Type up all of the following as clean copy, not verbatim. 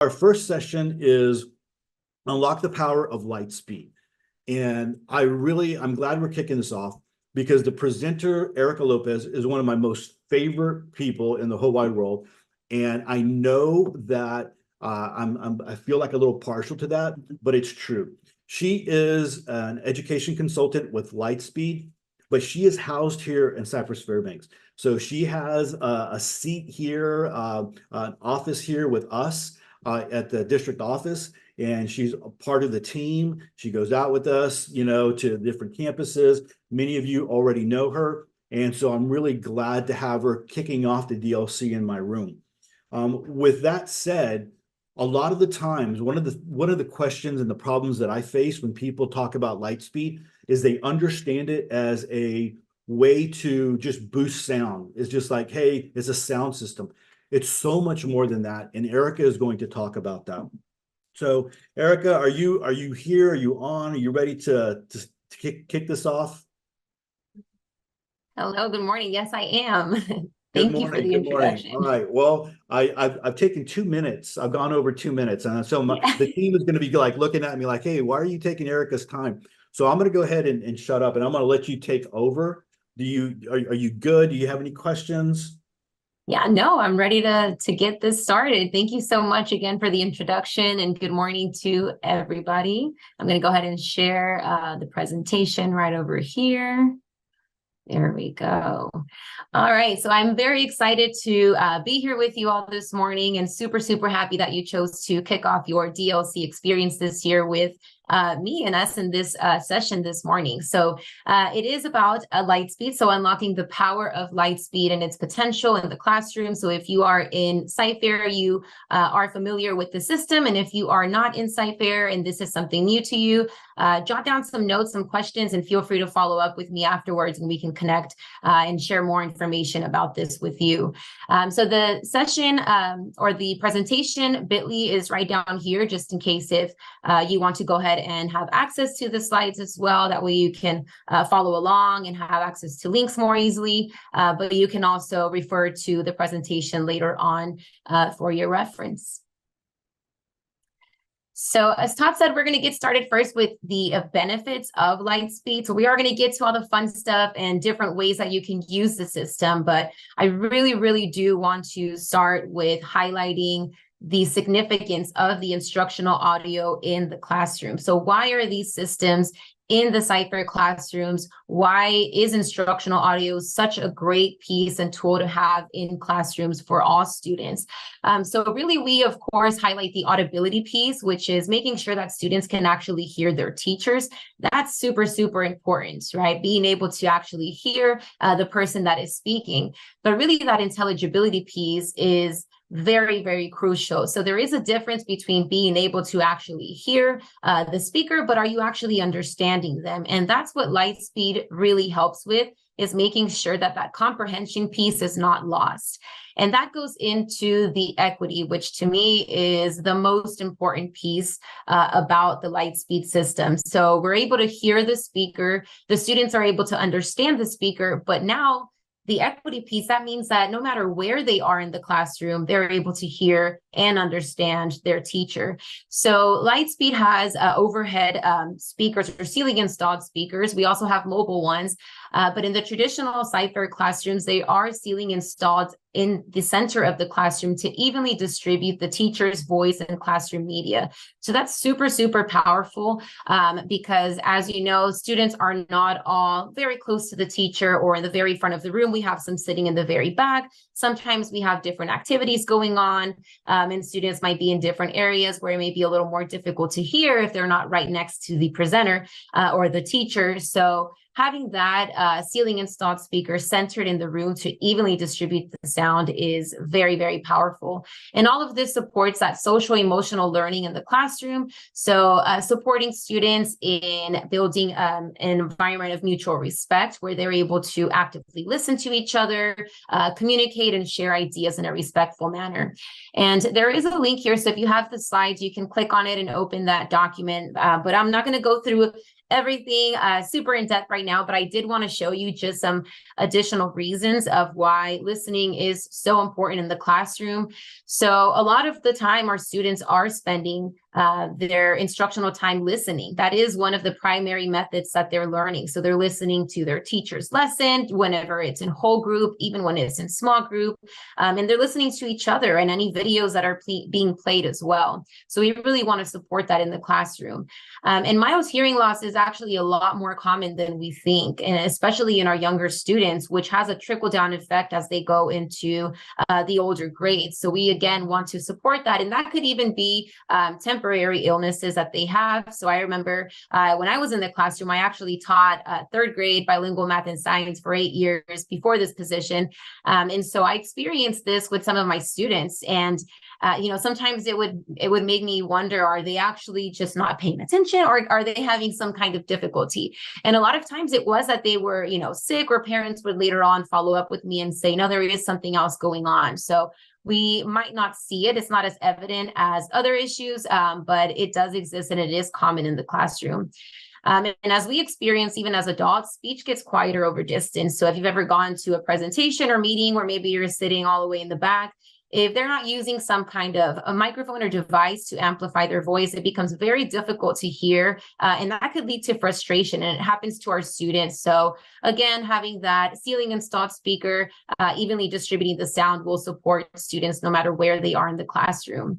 Our first session is Unlock the Power of Lightspeed. And I'm glad we're kicking this off because the presenter, Erica Lopez, is one of my most favorite people in the whole wide world. And I know that I feel like a little partial to that, but it's true. She is an education consultant with Lightspeed, but she is housed here in Cypress Fairbanks. So she has a seat here, an office here with us at the district office, and she's a part of the team. She goes out with us, to different campuses. Many of you already know her. And so I'm really glad to have her kicking off the DLC in my room. With that said, a lot of the times, one of the questions and the problems that I face when people talk about Lightspeed is they understand it as a way to just boost sound. It's just like, hey, it's a sound system. It's so much more than that, and Erica is going to talk about that. So, Erica, are you here? Are you on? Are you ready to kick this off? Hello, good morning. Yes, I am. Thank you for the introduction. All right. Well, I've taken 2 minutes. I've gone over 2 minutes, and so the team is going to be like looking at me like, "Hey, why are you taking Erica's time?" So I'm going to go ahead and shut up, and I'm going to let you take over. Are you good? Do you have any questions? Yeah, no, I'm ready to get this started. Thank you so much again for the introduction, and good morning to everybody. I'm going to go ahead and share the presentation right over here. There we go. All right, so I'm very excited to be here with you all this morning, and super, super happy that you chose to kick off your DLC experience this year with me and us in this session this morning. So it is about Lightspeed, so unlocking the power of Lightspeed and its potential in the classroom. So if you are in CyFair, you are familiar with the system, and if you are not in CyFair and this is something new to you, jot down some notes, some questions, and feel free to follow up with me afterwards, and we can connect and share more information about this with you. So the session or the presentation bit.ly is right down here, just in case if you want to go ahead and have access to the slides as well. That way you can follow along and have access to links more easily, but you can also refer to the presentation later on for your reference. So as Todd said, we're going to get started first with the benefits of Lightspeed. So we are going to get to all the fun stuff and different ways that you can use the system, but I really, really do want to start with highlighting the significance of the instructional audio in the classroom. So why are these systems in the CyFair classrooms? Why is instructional audio such a great piece and tool to have in classrooms for all students? So really, we, of course, highlight the audibility piece, which is making sure that students can actually hear their teachers. That's super, super important, right? Being able to actually hear the person that is speaking. But really, that intelligibility piece is very, very crucial. So there is a difference between being able to actually hear the speaker, but are you actually understanding them? And that's what Lightspeed really helps with, is making sure that that comprehension piece is not lost. And that goes into the equity, which to me is the most important piece about the Lightspeed system. So we're able to hear the speaker, the students are able to understand the speaker, but now the equity piece, that means that no matter where they are in the classroom, they're able to hear and understand their teacher. So Lightspeed has overhead speakers or ceiling installed speakers. We also have mobile ones, but in the traditional CyFair classrooms, they are ceiling installed in the center of the classroom to evenly distribute the teacher's voice and classroom media. So that's super, super powerful because, as you know, students are not all very close to the teacher or in the very front of the room. We have some sitting in the very back. Sometimes we have different activities going on, and students might be in different areas where it may be a little more difficult to hear if they're not right next to the presenter or the teacher. So having that ceiling installed speaker centered in the room to evenly distribute the sound is very, very powerful. And all of this supports that social emotional learning in the classroom. So supporting students in building an environment of mutual respect where they're able to actively listen to each other, communicate and share ideas in a respectful manner. And there is a link here. So if you have the slides, you can click on it and open that document. But I'm not going to go through everything super in depth right now, but I did want to show you just some additional reasons of why listening is so important in the classroom. So a lot of the time our students are spending their instructional time listening. That is one of the primary methods that they're learning. So they're listening to their teacher's lesson whenever it's in whole group, even when it's in small group, and they're listening to each other and any videos that are being played as well. So we really want to support that in the classroom. And mild hearing loss is actually a lot more common than we think, and especially in our younger students, which has a trickle-down effect as they go into the older grades. So we, again, want to support that. And that could even be temporary illnesses that they have. So I remember when I was in the classroom, I actually taught third grade bilingual math and science for 8 years before this position. And so I experienced this with some of my students. And sometimes it would make me wonder, are they actually just not paying attention, or are they having some kind of difficulty? And a lot of times it was that they were, sick, or parents would later on follow up with me and say, no, there is something else going on. So we might not see it. It's not as evident as other issues, but it does exist and it is common in the classroom. And as we experience, even as adults, speech gets quieter over distance. So if you've ever gone to a presentation or meeting where maybe you're sitting all the way in the back, if they're not using some kind of a microphone or device to amplify their voice, it becomes very difficult to hear, and that could lead to frustration, and it happens to our students. So again, having that ceiling installed speaker, evenly distributing the sound, will support students no matter where they are in the classroom.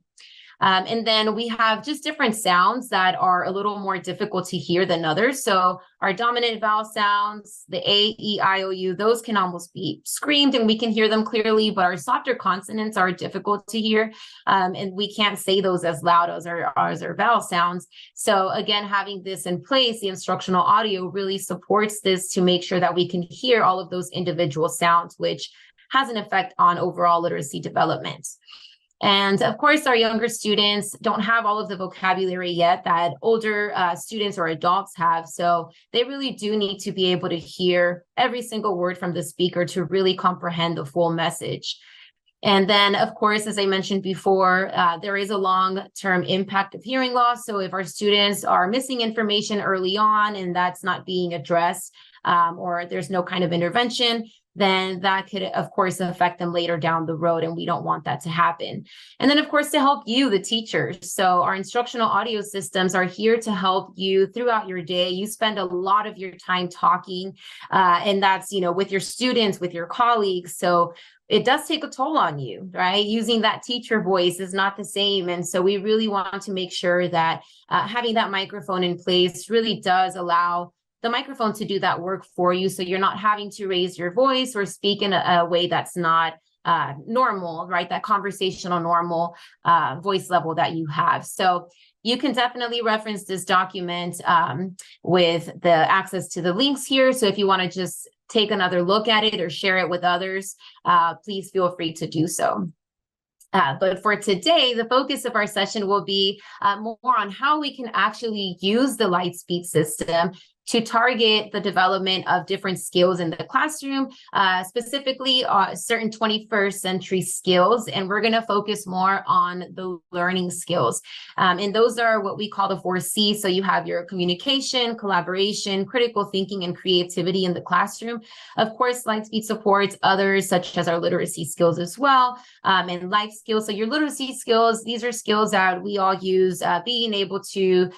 And then we have just different sounds that are a little more difficult to hear than others. So our dominant vowel sounds, the A, E, I, O, U, those can almost be screamed and we can hear them clearly, but our softer consonants are difficult to hear. And we can't say those as loud as our vowel sounds. So again, having this in place, the instructional audio really supports this to make sure that we can hear all of those individual sounds, which has an effect on overall literacy development. And of course, our younger students don't have all of the vocabulary yet that older students or adults have. So they really do need to be able to hear every single word from the speaker to really comprehend the full message. And then, of course, as I mentioned before, there is a long-term impact of hearing loss. So if our students are missing information early on and that's not being addressed, or there's no kind of intervention, then that could, of course, affect them later down the road, and we don't want that to happen. And then, of course, to help you, the teachers. So our instructional audio systems are here to help you throughout your day. You spend a lot of your time talking, and that's, with your students, with your colleagues. So it does take a toll on you, right? Using that teacher voice is not the same. And so we really want to make sure that having that microphone in place really does allow the microphone to do that work for you. So you're not having to raise your voice or speak in a way that's not normal, right? That conversational normal voice level that you have. So you can definitely reference this document with the access to the links here. So if you want to just take another look at it or share it with others, please feel free to do so. But for today, the focus of our session will be more on how we can actually use the Lightspeed system to target the development of different skills in the classroom, specifically certain 21st century skills. And we're going to focus more on the learning skills. And those are what we call the 4 C's. So you have your communication, collaboration, critical thinking, and creativity in the classroom. Of course, Lightspeed supports others such as our literacy skills as well, and life skills. So your literacy skills, these are skills that we all use, being able to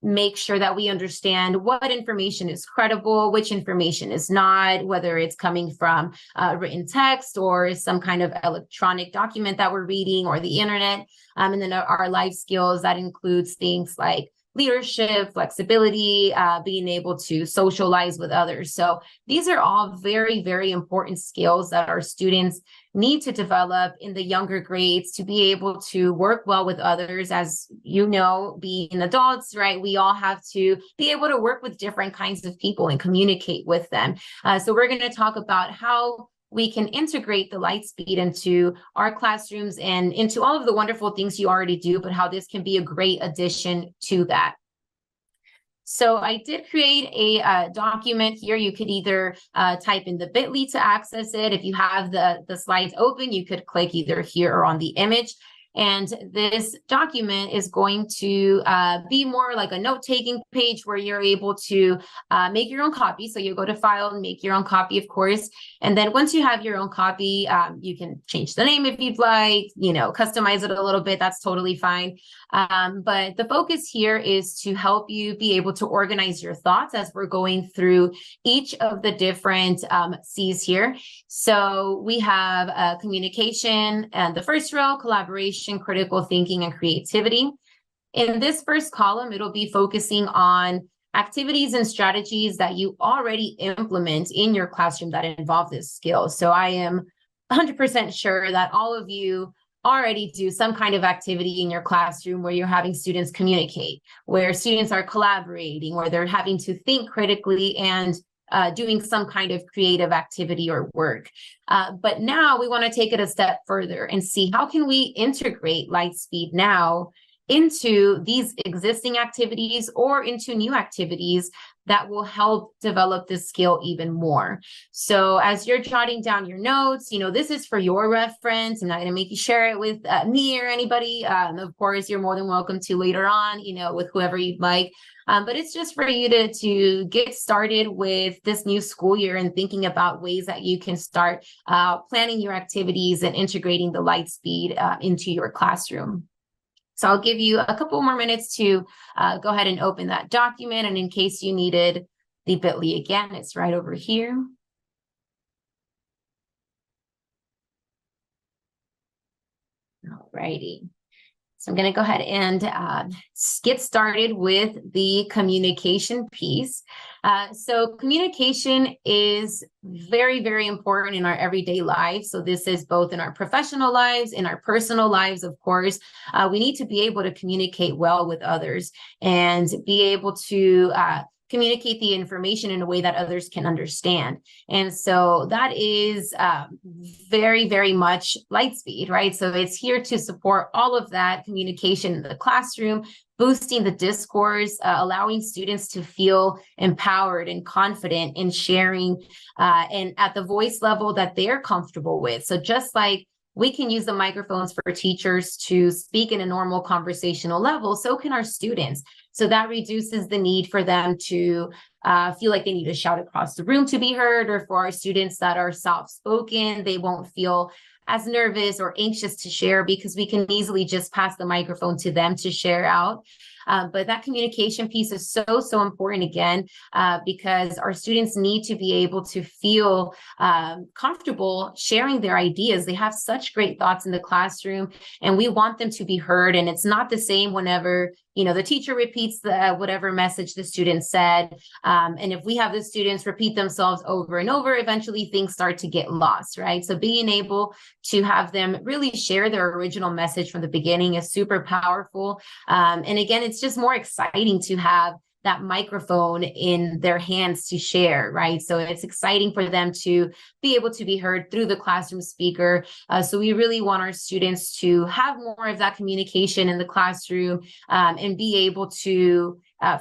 make sure that we understand what information is credible, which information is not, whether it's coming from written text or some kind of electronic document that we're reading or the internet. And then our life skills, that includes things like leadership, flexibility, being able to socialize with others. So these are all very, very important skills that our students need to develop in the younger grades to be able to work well with others. As you know, being adults, right, we all have to be able to work with different kinds of people and communicate with them. So we're going to talk about how we can integrate the Lightspeed into our classrooms and into all of the wonderful things you already do, but how this can be a great addition to that. So I did create a document here. You could either type in the bit.ly to access it. If you have the slides open, you could click either here or on the image. And this document is going to be more like a note-taking page where you're able to make your own copy. So you go to File and make your own copy, of course. And then once you have your own copy, you can change the name if you'd like, customize it a little bit. That's totally fine. But the focus here is to help you be able to organize your thoughts as we're going through each of the different C's here. So we have communication, and the first row, collaboration, critical thinking, and creativity. In this first column, it'll be focusing on activities and strategies that you already implement in your classroom that involve this skill. So I am 100% sure that all of you already do some kind of activity in your classroom where you're having students communicate, where students are collaborating, where they're having to think critically and doing some kind of creative activity or work. But now we want to take it a step further and see how can we integrate Lightspeed now into these existing activities or into new activities that will help develop this skill even more. So as you're jotting down your notes, this is for your reference. I'm not going to make you share it with me or anybody. Of course, you're more than welcome to later on, with whoever you'd like. But it's just for you to get started with this new school year and thinking about ways that you can start planning your activities and integrating the Lightspeed into your classroom. So I'll give you a couple more minutes to go ahead and open that document. And in case you needed the bit.ly again, it's right over here. All righty. So I'm going to go ahead and get started with the communication piece. So communication is very, very important in our everyday lives. So this is both in our professional lives, in our personal lives, of course. We need to be able to communicate well with others and be able to communicate the information in a way that others can understand. And so that is very, very much Lightspeed, right? So it's here to support all of that communication in the classroom, boosting the discourse, allowing students to feel empowered and confident in sharing and at the voice level that they're comfortable with. So just like we can use the microphones for teachers to speak in a normal conversational level, so can our students. So that reduces the need for them to feel like they need to shout across the room to be heard, or for our students that are soft-spoken, they won't feel as nervous or anxious to share because we can easily just pass the microphone to them to share out. But that communication piece is so important again, because our students need to be able to feel comfortable sharing their ideas. They have such great thoughts in the classroom, and we want them to be heard. And it's not the same whenever the teacher repeats whatever message the student said. And if we have the students repeat themselves over and over, eventually things start to get lost, right? So being able to have them really share their original message from the beginning is super powerful. And again, it's just more exciting to have that microphone in their hands to share, right? So it's exciting for them to be able to be heard through the classroom speaker. So we really want our students to have more of that communication in the classroom and be able to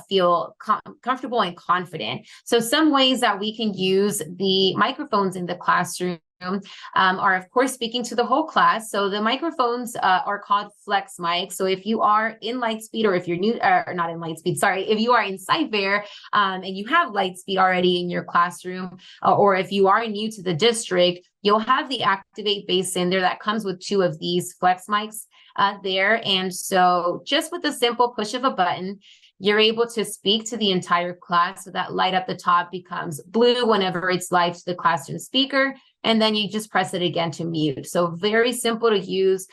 feel comfortable and confident. So some ways that we can use the microphones in the classroom are, of course, speaking to the whole class. So the microphones are called flex mics. So if you are in Lightspeed, or if you're new, or not in Lightspeed, sorry, if you are in CFISD and you have Lightspeed already in your classroom, or if you are new to the district, you'll have the Activate base in there that comes with 2 of these flex mics there. And so just with the simple push of a button, you're able to speak to the entire class. So that light up the top becomes blue whenever it's live to the classroom speaker. And then you just press it again to mute. So very simple to use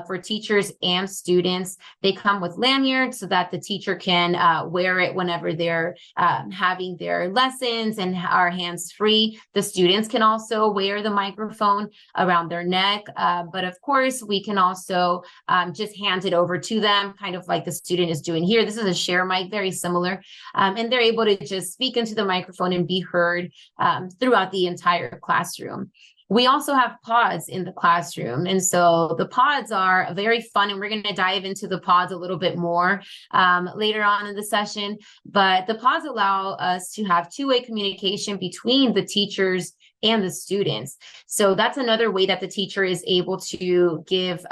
for teachers and students. They come with lanyards so that the teacher can wear it whenever they're having their lessons and are hands-free. The students can also wear the microphone around their neck. But of course, we can also just hand it over to them, kind of like the student is doing here. This is a share mic, very similar. And they're able to just speak into the microphone and be heard throughout the entire classroom. We also have pods in the classroom. And so the pods are very fun, and we're going to dive into the pods a little bit more later on in the session. But the pods allow us to have two-way communication between the teachers and the students. So that's another way that the teacher is able to give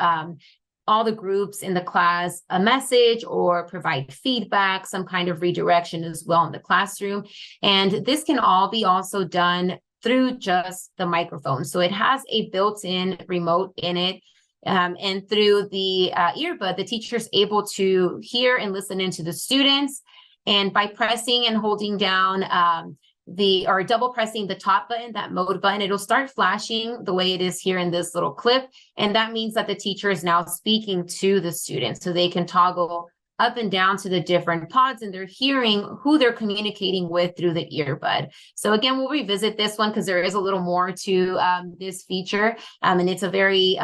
all the groups in the class a message or provide feedback, some kind of redirection as well in the classroom. And this can all be also done through just the microphone. So it has a built-in remote in it. And through the earbud, the teacher is able to hear and listen into the students. And by pressing and holding down or double pressing the top button, that mode button, it'll start flashing the way it is here in this little clip. And that means that the teacher is now speaking to the students, so they can toggle up and down to the different pods, and they're hearing who they're communicating with through the earbud. So again, we'll revisit this one because there is a little more to this feature. And it's a very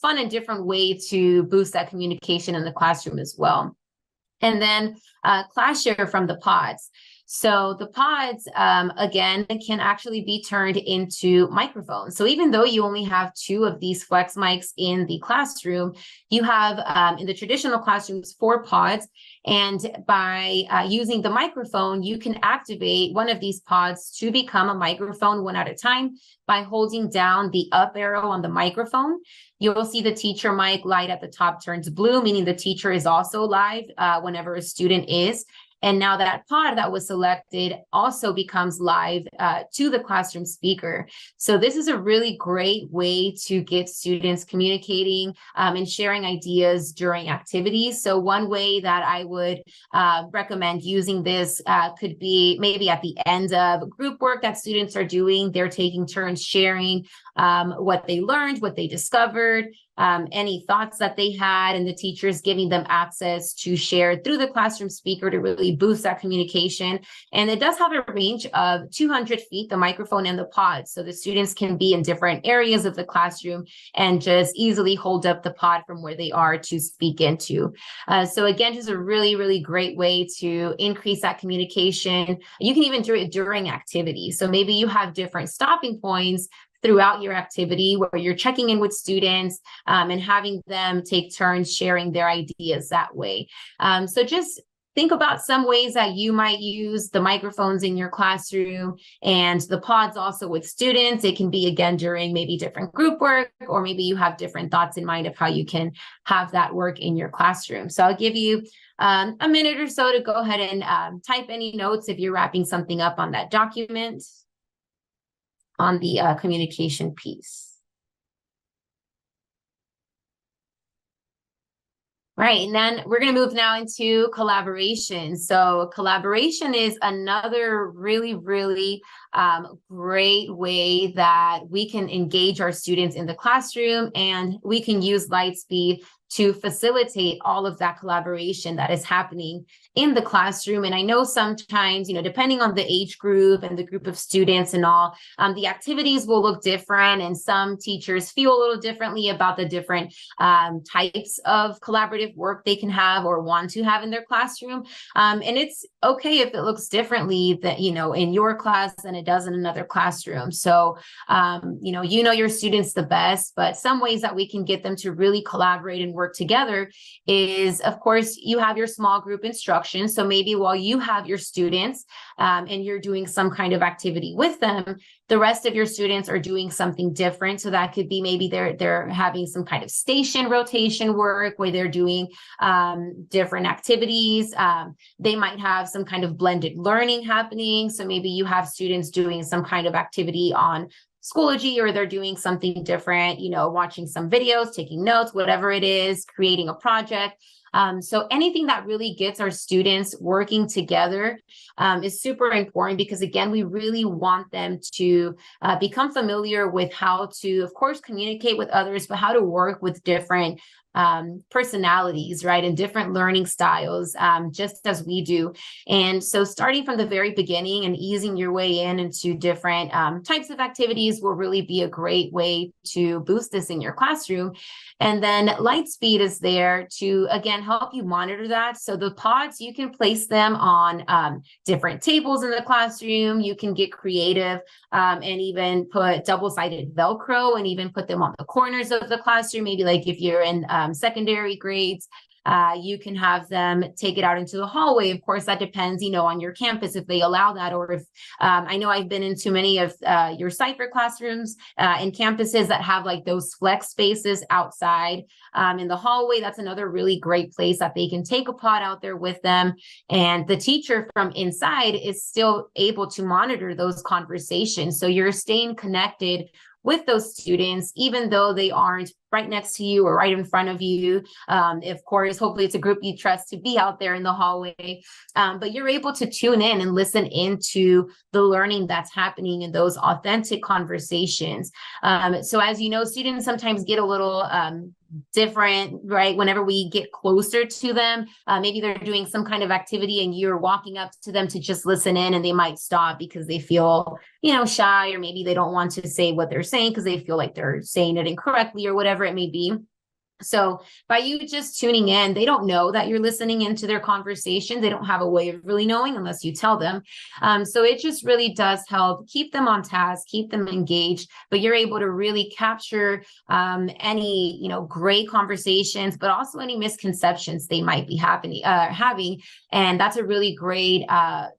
fun and different way to boost that communication in the classroom as well. And then class share from the pods. So the pods, again, can actually be turned into microphones. So even though you only have 2 of these flex mics in the classroom, you have in the traditional classrooms 4 pods. And by using the microphone, you can activate one of these pods to become a microphone one at a time by holding down the up arrow on the microphone. You'll see the teacher mic light at the top turns blue, meaning the teacher is also live whenever a student is. And now that pod that was selected also becomes live to the classroom speaker. So this is a really great way to get students communicating and sharing ideas during activities. So one way that I would recommend using this could be maybe at the end of group work that students are doing. They're taking turns sharing what they learned, what they discovered, any thoughts that they had, and the teachers giving them access to share through the classroom speaker to really boost that communication. And it does have a range of 200 feet, the microphone and the pod. So the students can be in different areas of the classroom and just easily hold up the pod from where they are to speak into. So again, just a really, really great way to increase that communication. You can even do it during activities. So maybe you have different stopping points throughout your activity where you're checking in with students and having them take turns sharing their ideas that way. So just think about some ways that you might use the microphones in your classroom and the pods also with students. It can be, again, during maybe different group work, or maybe you have different thoughts in mind of how you can have that work in your classroom. So I'll give you a minute or so to go ahead and type any notes if you're wrapping something up on that document on the communication piece. Right, and then we're going to move now into collaboration. So collaboration is another really, really great way that we can engage our students in the classroom, and we can use Lightspeed to facilitate all of that collaboration that is happening in the classroom. And I know sometimes, depending on the age group and the group of students and all, the activities will look different, and some teachers feel a little differently about the different types of collaborative work they can have or want to have in their classroom. And it's okay if it looks differently that, in your class than it does in another classroom. So, your students the best, but some ways that we can get them to really collaborate and work together is, of course, you have your small group instruction. So maybe while you have your students and you're doing some kind of activity with them, the rest of your students are doing something different. So that could be maybe they're having some kind of station rotation work where they're doing different activities. They might have some kind of blended learning happening. So maybe you have students doing some kind of activity on Schoology, or they're doing something different, watching some videos, taking notes, whatever it is, creating a project. So anything that really gets our students working together is super important, because again, we really want them to become familiar with how to, of course, communicate with others, but how to work with different personalities, right? And different learning styles, just as we do. And so starting from the very beginning and easing your way into different types of activities will really be a great way to boost this in your classroom. And then Lightspeed is there to, again, help you monitor that. So the pods, you can place them on different tables in the classroom. You can get creative and even put double-sided Velcro and even put them on the corners of the classroom. Maybe like if you're in secondary grades, You can have them take it out into the hallway. Of course, that depends, on your campus, if they allow that, or if I know I've been into many of your Cypher classrooms in campuses that have like those flex spaces outside in the hallway. That's another really great place that they can take a pod out there with them. And the teacher from inside is still able to monitor those conversations. So you're staying connected with those students, even though they aren't right next to you or right in front of you. Of course, hopefully it's a group you trust to be out there in the hallway, but you're able to tune in and listen into the learning that's happening in those authentic conversations. So as you know, students sometimes get a little different, right? Whenever we get closer to them, maybe they're doing some kind of activity and you're walking up to them to just listen in, and they might stop because they feel, shy, or maybe they don't want to say what they're saying because they feel like they're saying it incorrectly or whatever it may be. So by you just tuning in, they don't know that you're listening into their conversation. They don't have a way of really knowing unless you tell them. So it just really does help keep them on task, keep them engaged, but you're able to really capture any, great conversations, but also any misconceptions they might be having. And that's a really great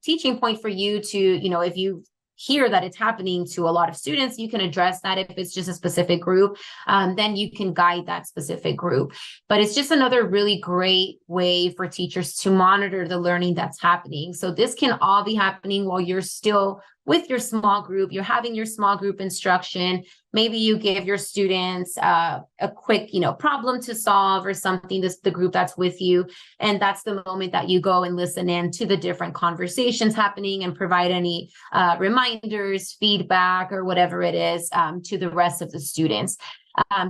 teaching point for you to, if you hear that it's happening to a lot of students, you can address that. If it's just a specific group, then you can guide that specific group. But it's just another really great way for teachers to monitor the learning that's happening. So this can all be happening while you're still with your small group. You're having your small group instruction. Maybe you give your students a quick, problem to solve or something, the group that's with you. And that's the moment that you go and listen in to the different conversations happening and provide any reminders, feedback, or whatever it is to the rest of the students.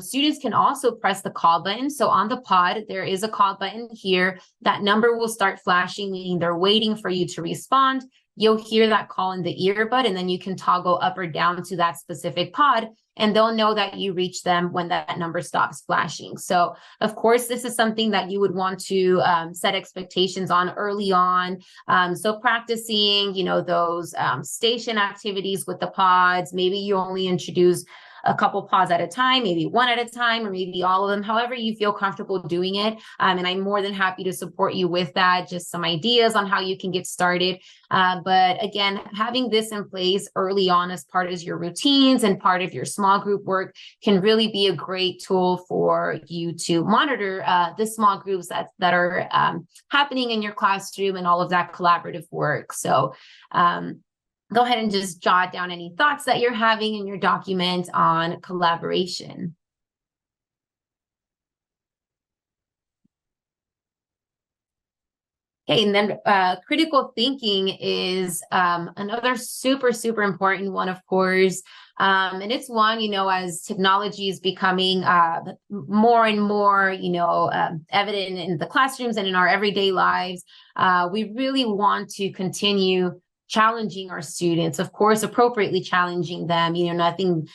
Students can also press the call button. So on the pod, there is a call button here. That number will start flashing, meaning they're waiting for you to respond. You'll hear that call in the earbud, and then you can toggle up or down to that specific pod, and they'll know that you reach them when that number stops flashing. So of course, this is something that you would want to set expectations on early on. So practicing, those station activities with the pods. Maybe you only introduce a couple pods at a time, maybe one at a time, or maybe all of them, however you feel comfortable doing it. And I'm more than happy to support you with that, just some ideas on how you can get started. But again, having this in place early on as part of your routines and part of your small group work can really be a great tool for you to monitor the small groups that are happening in your classroom and all of that collaborative work. So go ahead and just jot down any thoughts that you're having in your document on collaboration. Okay, and then critical thinking is another super, super important one, of course. And it's one, as technology is becoming more and more, evident in the classrooms and in our everyday lives, we really want to continue challenging our students, of course, appropriately challenging them, nothing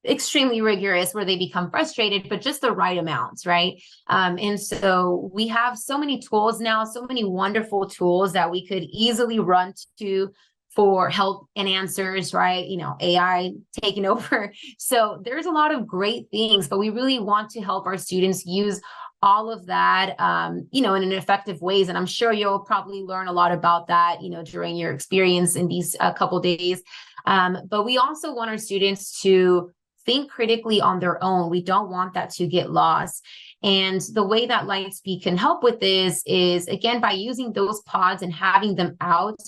extremely rigorous where they become frustrated, but just the right amounts, right? And so we have so many tools now, so many wonderful tools that we could easily run to for help and answers, right? AI taking over. So there's a lot of great things, but we really want to help our students use all of that, in an effective ways. And I'm sure you'll probably learn a lot about that, during your experience in these couple days. But we also want our students to think critically on their own. We don't want that to get lost. And the way that Lightspeed can help with this is, again, by using those pods and having them out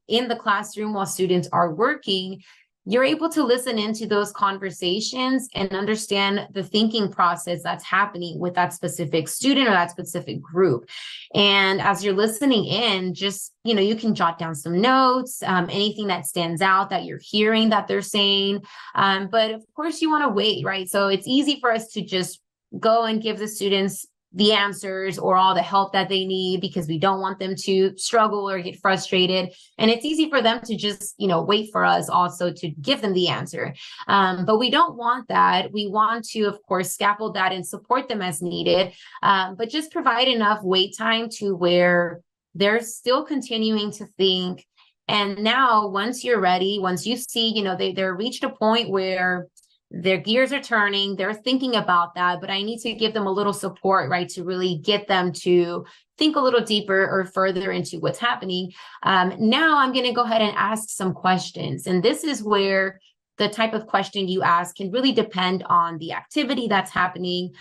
in the classroom while students are working. You're able to listen into those conversations and understand the thinking process that's happening with that specific student or that specific group. And as you're listening in, just, you can jot down some notes, anything that stands out that you're hearing that they're saying. But of course, you want to wait, right? So it's easy for us to just go and give the students the answers or all the help that they need because we don't want them to struggle or get frustrated. And it's easy for them to just, wait for us also to give them the answer. But we don't want that. We want to, of course, scaffold that and support them as needed, but just provide enough wait time to where they're still continuing to think. And now, once you're ready, once you see, they're reached a point where their gears are turning, they're thinking about that, but I need to give them a little support, right, to really get them to think a little deeper or further into what's happening. Now I'm going to go ahead and ask some questions. And this is where the type of question you ask can really depend on the activity that's happening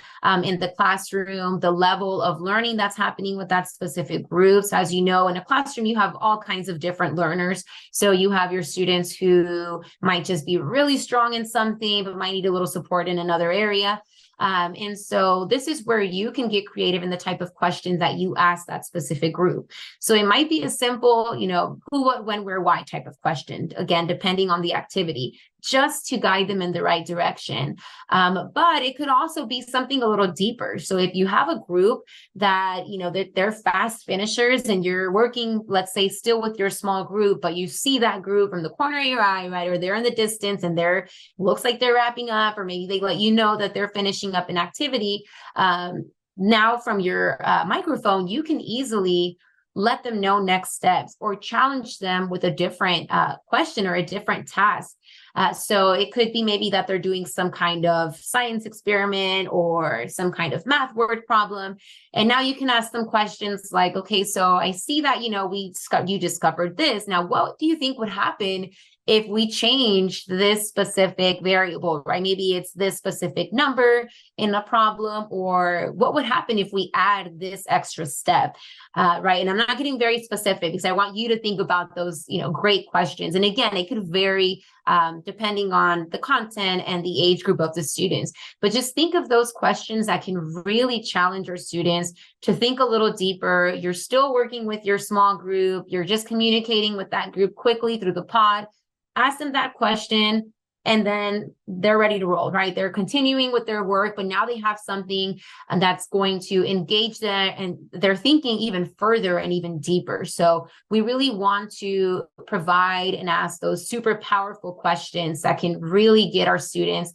in the classroom, the level of learning that's happening with that specific group. So as you know, in a classroom, you have all kinds of different learners. So you have your students who might just be really strong in something, but might need a little support in another area. And so this is where you can get creative in the type of questions that you ask that specific group. So it might be a simple, who, what, when, where, why type of question, again, depending on the activity, just to guide them in the right direction. But it could also be something a little deeper. So if you have a group that, that they're fast finishers and you're working, let's say, still with your small group, but you see that group from the corner of your eye, right? Or they're in the distance and looks like they're wrapping up, or maybe they let you know that they're finishing up an activity. Now from your microphone, you can easily let them know next steps or challenge them with a different question or a different task. So it could be maybe that they're doing some kind of science experiment or some kind of math word problem. And now you can ask them questions like, okay, so I see that, you discovered this. Now, what do you think would happen if we change this specific variable, right? Maybe it's this specific number in a problem, or what would happen if we add this extra step, right? And I'm not getting very specific because I want you to think about those, great questions. And again, it could vary depending on the content and the age group of the students. But just think of those questions that can really challenge your students to think a little deeper. You're still working with your small group. You're just communicating with that group quickly through the pod. Ask them that question, and then they're ready to roll, right? They're continuing with their work, but now they have something that's going to engage them, and they're thinking even further and even deeper. So we really want to provide and ask those super powerful questions that can really get our students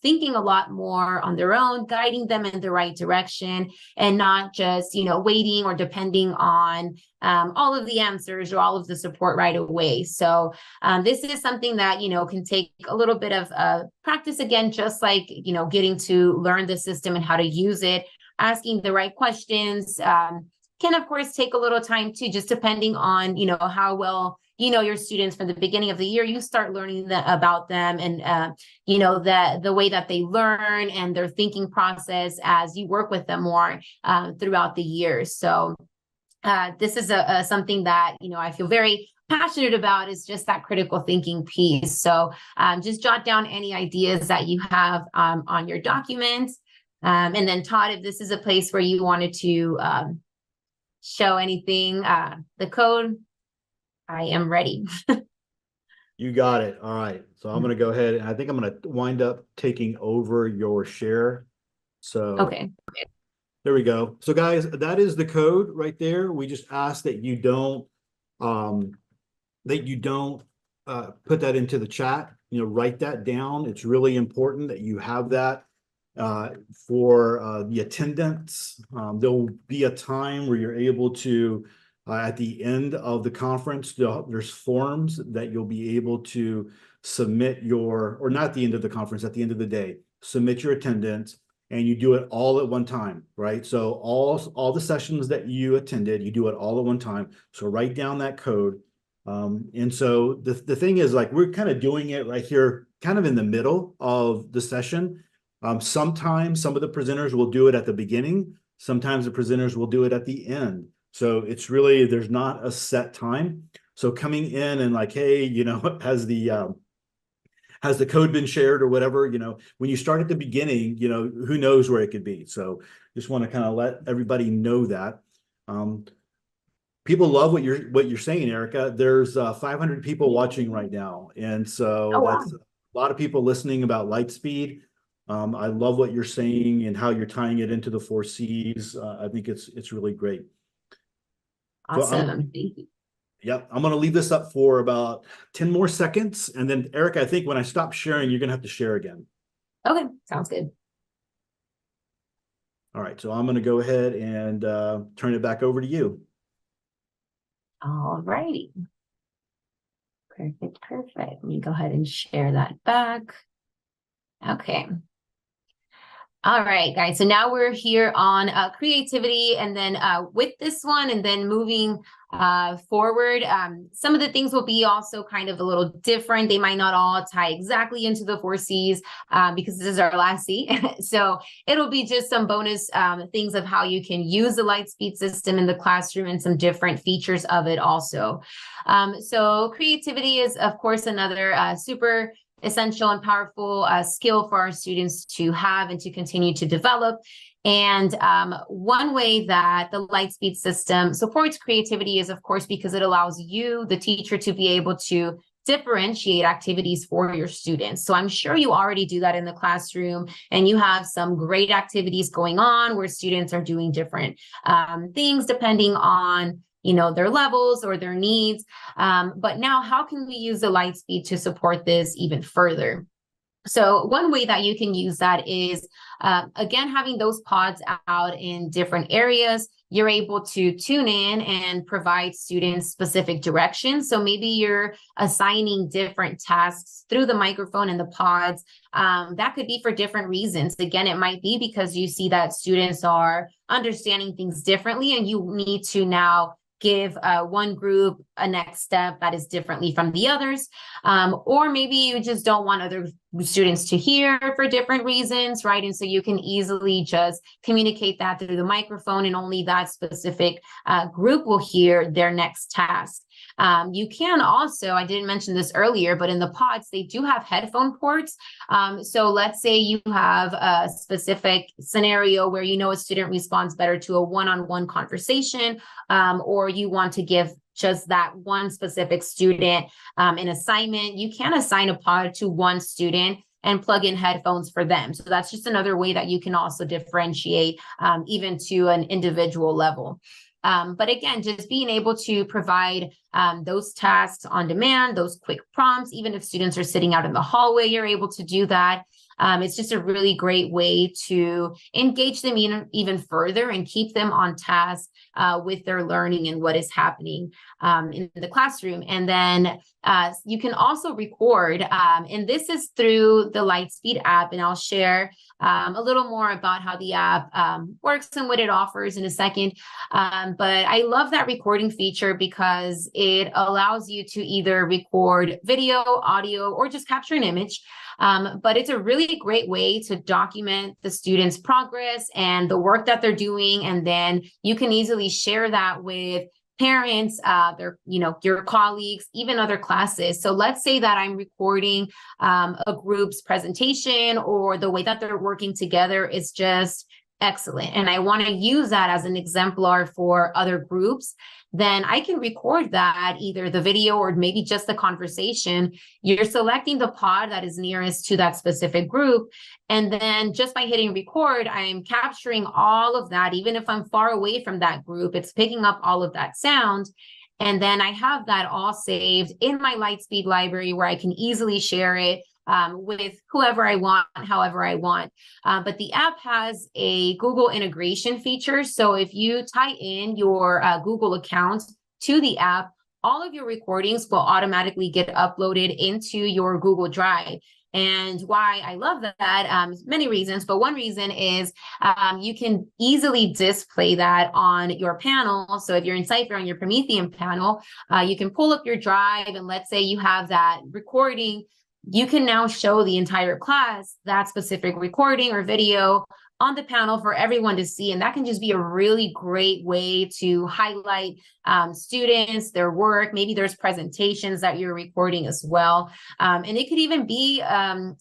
thinking a lot more on their own, guiding them in the right direction, and not just, waiting or depending on all of the answers or all of the support right away. So this is something that, can take a little bit of practice, again, just like, getting to learn the system and how to use it. Asking the right questions can, of course, take a little time too, just depending on, how well your students from the beginning of the year. You start learning about them and, the way that they learn and their thinking process as you work with them more throughout the year. So this is something that, I feel very passionate about, is just that critical thinking piece. So just jot down any ideas that you have on your documents. And then Todd, if this is a place where you wanted to show anything, the code, I am ready. You got it. All right. So I'm going to go ahead, and I think I'm going to wind up taking over your share. So Okay. there we go. So guys, that is the code right there. We just ask that you don't put that into the chat. Write that down. It's really important that you have that for the attendance. There'll be a time where you're able to, at the end of the conference, there's forms that you'll be able to submit or not at the end of the conference, at the end of the day, submit your attendance. And you do it all at one time, right? So all the sessions that you attended, you do it all at one time. So write down that code. And so the thing is, like, we're kind of doing it right here, kind of in the middle of the session. Sometimes some of the presenters will do it at the beginning. Sometimes the presenters will do it at the end. So it's really, there's not a set time. So coming in and like, hey, has the code been shared or whatever, when you start at the beginning, who knows where it could be. So just want to kind of let everybody know that. People love what you're saying, Erica. There's 500 people watching right now. And so that's a lot of people listening about Lightspeed. I love what you're saying and how you're tying it into the 4 C's. I think it's really great. Awesome. Thank you. Yep, I'm going to leave this up for about 10 more seconds. And then, Erica, I think when I stop sharing, you're going to have to share again. Okay, sounds good. All right, so I'm going to go ahead and turn it back over to you. All righty. Perfect. Let me go ahead and share that back. Okay. All right, guys. So now we're here on creativity, and then with this one, and then moving forward, some of the things will be also kind of a little different. They might not all tie exactly into the 4Cs because this is our last C. So it'll be just some bonus things of how you can use the Lightspeed system in the classroom and some different features of it also. So creativity is, of course, another super essential and powerful skill for our students to have and to continue to develop. And one way that the Lightspeed system supports creativity is, of course, because it allows you, the teacher, to be able to differentiate activities for your students. So I'm sure you already do that in the classroom, and you have some great activities going on where students are doing different things depending on their levels or their needs. But now, how can we use the Lightspeed to support this even further? So one way that you can use that is, again, having those pods out in different areas. You're able to tune in and provide students specific directions. So maybe you're assigning different tasks through the microphone and the pods. That could be for different reasons. Again, it might be because you see that students are understanding things differently, and you need to now give one group a next step that is differently from the others. Or maybe you just don't want other students to hear for different reasons, right? And so you can easily just communicate that through the microphone, and only that specific group will hear their next task. You can also, I didn't mention this earlier, but in the pods, they do have headphone ports. So let's say you have a specific scenario where a student responds better to a one-on-one conversation, or you want to give just that one specific student an assignment. You can assign a pod to one student and plug in headphones for them. So that's just another way that you can also differentiate even to an individual level. But again, just being able to provide those tasks on demand, those quick prompts, even if students are sitting out in the hallway, you're able to do that. It's just a really great way to engage them even further and keep them on task with their learning and what is happening in the classroom. And then you can also record, and this is through the Lightspeed app, and I'll share a little more about how the app works and what it offers in a second. But I love that recording feature because it allows you to either record video, audio, or just capture an image. But it's a really great way to document the students' progress and the work that they're doing. And then you can easily share that with parents, your colleagues, even other classes. So let's say that I'm recording a group's presentation, or the way that they're working together is just excellent, and I want to use that as an exemplar for other groups. Then I can record that, either the video or maybe just the conversation. You're selecting the pod that is nearest to that specific group. And then just by hitting record, I'm capturing all of that. Even if I'm far away from that group, it's picking up all of that sound. And then I have that all saved in my Lightspeed library where I can easily share it with whoever I want, however I want. But the app has a Google integration feature. So if you tie in your Google account to the app, all of your recordings will automatically get uploaded into your Google Drive. And why I love that, many reasons, but one reason is you can easily display that on your panel. So if you're in Cypher on your Promethean panel, you can pull up your drive, and let's say you have that recording. You can now show the entire class that specific recording or video on the panel for everyone to see. And that can just be a really great way to highlight students, their work. Maybe there's presentations that you're recording as well. And it could even be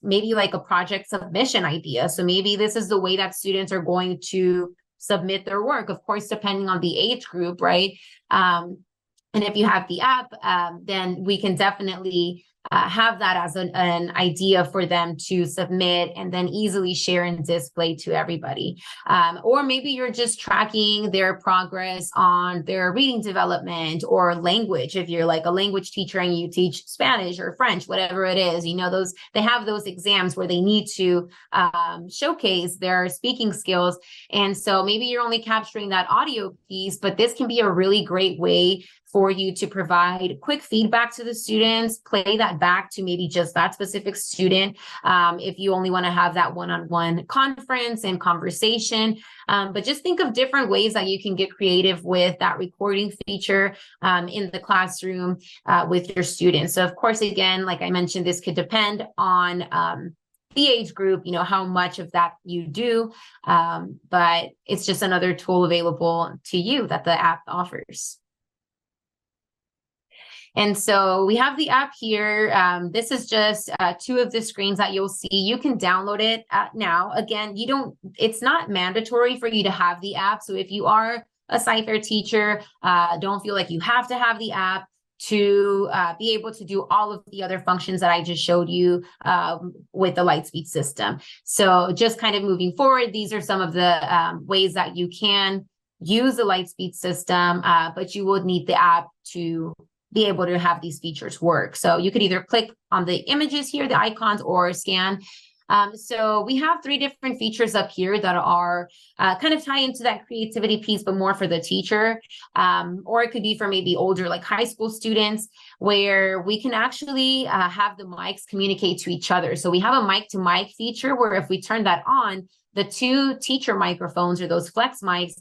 maybe like a project submission idea. So maybe this is the way that students are going to submit their work, of course, depending on the age group, right? And if you have the app, then we can definitely have that as an idea for them to submit and then easily share and display to everybody. Or maybe you're just tracking their progress on their reading development or language. If you're like a language teacher and you teach Spanish or French, whatever it is, they have those exams where they need to showcase their speaking skills. And so maybe you're only capturing that audio piece, but this can be a really great way for you to provide quick feedback to the students, play that that back to maybe just that specific student. If you only want to have that one-on-one conference and conversation, but just think of different ways that you can get creative with that recording feature in the classroom with your students. So of course, again, like I mentioned, this could depend on the age group, how much of that you do, but it's just another tool available to you that the app offers. And so we have the app here. This is just 2 of the screens that you'll see. You can download it now. Again, it's not mandatory for you to have the app. So if you are a Sci-Fair teacher, don't feel like you have to have the app to be able to do all of the other functions that I just showed you with the Lightspeed system. So just kind of moving forward, these are some of the ways that you can use the Lightspeed system, but you would need the app to be able to have these features work. So you could either click on the images here, the icons, or scan. So we have 3 different features up here that are kind of tie into that creativity piece, but more for the teacher. Or it could be for maybe older, like high school students, where we can actually have the mics communicate to each other. So we have a mic to mic feature where if we turn that on, the 2 teacher microphones, or those flex mics,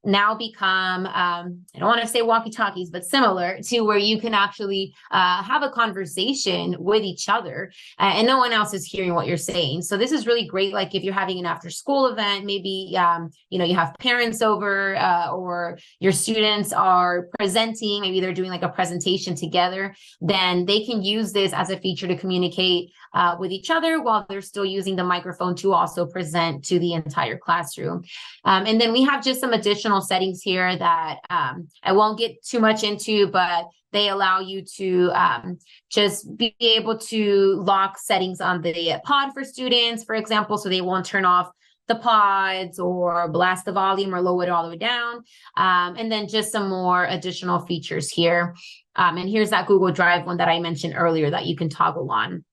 now become, I don't want to say walkie-talkies, but similar to where you can actually have a conversation with each other and no one else is hearing what you're saying. So this is really great. Like if you're having an after school event, maybe, you have parents over or your students are presenting, maybe they're doing like a presentation together, then they can use this as a feature to communicate with each other while they're still using the microphone to also present to the entire classroom. And then we have just some additional settings here that I won't get too much into, but they allow you to just be able to lock settings on the pod for students, for example, so they won't turn off the pods or blast the volume or lower it all the way down. And then just some more additional features here. And here's that Google Drive one that I mentioned earlier that you can toggle on.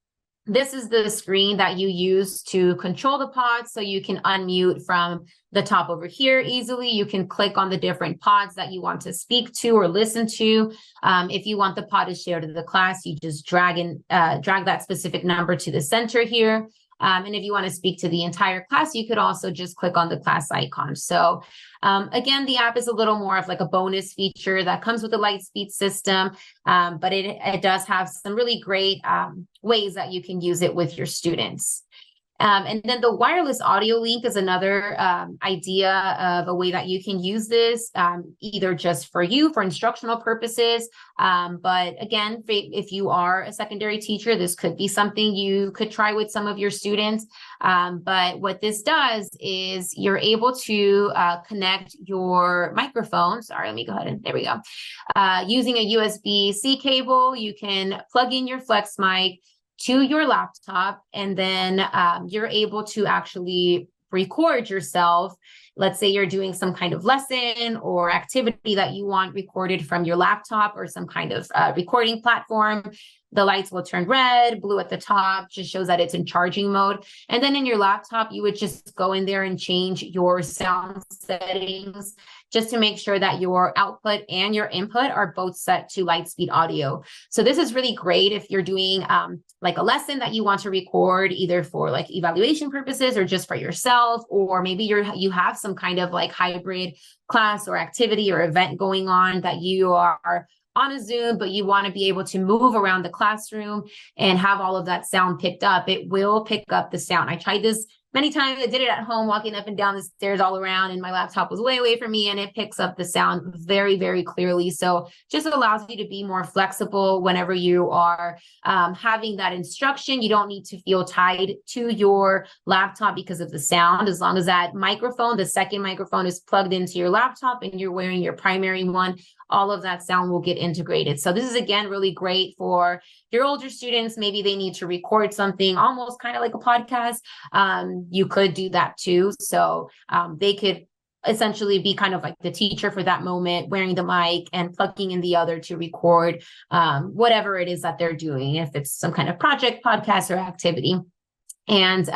This is the screen that you use to control the pods, so you can unmute from the top over here easily. You can click on the different pods that you want to speak to or listen to. If you want the pod to share to the class, you just drag that specific number to the center here. And if you want to speak to the entire class, you could also just click on the class icon. So again, the app is a little more of like a bonus feature that comes with the Lightspeed system, but it does have some really great ways that you can use it with your students. And then the wireless audio link is another idea of a way that you can use this, either just for you, for instructional purposes. But again, if you are a secondary teacher, this could be something you could try with some of your students. But what this does is you're able to connect your microphone. Sorry, let me go ahead and there we go. Using a USB-C cable, you can plug in your flex mic to your laptop, and then you're able to actually record yourself. Let's say you're doing some kind of lesson or activity that you want recorded from your laptop or some kind of recording platform. The lights will turn red, blue at the top, just shows that it's in charging mode. And then in your laptop, you would just go in there and change your sound settings just to make sure that your output and your input are both set to Lightspeed audio. So this is really great if you're doing like a lesson that you want to record either for like evaluation purposes or just for yourself, or maybe you have some kind of like hybrid class or activity or event going on that you are on a Zoom, but you want to be able to move around the classroom and have all of that sound picked up. It will pick up the sound. I tried this many times. I did it at home, walking up and down the stairs all around, and my laptop was way away from me, and it picks up the sound very, very clearly. So just allows you to be more flexible whenever you are having that instruction. You don't need to feel tied to your laptop because of the sound. As long as that microphone, the second microphone, is plugged into your laptop and you're wearing your primary one, all of that sound will get integrated. So this is, again, really great for your older students. Maybe they need to record something almost kind of like a podcast. You could do that too. So they could essentially be kind of like the teacher for that moment, wearing the mic and plugging in the other to record whatever it is that they're doing, if it's some kind of project, podcast, or activity. And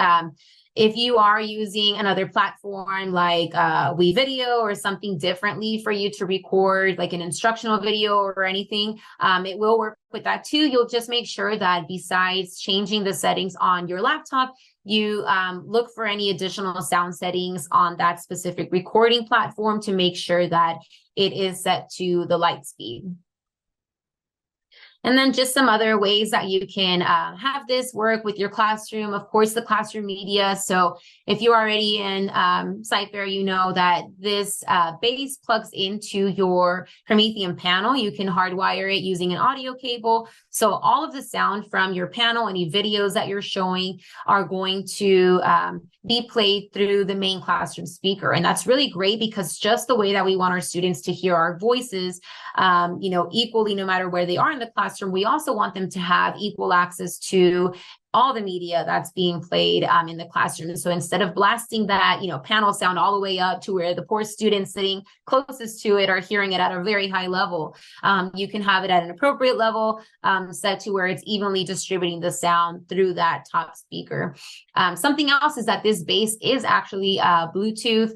If you are using another platform like WeVideo or something differently for you to record, like an instructional video or anything, it will work with that too. You'll just make sure that besides changing the settings on your laptop, you look for any additional sound settings on that specific recording platform to make sure that it is set to the Lightspeed. And then just some other ways that you can have this work with your classroom. Of course, the classroom media. So if you're already in CFISD, you know that this base plugs into your Promethean panel. You can hardwire it using an audio cable. So all of the sound from your panel, any videos that you're showing, are going to be played through the main classroom speaker. And that's really great because just the way that we want our students to hear our voices, equally, no matter where they are in the classroom, we also want them to have equal access to all the media that's being played in the classroom. So instead of blasting that, panel sound all the way up to where the poor students sitting closest to it are hearing it at a very high level, you can have it at an appropriate level, set to where it's evenly distributing the sound through that top speaker. Something else is that this base is actually Bluetooth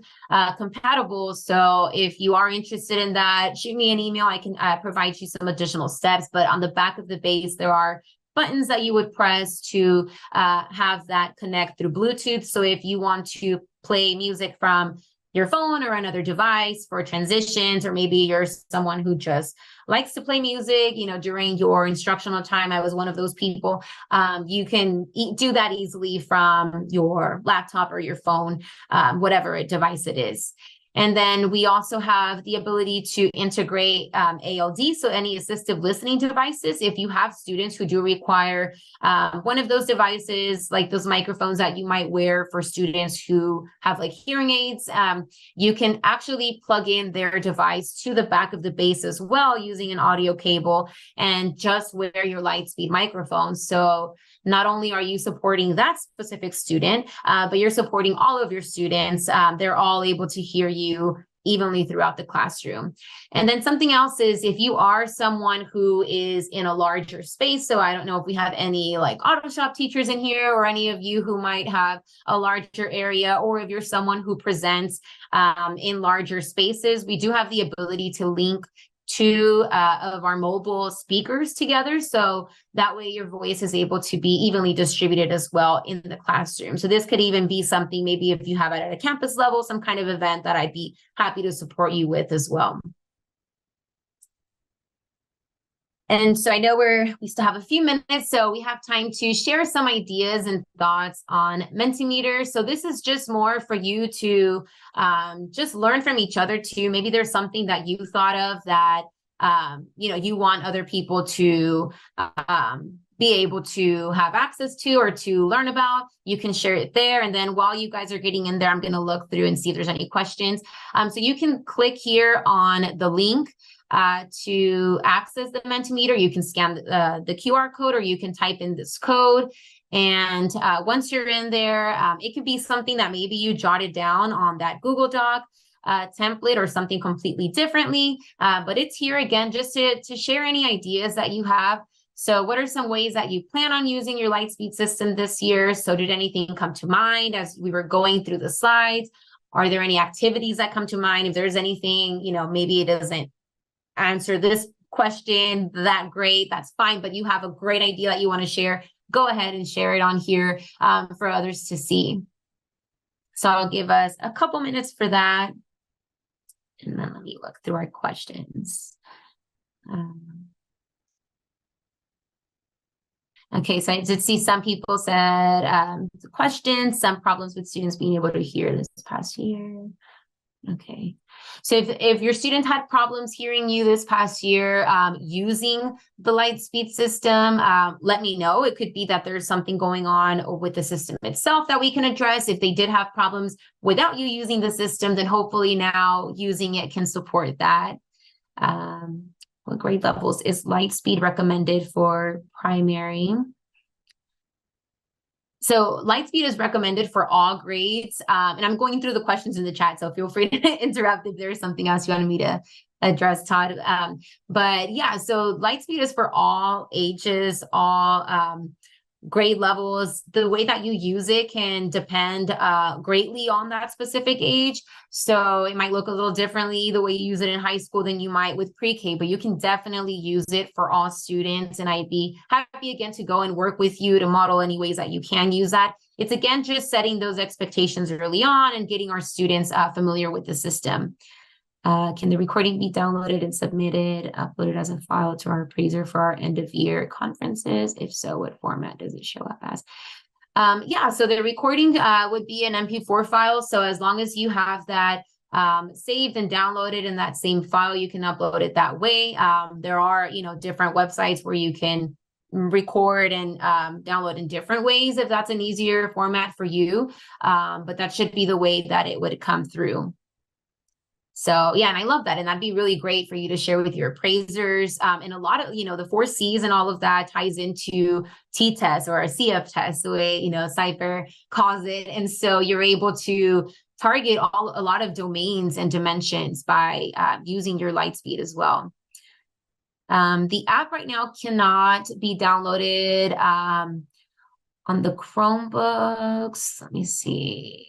compatible. So if you are interested in that, shoot me an email. I can provide you some additional steps. But on the back of the base, there are buttons that you would press to have that connect through Bluetooth. So if you want to play music from your phone or another device for transitions, or maybe you're someone who just likes to play music, during your instructional time, I was one of those people, you can do that easily from your laptop or your phone, whatever device it is. And then we also have the ability to integrate ALD, so any assistive listening devices. If you have students who do require one of those devices, like those microphones that you might wear for students who have like hearing aids, you can actually plug in their device to the back of the base as well using an audio cable and just wear your Lightspeed microphone. So not only are you supporting that specific student, but you're supporting all of your students. They're all able to hear you evenly throughout the classroom. And then something else is if you are someone who is in a larger space, so I don't know if we have any like auto shop teachers in here or any of you who might have a larger area, or if you're someone who presents in larger spaces, we do have the ability to link two of our mobile speakers together. So that way your voice is able to be evenly distributed as well in the classroom. So this could even be something, maybe if you have it at a campus level, some kind of event that I'd be happy to support you with as well. And so I know we still have a few minutes, so we have time to share some ideas and thoughts on Mentimeter. So this is just more for you to just learn from each other too. Maybe there's something that you thought of that you want other people to be able to have access to or to learn about. You can share it there. And then while you guys are getting in there, I'm going to look through and see if there's any questions. So you can click here on the link to access the Mentimeter. You can scan the QR code, or you can type in this code. And once you're in there, it could be something that maybe you jotted down on that Google Doc template or something completely differently. But it's here again, just to share any ideas that you have. So what are some ways that you plan on using your Lightspeed system this year? So did anything come to mind as we were going through the slides? Are there any activities that come to mind? If there's anything, maybe it doesn't answer this question that great, that's fine, but you have a great idea that you want to share, go ahead and share it on here for others to see. So I'll give us a couple minutes for that. And then let me look through our questions. Okay, so I did see some people said questions, some problems with students being able to hear this past year. Okay, so if your students had problems hearing you this past year using the Lightspeed system, let me know. It could be that there's something going on with the system itself that we can address. If they did have problems without you using the system, then hopefully now using it can support that. What grade levels is Lightspeed recommended for primary? So Lightspeed is recommended for all grades. And I'm going through the questions in the chat, so feel free to interrupt if there's something else you wanted me to address, Todd. But yeah, so Lightspeed is for all ages, all grade levels, the way that you use it can depend greatly on that specific age. So it might look a little differently the way you use it in high school than you might with pre-K, but you can definitely use it for all students. And I'd be happy again to go and work with you to model any ways that you can use that. It's again just setting those expectations early on and getting our students familiar with the system. Can the recording be downloaded and submitted, uploaded as a file to our appraiser for our end of year conferences? If so, what format does it show up as? Yeah, so the recording would be an MP4 file. So as long as you have that saved and downloaded in that same file, you can upload it that way. There are, different websites where you can record and download in different ways if that's an easier format for you. But that should be the way that it would come through. So yeah, and I love that. And that'd be really great for you to share with your appraisers. And a lot of, the 4 C's and all of that ties into T-test or a CF test, the way, Cypher calls it. And so you're able to target a lot of domains and dimensions by using your Lightspeed as well. The app right now cannot be downloaded on the Chromebooks. Let me see.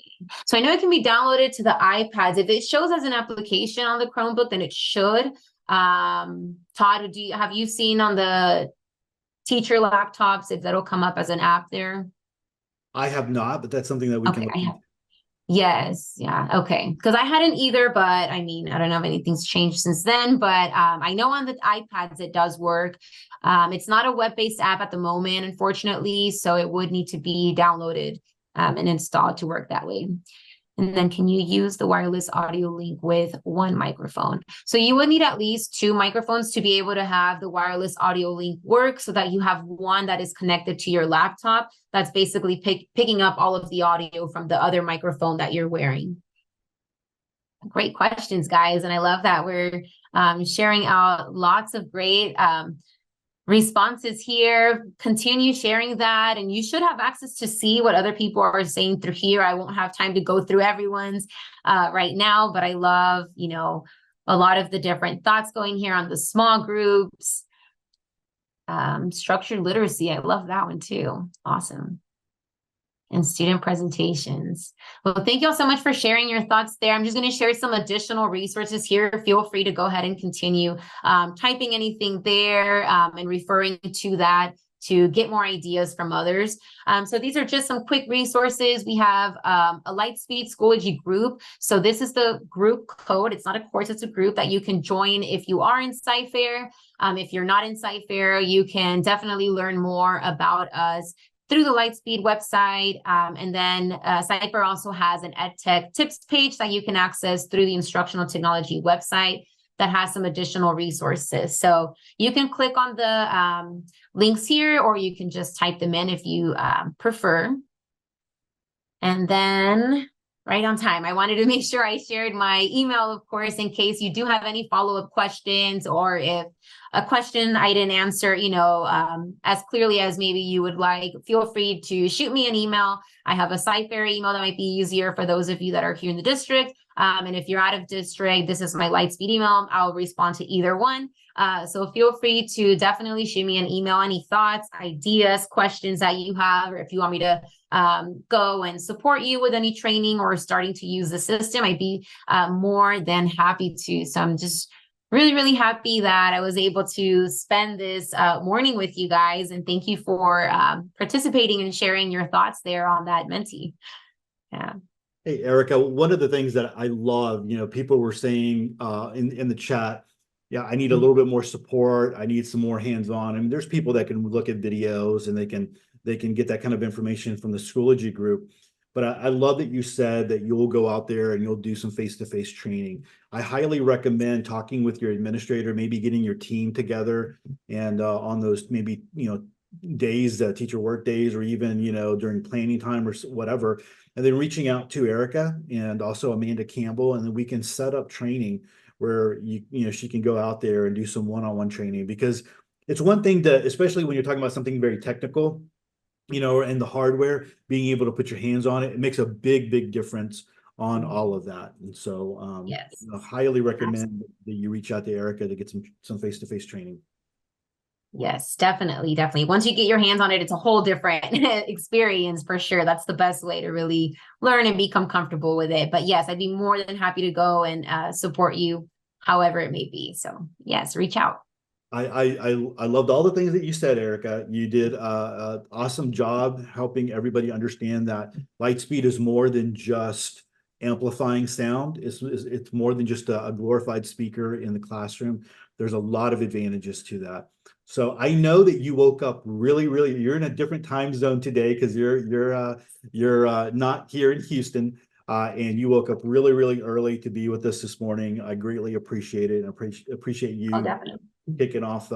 So I know it can be downloaded to the iPads. If it shows as an application on the Chromebook, then it should. Todd, have you seen on the teacher laptops if that'll come up as an app there? I have not, but that's something that we can look into. Yes. Yeah. Okay. Because I hadn't either, but I mean, I don't know if anything's changed since then, but I know on the iPads it does work. It's not a web-based app at the moment, unfortunately, so it would need to be downloaded and installed to work that way. And then can you use the wireless audio link with one microphone? So you would need at least 2 microphones to be able to have the wireless audio link work, so that you have one that is connected to your laptop that's basically picking up all of the audio from the other microphone that you're wearing. Great questions, guys. And I love that we're sharing out lots of great responses here. Continue sharing that, and you should have access to see what other people are saying through here. I won't have time to go through everyone's right now, but I love, a lot of the different thoughts going here on the small groups. Structured literacy, I love that one too. Awesome. And student presentations. Well, thank you all so much for sharing your thoughts there. I'm just going to share some additional resources here. Feel free to go ahead and continue typing anything there and referring to that to get more ideas from others. So these are just some quick resources. We have a Lightspeed Schoology group. So this is the group code. It's not a course, it's a group that you can join if you are in Cypher. If you're not in Cypher, you can definitely learn more about us through the Lightspeed website. And then Cypher also has an EdTech tips page that you can access through the instructional technology website that has some additional resources. So you can click on the links here, or you can just type them in if you prefer. And then right on time, I wanted to make sure I shared my email, of course, in case you do have any follow-up questions, or if a question I didn't answer, as clearly as maybe you would like, feel free to shoot me an email. I have a Cypher email that might be easier for those of you that are here in the district. And if you're out of district, this is my Lightspeed email. I'll respond to either one. So feel free to definitely shoot me an email, any thoughts, ideas, questions that you have, or if you want me to go and support you with any training or starting to use the system, I'd be more than happy to. So I'm just really, really happy that I was able to spend this morning with you guys. And thank you for participating and sharing your thoughts there on that Menti. Yeah. Hey, Erica, one of the things that I love, people were saying in the chat, yeah, I need a little bit more support. I need some more hands-on. I mean, there's people that can look at videos and they can get that kind of information from the Schoology group. But I love that you said that you'll go out there and you'll do some face-to-face training. I highly recommend talking with your administrator, maybe getting your team together and on those maybe, days, teacher work days, or even, during planning time or whatever, and then reaching out to Erica and also Amanda Campbell, and then we can set up training where she can go out there and do some one-on-one training, because it's one thing to, especially when you're talking about something very technical, and the hardware, being able to put your hands on it, it makes a big, big difference on all of that. And so yes, highly recommend that you reach out to Erica to get some face-to-face training. Yes, definitely, definitely. Once you get your hands on it, it's a whole different experience for sure. That's the best way to really learn and become comfortable with it. But yes, I'd be more than happy to go and support you however it may be. So yes, reach out. I loved all the things that you said, Erica. You did an awesome job helping everybody understand that Lightspeed is more than just amplifying sound. It's more than just a glorified speaker in the classroom. There's a lot of advantages to that. So I know that you woke up really. You're in a different time zone today because you're not here in Houston. And you woke up really early to be with us this morning. I greatly appreciate it and appreciate Oh, you definitely. kicking off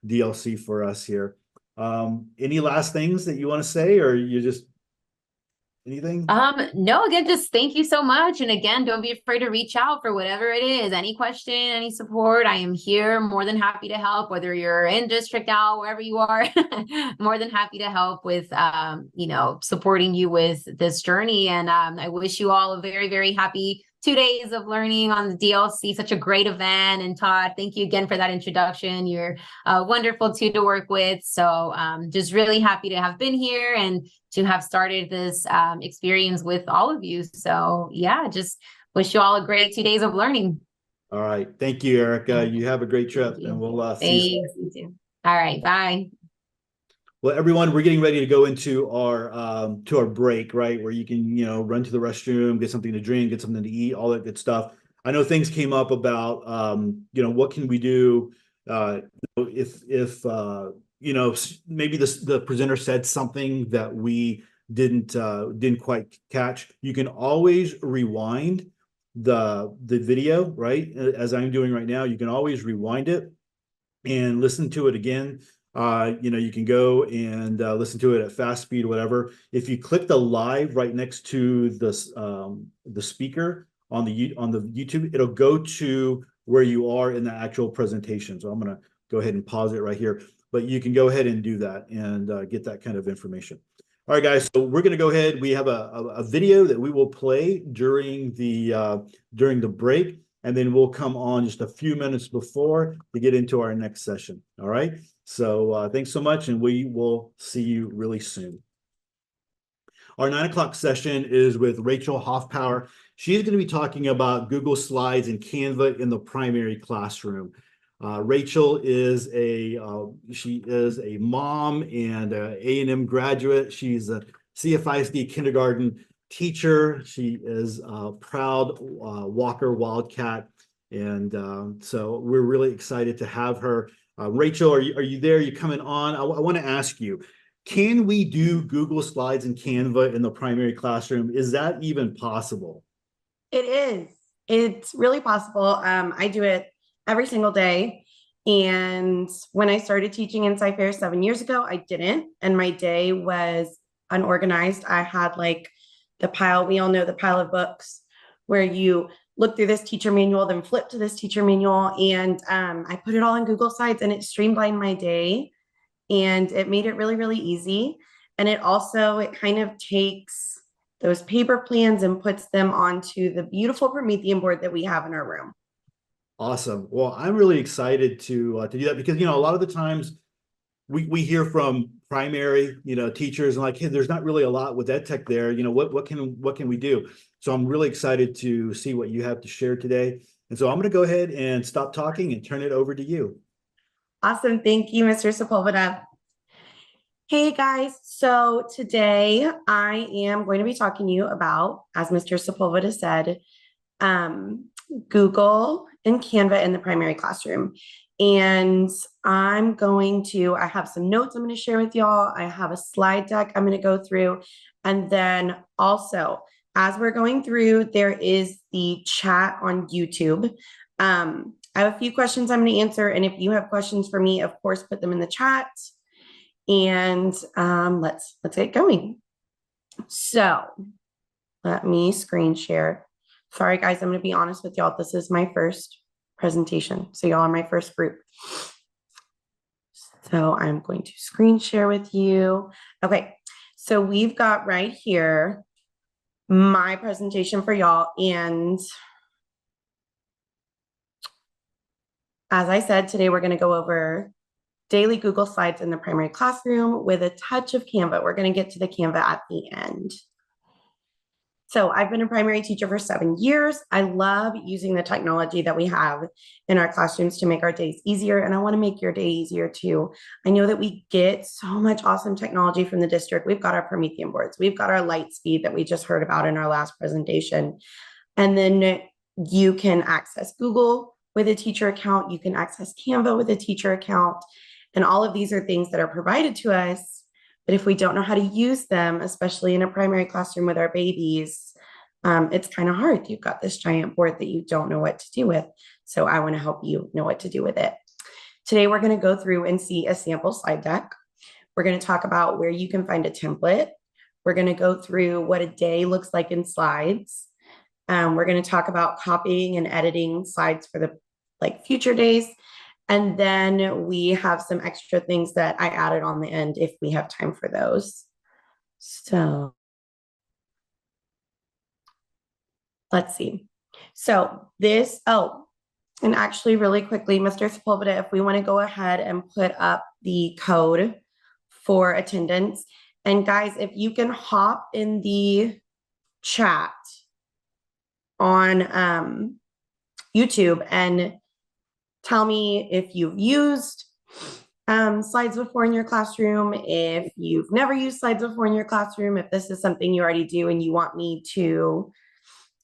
DLC for us here. Any last things that you want to say, or you just anything? No, again, just thank you so much. And again, don't be afraid to reach out for whatever it is, any question, any support. I am here, more than happy to help, whether you're in district out, wherever you are, more than happy to help with, supporting you with this journey. And I wish you all a very happy 2 days of learning on the DLC, such a great event. And Todd, thank you again for that introduction. You're wonderful too to work with. So just really happy to have been here and to have started this experience with all of you. So yeah, just wish you all a great 2 days of learning. All right. Thank you, Erica. You have a great trip, and we'll see you. Thanks, you too. All right, bye. Well, everyone, we're getting ready to go into our break, right? Where you can, run to the restroom, get something to drink, get something to eat, all that good stuff. I know things came up about, what can we do if maybe the presenter said something that we didn't quite catch. You can always rewind the video, right? As I'm doing right now, you can always rewind it and listen to it again. You can go and listen to it at fast speed, whatever. If you click the live right next to the speaker on the YouTube, it'll go to where you are in the actual presentation. So I'm going to go ahead and pause it right here, but you can go ahead and do that and get that kind of information. All right, guys. So we're going to go ahead. We have a video that we will play during the break, and then we'll come on just a few minutes before to get into our next session. All right. So thanks so much, and we will see you really soon. Our 9 o'clock session is with Rachel Hoffpauer. She's going to be talking about Google Slides and Canva in the primary classroom. Rachel is a mom and a A&M graduate. She's a CFISD kindergarten teacher. She is a proud Walker Wildcat, and so we're really excited to have her. Rachel, are you there? Are you coming on? I want to ask you, can we do Google Slides and Canva in the primary classroom? Is that even possible? It is. It's really possible. I do it every single day. And when I started teaching in CFISD 7 years ago, I didn't. And my day was unorganized. I had like the pile, we all know the pile of books where you look through this teacher manual, then flip to this teacher manual. And I put it all in Google Slides, and it streamlined my day, and it made it really easy. And it kind of takes those paper plans and puts them onto the beautiful Promethean board that we have in our room. Awesome. Well, I'm really excited to do that because, a lot of the times we hear from primary, teachers and like, hey, there's not really a lot with ed tech there. What can we do? So I'm really excited to see what you have to share today. And so I'm going to go ahead and stop talking and turn it over to you. Awesome. Thank you, Mr. Sepulveda. Hey guys, so today I am going to be talking to you about, as Mr. Sepulveda said, Google and Canva in the primary classroom. And I have some notes I'm going to share with y'all. I have a slide deck I'm going to go through. And then also, as we're going through, there is the chat on YouTube. I have a few questions I'm going to answer. And if you have questions for me, of course, put them in the chat. And let's get going. So let me screen share. Sorry, guys, I'm going to be honest with y'all. This is my first presentation. So y'all are my first group. So I'm going to screen share with you. Okay, so we've got right here my presentation for y'all. And as I said, today we're going to go over daily Google Slides in the primary classroom with a touch of Canva. We're going to get to the Canva at the end. So I've been a primary teacher for 7 years. I love using the technology that we have in our classrooms to make our days easier. And I want to make your day easier too. I know that we get so much awesome technology from the district. We've got our Promethean boards. We've got our Lightspeed that we just heard about in our last presentation. And then you can access Google with a teacher account. You can access Canva with a teacher account. And all of these are things that are provided to us. But if we don't know how to use them, especially in a primary classroom with our babies, it's kind of hard. You've got this giant board that you don't know what to do with. So I want to help you know what to do with it. Today, we're going to go through and see a sample slide deck. We're going to talk about where you can find a template. We're going to go through what a day looks like in slides. We're going to talk about copying and editing slides for the future days. And then we have some extra things that I added on the end if we have time for those. So let's see. So this, and actually really quickly, Mr. Sepulveda, if we want to go ahead and put up the code for attendance. And guys, if you can hop in the chat on YouTube and tell me if you've used slides before in your classroom, if you've never used slides before in your classroom, if this is something you already do and you want me to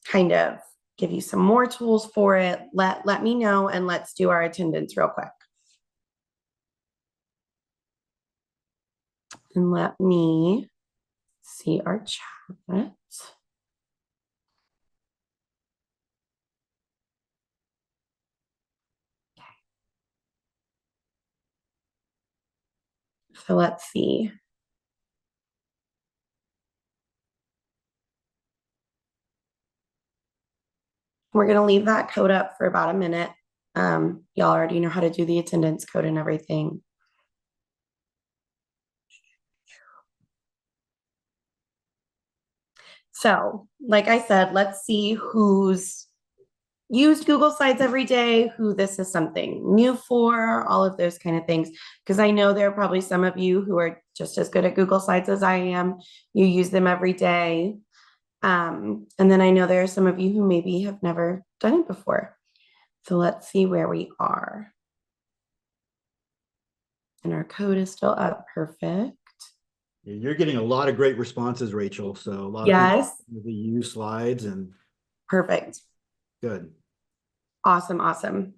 kind of give you some more tools for it, let me know, and let's do our attendance real quick. And let me see our chat. So let's see. We're going to leave that code up for about a minute. Y'all already know how to do the attendance code and everything. So, like I said, let's see who's used Google Slides every day, who this is something new for, all of those kind of things. Because I know there are probably some of you who are just as good at Google Slides as I am. You use them every day. And then I know there are some of you who maybe have never done it before. So let's see where we are. And our code is still up. Perfect. You're getting a lot of great responses, Rachel. So a lot of people use slides and perfect. Good. Awesome. Awesome.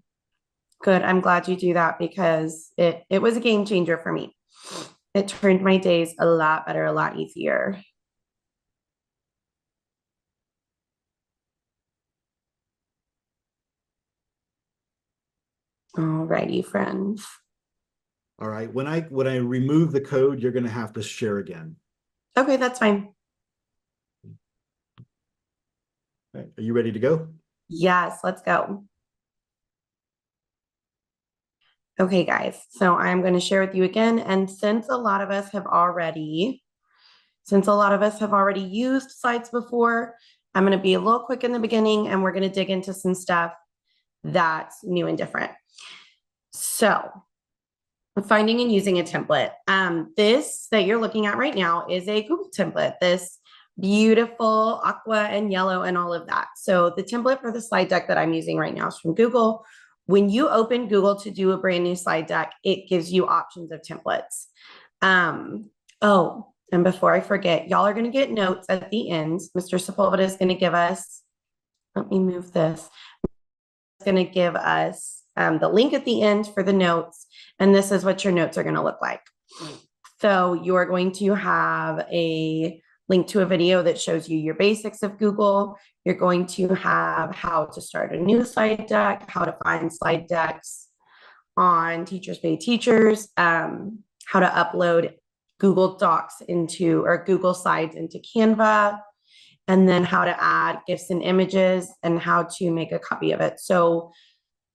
Good. I'm glad you do that because it was a game changer for me. It turned my days a lot better, a lot easier. All righty, friends. All right. When I remove the code, you're going to have to share again. Okay, that's fine. Okay. Are you ready to go? Yes, let's go. Okay, guys. So I'm going to share with you again. And since a lot of us have already used slides before, I'm going to be a little quick in the beginning and we're going to dig into some stuff that's new and different. So finding and using a template. This that you're looking at right now is a Google template, this beautiful aqua and yellow and all of that. So the template for the slide deck that I'm using right now is from Google. When you open Google to do a brand new slide deck, it gives you options of templates. And before I forget, y'all are going to get notes at the end. Mr. Sepulveda is going to give us, let me move this. It's going to give us the link at the end for the notes. And this is what your notes are going to look like. So you are going to have a link to a video that shows you your basics of Google. You're going to have how to start a new slide deck, how to find slide decks on Teachers Pay Teachers, how to upload Google Docs or Google Slides into Canva, and then how to add GIFs and images and how to make a copy of it. So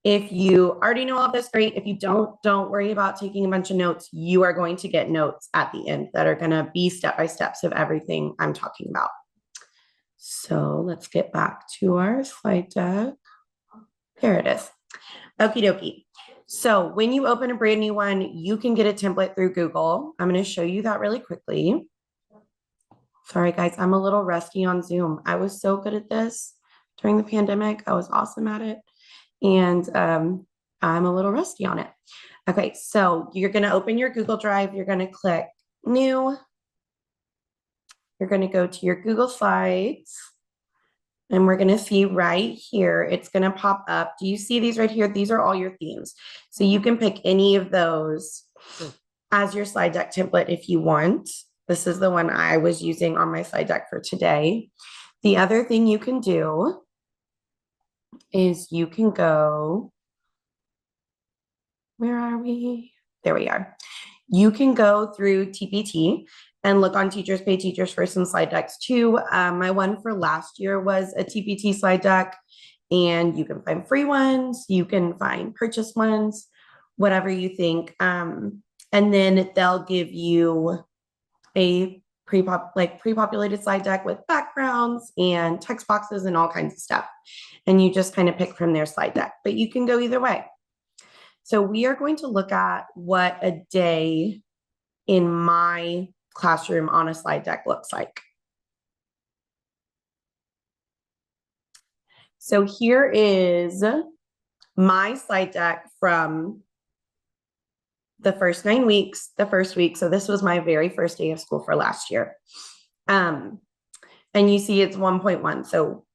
if you already know all of this, great. If you don't worry about taking a bunch of notes. You are going to get notes at the end that are going to be step-by-steps of everything I'm talking about. So let's get back to our slide deck. There it is. Okie dokie. So when you open a brand new one, you can get a template through Google. I'm going to show you that really quickly. Sorry, guys, I'm a little rusty on Zoom. I was so good at this during the pandemic. I was awesome at it. And I'm a little rusty on it. Okay, so you're going to open your Google Drive. You're going to click New. You're going to go to your Google Slides. And we're going to see right here, it's going to pop up. Do you see these right here? These are all your themes. So you can pick any of those as your slide deck template if you want. This is the one I was using on my slide deck for today. The other thing you can do is you can go, where are we? There we are. You can go through TPT and look on Teachers Pay Teachers for some slide decks too. My one for last year was a TPT slide deck, and you can find free ones, you can find purchase ones, whatever you think. And then they'll give you a pre-populated slide deck with backgrounds and text boxes and all kinds of stuff. And you just kind of pick from their slide deck, but you can go either way. So we are going to look at what a day in my classroom on a slide deck looks like. So here is my slide deck from the first 9 weeks, the first week. So this was my very first day of school for last year. And you see it's 1.1. So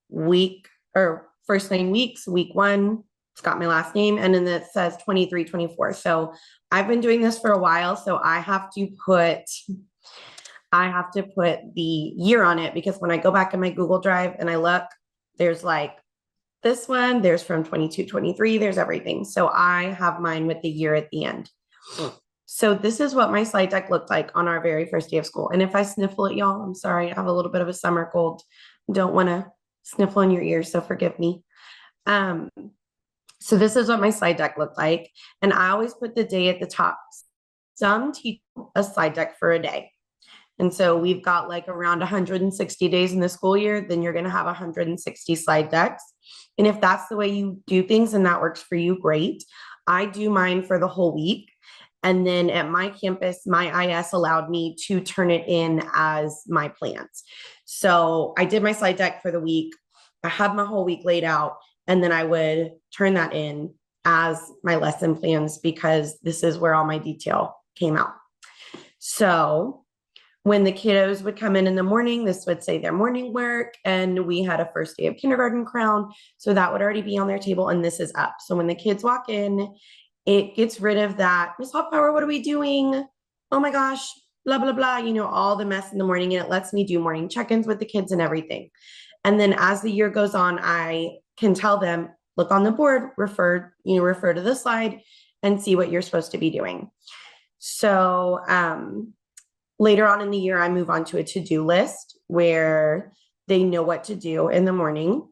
first 9 weeks, week 1, it's got my last name, and then it says 23, 24. So I've been doing this for a while. So I have to put the year on it, because when I go back in my Google Drive and I look, there's like this one, there's from 22, 23, there's everything. So I have mine with the year at the end. So this is what my slide deck looked like on our very first day of school. And if I sniffle at y'all, I'm sorry, I have a little bit of a summer cold. Don't want to sniffle in your ears, so forgive me. So this is what my slide deck looked like. And I always put the day at the top. Some teach a slide deck for a day. And so we've got like around 160 days in the school year, then you're going to have 160 slide decks. And if that's the way you do things and that works for you, great. I do mine for the whole week. And then at my campus, my IS allowed me to turn it in as my plans. So I did my slide deck for the week. I had my whole week laid out, and then I would turn that in as my lesson plans, because this is where all my detail came out. So when the kiddos would come in the morning, this would say their morning work, and we had a first day of kindergarten crown. So that would already be on their table, and this is up. So when the kids walk in, it gets rid of that, Ms. Hoffpauer, what are we doing? Oh my gosh, blah, blah, blah, all the mess in the morning. And it lets me do morning check-ins with the kids and everything. And then as the year goes on, I can tell them, look on the board, refer to the slide and see what you're supposed to be doing. So later on in the year, I move on to a to-do list where they know what to do in the morning.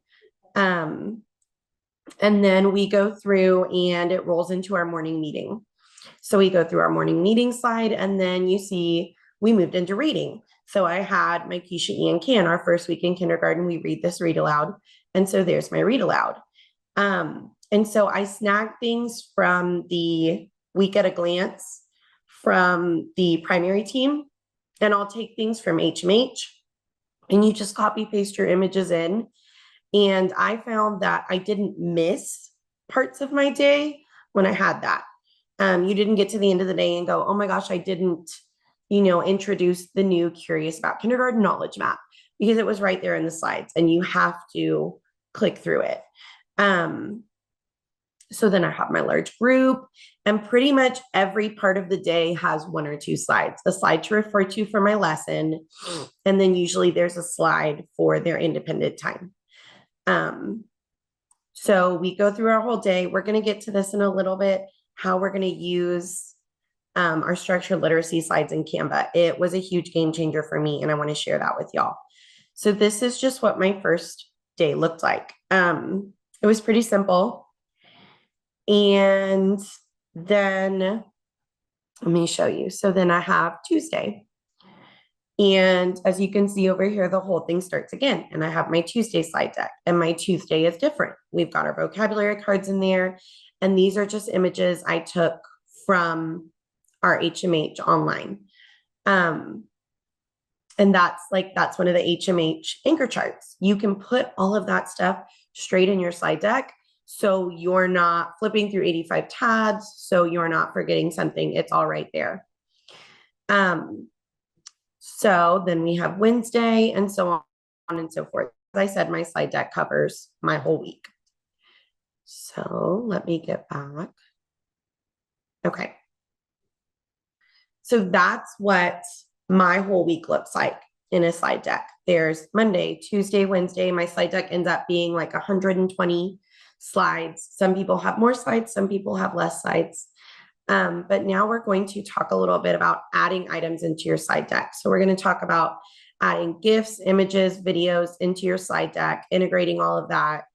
And then we go through and it rolls into our morning meeting. So we go through our morning meeting slide, and then you see we moved into reading. So I had my Keisha Ian Can, our first week in kindergarten, we read this read aloud. And so there's my read aloud. And so I snag things from the week at a glance from the primary team, and I'll take things from HMH, and you just copy paste your images in. And I found that I didn't miss parts of my day when I had that. You didn't get to the end of the day and go, oh my gosh, I didn't, introduce the new Curious About Kindergarten knowledge map, because it was right there in the slides and you have to click through it. So then I have my large group, and pretty much every part of the day has 1 or 2 slides, a slide to refer to for my lesson. And then usually there's a slide for their independent time. So we go through our whole day. We're going to get to this in a little bit, how we're going to use our structured literacy slides in Canva. It was a huge game changer for me, and I want to share that with y'all. So this is just what my first day looked like. It was pretty simple. And then let me show you. So then I have Tuesday. And as you can see over here, the whole thing starts again. And I have my Tuesday slide deck, and my Tuesday is different. We've got our vocabulary cards in there. And these are just images I took from our HMH online. And that's one of the HMH anchor charts. You can put all of that stuff straight in your slide deck. So you're not flipping through 85 tabs. So you're not forgetting something. It's all right there. So then we have Wednesday and so on and so forth. As I said, my slide deck covers my whole week. So let me get back. Okay. So that's what my whole week looks like in a slide deck. There's Monday, Tuesday, Wednesday. My slide deck ends up being like 120 slides. Some people have more slides, some people have less slides. But now we're going to talk a little bit about adding items into your slide deck. So we're going to talk about adding GIFs, images, videos into your slide deck, integrating all of that.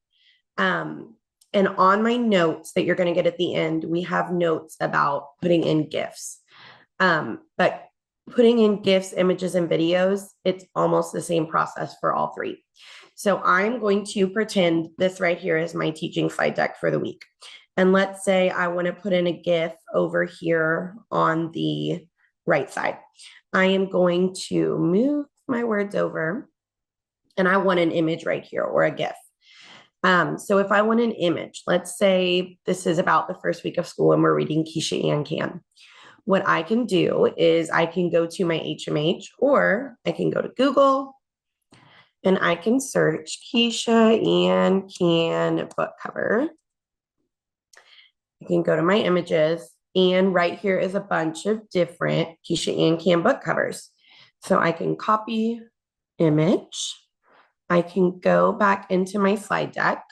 And on my notes that you're going to get at the end, we have notes about putting in GIFs. But putting in GIFs, images, and videos, it's almost the same process for all three. So I'm going to pretend this right here is my teaching slide deck for the week. And let's say I want to put in a GIF over here on the right side. I am going to move my words over and I want an image right here or a GIF. So if I want an image, let's say this is about the first week of school and we're reading Keisha Ann Can. What I can do is I can go to my HMH or I can go to Google and I can search Keisha Ann Can book cover. I can go to my images and right here is a bunch of different Keisha Ann Can book covers. So I can copy image. I can go back into my slide deck.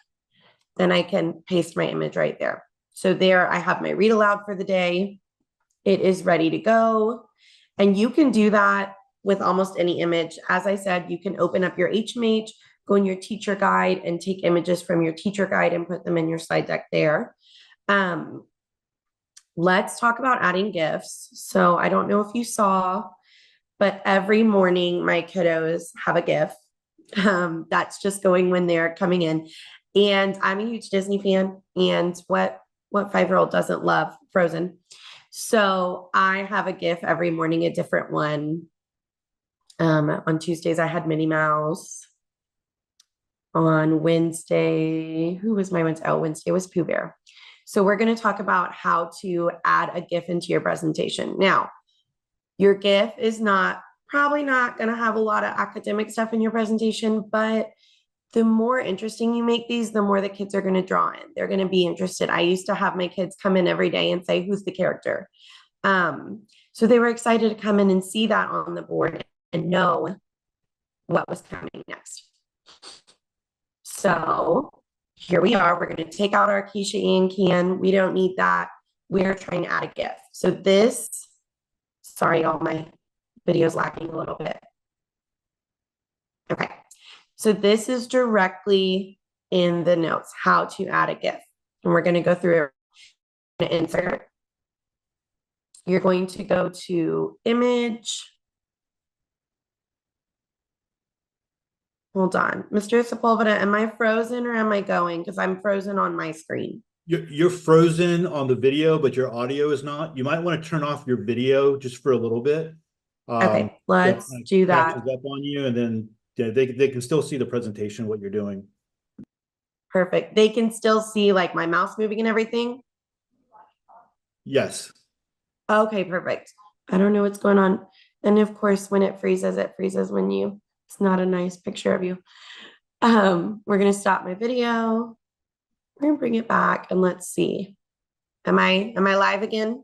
Then I can paste my image right there. So there I have my read aloud for the day. It is ready to go. And you can do that with almost any image. As I said, you can open up your HMH, go in your teacher guide and take images from your teacher guide and put them in your slide deck there. Let's talk about adding GIFs. So I don't know if you saw, but every morning my kiddos have a GIF. That's just going when they're coming in. And I'm a huge Disney fan. And what 5-year-old doesn't love Frozen? So I have a GIF every morning, a different one. On Tuesdays, I had Minnie Mouse. On Wednesday, who was my Wednesday? Oh, Wednesday was Pooh Bear. So we're going to talk about how to add a GIF into your presentation. Now, your GIF is probably not going to have a lot of academic stuff in your presentation, but the more interesting you make these, the more the kids are going to draw in. They're going to be interested. I used to have my kids come in every day and say, who's the character? So they were excited to come in and see that on the board and know what was coming next. So here we are. We're going to take out our Keisha Ann Can. We don't need that. We're trying to add a GIF. So this, sorry, all my videos lagging a little bit. Okay. So this is directly in the notes, how to add a GIF. And we're going to go through it. Insert. You're going to go to image. Hold on. Mr. Sepulveda, am I frozen or am I going? Because I'm frozen on my screen. You're frozen on the video, but your audio is not. You might want to turn off your video just for a little bit. Okay, let's do that. Catches up on you, and then they can still see the presentation, what you're doing. Perfect. They can still see like my mouse moving and everything? Yes. Okay, perfect. I don't know what's going on. And of course, when it freezes when it's not a nice picture of you. We're going to stop my video. We're going to bring it back and let's see. Am I live again?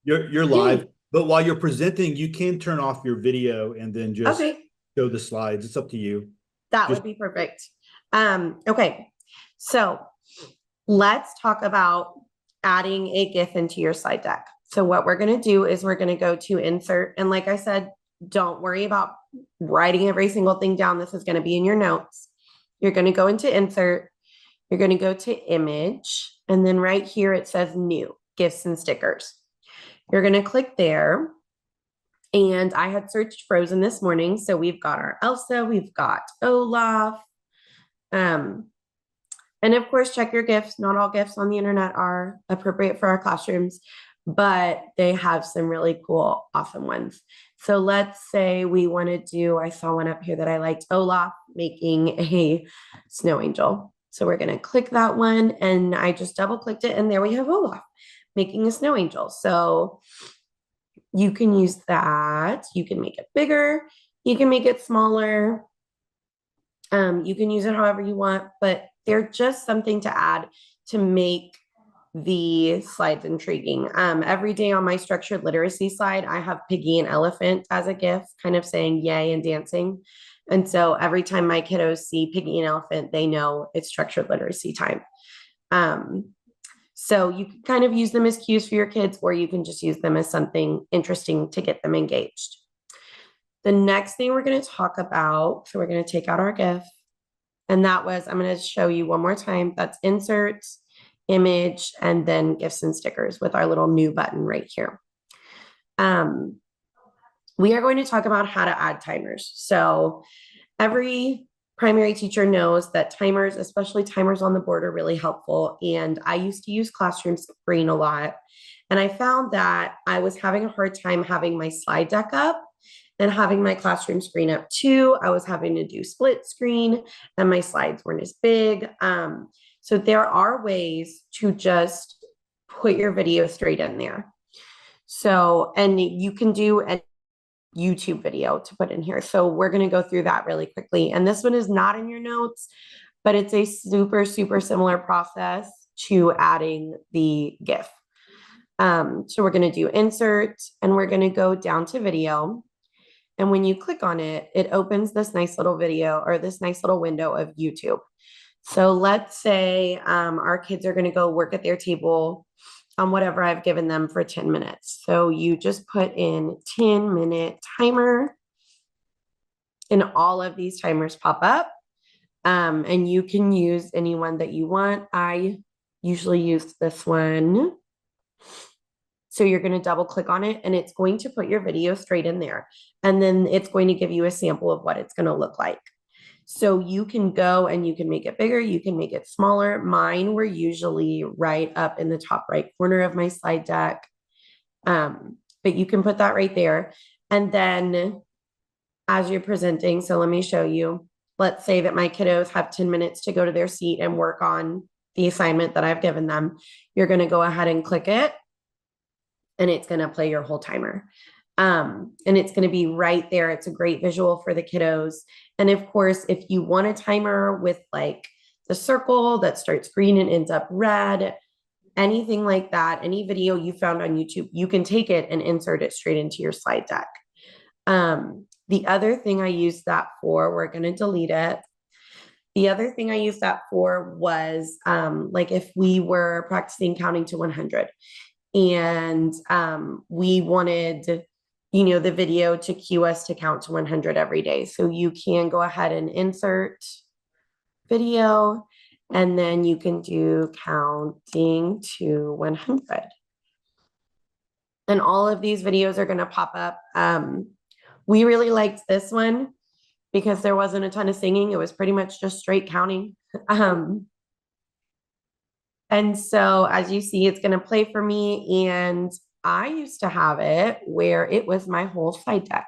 You're live, but while you're presenting, you can turn off your video and then just show the slides. It's up to you. That would be perfect. Okay, so let's talk about adding a GIF into your slide deck. So what we're going to do is we're going to go to insert. And like I said, don't worry about writing every single thing down. This is going to be in your notes. You're going to go into insert. You're going to go to image. And then right here, it says new, GIFs and stickers. You're going to click there. And I had searched Frozen this morning. So we've got our Elsa, we've got Olaf. And And of course, check your GIFs. Not all GIFs on the internet are appropriate for our classrooms, but they have some really cool, awesome ones. So let's say we want to do, I saw one up here that I liked, Olaf making a snow angel. So we're going to click that one, and I just double clicked it, and there we have Olaf making a snow angel. So you can use that. You can make it bigger. You can make it smaller. You can use it however you want, but they're just something to add to make the slides intriguing. Every day on my structured literacy slide, I have Piggy and Elephant as a GIF, kind of saying yay and dancing. And so every time my kiddos see Piggy and Elephant, they know it's structured literacy time. So you can kind of use them as cues for your kids, or you can just use them as something interesting to get them engaged. The next thing we're going to talk about, so we're going to take out our GIF, and that was, I'm going to show you one more time, that's inserts, image, and then GIFs and stickers with our little new button right here. We are going to talk about how to add timers. So every primary teacher knows that timers, especially timers on the board, are really helpful. And I used to use Classroom Screen a lot. And I found that I was having a hard time having my slide deck up and having my classroom screen up too. I was having to do split screen and my slides weren't as big. So there are ways to just put your video straight in there. So, and you can do a YouTube video to put in here. So we're going to go through that really quickly. And this one is not in your notes, but it's a super, super similar process to adding the GIF. So we're going to do insert, and we're going to go down to video. And when you click on it, it opens this nice little video, or this nice little window of YouTube. So let's say our kids are going to go work at their table on whatever I've given them for 10 minutes. So you just put in 10-minute timer, and all of these timers pop up. And you can use any one that you want. I usually use this one. So you're going to double click on it, and it's going to put your video straight in there. And then it's going to give you a sample of what it's going to look like. So you can go and you can make it bigger, you can make it smaller. Mine were usually right up in the top right corner of my slide deck. But you can put that right there. And then as you're presenting, so let me show you. Let's say that my kiddos have 10 minutes to go to their seat and work on the assignment that I've given them. You're going to go ahead and click it, and it's going to play your whole timer. And it's going to be right there. It's a great visual for the kiddos. And of course, if you want a timer with like the circle that starts green and ends up red, anything like that, any video you found on YouTube, you can take it and insert it straight into your slide deck. The other thing I used that for, we're going to delete it. The other thing I used that for was like if we were practicing counting to 100 and we wanted, you know, the video to cue us to count to 100 every day. So you can go ahead and insert video, and then you can do counting to 100. And all of these videos are going to pop up. We really liked this one because there wasn't a ton of singing. It was pretty much just straight counting. And so as you see, it's going to play for me. And I used to have it where it was my whole slide deck.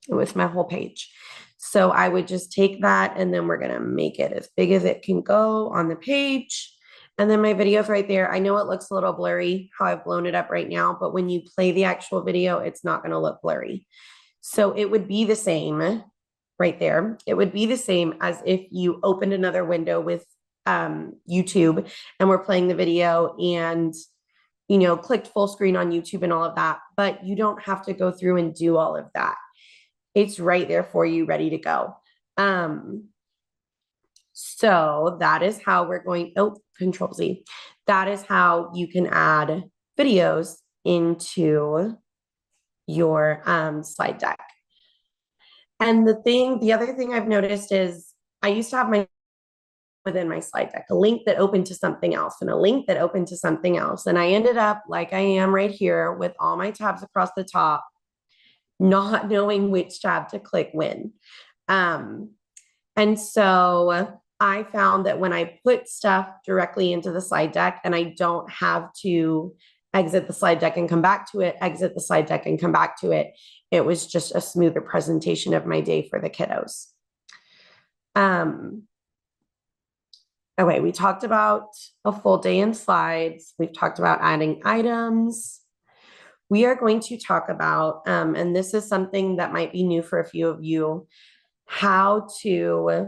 It was my whole page. So I would just take that, and then we're going to make it as big as it can go on the page. And then my video's right there. I know it looks a little blurry how I've blown it up right now, but when you play the actual video, it's not going to look blurry. So it would be the same right there. It would be the same as if you opened another window with YouTube and we're playing the video and, you know, clicked full screen on YouTube and all of that, but you don't have to go through and do all of that. It's right there for you, ready to go. So that is how we're going, Control Z. That is how you can add videos into your slide deck. And the other thing I've noticed is I used to have within my slide deck, a link that opened to something else and a link that opened to something else. And I ended up like I am right here with all my tabs across the top, not knowing which tab to click when. And so I found that when I put stuff directly into the slide deck and I don't have to exit the slide deck and come back to it, exit the slide deck and come back to it, it was just a smoother presentation of my day for the kiddos. Okay, we talked about a full day in slides. We've talked about adding items. We are going to talk about, and this is something that might be new for a few of you, how to,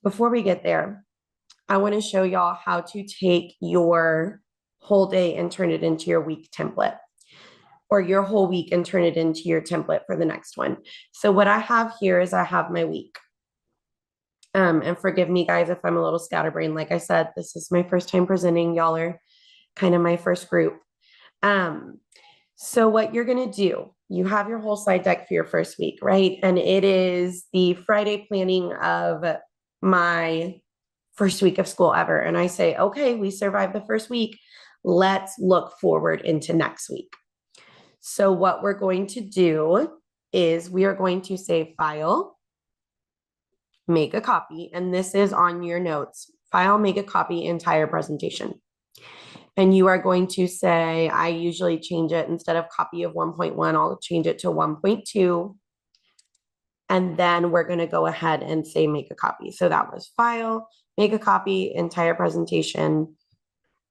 before we get there, I want to show y'all how to take your whole day and turn it into your week template, or your whole week and turn it into your template for the next one. So what I have here is I have my week. And forgive me, guys, if I'm a little scatterbrained. Like I said, this is my first time presenting. Y'all are kind of my first group. So what you're going to do, you have your whole slide deck for your first week, right? And it is the Friday planning of my first week of school ever. And I say, okay, we survived the first week. Let's look forward into next week. So what we're going to do is we are going to say file, make a copy, and this is on your notes, file, make a copy, entire presentation. And you are going to say, I usually change it instead of copy of 1.1, I'll change it to 1.2. And then we're going to go ahead and say, make a copy. So that was file, make a copy, entire presentation,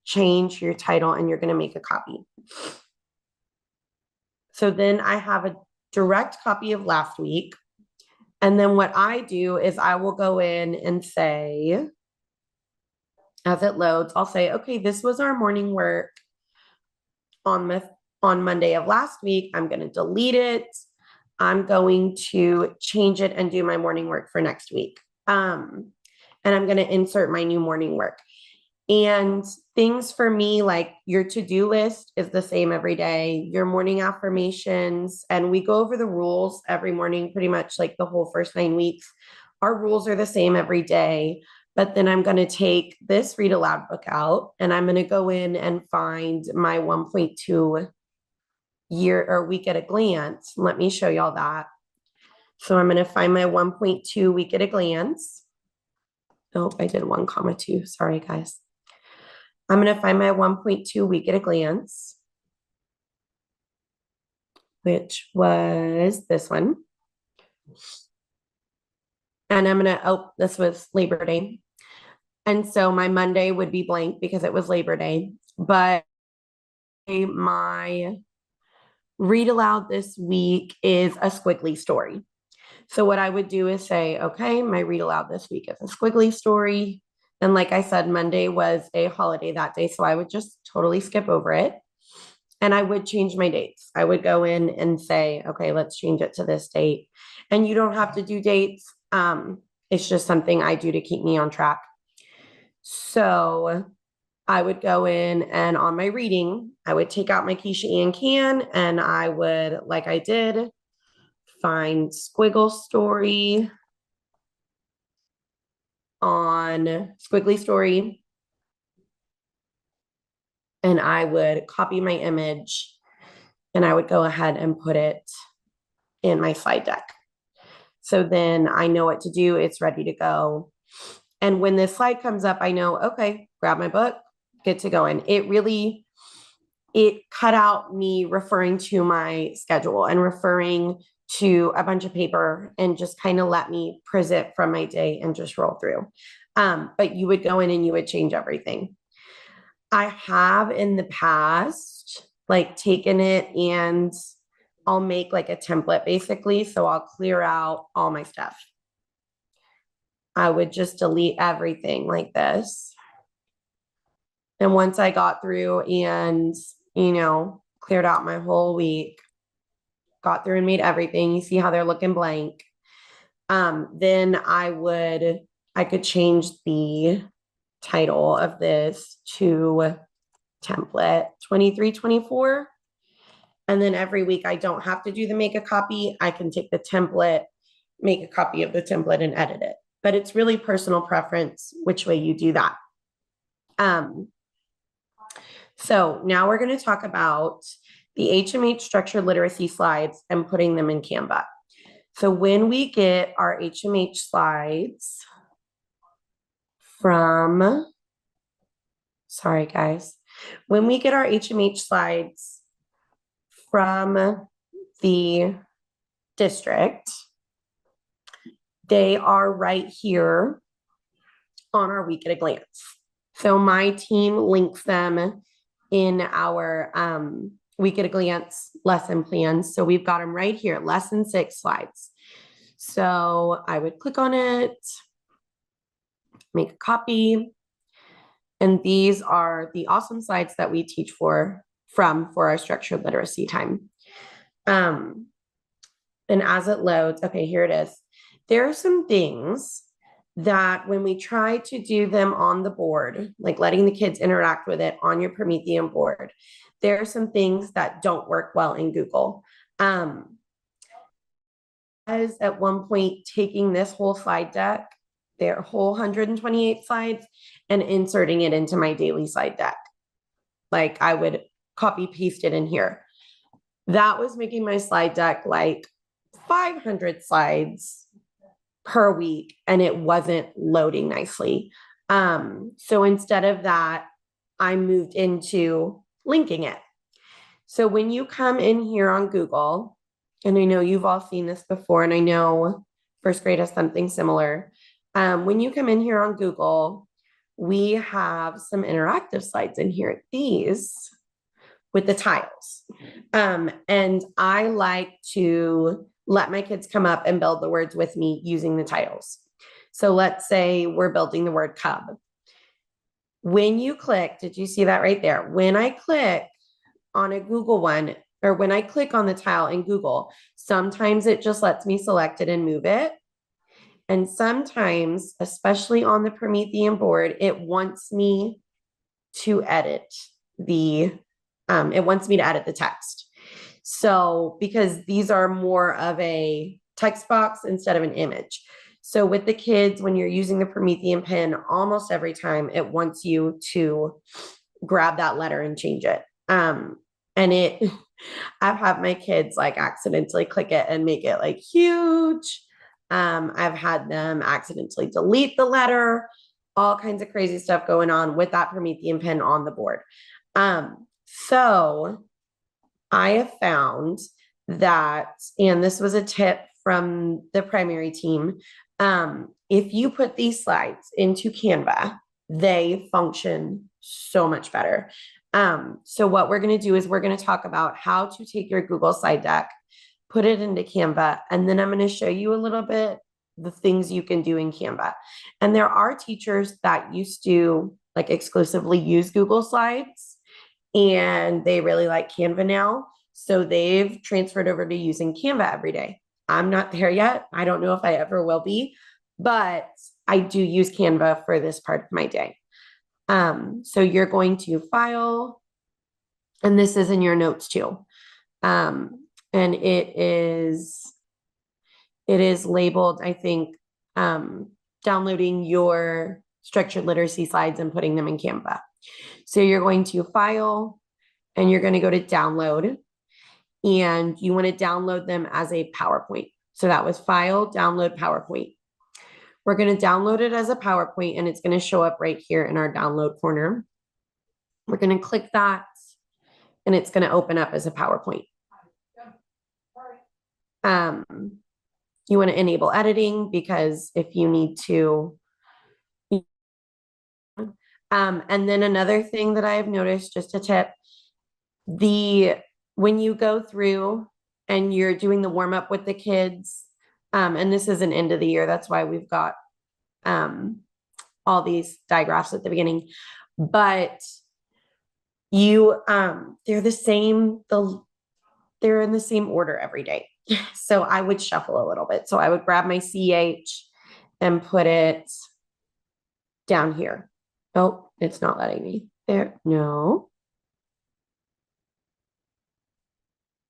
change your title, and you're going to make a copy. So then I have a direct copy of last week. And then what I do is I will go in and say, as it loads, I'll say, okay, this was our morning work on Monday of last week. I'm going to delete it. I'm going to change it and do my morning work for next week. And I'm going to insert my new morning work. And things for me, like your to-do list is the same every day, your morning affirmations, and we go over the rules every morning, pretty much like the whole first 9 weeks. Our rules are the same every day, but then I'm going to take this read aloud book out and I'm going to go in and find my 1.2 year or week at a glance. Let me show y'all that. So I'm going to find my 1.2 week at a glance. Oh, I did 1,2. Sorry, guys. I'm going to find my 1.2 week at a glance, which was this one. And I'm going to, oh, this was Labor Day. And so my Monday would be blank because it was Labor Day. But my read aloud this week is a squiggly story. So what I would do is say, okay, my read aloud this week is a squiggly story. And like I said, Monday was a holiday that day. So I would just totally skip over it. And I would change my dates. I would go in and say, okay, let's change it to this date. And you don't have to do dates. It's just something I do to keep me on track. So I would go in and on my reading, I would take out my Keisha Ann can and I would, like I did, find squiggle story on squiggly story. And I would copy my image and I would go ahead and put it in my slide deck. So then I know what to do. It's ready to go. And when this slide comes up, I know, okay, grab my book, get to going. It cut out me referring to my schedule and referring to a bunch of paper and just kind of let me present from my day and just roll through. But you would go in and you would change everything. I have in the past, like taken it and I'll make like a template basically. So I'll clear out all my stuff. I would just delete everything like this. And once I got through and, cleared out my whole week, got through and made everything, you see how they're looking blank. Then I could change the title of this to template 23-24. And then every week I don't have to do the make a copy. I can take the template, make a copy of the template and edit it. But it's really personal preference which way you do that. So now we're going to talk about the HMH structured literacy slides and putting them in Canva. So when we get our HMH slides, from, sorry guys, when we get our HMH slides from the district, they are right here on our week at a glance. So my team links them in our week at a glance lesson plans. So we've got them right here, lesson 6 slides. So I would click on it, make a copy, and these are the awesome slides that we teach for our structured literacy time. And as it loads, okay, here it is. There are some things that when we try to do them on the board, like letting the kids interact with it on your Promethean board, there are some things that don't work well in Google. I was at one point taking this whole slide deck, their whole 128 slides, and inserting it into my daily slide deck. Like I would copy paste it in here. That was making my slide deck like 500 slides per week, and it wasn't loading nicely. So instead of that, I moved into linking it. So when you come in here on Google, and I know you've all seen this before, and I know first grade has something similar. When you come in here on Google, we have some interactive slides in here, these with the tiles. And I like to let my kids come up and build the words with me using the titles. So let's say we're building the word cub. When you click, did you see that right there? When I click on a Google one, or when I click on the tile in Google, sometimes it just lets me select it and move it. And sometimes, especially on the Promethean board, it wants me to edit the text. So, because these are more of a text box instead of an image. So with the kids, when you're using the Promethean pen, almost every time it wants you to grab that letter and change it. I've had my kids like accidentally click it and make it like huge. I've had them accidentally delete the letter, all kinds of crazy stuff going on with that Promethean pen on the board. So I have found that, and this was a tip from the primary team, if you put these slides into Canva, they function so much better. So what we're going to do is we're going to talk about how to take your Google slide deck, put it into Canva, and then I'm going to show you a little bit the things you can do in Canva. And there are teachers that used to like exclusively use Google Slides, and they really like Canva now. So they've transferred over to using Canva every day. I'm not there yet. I don't know if I ever will be, but I do use Canva for this part of my day. So you're going to file, and this is in your notes too. And it is labeled, I think, downloading your structured literacy slides and putting them in Canva. So you're going to file, and you're going to go to download, and you want to download them as a PowerPoint. So that was file, download PowerPoint. We're going to download it as a PowerPoint, and it's going to show up right here in our download corner. We're going to click that, and it's going to open up as a PowerPoint. You want to enable editing, because if you need to. And then another thing that I've noticed, just a tip, when you go through and you're doing the warm up with the kids, and this is an end of the year, that's why we've got all these digraphs at the beginning, but they're the same, they're in the same order every day. So I would shuffle a little bit. So I would grab my CH and put it down here. Oh, it's not letting me there. No.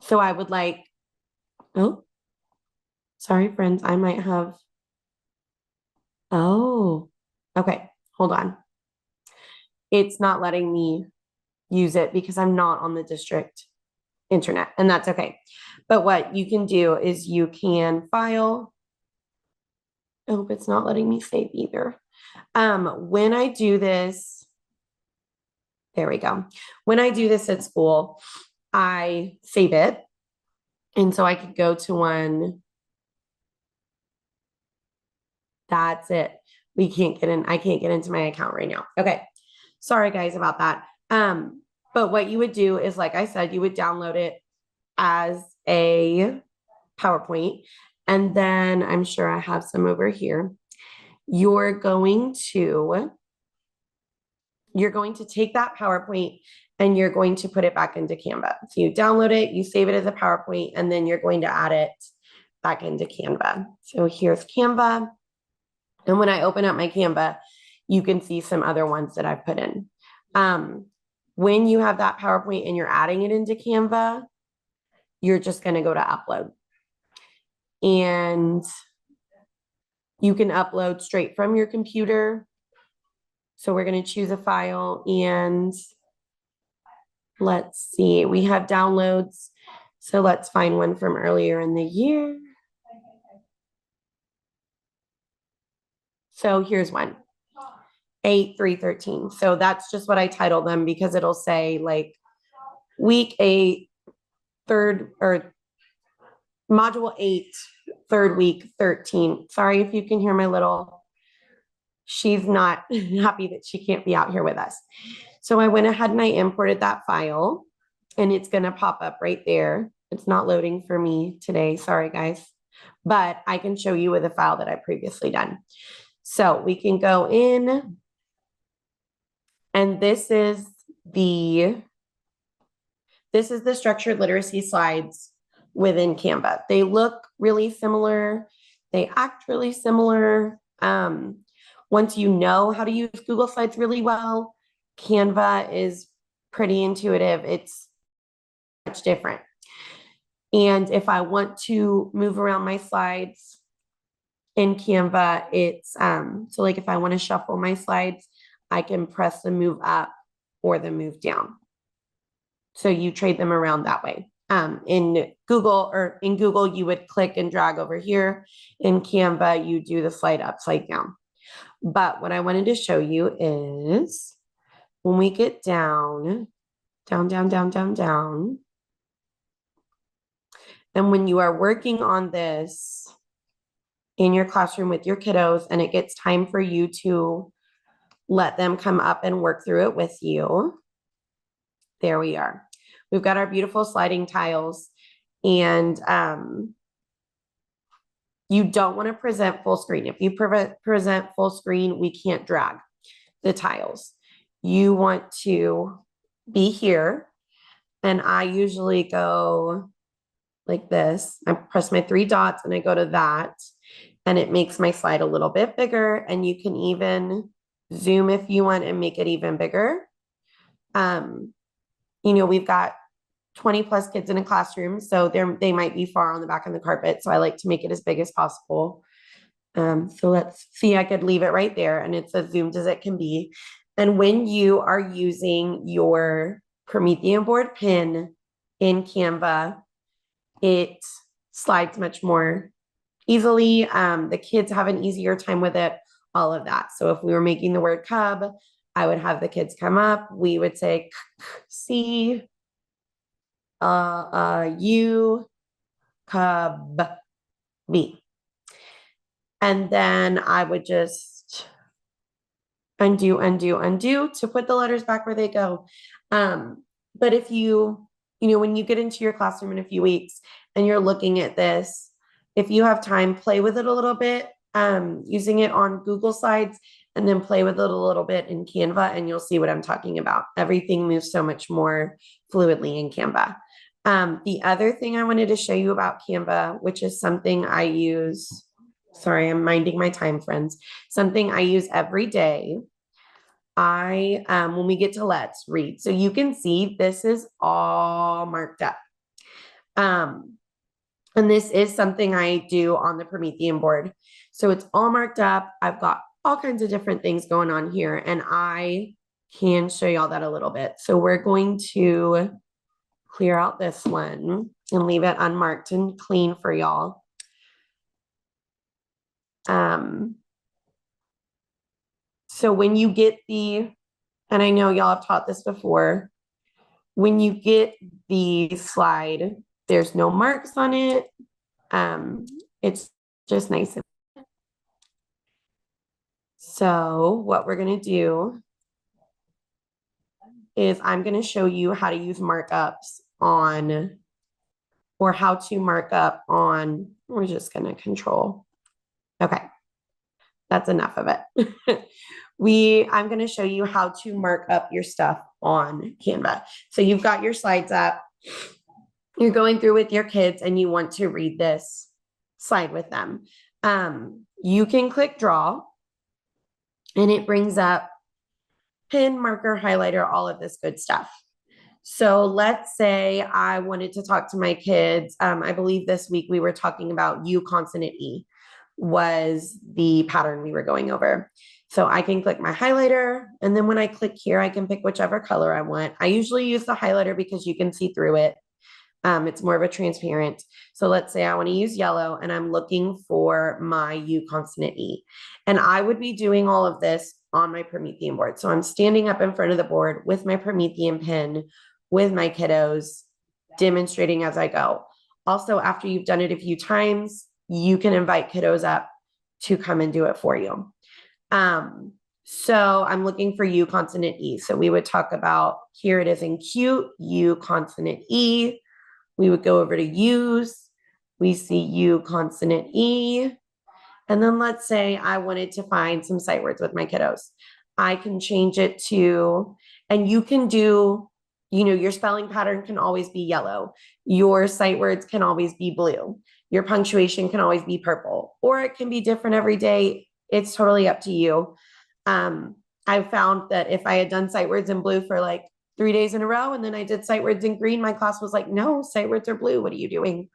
So I would like, oh, sorry, friends, I might have, oh, okay, hold on. It's not letting me use it because I'm not on the district internet, and that's okay. But what you can do is you can file. Oh, it's not letting me save either. When I do this, there we go. When I do this at school, I save it. And so I could go to one. That's it. We can't get in. I can't get into my account right now. Okay. Sorry guys about that. But what you would do is, like I said, you would download it as a PowerPoint. And then I'm sure I have some over here. You're going to take that PowerPoint and you're going to put it back into Canva. So you download it, you save it as a PowerPoint, and then you're going to add it back into Canva. So here's Canva. And when I open up my Canva, you can see some other ones that I've put in. When you have that PowerPoint and you're adding it into Canva, you're just going to go to upload. And you can upload straight from your computer. So we're going to choose a file, and let's see, we have downloads. So let's find one from earlier in the year. So here's one, 8/3/13. So that's just what I titled them, because it'll say like week 8, third, or module 8, third week 13. Sorry if you can hear my little, she's not happy that she can't be out here with us. So I went ahead and I imported that file, and it's going to pop up right there. It's not loading for me today. Sorry guys, but I can show you with a file that I previously done. So we can go in, and this is the structured literacy slides within Canva. They look really similar. They act really similar. Once you know how to use Google Slides really well, Canva is pretty intuitive. It's much different. And if I want to move around my slides in Canva, it's, so like if I want to shuffle my slides, I can press the move up or the move down. So you trade them around that way. In Google, you would click and drag over here. In Canva, you do the slide up, slide down. But what I wanted to show you is when we get down, down, down, down, down, down. And when you are working on this in your classroom with your kiddos, and it gets time for you to let them come up and work through it with you. There we are. We've got our beautiful sliding tiles, and you don't want to present full screen. If you present full screen, we can't drag the tiles. You want to be here, and I usually go like this. I press my 3 dots and I go to that, and it makes my slide a little bit bigger, and you can even zoom if you want and make it even bigger. You know, we've got 20 plus kids in a classroom, so they might be far on the back of the carpet. So I like to make it as big as possible. So let's see, I could leave it right there, and it's as zoomed as it can be. And when you are using your Promethean board pin in Canva, it slides much more easily. The kids have an easier time with it, all of that. So if we were making the word cub, I would have the kids come up. We would say C, U, cub, B. And then I would just undo, undo, undo to put the letters back where they go. But if you know, when you get into your classroom in a few weeks and you're looking at this, if you have time, play with it a little bit, using it on Google Slides, and then play with it a little bit in Canva, and you'll see what I'm talking about. Everything moves so much more fluidly in Canva. The other thing I wanted to show you about Canva, which is something I use, sorry, I'm minding my time, friends, something I use every day. When we get to let's read, so you can see this is all marked up. And this is something I do on the Promethean board. So it's all marked up. I've got all kinds of different things going on here, and I can show y'all that a little bit. So we're going to clear out this one and leave it unmarked and clean for y'all. So when you get and I know y'all have taught this before, when you get the slide, there's no marks on it. It's just nice. So what we're going to do is I'm going to show you how to use markups on, or how to mark up on, we're just going to control. Okay. That's enough of it. I'm going to show you how to mark up your stuff on Canva. So you've got your slides up, you're going through with your kids and you want to read this slide with them. You can click draw and it brings up pen, marker, highlighter, all of this good stuff. So let's say I wanted to talk to my kids. I believe this week we were talking about U consonant E was the pattern we were going over. So I can click my highlighter, and then when I click here, I can pick whichever color I want. I usually use the highlighter because you can see through it. It's more of a transparent. So let's say I want to use yellow and I'm looking for my U consonant E. And I would be doing all of this on my Promethean board. So I'm standing up in front of the board with my Promethean pen, with my kiddos, demonstrating as I go. Also, after you've done it a few times, you can invite kiddos up to come and do it for you. So I'm looking for U consonant E. So we would talk about, here it is in cute, U consonant E. We would go over to use. We see U consonant E. And then let's say I wanted to find some sight words with my kiddos. I can change it to, and you can do, your spelling pattern can always be yellow. Your sight words can always be blue. Your punctuation can always be purple, or it can be different every day. It's totally up to you. I found that if I had done sight words in blue for like 3 days in a row, and then I did sight words in green, my class was like, no, sight words are blue. What are you doing?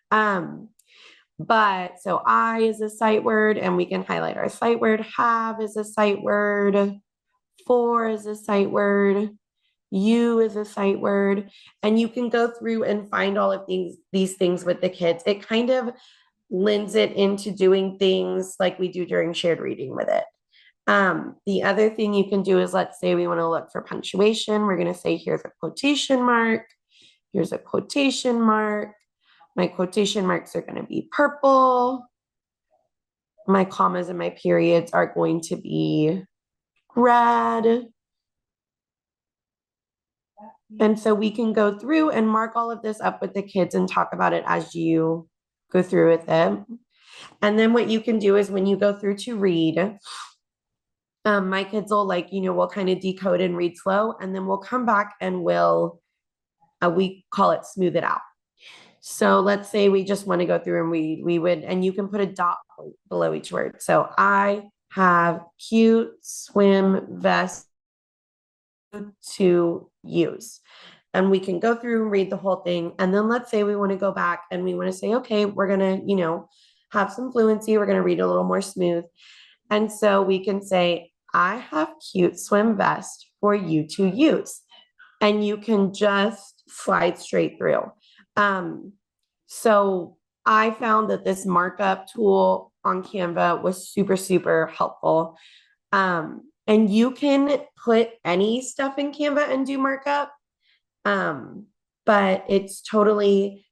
But so I is a sight word, and we can highlight our sight word. Have is a sight word. For is a sight word. You is a sight word. And you can go through and find all of these things with the kids. It kind of lends it into doing things like we do during shared reading with it. The other thing you can do is, let's say we want to look for punctuation. We're going to say, here's a quotation mark. Here's a quotation mark. My quotation marks are going to be purple. My commas and my periods are going to be red. And so we can go through and mark all of this up with the kids and talk about it as you go through with them. And then what you can do is, when you go through to read, my kids will we'll kind of decode and read slow, and then we'll come back and we call it smooth it out. So let's say we just want to go through and read, and you can put a dot below each word. So I have cute swim vest to use. And we can go through and read the whole thing. And then let's say we want to go back and we want to say, okay, we're going to, have some fluency. We're going to read a little more smooth. And so we can say, I have cute swim vest for you to use. And you can just slide straight through. So I found that this markup tool on Canva was super, super helpful. And you can put any stuff in Canva and do markup. But it's totally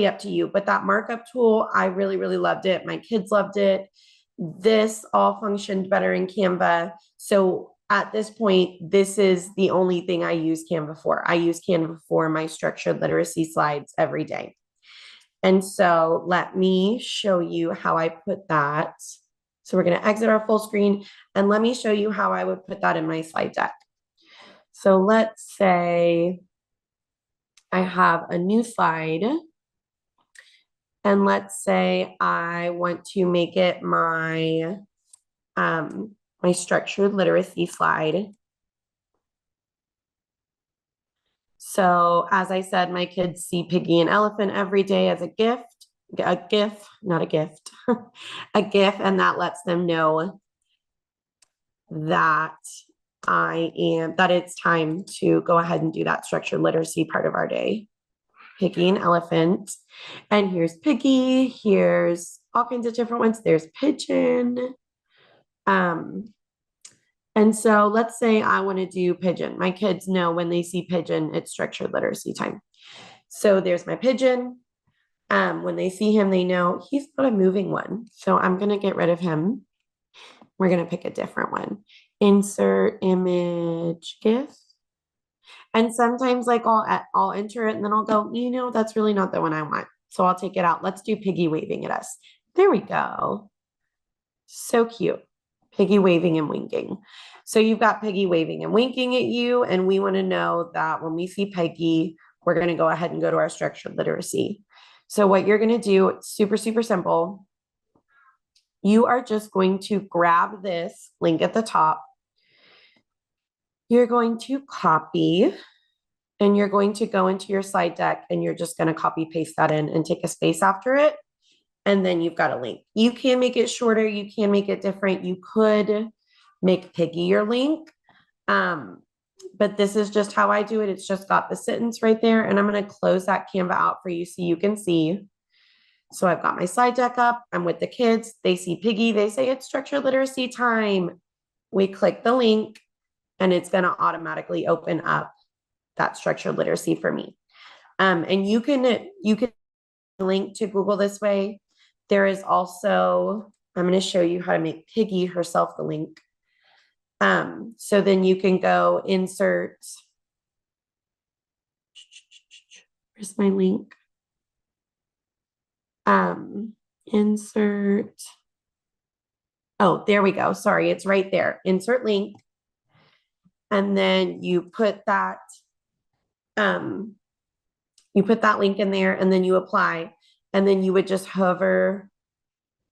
up to you. But that markup tool, I really, really loved it. My kids loved it. This all functioned better in Canva. So at this point, this is the only thing I use Canva for. I use Canva for my structured literacy slides every day. And so let me show you how I put that. So we're going to exit our full screen, and let me show you how I would put that in my slide deck. So let's say I have a new slide, and let's say I want to make it my my structured literacy slide. So as I said, my kids see Piggy and Elephant every day as a GIF, not a gift, a GIF, and that lets them know that that it's time to go ahead and do that structured literacy part of our day. Piggy and Elephant. And here's Piggy, here's all kinds of different ones. There's Pigeon. And so let's say I want to do pigeon. My kids know when they see pigeon, it's structured literacy time. So there's my pigeon. When they see him, they know he's not a moving one. So I'm going to get rid of him. We're going to pick a different one. Insert image GIF. And sometimes like I'll enter it and then I'll go, that's really not the one I want. So I'll take it out. Let's do piggy waving at us. There we go. So cute. Piggy waving and winking. So you've got Piggy waving and winking at you. And we want to know that when we see Peggy, we're going to go ahead and go to our structured literacy. So what you're going to do, it's super, super simple. You are just going to grab this link at the top. You're going to copy and you're going to go into your slide deck and you're just going to copy paste that in and take a space after it. And then you've got a link. You can make it shorter. You can make it different. You could make Piggy your link. But this is just how I do it. It's just got the sentence right there. And I'm going to close that Canva out for you so you can see. So I've got my slide deck up. I'm with the kids. They see Piggy. They say it's structured literacy time. We click the link and it's going to automatically open up that structured literacy for me. And you can link to Google this way. There is also, I'm going to show you how to make Piggy herself the link. So then you can go insert, where's my link? Insert, oh, there we go. Sorry, it's right there. Insert link. And then you put that link in there and then you apply. And then you would just hover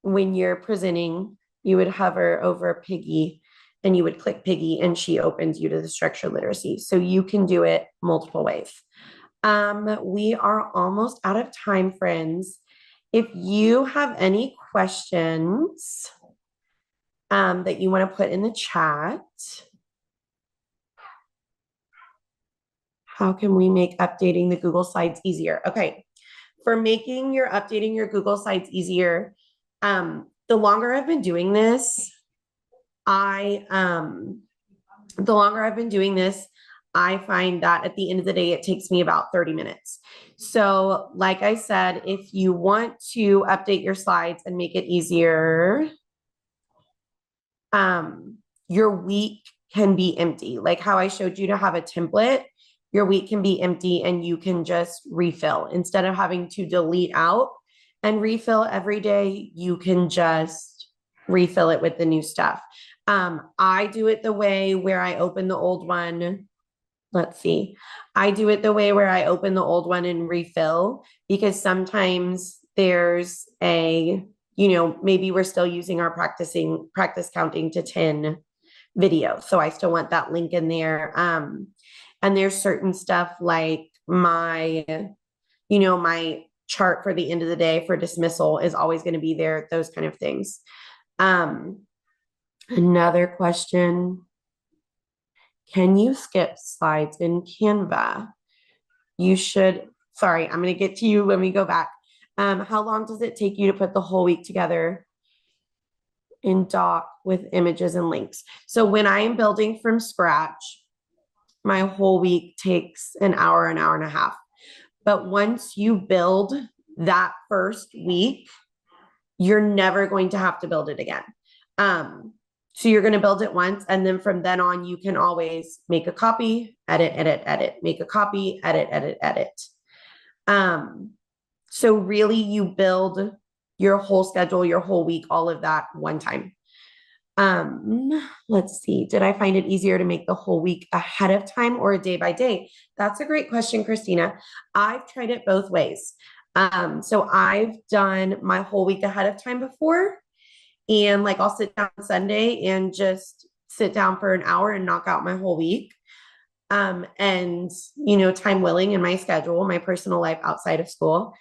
when you're presenting, you would hover over Piggy and you would click Piggy and she opens you to the structured literacy. So you can do it multiple ways. We are almost out of time, friends. If you have any questions that you want to put in the chat, how can we make updating the Google Slides easier? Okay. For making updating your Google Slides easier, the longer I've been doing this, I find that at the end of the day, it takes me about 30 minutes. So like I said, if you want to update your slides and make it easier, your week can be empty. Like how I showed you to have a template, your week can be empty and you can just refill. Instead of having to delete out and refill every day, you can just refill it with the new stuff. I do it the way where I open the old one. Let's see. I do it the way where I open the old one and refill because sometimes there's maybe we're still using our practice counting to 10 video. So I still want that link in there. And there's certain stuff like my chart for the end of the day for dismissal is always going to be there, those kind of things. Another question. Can you skip slides in Canva? You should. Sorry, I'm going to get to you when we go back. How long does it take you to put the whole week together in Doc with images and links? So when I am building from scratch, my whole week takes an hour and a half. But once you build that first week, you're never going to have to build it again. So you're going to build it once. And then from then on, you can always make a copy, edit, make a copy, edit. So really you build your whole schedule, your whole week, all of that one time. Let's see. Did I find it easier to make the whole week ahead of time or a day by day? That's a great question, Christina. I've tried it both ways. So I've done my whole week ahead of time before, and like I'll sit down Sunday and just sit down for an hour and knock out my whole week. And time willing in my schedule, my personal life outside of school,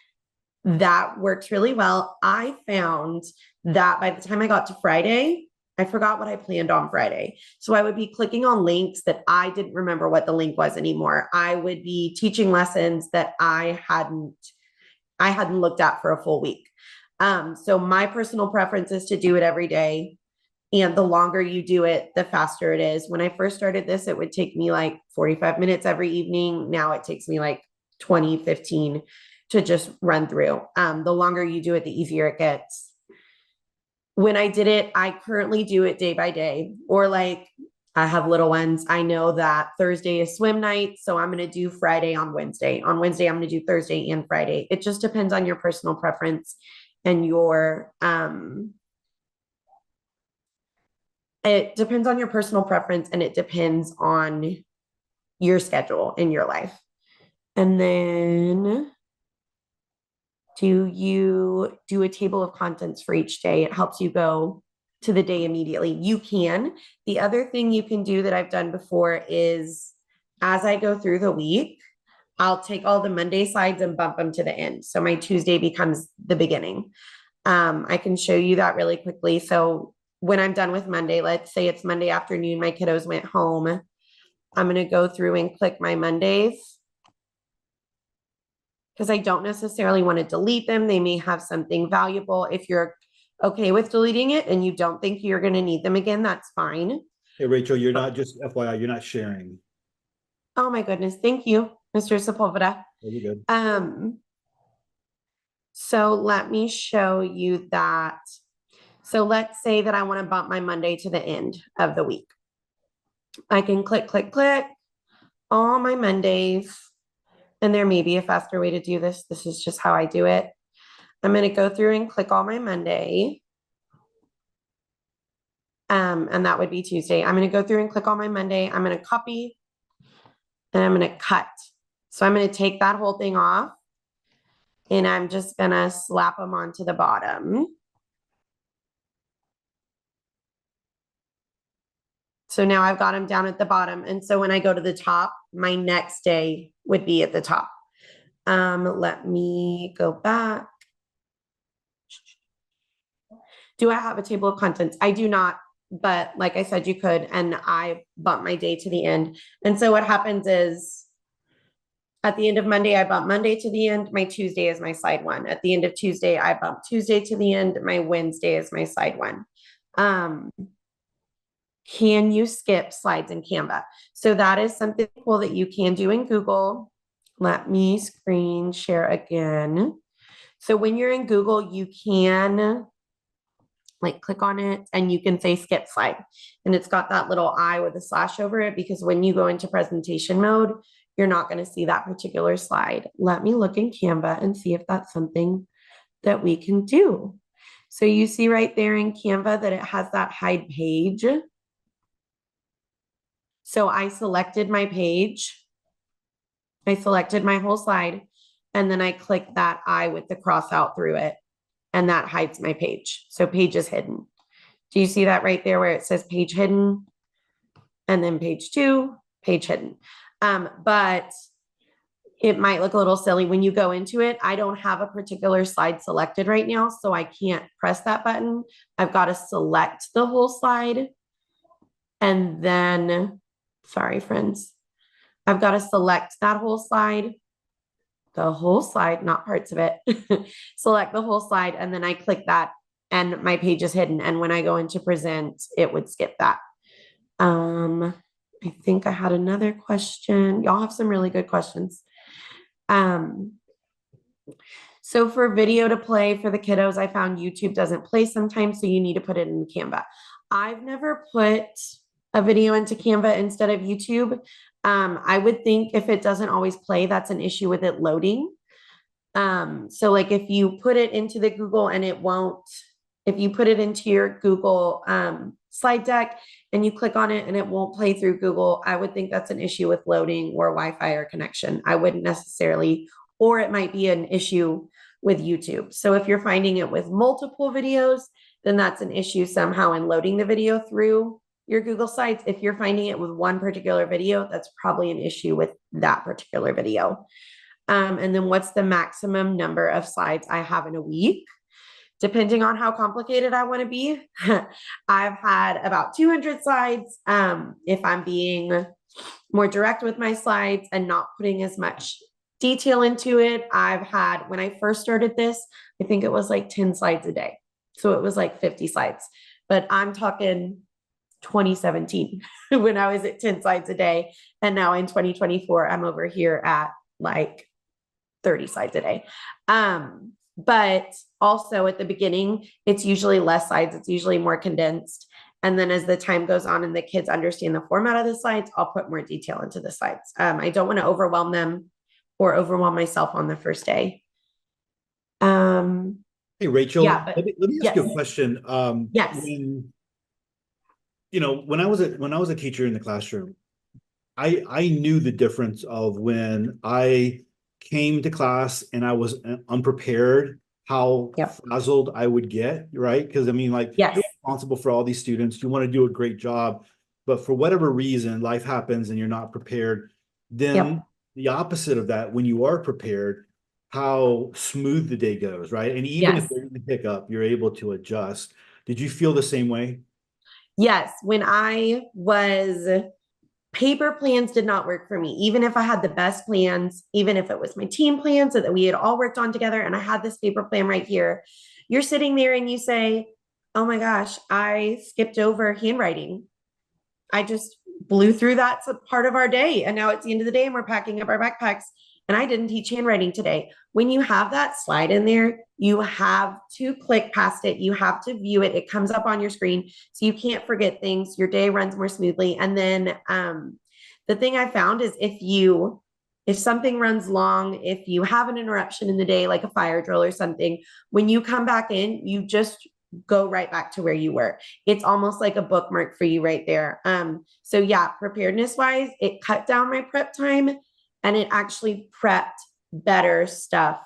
that works really well. I found that by the time I got to Friday, I forgot what I planned on Friday. So I would be clicking on links that I didn't remember what the link was anymore. I would be teaching lessons that I hadn't looked at for a full week. So my personal preference is to do it every day. And the longer you do it, the faster it is. When I first started this, it would take me like 45 minutes every evening. Now it takes me like 20, 15 to just run through. The longer you do it, the easier it gets. When I did it, I currently do it day by day, or like I have little ones. I know that Thursday is swim night, so I'm going to do Friday on Wednesday. On Wednesday, I'm going to do Thursday and Friday. It just depends on your personal preference and your, it depends on your personal preference, and it depends on your schedule in your life. And then do you do a table of contents for each day? It helps you go to the day immediately. You can. The other thing you can do that I've done before is, as I go through the week, I'll take all the Monday slides and bump them to the end. So my Tuesday becomes the beginning. I can show you that really quickly. So when I'm done with Monday, let's say it's Monday afternoon, my kiddos went home. I'm going to go through and click my Mondays, because I don't necessarily want to delete them. They may have something valuable. If you're okay with deleting it and you don't think you're going to need them again, that's fine. Hey, Rachel, you're not, just FYI, you're not sharing. Oh my goodness. Thank you, Mr. Sepulveda. Very good. So let me show you that. So let's say that I want to bump my Monday to the end of the week. I can click all my Mondays, and there may be a faster way to do this. This is just how I do it. I'm going to go through and click all my Monday. And that would be Tuesday. I'm going to go through and click all my Monday. I'm going to copy and I'm going to cut. So I'm going to take that whole thing off, and I'm just going to slap them onto the bottom. So now I've got them down at the bottom. And so when I go to the top, my next day would be at the top. Let me go back. Do I have a table of contents? I do not, but like I said, you could, and I bump my day to the end. And so what happens is, at the end of Monday, I bump Monday to the end. My Tuesday is my slide one. At the end of Tuesday, I bump Tuesday to the end. My Wednesday is my slide one. Can you skip slides in Canva? So that is something cool that you can do in Google. Let me screen share again. So when you're in Google, you can like click on it and you can say skip slide. And it's got that little I with a slash over it, because when you go into presentation mode, you're not going to see that particular slide. Let me look in Canva and see if that's something that we can do. So you see right there in Canva that it has that hide page. So I selected my page. I selected my whole slide, and then I click that I with the cross out through it, and that hides my page. So page is hidden. Do you see that right there where it says page hidden? And then page 2, page hidden. But it might look a little silly when you go into it. I don't have a particular slide selected right now, so I can't press that button. I've got to select the whole slide. And then, sorry, friends, I've got to select that whole slide, the whole slide, not parts of it. Select the whole slide, and then I click that, and my page is hidden. And when I go into present, it would skip that. I think I had another question. Y'all have some really good questions. So for video to play for the kiddos, I found YouTube doesn't play sometimes, so you need to put it in Canva. I've never put a video into Canva instead of YouTube. I would think if it doesn't always play, that's an issue with it loading. So like if you put it into the Google and it won't, if you put it into your Google slide deck and you click on it and it won't play through Google, I would think that's an issue with loading or Wi-Fi or connection. I wouldn't necessarily, or it might be an issue with YouTube. So if you're finding it with multiple videos, then that's an issue somehow in loading the video through your Google Slides. If you're finding it with one particular video, that's probably an issue with that particular video. And then what's the maximum number of slides I have in a week? Depending on how complicated I want to be, I've had about 200 slides. If I'm being more direct with my slides and not putting as much detail into it, I've had, when I first started this, I think it was like 10 slides a day. So it was like 50 slides. but I'm talking 2017 when I was at 10 slides a day. And now in 2024, I'm over here at like 30 slides a day. But also at the beginning, it's usually less slides. It's usually more condensed. And then as the time goes on and the kids understand the format of the slides, I'll put more detail into the slides. I don't want to overwhelm them or overwhelm myself on the first day. Hey, Rachel, Yeah, but let me ask you a yes. question. Yes. When, when I was a teacher in the classroom, I knew the difference of when I came to class and I was unprepared, how Yep. frazzled I would get, right? Because I mean, like, Yes. you're responsible for all these students. You want to do a great job, but for whatever reason, life happens and you're not prepared. Then Yep. the opposite of that, when you are prepared, how smooth the day goes, right? And even if Yes. there's a hiccup, you're able to adjust. Did you feel the same way? Yes. When I was paper plans did not work for me. Even if I had the best plans, even if it was my team plan so that we had all worked on together and I had this paper plan right here, you're sitting there and you say, oh my gosh, I skipped over handwriting. I just blew through that part of our day. And now it's the end of the day and we're packing up our backpacks and I didn't teach handwriting today. When you have that slide in there, you have to click past it. You have to view it. It comes up on your screen. So you can't forget things. Your day runs more smoothly. And then the thing I found is if something runs long, if you have an interruption in the day, like a fire drill or something, when you come back in, you just go right back to where you were. It's almost like a bookmark for you right there. So yeah, preparedness wise, it cut down my prep time and it actually prepped better stuff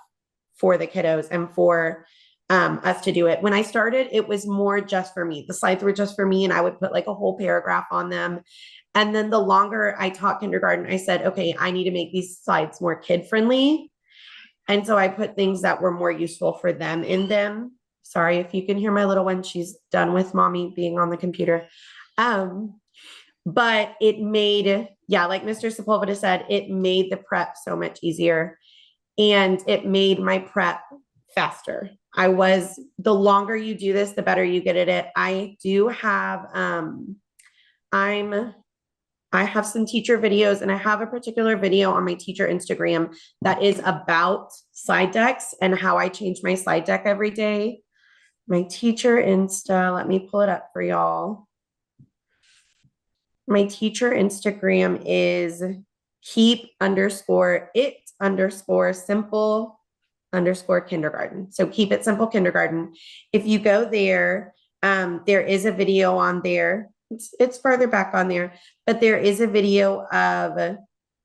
for the kiddos and for us to do it. When I started, it was more just for me. The slides were just for me and I would put like a whole paragraph on them. And then the longer I taught kindergarten, I said, okay, I need to make these slides more kid friendly. And so I put things that were more useful for them in them. Sorry if you can hear my little one, she's done with mommy being on the computer. But it made, yeah, like Mr. Sepulveda said, it made the prep so much easier and it made my prep faster. The longer you do this, the better you get at it. I do have, I have some teacher videos and I have a particular video on my teacher Instagram that is about slide decks and how I change my slide deck every day. My teacher Insta, let me pull it up for y'all. My teacher Instagram is keep_it_simple_kindergarten. So keep it simple kindergarten. If you go there, there is a video on there. It's further back on there, but there is a video of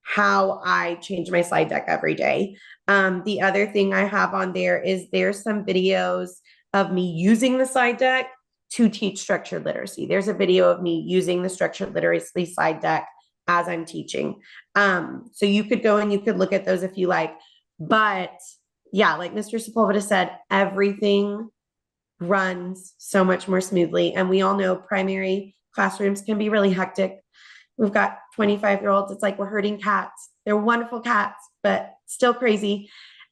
how I change my slide deck every day. The other thing I have on there is there's some videos of me using the slide deck to teach structured literacy. There's a video of me using the structured literacy slide deck as I'm teaching. So you could go and you could look at those if you like. But yeah, like Mr. Sepulveda said, everything runs so much more smoothly. And we all know primary classrooms can be really hectic. We've got 25-year-olds. It's like we're herding cats. They're wonderful cats, but still crazy.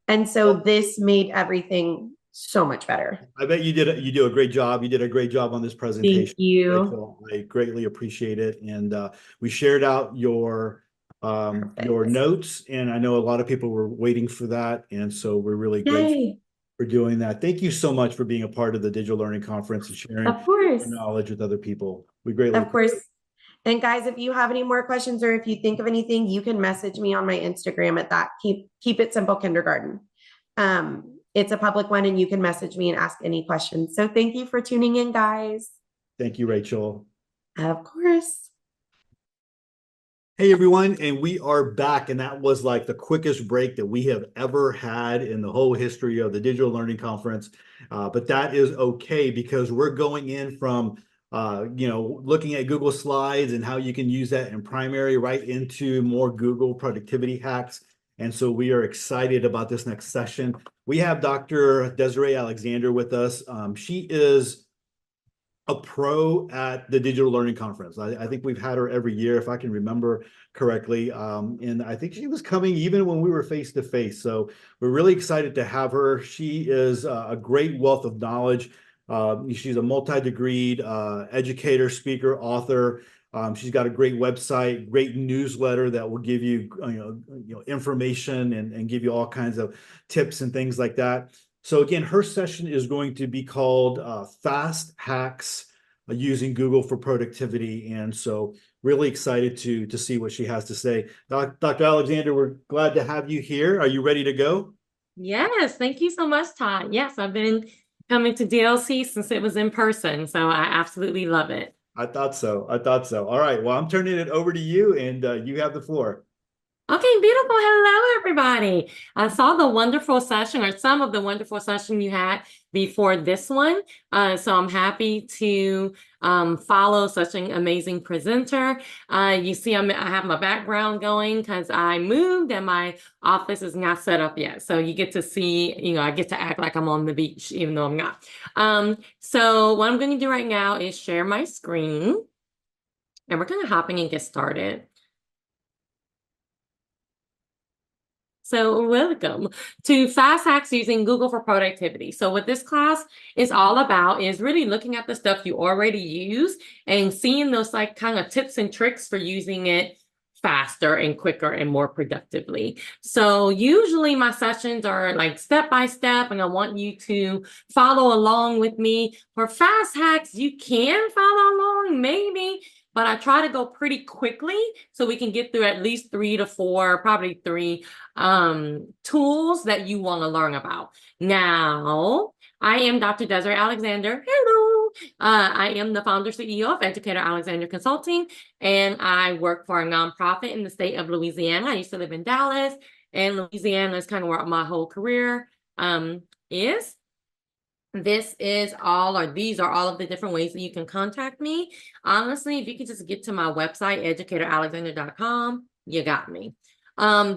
And so this made everything so much better. I bet you do a great job. You did a great job on this presentation. Thank you. Rachel. I greatly appreciate it. And we shared out your notes, and I know a lot of people were waiting for that. And so we're really grateful for doing that. Thank you so much for being a part of the Digital Learning Conference and sharing your knowledge with other people. We greatly appreciate it. And guys, if you have any more questions or if you think of anything, you can message me on my Instagram at that keep it simple kindergarten. It's a public one and you can message me and ask any questions. So thank you for tuning in, guys. Thank you, Rachel. Of course. Hey everyone, and we are back, and that was like the quickest break that we have ever had in the whole history of the Digital Learning Conference. But that is okay because we're going in from looking at Google Slides and how you can use that in primary right into more Google productivity hacks. And so we are excited about this next session. We have Dr. Desiree Alexander with us. She is a pro at the Digital Learning Conference. I think we've had her every year, if I can remember correctly. And I think she was coming even when we were face to face. So we're really excited to have her. She is a great wealth of knowledge. She's a multi-degreed educator, speaker, author. She's got a great website, great newsletter that will give you, information and give you all kinds of tips and things like that. So again, her session is going to be called Fast Hacks Using Google for Productivity. And so really excited to see what she has to say. Dr. Alexander, we're glad to have you here. Are you ready to go? Yes, thank you so much, Todd. Yes, I've been coming to DLC since it was in person, so I absolutely love it. I thought so. All right. Well, I'm turning it over to you, and you have the floor. Okay, beautiful. Hello, everybody. I saw the wonderful session, or some of the wonderful session you had before this one. So I'm happy to follow such an amazing presenter. You see, I have my background going because I moved and my office is not set up yet. So you get to see, I get to act like I'm on the beach, even though I'm not. So what I'm going to do right now is share my screen, and we're going to hop in and get started. So welcome to Fast Hacks Using Google for Productivity. So what this class is all about is really looking at the stuff you already use and seeing those like kind of tips and tricks for using it faster and quicker and more productively. So usually my sessions are like step by step, and I want you to follow along with me. For Fast Hacks, you can follow along maybe, but I try to go pretty quickly so we can get through at least 3 to 4, probably 3 tools that you want to learn about. Now, I am Dr. Desiree Alexander. Hello. I am the founder CEO of Educator Alexander Consulting, and I work for a nonprofit in the state of Louisiana. I used to live in Dallas, and Louisiana is kind of where my whole career is. These are all of the different ways that you can contact me. Honestly, if you could just get to my website, educatoralexander.com, you got me.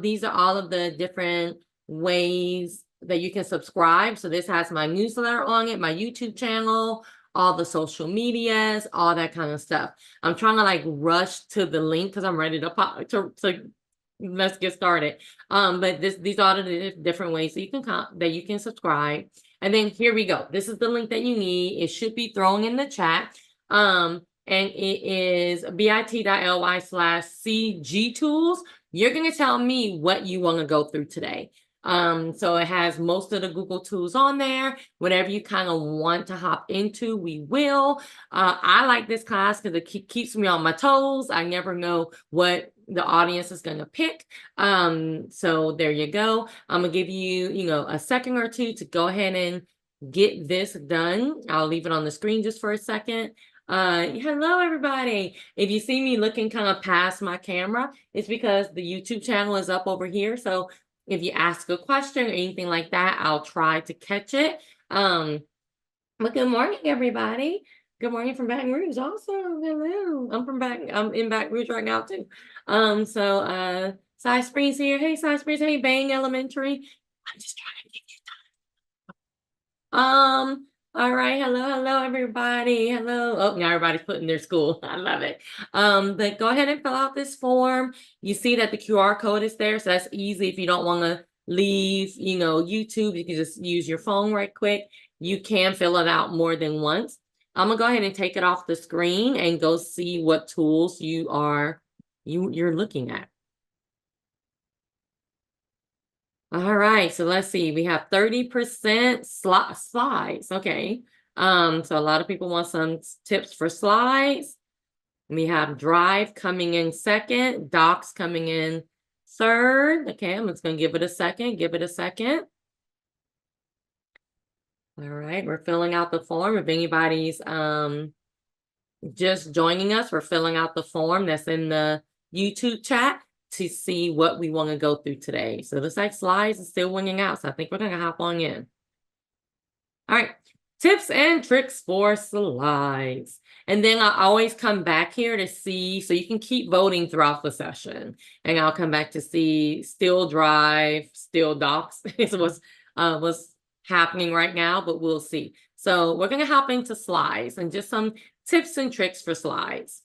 These are all of the different ways that you can subscribe. So this has my newsletter on it, my YouTube channel, all the social medias, all that kind of stuff. I'm trying to like rush to the link because I'm ready to let's get started. But these are the different ways that you can subscribe. And then here we go. This is the link that you need. It should be thrown in the chat. And it is bit.ly/CG tools. You're going to tell me what you want to go through today. So it has most of the Google tools on there. Whatever you kind of want to hop into, we will. I like this class because it keeps me on my toes. I never know what the audience is going to pick. So there you go. I'm going to give you, a second or two to go ahead and get this done. I'll leave it on the screen just for a second. Hello, everybody. If you see me looking kind of past my camera, it's because the YouTube channel is up over here. So if you ask a question or anything like that, I'll try to catch it. But good morning, everybody. Good morning from Baton Rouge. Also, hello. I'm in Baton Rouge right now too. Cy Springs here. Hey, Cy Springs. Hey, Bang Elementary. I'm just trying to get you time. All right. Hello, everybody. Hello. Oh, now everybody's putting their school. I love it. But go ahead and fill out this form. You see that the QR code is there, so that's easy. If you don't want to leave, YouTube, you can just use your phone right quick. You can fill it out more than once. I'm gonna go ahead and take it off the screen and go see what tools you're looking at. All right, so let's see. We have 30% slides. Okay. So a lot of people want some tips for slides. We have Drive coming in second, Docs coming in third. Okay, I'm just gonna give it a second. All right, we're filling out the form. If anybody's just joining us, we're filling out the form that's in the YouTube chat to see what we want to go through today. So it looks like slides is still winning out, so I think we're going to hop on in. All right, tips and tricks for slides. And then I always come back here to see, so you can keep voting throughout the session. And I'll come back to see still Drive, still Docs is what's happening right now, but we'll see. So we're going to hop into slides and just some tips and tricks for slides.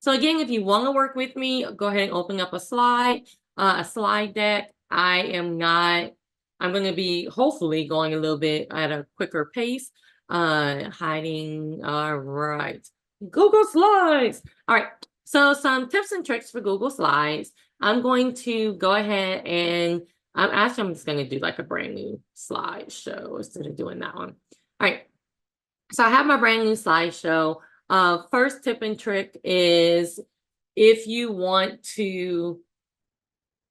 So again, if you want to work with me, go ahead and open up a slide deck. I am not I'm going to be hopefully going a little bit at a quicker pace. Hiding. All right. Google Slides. All right. So some tips and tricks for Google Slides. I'm going to go ahead and I'm just going to do like a brand new slideshow instead of doing that one. All right. So I have my brand new slideshow. First tip and trick is if you want to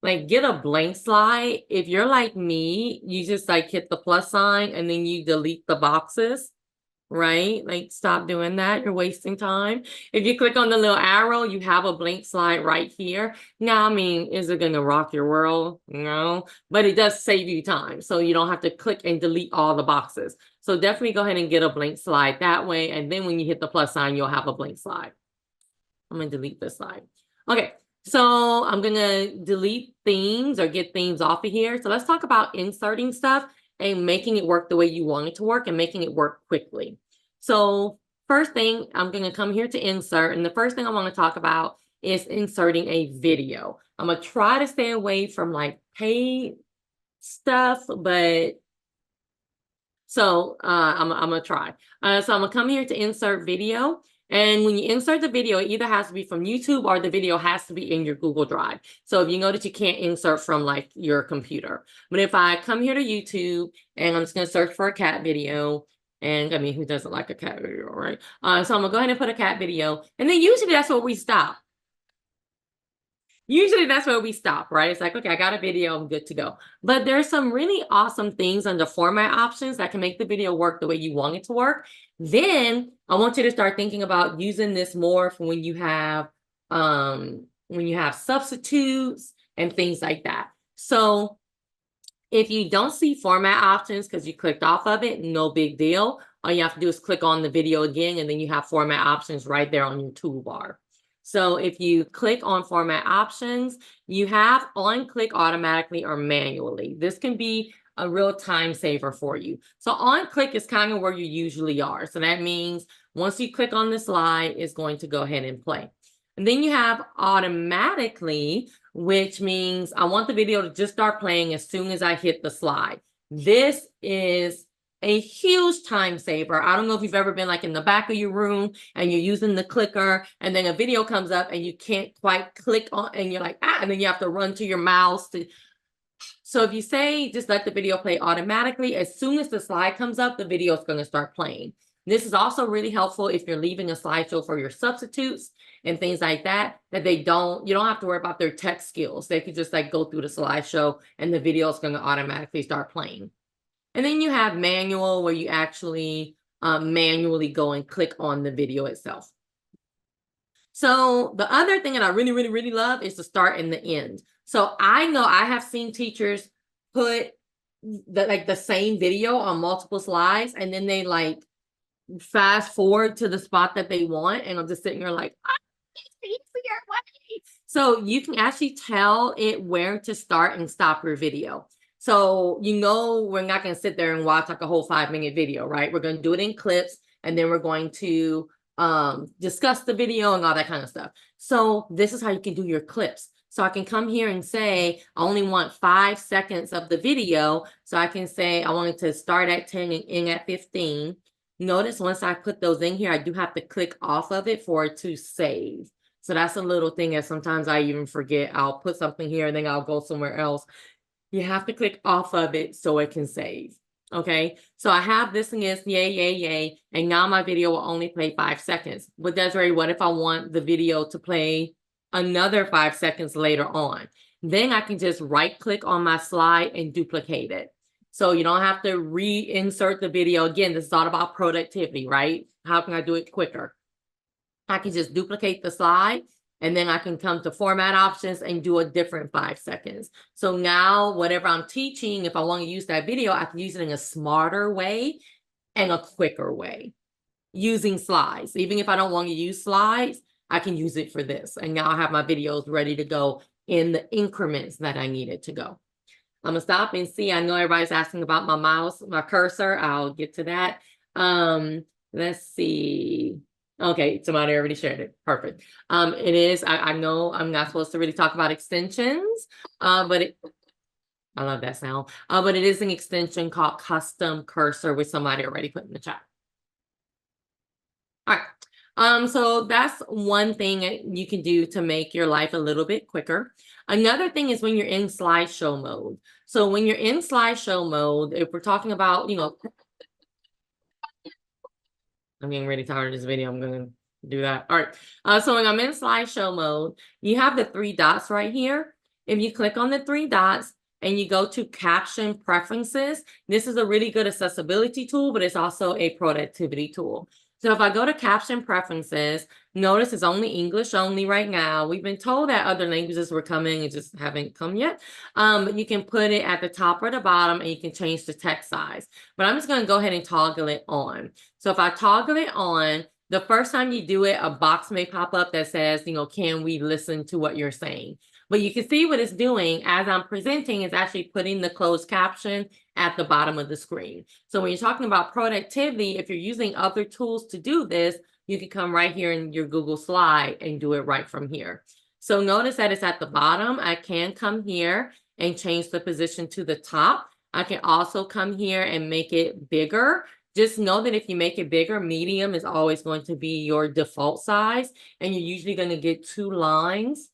like get a blank slide, if you're like me, you just like hit the plus sign and then you delete the boxes, right? Like stop doing that. You're wasting time. If you click on the little arrow, you have a blank slide right here. Now, I mean, is it going to rock your world? No, but it does save you time. So you don't have to click and delete all the boxes. So definitely go ahead and get a blank slide that way. And then when you hit the plus sign, you'll have a blank slide. I'm going to delete this slide. Okay. So I'm going to delete themes or get themes off of here. So let's talk about inserting stuff and making it work the way you want it to work and making it work quickly. So first thing, I'm going to come here to insert. And the first thing I want to talk about is inserting a video. I'm going to try to stay away from like paid stuff, but so I'm going to try. So I'm going to come here to insert video. And when you insert the video, it either has to be from YouTube or the video has to be in your Google Drive. So if you know that you can't insert from like your computer. But if I come here to YouTube and I'm just going to search for a cat video, and I mean, who doesn't like a cat video, right? So I'm going to go ahead and put a cat video. And then usually that's where we stop. Usually that's where we stop, right? It's like, okay, I got a video, I'm good to go. But there's some really awesome things under format options that can make the video work the way you want it to work. Then I want you to start thinking about using this more for when you have substitutes and things like that. So if you don't see format options because you clicked off of it, no big deal. All you have to do is click on the video again, and then you have format options right there on your toolbar. So if you click on format options, you have on click automatically or manually. This can be a real time saver for you. So on click is kind of where you usually are. So that means once you click on the slide, it's going to go ahead and play. And then you have automatically, which means I want the video to just start playing as soon as I hit the slide. This is a huge time saver. I don't know if you've ever been like in the back of your room and you're using the clicker and then a video comes up and you can't quite click on and you're like, and then you have to run to your mouse to. So if you say, just let the video play automatically, as soon as the slide comes up, the video is going to start playing. This is also really helpful if you're leaving a slideshow for your substitutes and things like that, you don't have to worry about their tech skills. They could just like go through the slideshow and the video is going to automatically start playing. And then you have manual where you actually manually go and click on the video itself. So the other thing that I really, really, really love is the start and the end. So I know I have seen teachers put the same video on multiple slides and then they like fast forward to the spot that they want. And I'm just sitting here like, so you can actually tell it where to start and stop your video. So, we're not going to sit there and watch like a whole 5-minute video, right? We're going to do it in clips and then we're going to discuss the video and all that kind of stuff. So this is how you can do your clips. So I can come here and say, I only want 5 seconds of the video. So I can say, I want it to start at 10 and end at 15. Notice once I put those in here, I do have to click off of it for it to save. So that's a little thing that sometimes I even forget. I'll put something here and then I'll go somewhere else. You have to click off of it so it can save. Okay, so I have this and this, yay, yay, yay. And now my video will only play 5 seconds. But Desiree, what if I want the video to play another 5 seconds later on? Then I can just right click on my slide and duplicate it. So you don't have to reinsert the video. Again, this is all about productivity, right? How can I do it quicker? I can just duplicate the slide. And then I can come to format options and do a different 5 seconds. So now whatever I'm teaching, if I want to use that video, I can use it in a smarter way and a quicker way using slides. Even if I don't want to use slides, I can use it for this. And now I have my videos ready to go in the increments that I need it to go. I'm going to stop and see. I know everybody's asking about my mouse, my cursor. I'll get to that. Let's see. Okay, somebody already shared it. Perfect. It is, I know I'm not supposed to really talk about extensions, but I love that sound. But it is an extension called Custom Cursor, which somebody already put in the chat. All right. So that's one thing that you can do to make your life a little bit quicker. Another thing is when you're in slideshow mode. So when you're in slideshow mode, if we're talking about, you know, I'm getting really tired of this video. I'm going to do that. All right. So when I'm in slideshow mode, you have the 3 dots right here. If you click on the 3 dots and you go to caption preferences, this is a really good accessibility tool, but it's also a productivity tool. So if I go to caption preferences, notice it's only English only right now. We've been told that other languages were coming, it just haven't come yet. But you can put it at the top or the bottom and you can change the text size. But I'm just going to go ahead and toggle it on. So if I toggle it on, the first time you do it, a box may pop up that says, you know, can we listen to what you're saying? But you can see what it's doing as I'm presenting. It's actually putting the closed caption at the bottom of the screen. So when you're talking about productivity, if you're using other tools to do this, you can come right here in your Google slide and do it right from here. So notice that it's at the bottom. I can come here and change the position to the top. I can also come here and make it bigger. Just know that if you make it bigger, medium is always going to be your default size, and you're usually going to get 2 lines.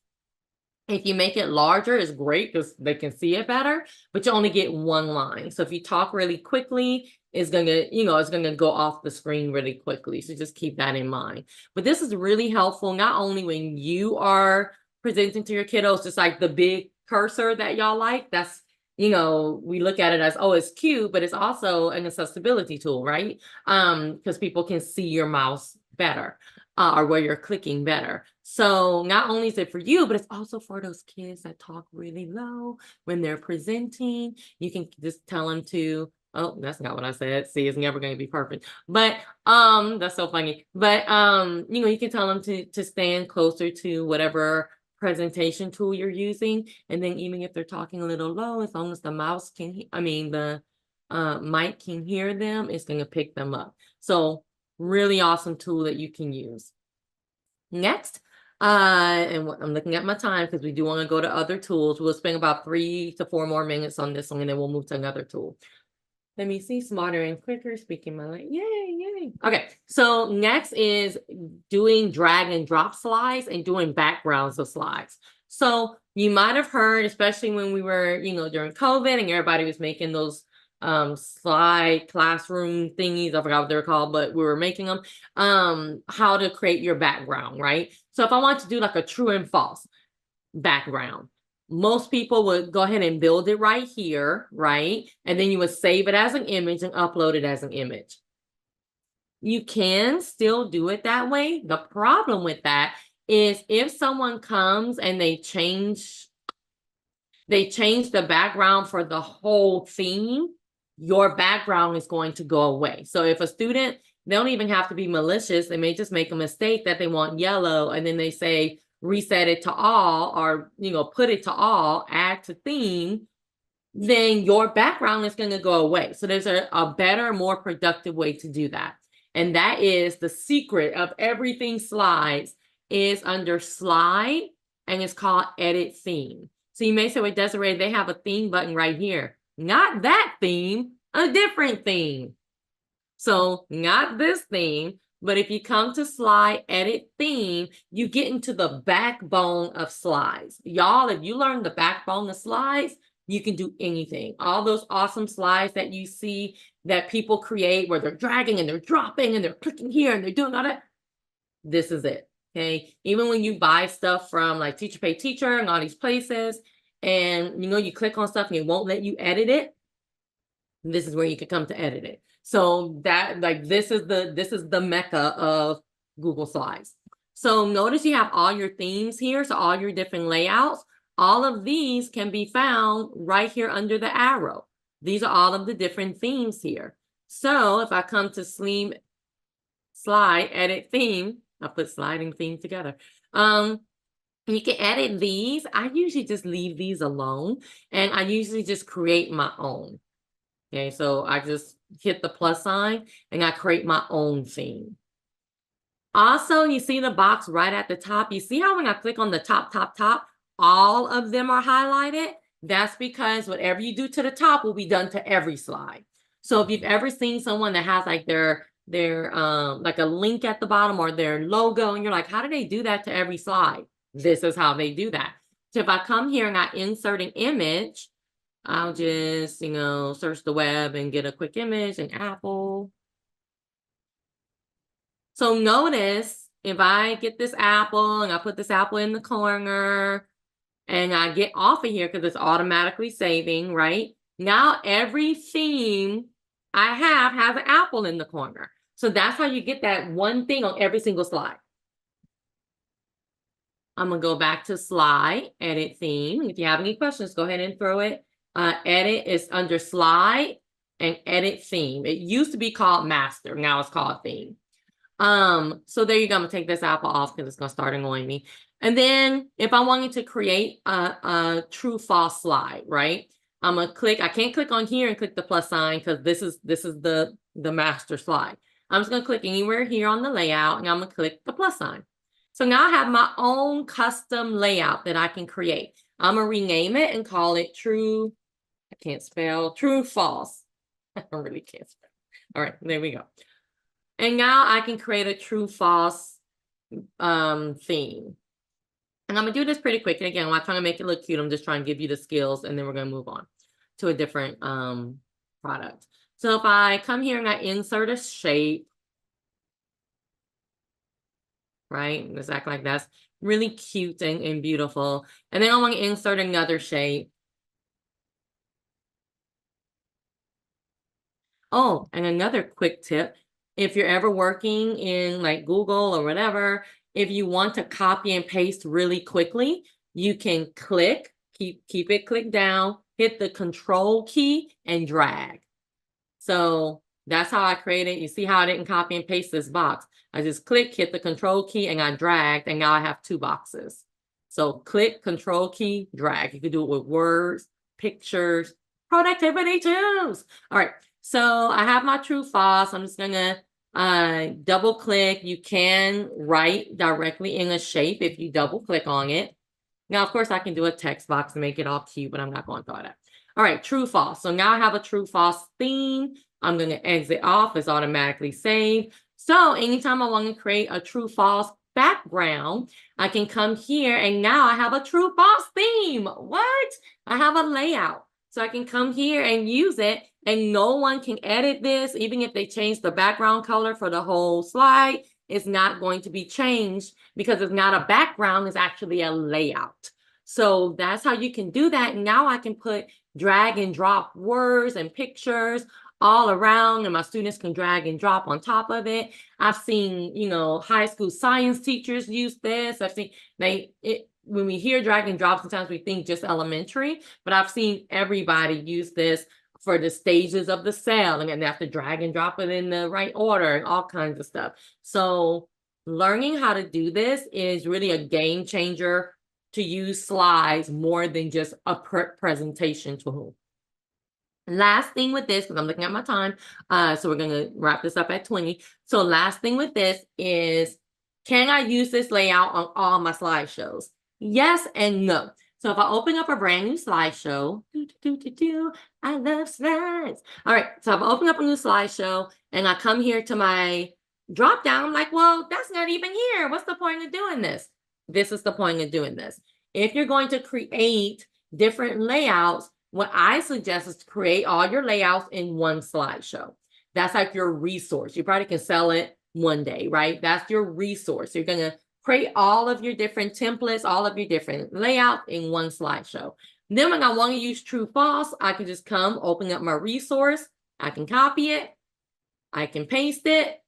If you make it larger, it's great because they can see it better, but you only get 1 line. So if you talk really quickly, it's going to, you know, it's going to go off the screen really quickly. So just keep that in mind. But this is really helpful, not only when you are presenting to your kiddos, just like the big cursor that y'all like, that's, you know, we look at it as, oh, it's cute, but it's also an accessibility tool, right? Because people can see your mouse better. Or where you're clicking better. So not only is it for you, but it's also for those kids that talk really low when they're presenting. You can just tell them to, oh, that's not what I said. See, it's never going to be perfect. But that's so funny. But you know, you can tell them to stand closer to whatever presentation tool you're using. And then even if they're talking a little low, as long as the mouse can, the mic can hear them, it's going to pick them up. So really awesome tool that you can use. Next, and I'm looking at my time because we do want to go to other tools. We'll spend about 3 to 4 more minutes on this one, and then we'll move to another tool. Let me see, smarter and quicker, speaking my language. Yay, yay. Okay, so next is doing drag and drop slides and doing backgrounds of slides. So you might have heard, especially when we were, you know, during COVID and everybody was making those slide classroom thingies, I forgot what they're called, but we were making them, how to create your background, right? So if I want to do like a true and false background, most people would go ahead and build it right here, right? And then you would save it as an image and upload it as an image. You can still do it that way. The problem with that is if someone comes and they change the background for the whole theme, your background is going to go away. So if a student, they don't even have to be malicious. They may just make a mistake that they want yellow, and then they say, reset it to all, or, you know, put it to all, add to theme, then your background is going to go away. So there's a better, more productive way to do that. And that is the secret of everything slides is under slide, and it's called edit theme. So you may say, well, Desiree, they have a theme button right here. Not that theme, a different theme. So not this theme, but if you come to slide edit theme, you get into the backbone of slides. Y'all, if you learn the backbone of slides, you can do anything. All those awesome slides that you see that people create where they're dragging and they're dropping and they're clicking here and they're doing all that. This is it. Okay. Even when you buy stuff from like Teacher Pay Teacher and all these places, and you know, you click on stuff and it won't let you edit it, this is where you can come to edit it. So that, like, this is the mecca of Google Slides. So notice you have all your themes here. So all your different layouts, all of these can be found right here under the arrow. These are all of the different themes here. So if I come to slide edit theme, I'll put sliding theme together. You can edit these. I usually just leave these alone, and I usually just create my own. Okay, so I just hit the plus sign and I create my own theme. Also, you see the box right at the top. You see how when I click on the top, all of them are highlighted? That's because whatever you do to the top will be done to every slide. So if you've ever seen someone that has like their like a link at the bottom or their logo, and you're like, how do they do that to every slide? This is how they do that. So if I come here and I insert an image, I'll just, you know, search the web and get a quick image, an apple. So notice if I get this apple and I put this apple in the corner and I get off of here because it's automatically saving, right? Now every theme I have has an apple in the corner. So that's how you get that one thing on every single slide. I'm gonna go back to slide, edit theme. If you have any questions, go ahead and throw it. Edit is under slide and edit theme. It used to be called master, now it's called theme. So there you go. I'm gonna take this apple off because it's gonna start annoying me. And then if I wanted to create a true false slide, right? I'm gonna click, I can't click on here and click the plus sign because this is the master slide. I'm just gonna click anywhere here on the layout and I'm gonna click the plus sign. So now I have my own custom layout that I can create. I'm gonna rename it and call it true, I can't spell, true false. I really can't spell. All right, there we go. And now I can create a true false theme. And I'm gonna do this pretty quick. And again, I'm not trying to make it look cute. I'm just trying to give you the skills and then we're gonna move on to a different product. So if I come here and I insert a shape, right? Let's act like that's really cute and beautiful. And then I want to insert another shape. Oh, and another quick tip. If you're ever working in like Google or whatever, if you want to copy and paste really quickly, you can click, keep it clicked down, hit the control key and drag. So that's how I created. You see how I didn't copy and paste this box. I just click, hit the control key and I dragged and now I have two boxes. So click, control key, drag. You can do it with words, pictures, productivity tools. All right. So I have my true false. I'm just gonna double click. You can write directly in a shape if you double click on it. Now, of course, I can do a text box and make it all cute, but I'm not going to throw that. All right, true false. So now I have a true false theme. I'm going to exit off. It's automatically saved. So anytime I want to create a true false background, I can come here and now I have a true false theme. What? I have a layout. So I can come here and use it and no one can edit this. Even if they change the background color for the whole slide, it's not going to be changed because it's not a background, it's actually a layout. So that's how you can do that. And now I can put drag and drop words and pictures all around and my students can drag and drop on top of it. I've seen, you know, high school science teachers use this. I've seen when we hear drag and drop, sometimes we think just elementary, but I've seen everybody use this for the stages of the cell, and then they have to drag and drop it in the right order and all kinds of stuff. So learning how to do this is really a game changer to use slides more than just a presentation tool. Last thing with this, because I'm looking at my time, so we're going to wrap this up at 20. So last thing with this is, can I use this layout on all my slideshows? Yes and no. So if I open up a brand new slideshow, I love slides. All right, so if I open up a new slideshow and I come here to my drop down, I'm like, well, that's not even here. What's the point of doing this? This is the point of doing this. If you're going to create different layouts, what I suggest is to create all your layouts in one slideshow. That's like your resource. You probably can sell it one day, right? That's your resource. You're going to create all of your different templates, all of your different layouts in one slideshow. Then when I want to use true false, I can just come open up my resource. I can copy it. I can paste it.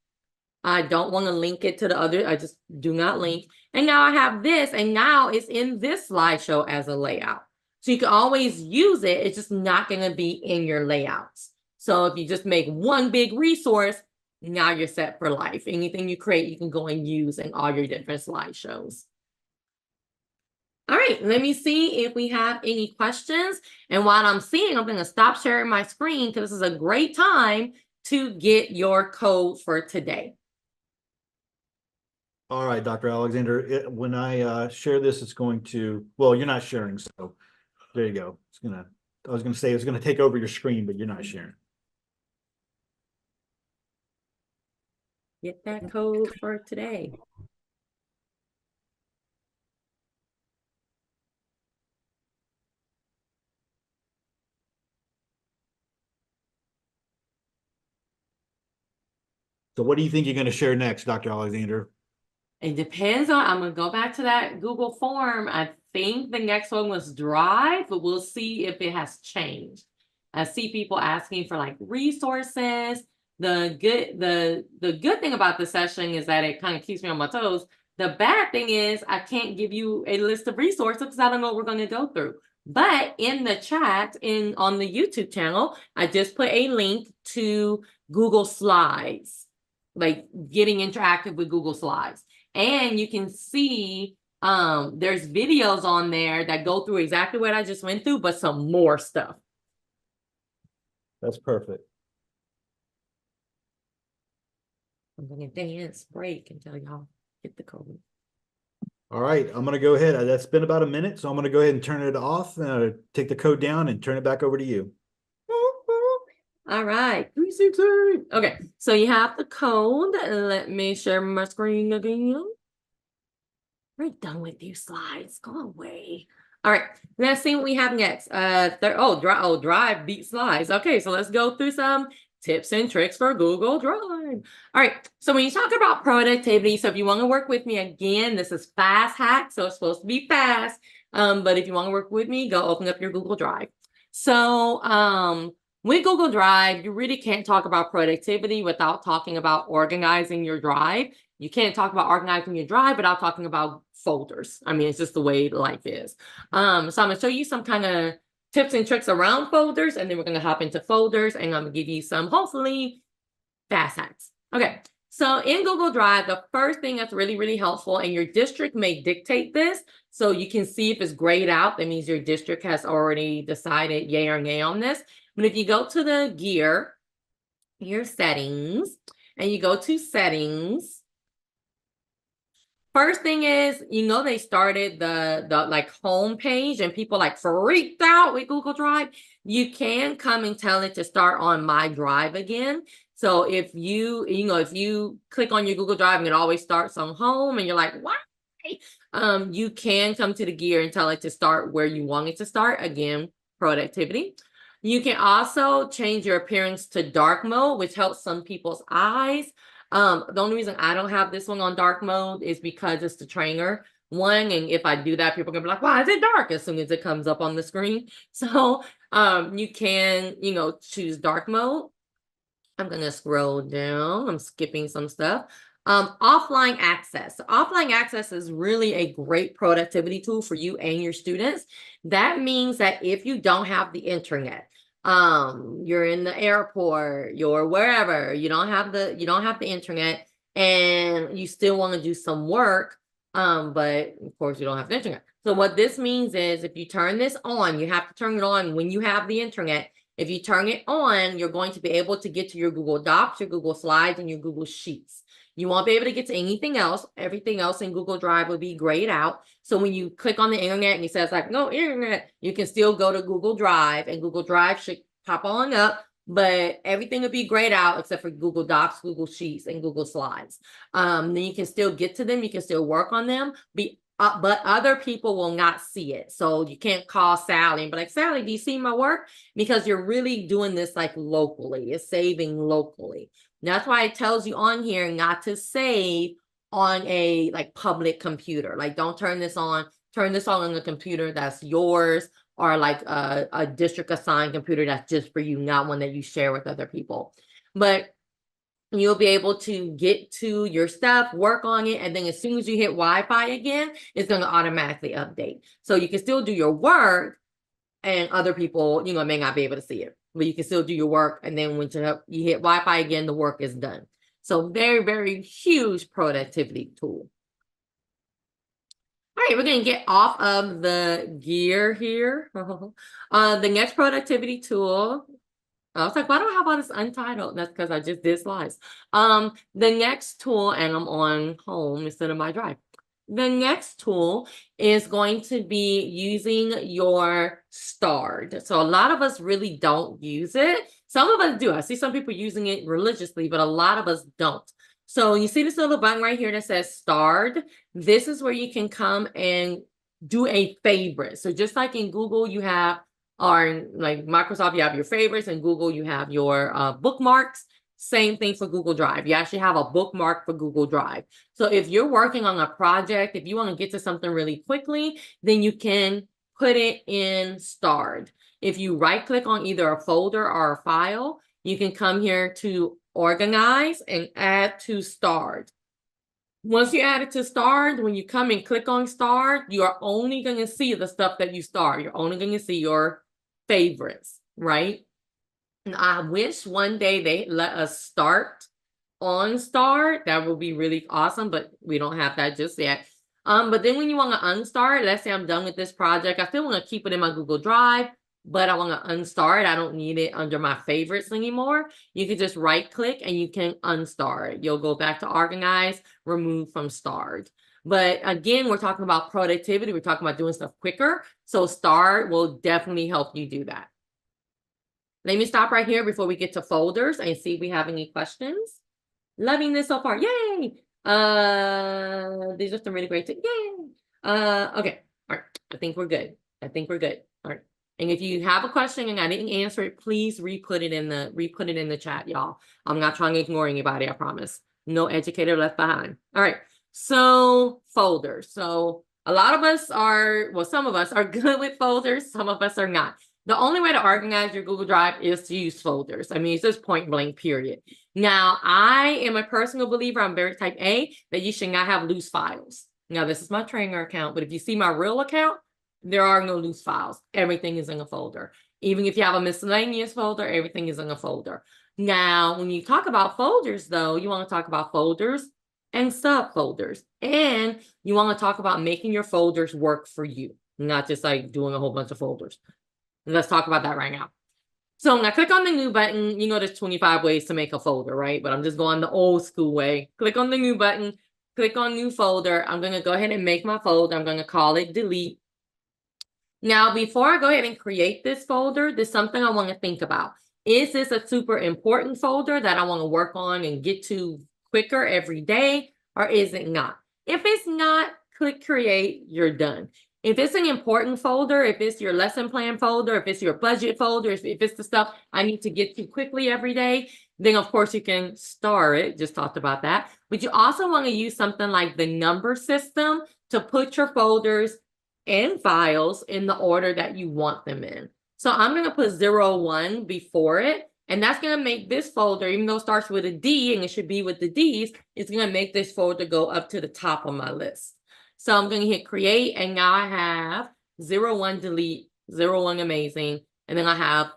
I don't want to link it to the other. I just do not link. And now I have this, and now it's in this slideshow as a layout. So you can always use it. It's just not going to be in your layouts. So if you just make one big resource, now you're set for life. Anything you create, you can go and use in all your different slideshows. All right, let me see if we have any questions. And while I'm seeing, I'm going to stop sharing my screen because this is a great time to get your code for today. All right, Dr. Alexander, when I share this, it's going to, well, you're not sharing, so There you go. I was gonna say it's gonna take over your screen, but you're not sharing. Get that code for today. So what do you think you're gonna share next, Dr. Alexander? It depends on, I'm gonna go back to that Google form. I think the next one was Drive, but we'll see if it has changed. I see people asking for like resources. The good thing about this session is that it kind of keeps me on my toes. The bad thing is I can't give you a list of resources because I don't know what we're going to go through. But in the chat on the YouTube channel, I just put a link to Google Slides, like getting interactive with Google Slides. And you can see there's videos on there that go through exactly what I just went through, but some more stuff. That's perfect. I'm gonna dance break until y'all get the code. All right, I'm gonna go ahead. That's been about a minute, so I'm gonna go ahead and turn it off, take the code down and turn it back over to you. All right, 316. Okay, so you have the code. Let me share my screen again. We're done with you slides. Go away. All right, let's see what we have next. Drive beat slides. Okay, so let's go through some tips and tricks for Google Drive. All right, so when you talk about productivity, so if you want to work with me again, this is fast hack, so it's supposed to be fast. But if you want to work with me, go open up your Google Drive. So with Google Drive, you really can't talk about productivity without talking about organizing your drive. You can't talk about organizing your drive without talking about folders. I mean, it's just the way life is. So I'm going to show you some kind of tips and tricks around folders, and then we're going to hop into folders, and I'm going to give you some, hopefully, fast hacks. Okay, so in Google Drive, the first thing that's really, really helpful, and your district may dictate this, so you can see if it's grayed out. That means your district has already decided yay or nay on this. But if you go to the gear, your settings, and you go to settings, first thing is, they started the like home page and people like freaked out with Google Drive. You can come and tell it to start on My Drive again. So if if you click on your Google Drive and it always starts on home and you're like, why? You can come to the gear and tell it to start where you want it to start. Again, productivity. You can also change your appearance to dark mode, which helps some people's eyes. The only reason I don't have this one on dark mode is because it's the trainer one. And if I do that, people are gonna be like, why is it dark? As soon as it comes up on the screen. So you can, choose dark mode. I'm gonna scroll down. I'm skipping some stuff. Offline access. Offline access is really a great productivity tool for you and your students. That means that if you don't have the internet, you're in the airport, you're wherever, you don't have the internet, and you still want to do some work, but of course you don't have the internet. So what this means is if you turn this on, you have to turn it on when you have the internet. If you turn it on, you're going to be able to get to your Google Docs, your Google Slides, and your Google Sheets. You won't be able to get to anything else. Everything else in Google Drive will be grayed out. So when you click on the internet and it says like, no internet, you can still go to Google Drive, and Google Drive should pop on up, but everything will be grayed out except for Google Docs, Google Sheets, and Google Slides. Then you can still get to them. You can still work on them, but other people will not see it. So you can't call Sally and be like, Sally, do you see my work? Because you're really doing this like locally. It's saving locally. That's why it tells you on here not to save on a like public computer. Like don't turn this on a computer that's yours, or like a district assigned computer that's just for you, not one that you share with other people. But you'll be able to get to your stuff, work on it, and then as soon as you hit Wi-Fi again, it's going to automatically update. So you can still do your work, and other people, may not be able to see it, but you can still do your work. And then when you hit Wi-Fi again, the work is done. So very, very huge productivity tool. All right, we're going to get off of the gear here. The next productivity tool, I was like, why do I have all this untitled? That's because I just did slides. The next tool, and I'm on home instead of My Drive. The next tool is going to be using your starred. So a lot of us really don't use it. Some of us do. I see some people using it religiously, but a lot of us don't. So you see this little button right here that says starred. This is where you can come and do a favorite. So just like in Google, you have, or like Microsoft, you have your favorites, and Google, you have your bookmarks. Same thing for Google Drive. You actually have a bookmark for Google Drive. So if you're working on a project, if you want to get to something really quickly, then you can put it in starred. If you right click on either a folder or a file, you can come here to organize and add to starred. Once you add it to starred, when you come and click on starred, you are only going to see the stuff that you starred. You're only going to see your favorites, right? And I wish one day they let us start on starred. That would be really awesome, but we don't have that just yet. But then when you want to unstar, let's say I'm done with this project, I still want to keep it in my Google Drive, but I want to unstar it. I don't need it under my favorites anymore. You can just right click and you can unstar it. You'll go back to organize, remove from starred. But again, we're talking about productivity. We're talking about doing stuff quicker. So starred will definitely help you do that. Let me stop right here before we get to folders and see if we have any questions. Loving this so far. Yay. These are some really great tips. Yay. Okay. All right. I think we're good. All right. And if you have a question and I didn't answer it, please re-put it in the chat, y'all. I'm not trying to ignore anybody, I promise. No educator left behind. All right. So folders. So a lot of us are, well, some of us are good with folders. Some of us are not. The only way to organize your Google Drive is to use folders. I mean, it's just point blank, period. Now, I am a personal believer, I'm very type A, that you should not have loose files. Now, this is my trainer account, but if you see my real account, there are no loose files. Everything is in a folder. Even if you have a miscellaneous folder, everything is in a folder. Now, when you talk about folders, though, you want to talk about folders and subfolders. And you want to talk about making your folders work for you, not just like doing a whole bunch of folders. Let's talk about that right now. So when I click on the new button, you know there's 25 ways to make a folder, right? But I'm just going the old school way. Click on the new button, click on new folder. I'm going to go ahead and make my folder. I'm going to call it delete. Now, before I go ahead and create this folder, there's something I want to think about. Is this a super important folder that I want to work on and get to quicker every day, or is it not? If it's not, click create, you're done. If it's an important folder, if it's your lesson plan folder, if it's your budget folder, if it's the stuff I need to get to quickly every day, then of course you can star it, just talked about that. But you also want to use something like the number system to put your folders and files in the order that you want them in. So I'm going to put 01 before it, and that's going to make this folder, even though it starts with a D and it should be with the D's, it's going to make this folder go up to the top of my list. So I'm going to hit create, and now I have 01 delete, 01 amazing, and then I have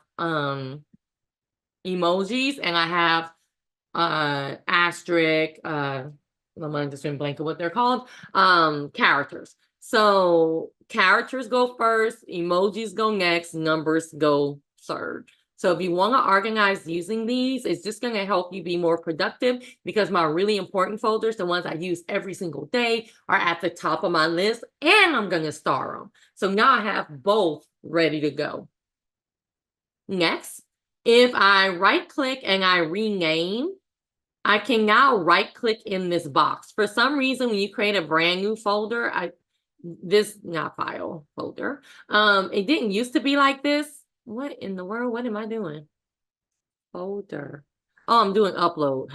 emojis, and I have asterisk, my mind just went blank of what they're called, characters. So characters go first, emojis go next, numbers go third. So if you want to organize using these, it's just going to help you be more productive, because my really important folders, the ones I use every single day, are at the top of my list, and I'm going to star them. So now I have both ready to go. Next, if I right click and I rename, I can now right click in this box. For some reason, when you create a brand new folder, not file folder, it didn't used to be like this. What in the world? What am I doing? Folder. Oh, I'm doing upload.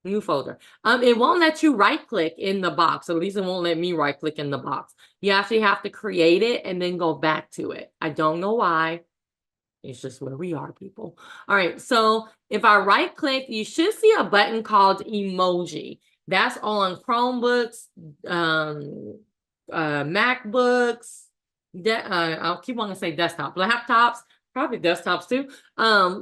New folder. It won't let you right click in the box. At least it won't let me right click in the box. You actually have to create it and then go back to it. I don't know why. It's just where we are, people. All right. So if I right click, you should see a button called emoji. That's on Chromebooks, MacBooks, I'll keep wanting to say desktop, laptops, probably desktops too.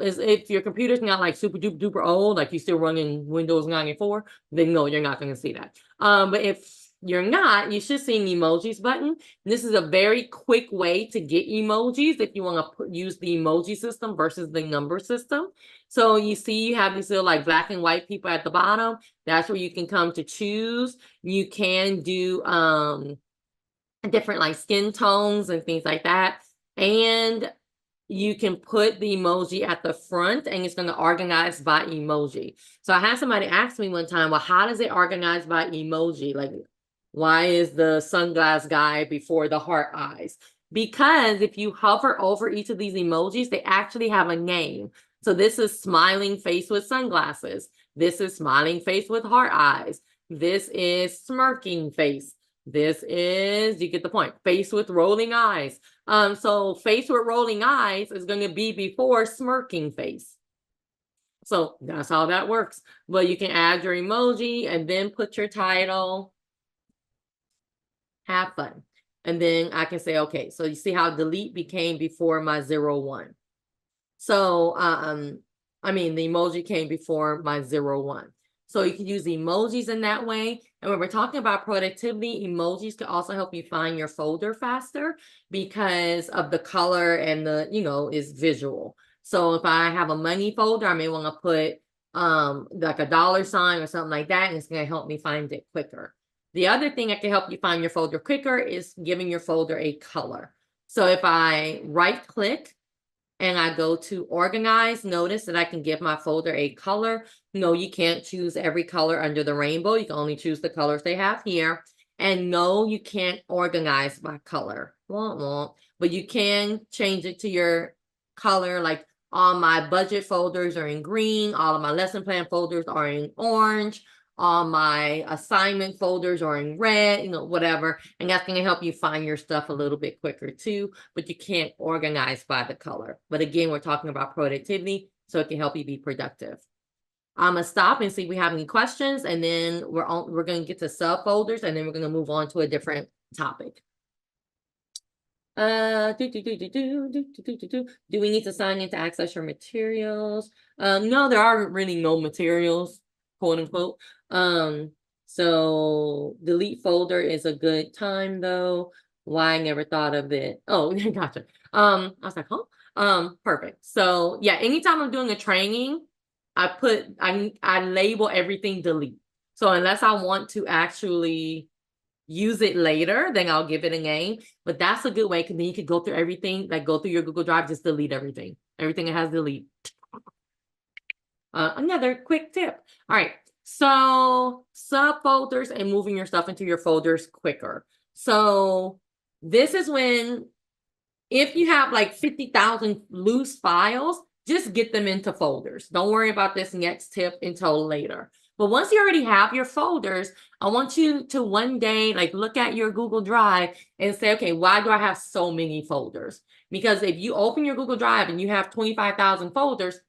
Is if your computer's not like super duper old, like you're still running Windows 94, then no, you're not going to see that. But if you're not, you should see an emojis button. This is a very quick way to get emojis if you want to use the emoji system versus the number system. So you see you have these little like black and white people at the bottom. That's where you can come to choose. You can do different like skin tones and things like that. And you can put the emoji at the front and it's going to organize by emoji. So I had somebody ask me one time, well, how does it organize by emoji? Like, why is the sunglass guy before the heart eyes? Because if you hover over each of these emojis, they actually have a name. So this is smiling face with sunglasses. This is smiling face with heart eyes. This is smirking face. This is, you get the point, face with rolling eyes. So face with rolling eyes is going to be before smirking face. So that's how that works. But you can add your emoji and then put your title. Have fun. And then I can say, okay, so you see how delete became before my 01. So, I mean, the emoji came before my 01. So you can use emojis in that way. And when we're talking about productivity, emojis can also help you find your folder faster because of the color and the, is visual. So if I have a money folder, I may want to put like a dollar sign or something like that, and it's going to help me find it quicker. The other thing that can help you find your folder quicker is giving your folder a color. So if I right click and I go to organize, notice that I can give my folder a color. No, you can't choose every color under the rainbow. You can only choose the colors they have here. And no, you can't organize by color. But you can change it to your color. Like all my budget folders are in green. All of my lesson plan folders are in orange. All my assignment folders are in red, whatever. And that's going to help you find your stuff a little bit quicker too, but you can't organize by the color. But again, we're talking about productivity, so it can help you be productive. I'm going to stop and see if we have any questions, and then we're going to get to subfolders, and then we're going to move on to a different topic. Do we need to sign in to access your materials? No, there are really no materials, quote unquote. So delete folder is a good time though. Why I never thought of it. Oh, gotcha. I was like, huh? Perfect. So yeah, anytime I'm doing a training, I label everything delete. So unless I want to actually use it later, then I'll give it a name. But that's a good way, because then you could go through everything, like go through your Google Drive, just delete everything. Everything that has delete. Another quick tip. All right. So subfolders and moving your stuff into your folders quicker. So this is when, if you have like 50,000 loose files, just get them into folders. Don't worry about this next tip until later. But once you already have your folders, I want you to one day like look at your Google Drive and say, okay, why do I have so many folders? Because if you open your Google Drive and you have 25,000 folders,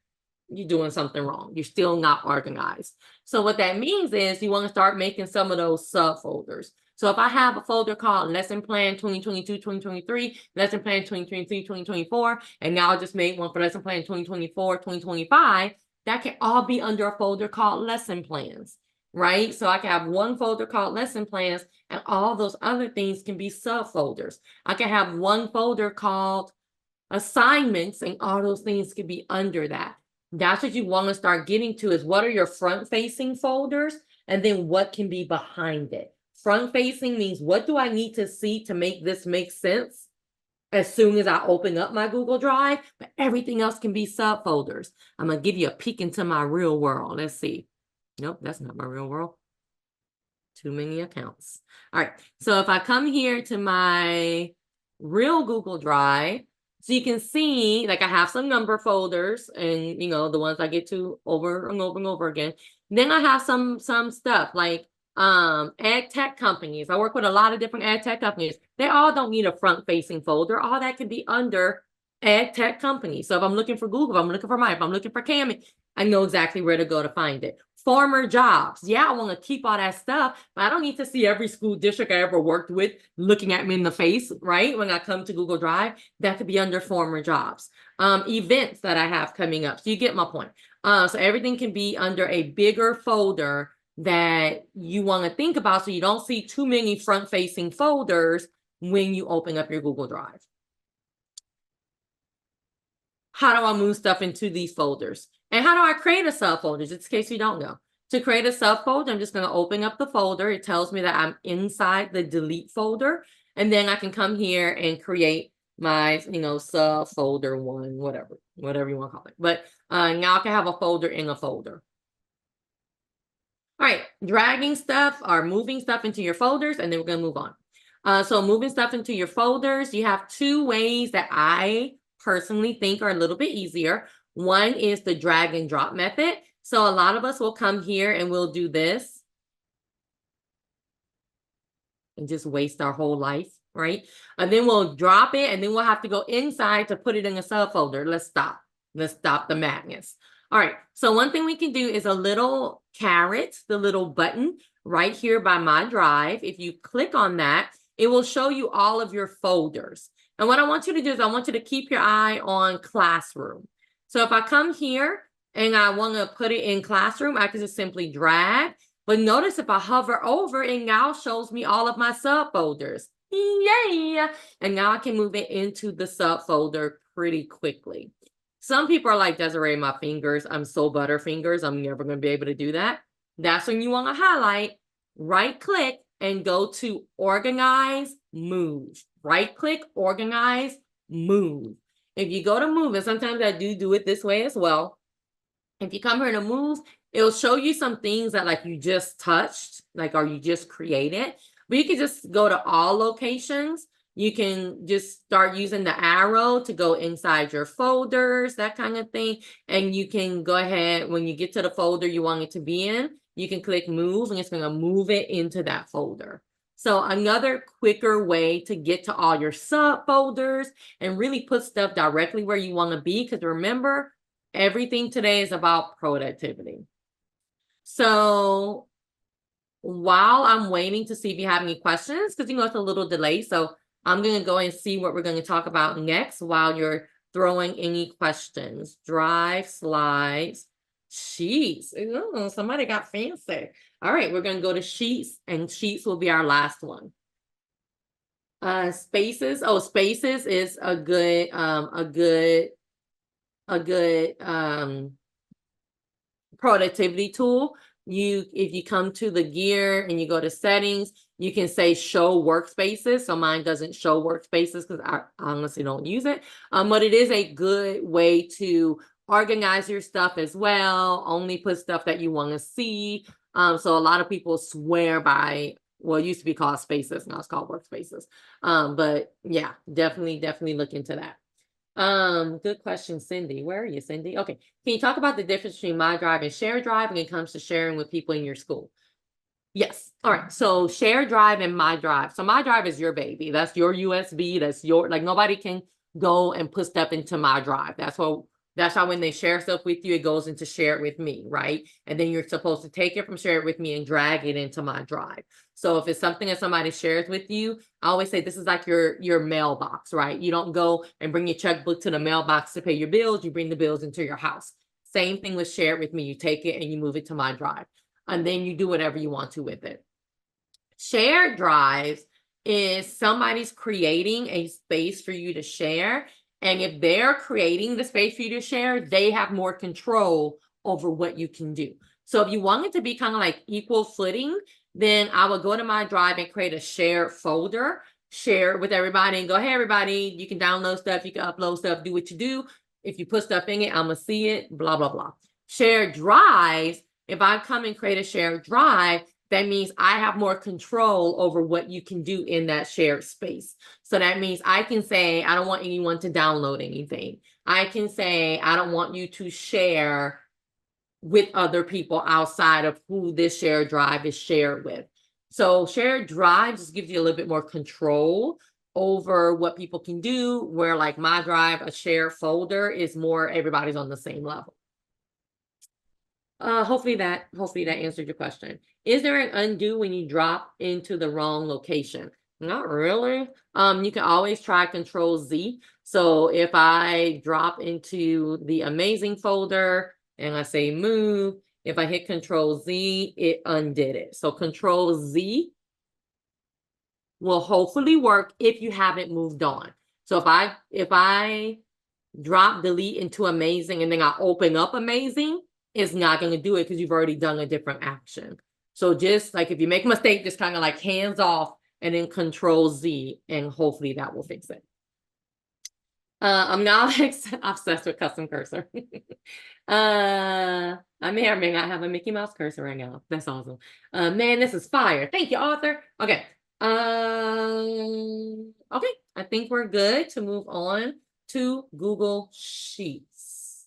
you're doing something wrong. You're still not organized. So what that means is you want to start making some of those subfolders. So if I have a folder called Lesson Plan 2022-2023, Lesson Plan 2023-2024, and now I just made one for Lesson Plan 2024-2025, that can all be under a folder called Lesson Plans, right? So I can have one folder called Lesson Plans, and all those other things can be subfolders. I can have one folder called Assignments, and all those things can be under that. That's what you want to start getting to, is what are your front-facing folders, and then what can be behind it. Front-facing means, what do I need to see to make this make sense as soon as I open up my Google Drive? But everything else can be subfolders. I'm going to give you a peek into my real world. Let's see. Nope, that's not my real world. Too many accounts. All right, so if I come here to my real Google Drive, so you can see, like I have some number folders, and the ones I get to over and over and over again. Then I have some stuff like ed tech companies. I work with a lot of different ed tech companies. They all don't need a front facing folder. All that can be under ed tech companies. So if I'm looking for Google, if I'm looking for Mike, if I'm looking for Cami, I know exactly where to go to find it. Former jobs. Yeah, I want to keep all that stuff, but I don't need to see every school district I ever worked with looking at me in the face, right? When I come to Google Drive, that could be under former jobs. Events that I have coming up. So you get my point. So everything can be under a bigger folder that you want to think about so you don't see too many front-facing folders when you open up your Google Drive. How do I move stuff into these folders? And how do I create a subfolder, just in case you don't know? To create a subfolder, I'm just going to open up the folder. It tells me that I'm inside the delete folder. And then I can come here and create my, subfolder one, whatever you want to call it. But now I can have a folder in a folder. All right, dragging stuff or moving stuff into your folders, and then we're going to move on. So moving stuff into your folders, you have two ways that I personally think are a little bit easier. One is the drag and drop method. So a lot of us will come here and we'll do this and just waste our whole life, right? And then we'll drop it and then we'll have to go inside to put it in a subfolder. Let's stop the madness. All right, so one thing we can do is a little caret, the little button right here by my drive. If you click on that, it will show you all of your folders. And what I want you to do is I want you to keep your eye on Classroom. So if I come here and I want to put it in Classroom, I can just simply drag. But notice if I hover over, it now shows me all of my subfolders. Yay! And now I can move it into the subfolder pretty quickly. Some people are like, Desiree, my fingers, I'm so butterfingers, I'm never going to be able to do that. That's when you want to highlight, right click, and go to Organize, Move. Right click, Organize, Move. If you go to Move, and sometimes I do it this way as well. If you come here to Move, it'll show you some things that like you just touched, like or you just created. But you can just go to all locations. You can just start using the arrow to go inside your folders, that kind of thing. And you can go ahead, when you get to the folder you want it to be in, you can click Move, and it's going to move it into that folder. So another quicker way to get to all your subfolders and really put stuff directly where you want to be. Because remember, everything today is about productivity. So while I'm waiting to see if you have any questions, because it's a little delay. So I'm going to go and see what we're going to talk about next while you're throwing any questions. Drive, slides, sheets. Ooh, somebody got fancy. All right, we're going to go to sheets, and sheets will be our last one. Spaces. Oh, Spaces is a good productivity tool. If you come to the gear and you go to settings, you can say show workspaces. So mine doesn't show workspaces because I honestly don't use it. But it is a good way to organize your stuff as well. Only put stuff that you want to see. So a lot of people swear by, well, it used to be called Spaces, now it's called Workspaces. But yeah, definitely look into that. Good question, Cindy. Where are you, Cindy? Okay. Can you talk about the difference between My Drive and Share Drive when it comes to sharing with people in your school? Yes. All right. So Share Drive and My Drive. So My Drive is your baby. That's your USB. That's your, like, nobody can go and put stuff into My Drive. That's why when they share stuff with you, it goes into Share It With Me, right? And then you're supposed to take it from Share It With Me and drag it into My Drive. So if it's something that somebody shares with you, I always say this is like your mailbox, right? You don't go and bring your checkbook to the mailbox to pay your bills. You bring the bills into your house. Same thing with Share It With Me. You take it and you move it to My Drive. And then you do whatever you want to with it. Shared drives is somebody's creating a space for you to share. And if they're creating the space for you to share, they have more control over what you can do. So if you want it to be kind of like equal footing, then I would go to My Drive and create a shared folder, share it with everybody and go, hey, everybody, you can download stuff, you can upload stuff, do what you do. If you put stuff in it, I'm going to see it, blah, blah, blah. Shared drives, if I come and create a shared drive, that means I have more control over what you can do in that shared space. So that means I can say, I don't want anyone to download anything. I can say, I don't want you to share with other people outside of who this shared drive is shared with. So shared drive just gives you a little bit more control over what people can do, where like My Drive, a shared folder is more everybody's on the same level. Hopefully that answered your question. Is there an undo when you drop into the wrong location? Not really. You can always try Control Z. So if I drop into the amazing folder and I say move, If I hit Control Z, it undid it. So Control Z will hopefully work if you haven't moved on. So if I drop delete into amazing and then I open up amazing, it's not going to do it because you've already done a different action. So just like if you make a mistake, just kind of like hands off and then Control Z, and hopefully that will fix it. I'm now obsessed with custom cursor. I may or may not have a Mickey Mouse cursor right now. That's awesome. Man, this is fire. Thank you, author. Okay. Okay, I think we're good to move on to Google Sheets.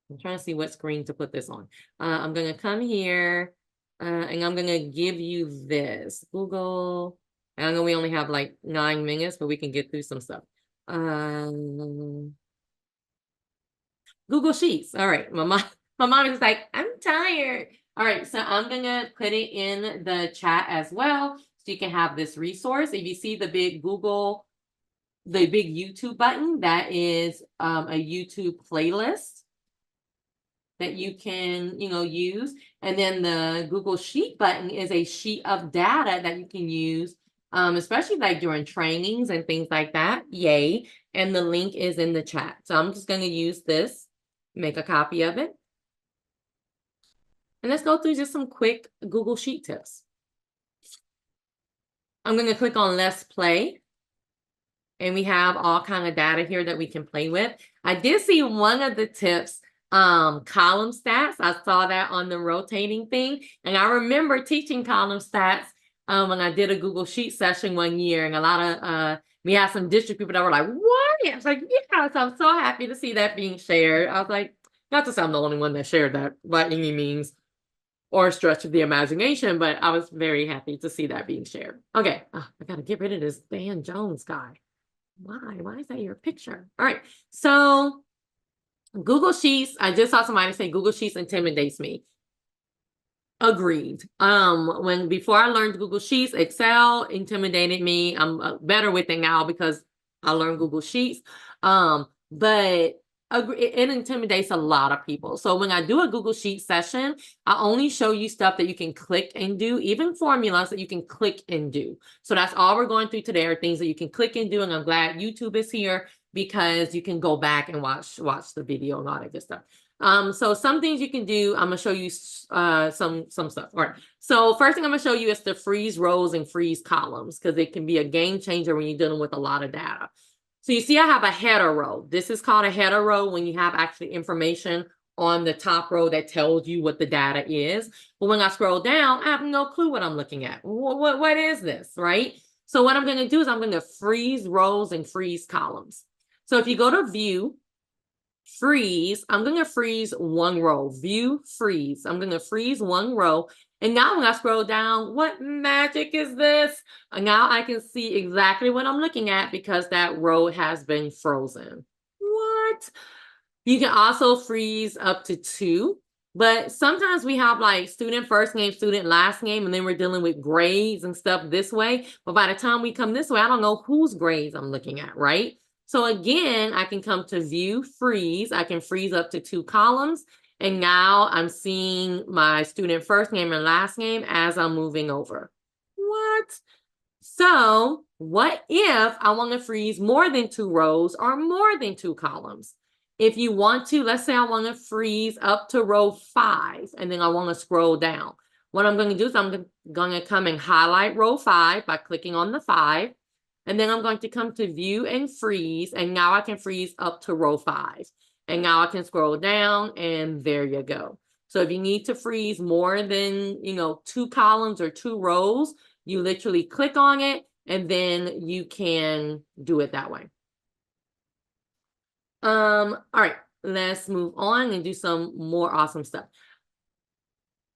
I'm trying to see what screen to put this on. I'm going to come here and I'm going to give you this Google. I know we only have like 9 minutes, but we can get through some stuff. Google Sheets. All right. My mom is like, I'm tired. All right. So I'm going to put it in the chat as well. So you can have this resource. If you see the big Google, the big YouTube button, that is a YouTube playlist that you can, use. And then the Google Sheet button is a sheet of data that you can use, especially like during trainings and things like that. Yay. And the link is in the chat. So I'm just going to use this, make a copy of it. And let's go through just some quick Google Sheet tips. I'm going to click on Let's Play. And we have all kind of data here that we can play with. I did see one of the tips, column stats. I saw that on the rotating thing. And I remember teaching column stats when I did a Google Sheet session one year. And a lot of, we had some district people that were like, what? I was like, yeah. So I'm so happy to see that being shared. I was like, not to say I'm the only one that shared that by any means or stretch of the imagination, but I was very happy to see that being shared. Okay, I gotta get rid of this Dan Jones guy. Why is that your picture? All right, so Google Sheets, I just saw somebody say Google Sheets intimidates me. Agreed. Before I learned Google Sheets, Excel intimidated me. I'm better with it now because I learned Google Sheets. But it intimidates a lot of people. So when I do a Google Sheet session, I only show you stuff that you can click and do, even formulas that you can click and do. So that's all we're going through today are things that you can click and do. And I'm glad YouTube is here because you can go back and watch the video and all that good stuff. So some things you can do, I'm gonna show you some stuff. All right. So first thing I'm gonna show you is to freeze rows and freeze columns because it can be a game changer when you're dealing with a lot of data. So you see I have a header row. This is called a header row when you have actually information on the top row that tells you what the data is. But when I scroll down, I have no clue what I'm looking at. What is this, right? So what I'm going to do is I'm going to freeze rows and freeze columns. So if you go to View, Freeze, I'm going to freeze one row. View, Freeze. I'm going to freeze one row. And now when I scroll down, what magic is this? And now I can see exactly what I'm looking at because that row has been frozen. What? You can also freeze up to 2. But sometimes we have like student first name, student last name, and then we're dealing with grades and stuff this way. But by the time we come this way, I don't know whose grades I'm looking at, right? So again, I can come to View, Freeze. I can freeze up to 2 columns. And now I'm seeing my student first name and last name as I'm moving over. What? So what if I want to freeze more than 2 rows or more than 2 columns? If you want to, let's say I want to freeze up to row 5, and then I want to scroll down. What I'm going to do is I'm going to come and highlight row 5 by clicking on the 5. And then I'm going to come to View and Freeze. And now I can freeze up to row 5. And now I can scroll down and there you go. So if you need to freeze more than, 2 columns or 2 rows, you literally click on it and then you can do it that way. All right, let's move on and do some more awesome stuff.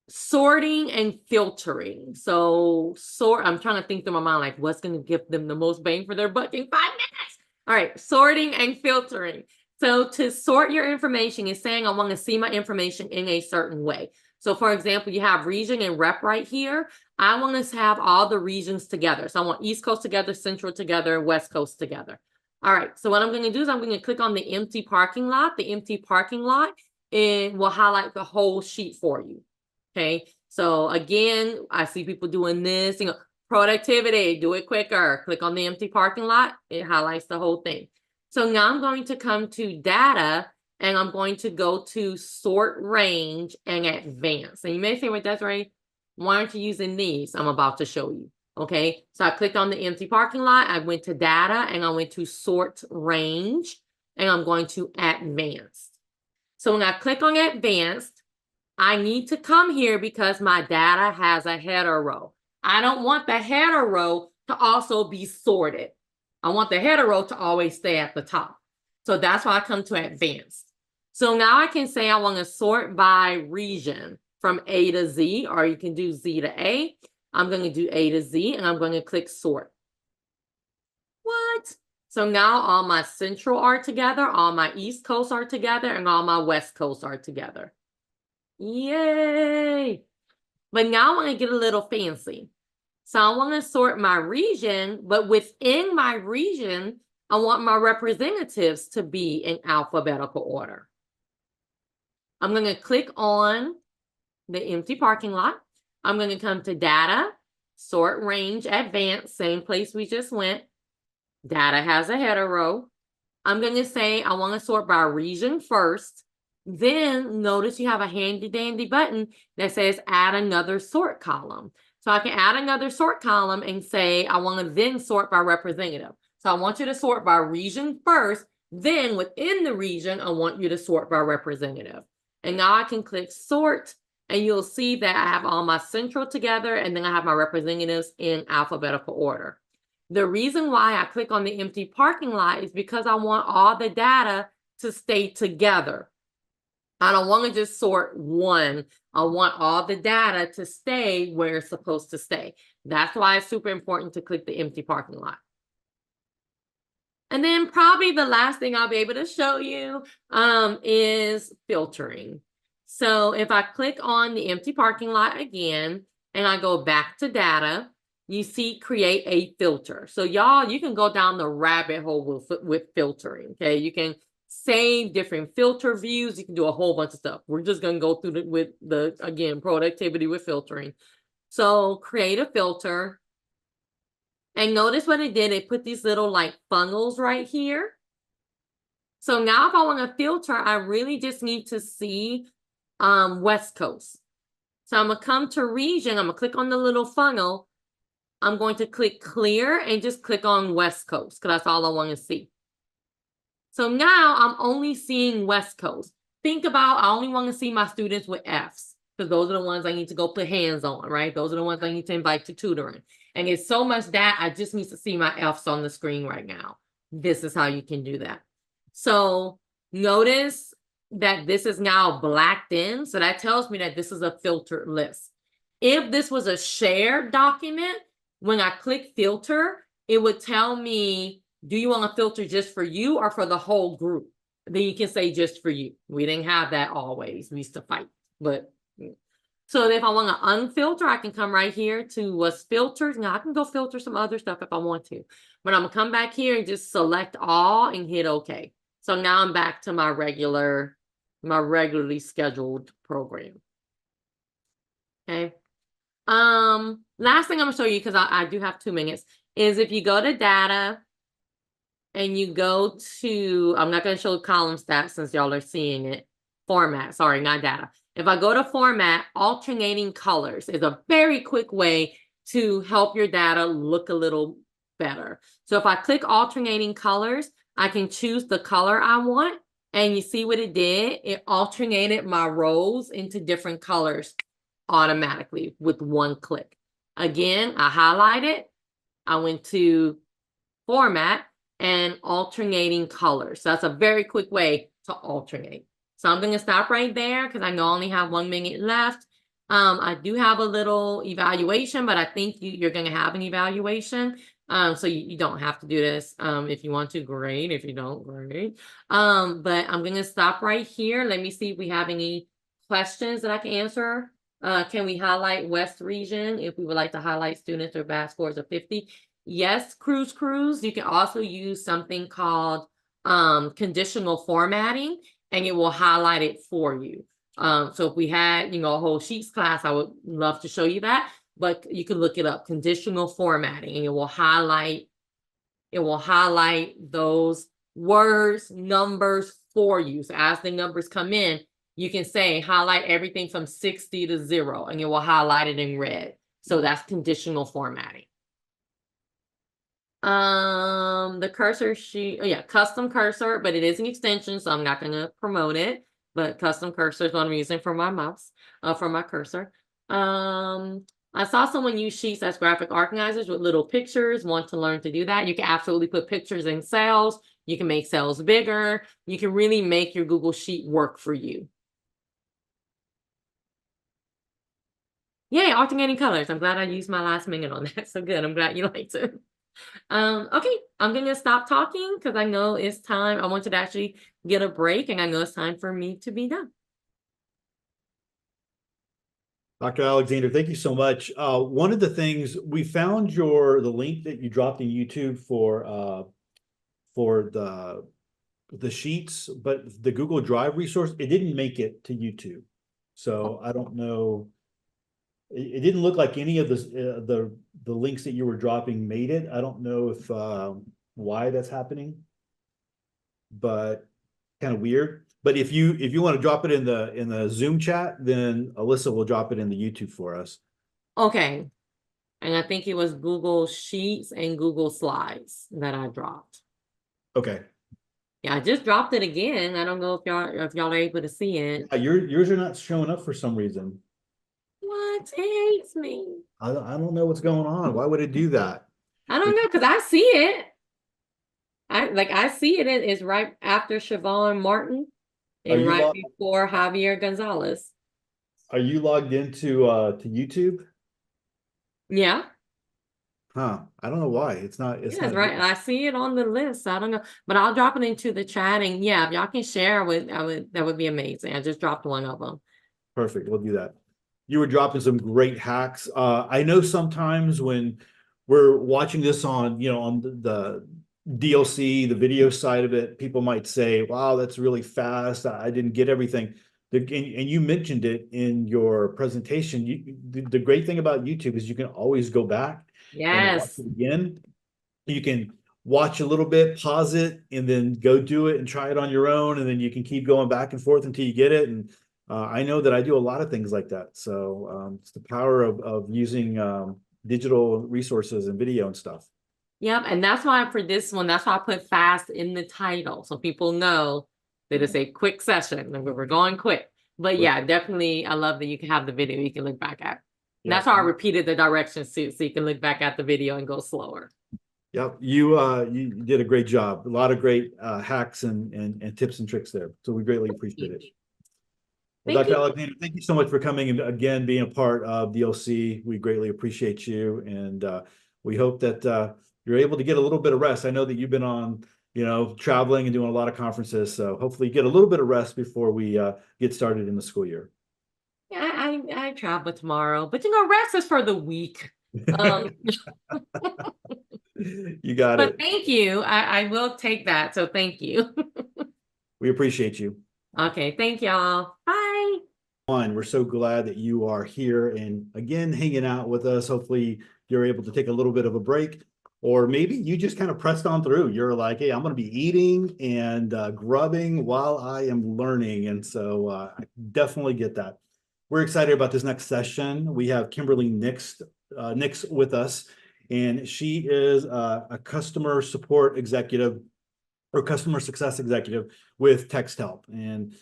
Sorting and filtering. So I'm trying to think through my mind, like what's going to give them the most bang for their buck in 5 minutes. All right, sorting and filtering. So to sort your information is saying I want to see my information in a certain way. So for example, you have region and rep right here. I want to have all the regions together. So I want East Coast together, Central together, West Coast together. All right, so what I'm going to do is I'm going to click on the empty parking lot. The empty parking lot, it will highlight the whole sheet for you. Okay, so again, I see people doing this, you know, productivity, do it quicker. Click on the empty parking lot, it highlights the whole thing. So now I'm going to come to data and I'm going to go to sort range and advanced. And you may say, well, Desiree, why aren't you using these? I'm about to show you. Okay, so I clicked on the empty parking lot, I went to data and I went to sort range and I'm going to advanced. So when I click on advanced, I need to come here because my data has a header row. I don't want the header row to also be sorted. I want the header row to always stay at the top. So that's why I come to advanced. So now I can say I want to sort by region from A to Z, or you can do Z to A. I'm going to do A to Z and I'm going to click sort. What? So now all my central are together, all my East Coast are together, and all my West Coast are together. Yay! But now I want to get a little fancy. So I want to sort my region, but within my region, I want my representatives to be in alphabetical order. I'm going to click on the empty parking lot. I'm going to come to data, sort range, advanced, same place we just went. Data has a header row. I'm going to say I want to sort by region first. Then notice you have a handy dandy button that says add another sort column. So I can add another sort column and say I want to then sort by representative. So I want you to sort by region first. Then within the region, I want you to sort by representative. And now I can click sort. And you'll see that I have all my central together and then I have my representatives in alphabetical order. The reason why I click on the empty parking lot is because I want all the data to stay together. I don't want to just sort one. I want all the data to stay where it's supposed to stay. That's why it's super important to click the empty parking lot. And then probably the last thing I'll be able to show you is filtering. So if I click on the empty parking lot again, and I go back to data, you see create a filter. So y'all, you can go down the rabbit hole with filtering, okay? You can save different filter views. You can do a whole bunch of stuff. We're just gonna go through with the, again, productivity with filtering. So create a filter. And notice what it did. It put these little like funnels right here. So now if I want to filter, I really just need to see West Coast. So I'm going to come to region. I'm going to click on the little funnel. I'm going to click clear and just click on West Coast because that's all I want to see. So now I'm only seeing West Coast. Think about, I only want to see my students with Fs because those are the ones I need to go put hands on, right? Those are the ones I need to invite to tutoring. And it's so much that I just need to see my Fs on the screen right now. This is how you can do that. So notice that this is now blacked in. So that tells me that this is a filtered list. If this was a shared document, when I click filter, it would tell me, do you want to filter just for you or for the whole group? Then you can say just for you. We didn't have that always. We used to fight. But so if I want to unfilter, I can come right here to what's filtered. Now I can go filter some other stuff if I want to. But I'm going to come back here and just select all and hit OK. So now I'm back to my regularly scheduled program. Okay. Last thing I'm gonna show you, because I do have 2 minutes, is if you go to data and you go to, I'm not going to show column stats since y'all are seeing it. Format, sorry, not data. If I go to format, alternating colors is a very quick way to help your data look a little better. So if I click alternating colors, I can choose the color I want. And you see what it did? It alternated my rows into different colors automatically with one click. Again, I highlight it. I went to format and alternating colors. So that's a very quick way to alternate. So I'm going to stop right there because I know I only have 1 minute left. I do have a little evaluation, but I think you're going to have an evaluation. So you don't have to do this. If you want to, great. If you don't, great. But I'm going to stop right here. Let me see if we have any questions that I can answer. Can we highlight West region if we would like to highlight students with bad scores of 50? yes, cruise. You can also use something called conditional formatting, and it will highlight it for you. So if we had, a whole sheets class, I would love to show you that, but you can look it up, conditional formatting, and it will highlight those words, numbers for you. So as the numbers come in, you can say highlight everything from 60 to 0, and it will highlight it in red. So that's conditional formatting. The cursor sheet, custom cursor, but it is an extension, so I'm not going to promote it. But custom cursor is what I'm using for my mouse, for my cursor. I saw someone use sheets as graphic organizers with little pictures. Want to learn to do that? You can absolutely put pictures in cells. You can make cells bigger. You can really make your Google Sheet work for you. Yay, alternating colors. I'm glad I used my last minute on that. So good. I'm glad you liked it. Okay, I'm gonna stop talking because I know it's time. I wanted to actually get a break, and I know it's time for me to be done. Dr. Alexander, thank you so much. One of the things we found the link that you dropped in YouTube for the sheets, but the Google Drive resource, it didn't make it to YouTube. So I don't know. It didn't look like any of the links that you were dropping made it. I don't know if why that's happening, but kind of weird. But if you want to drop it in the Zoom chat, then Alyssa will drop it in the YouTube for us. Okay. And I think it was Google Sheets and Google Slides that I dropped. Okay. Yeah, I just dropped it again. I don't know if y'all are able to see it. Yours are not showing up for some reason. What? It hates me. I don't know what's going on. Why would it do that? I don't know, because I see it. I see it. It's right after Siobhan Martin and right before Javier Gonzalez. Are you logged into to YouTube? Yeah. Huh. I don't know why. It's not Right. I see it on the list. I don't know. But I'll drop it into the chat, and if y'all can share that would be amazing. I just dropped one of them. Perfect. We'll do that. You were dropping some great hacks. I know sometimes when we're watching this on, on the DLC, the video side of it, people might say, wow, that's really fast. I didn't get everything. And you mentioned it in your presentation. The great thing about YouTube is you can always go back and watch it again. You can watch a little bit, pause it, and then go do it and try it on your own. And then you can keep going back and forth until you get it. And I know that I do a lot of things like that. So it's the power of using digital resources and video and stuff. Yep. And that's why for this one, that's why I put fast in the title. So people know that it's a quick session and we're going quick. But yeah, definitely. I love that you can have the video you can look back at. And that's why I repeated the directions too, so you can look back at the video and go slower. Yep. You did a great job. A lot of great hacks and tips and tricks there. So we greatly appreciate it. Well, Dr. Alexander, thank you so much for coming and again being a part of DLC. We greatly appreciate you, and we hope that you're able to get a little bit of rest. I know that you've been on, traveling and doing a lot of conferences, so hopefully you get a little bit of rest before we get started in the school year. Yeah, I travel tomorrow, but rest is for the week. You got it. But thank you. I will take that. So thank you. We appreciate you. Okay, thank y'all. Bye. We're so glad that you are here and again hanging out with us. Hopefully you're able to take a little bit of a break, or maybe you just kind of pressed on through. You're like, hey, I'm going to be eating and grubbing while I am learning. And so I definitely get that. We're excited about this next session. We have Kimberly Nix with us, and she is a customer support executive or customer success executive with TextHelp. And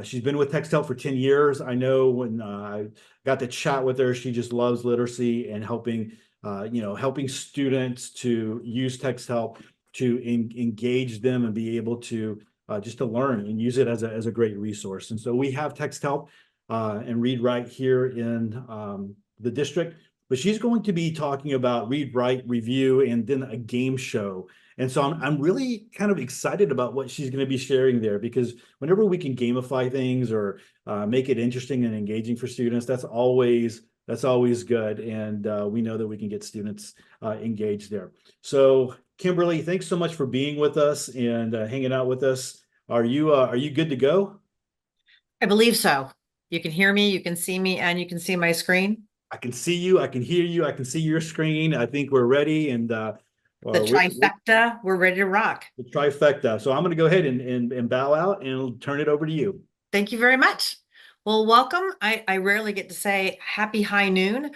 she's been with TextHelp for 10 years. I know when I got to chat with her, she just loves literacy and helping students to use TextHelp to engage them and be able to just to learn and use it as a great resource. And so we have TextHelp and Read Write here in the district, but she's going to be talking about Read Write, Review, and then a game show. And so I'm really kind of excited about what she's going to be sharing there, because whenever we can gamify things or make it interesting and engaging for students, that's always That's always good. And we know that we can get students engaged there. So Kimberly, thanks so much for being with us and hanging out with us. Are you good to go? I believe so. You can hear me, you can see me, and you can see my screen. I can see you, I can hear you, I can see your screen. I think we're ready, and The trifecta, we're ready to rock. the trifecta. So I'm going to go ahead and bow out and turn it over to you. Thank you very much. Well, welcome. I rarely get to say happy high noon.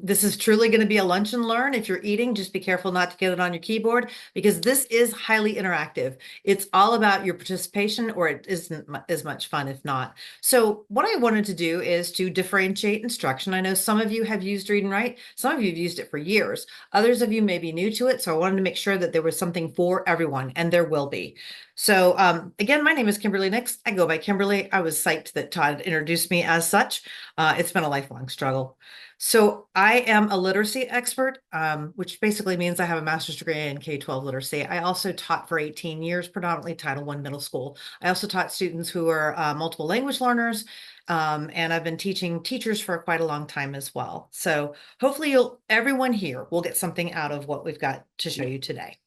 This is truly going to be a lunch and learn. If you're eating, just be careful not to get it on your keyboard because this is highly interactive. It's all about your participation, or it isn't as much fun if not. So what I wanted to do is to differentiate instruction. I know some of you have used Read and Write. Some of you have used it for years. Others of you may be new to it. So I wanted to make sure that there was something for everyone, and there will be. So again, my name is Kimberly Nix. I go by Kimberly. I was psyched that Todd introduced me as such. It's been a lifelong struggle. So I am a literacy expert, which basically means I have a master's degree in K-12 literacy. I also taught for 18 years, predominantly Title I middle school. I also taught students who are multiple language learners, and I've been teaching teachers for quite a long time as well. So hopefully everyone here will get something out of what we've got to show you today.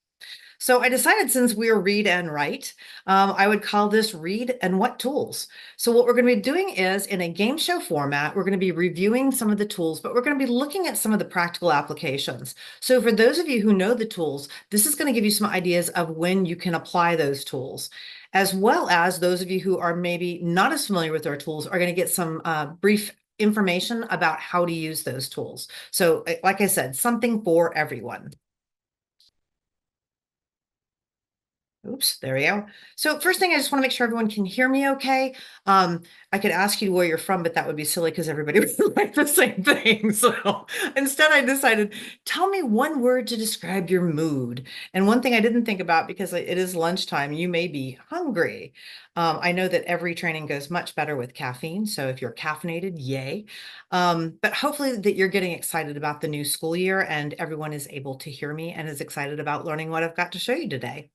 So I decided, since we're Read and Write, I would call this Read and What Tools. So what we're going to be doing is, in a game show format, we're going to be reviewing some of the tools, but we're going to be looking at some of the practical applications. So for those of you who know the tools, this is going to give you some ideas of when you can apply those tools, as well as those of you who are maybe not as familiar with our tools are going to get some brief information about how to use those tools. So like I said, something for everyone. Oops, there we go. So first thing, I just want to make sure everyone can hear me okay. I could ask you where you're from, but that would be silly because everybody would like the same thing. So instead, I decided, tell me one word to describe your mood. And one thing I didn't think about, because it is lunchtime, you may be hungry. I know that every training goes much better with caffeine. So if you're caffeinated, yay. But hopefully that you're getting excited about the new school year and everyone is able to hear me and is excited about learning what I've got to show you today.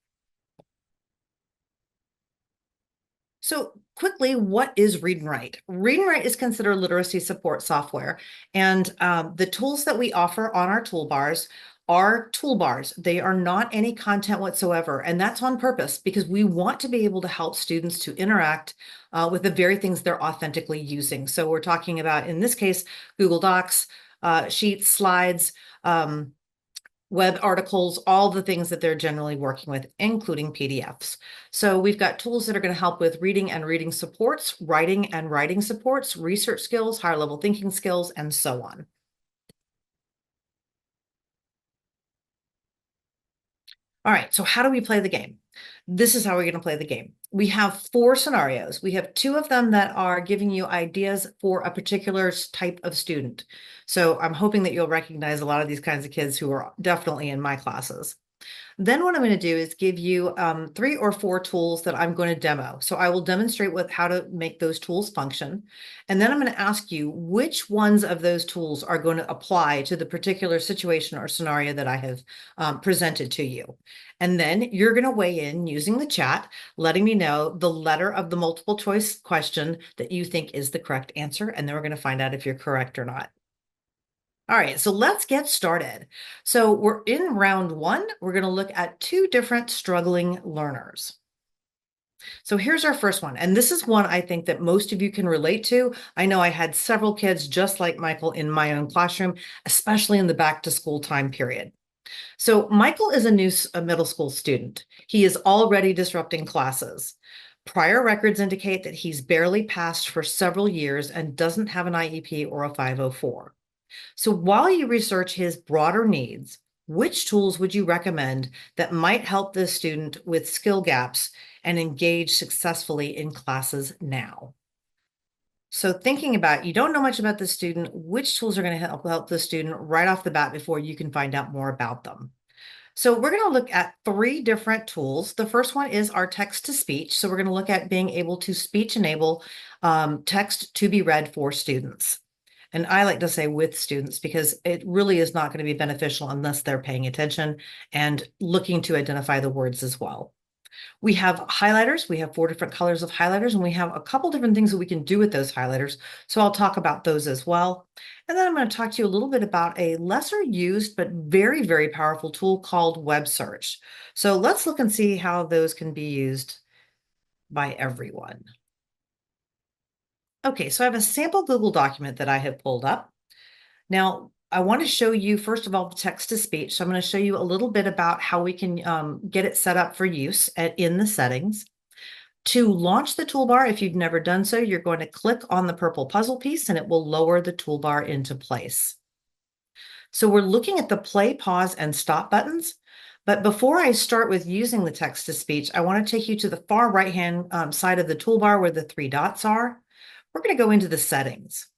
So quickly, what is Read and Write? Read and Write is considered literacy support software. And the tools that we offer on our toolbars are toolbars. They are not any content whatsoever. And that's on purpose because we want to be able to help students to interact with the very things they're authentically using. So we're talking about, in this case, Google Docs, Sheets, slides, web articles, all the things that they're generally working with, including PDFs. So we've got tools that are going to help with reading and reading supports, writing and writing supports, research skills, higher level thinking skills, and so on. All right, so how do we play the game? This is how we're going to play the game. We have 4 scenarios. We have 2 of them that are giving you ideas for a particular type of student. So I'm hoping that you'll recognize a lot of these kinds of kids who are definitely in my classes. Then what I'm going to do is give you 3 or 4 tools that I'm going to demo. So I will demonstrate how to make those tools function. And then I'm going to ask you which ones of those tools are going to apply to the particular situation or scenario that I have presented to you. And then you're going to weigh in using the chat, letting me know the letter of the multiple choice question that you think is the correct answer. And then we're going to find out if you're correct or not. All right, so let's get started. So we're in round 1. We're going to look at 2 different struggling learners. So here's our first one. And this is one I think that most of you can relate to. I know I had several kids just like Michael in my own classroom, especially in the back to school time period. So Michael is a middle school student. He is already disrupting classes. Prior records indicate that he's barely passed for several years and doesn't have an IEP or a 504. So while you research his broader needs, which tools would you recommend that might help this student with skill gaps and engage successfully in classes now? So thinking about, you don't know much about the student, which tools are going to help the student right off the bat before you can find out more about them? So we're going to look at 3 different tools. The first one is our text to speech. So we're going to look at being able to speech enable text to be read for students. And I like to say with students because it really is not going to be beneficial unless they're paying attention and looking to identify the words as well. We have highlighters. We have 4 different colors of highlighters, and we have a couple different things that we can do with those highlighters. So I'll talk about those as well. And then I'm going to talk to you a little bit about a lesser used, but very, very powerful tool called web search. So let's look and see how those can be used by everyone. Okay, so I have a sample Google document that I have pulled up. Now, I want to show you, first of all, the text to speech. So I'm going to show you a little bit about how we can get it set up for use in the settings. To launch the toolbar, if you've never done so, you're going to click on the purple puzzle piece and it will lower the toolbar into place. So we're looking at the play, pause, and stop buttons. But before I start with using the text to speech, I want to take you to the far right-hand side of the toolbar where the 3 dots are. We're going to go into the settings.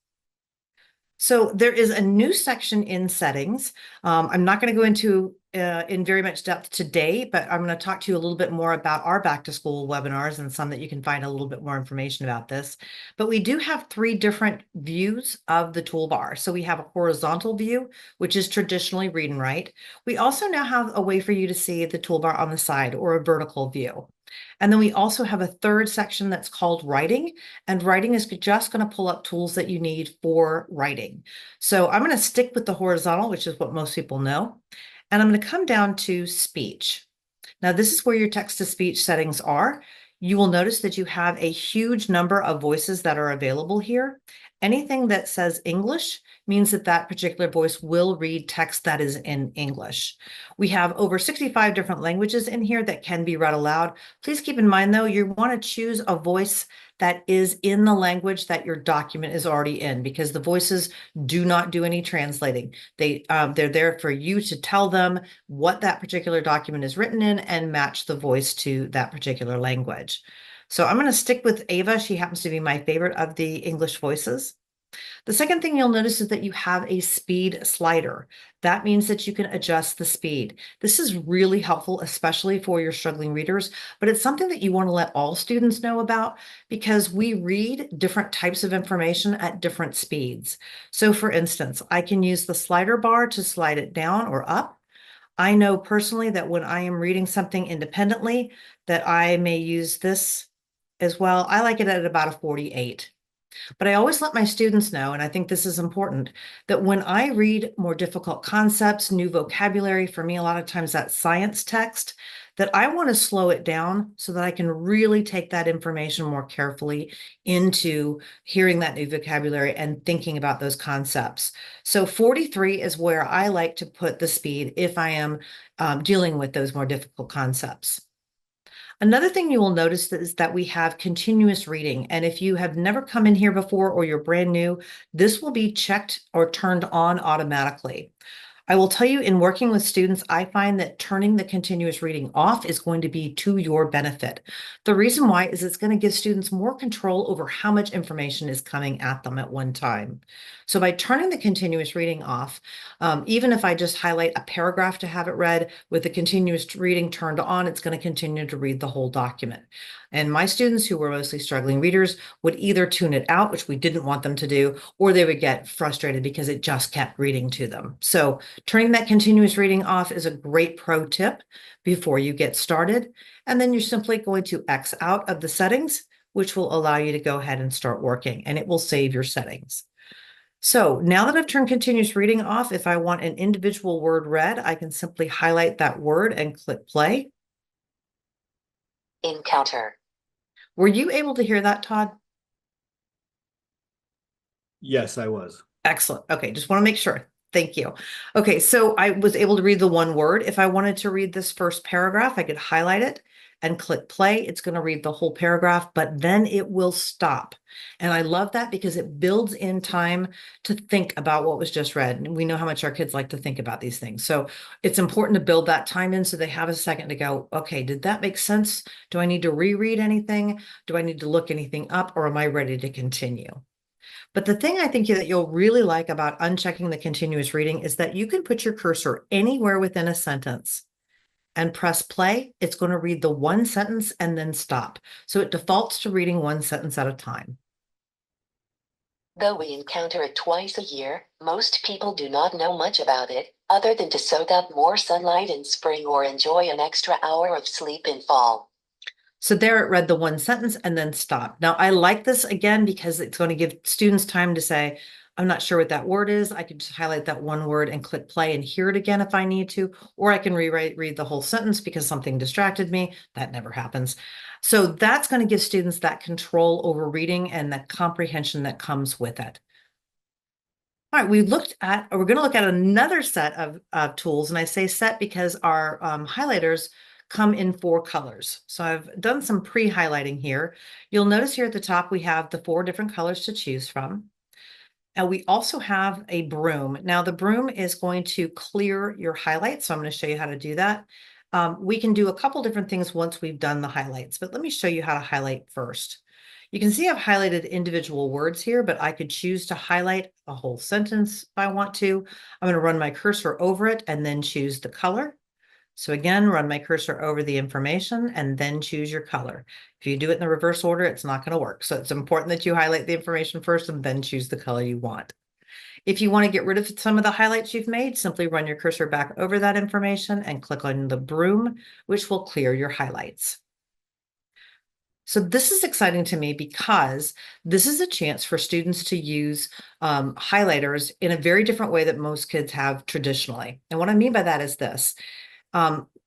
So there is a new section in settings. I'm not going to go into in very much depth today, but I'm going to talk to you a little bit more about our back to school webinars and some that you can find a little bit more information about this. But we do have 3 different views of the toolbar. So we have a horizontal view, which is traditionally read and write. We also now have a way for you to see the toolbar on the side, or a vertical view. And then we also have a 3rd section that's called writing, and writing is just going to pull up tools that you need for writing. So I'm going to stick with the horizontal, which is what most people know. And I'm going to come down to speech. Now, this is where your text to speech settings are. You will notice that you have a huge number of voices that are available here. Anything that says English means that that particular voice will read text that is in English. We have over 65 different languages in here that can be read aloud. Please keep in mind, though, you want to choose a voice that is in the language that your document is already in, because the voices do not do any translating. They're there for you to tell them what that particular document is written in and match the voice to that particular language. So I'm going to stick with Ava. She happens to be my favorite of the English voices. The second thing you'll notice is that you have a speed slider. That means that you can adjust the speed. This is really helpful, especially for your struggling readers, but it's something that you want to let all students know about, because we read different types of information at different speeds. So for instance, I can use the slider bar to slide it down or up. I know personally that when I am reading something independently, that I may use this as well. I like it at about a 48. But I always let my students know, and I think this is important, that when I read more difficult concepts, new vocabulary, for me, a lot of times that's science text, that I want to slow it down so that I can really take that information more carefully into hearing that new vocabulary and thinking about those concepts. So 43 is where I like to put the speed if I am dealing with those more difficult concepts. Another thing you will notice is that we have continuous reading. And if you have never come in here before or you're brand new, this will be checked or turned on automatically. I will tell you, in working with students, I find that turning the continuous reading off is going to be to your benefit. The reason why is it's going to give students more control over how much information is coming at them at one time. So by turning the continuous reading off, even if I just highlight a paragraph to have it read, with the continuous reading turned on, it's going to continue to read the whole document. And my students, who were mostly struggling readers, would either tune it out, which we didn't want them to do, or they would get frustrated because it just kept reading to them. So turning that continuous reading off is a great pro tip before you get started. And then you're simply going to X out of the settings, which will allow you to go ahead and start working, and it will save your settings. So now that I've turned continuous reading off, if I want an individual word read, I can simply highlight that word and click play. Encounter. Were you able to hear that, Todd? Yes, I was. Excellent. Okay, just want to make sure. Thank you. Okay, so I was able to read the one word. If I wanted to read this first paragraph, I could highlight it and click play. It's going to read the whole paragraph, but then it will stop. And I love that because it builds in time to think about what was just read. And we know how much our kids like to think about these things. So it's important to build that time in so they have a second to go, okay, did that make sense? Do I need to reread anything? Do I need to look anything up, or am I ready to continue? But the thing I think that you'll really like about unchecking the continuous reading is that you can put your cursor anywhere within a sentence and press play. It's going to read the one sentence and then stop. So it defaults to reading one sentence at a time. Though we encounter it twice a year, most people do not know much about it, other than to soak up more sunlight in spring or enjoy an extra hour of sleep in fall. So there it read the one sentence and then stopped. Now I like this again because it's going to give students time to say, I'm not sure what that word is. I could just highlight that one word and click play and hear it again if I need to, or I can read the whole sentence because something distracted me. That never happens. So that's going to give students that control over reading and the comprehension that comes with it. All right, we're going to look at another set of tools, and I say set because our highlighters come in 4 colors. So I've done some pre-highlighting here. You'll notice here at the top, we have the 4 different colors to choose from. And we also have a broom. Now the broom is going to clear your highlights. So I'm going to show you how to do that. We can do a couple different things once we've done the highlights, but let me show you how to highlight first. You can see I've highlighted individual words here, but I could choose to highlight a whole sentence if I want to. I'm going to run my cursor over it and then choose the color. So again, run my cursor over the information and then choose your color. If you do it in the reverse order, it's not going to work. So it's important that you highlight the information first and then choose the color you want. If you want to get rid of some of the highlights you've made, simply run your cursor back over that information and click on the broom, which will clear your highlights. So this is exciting to me because this is a chance for students to use highlighters in a very different way that most kids have traditionally. And what I mean by that is this.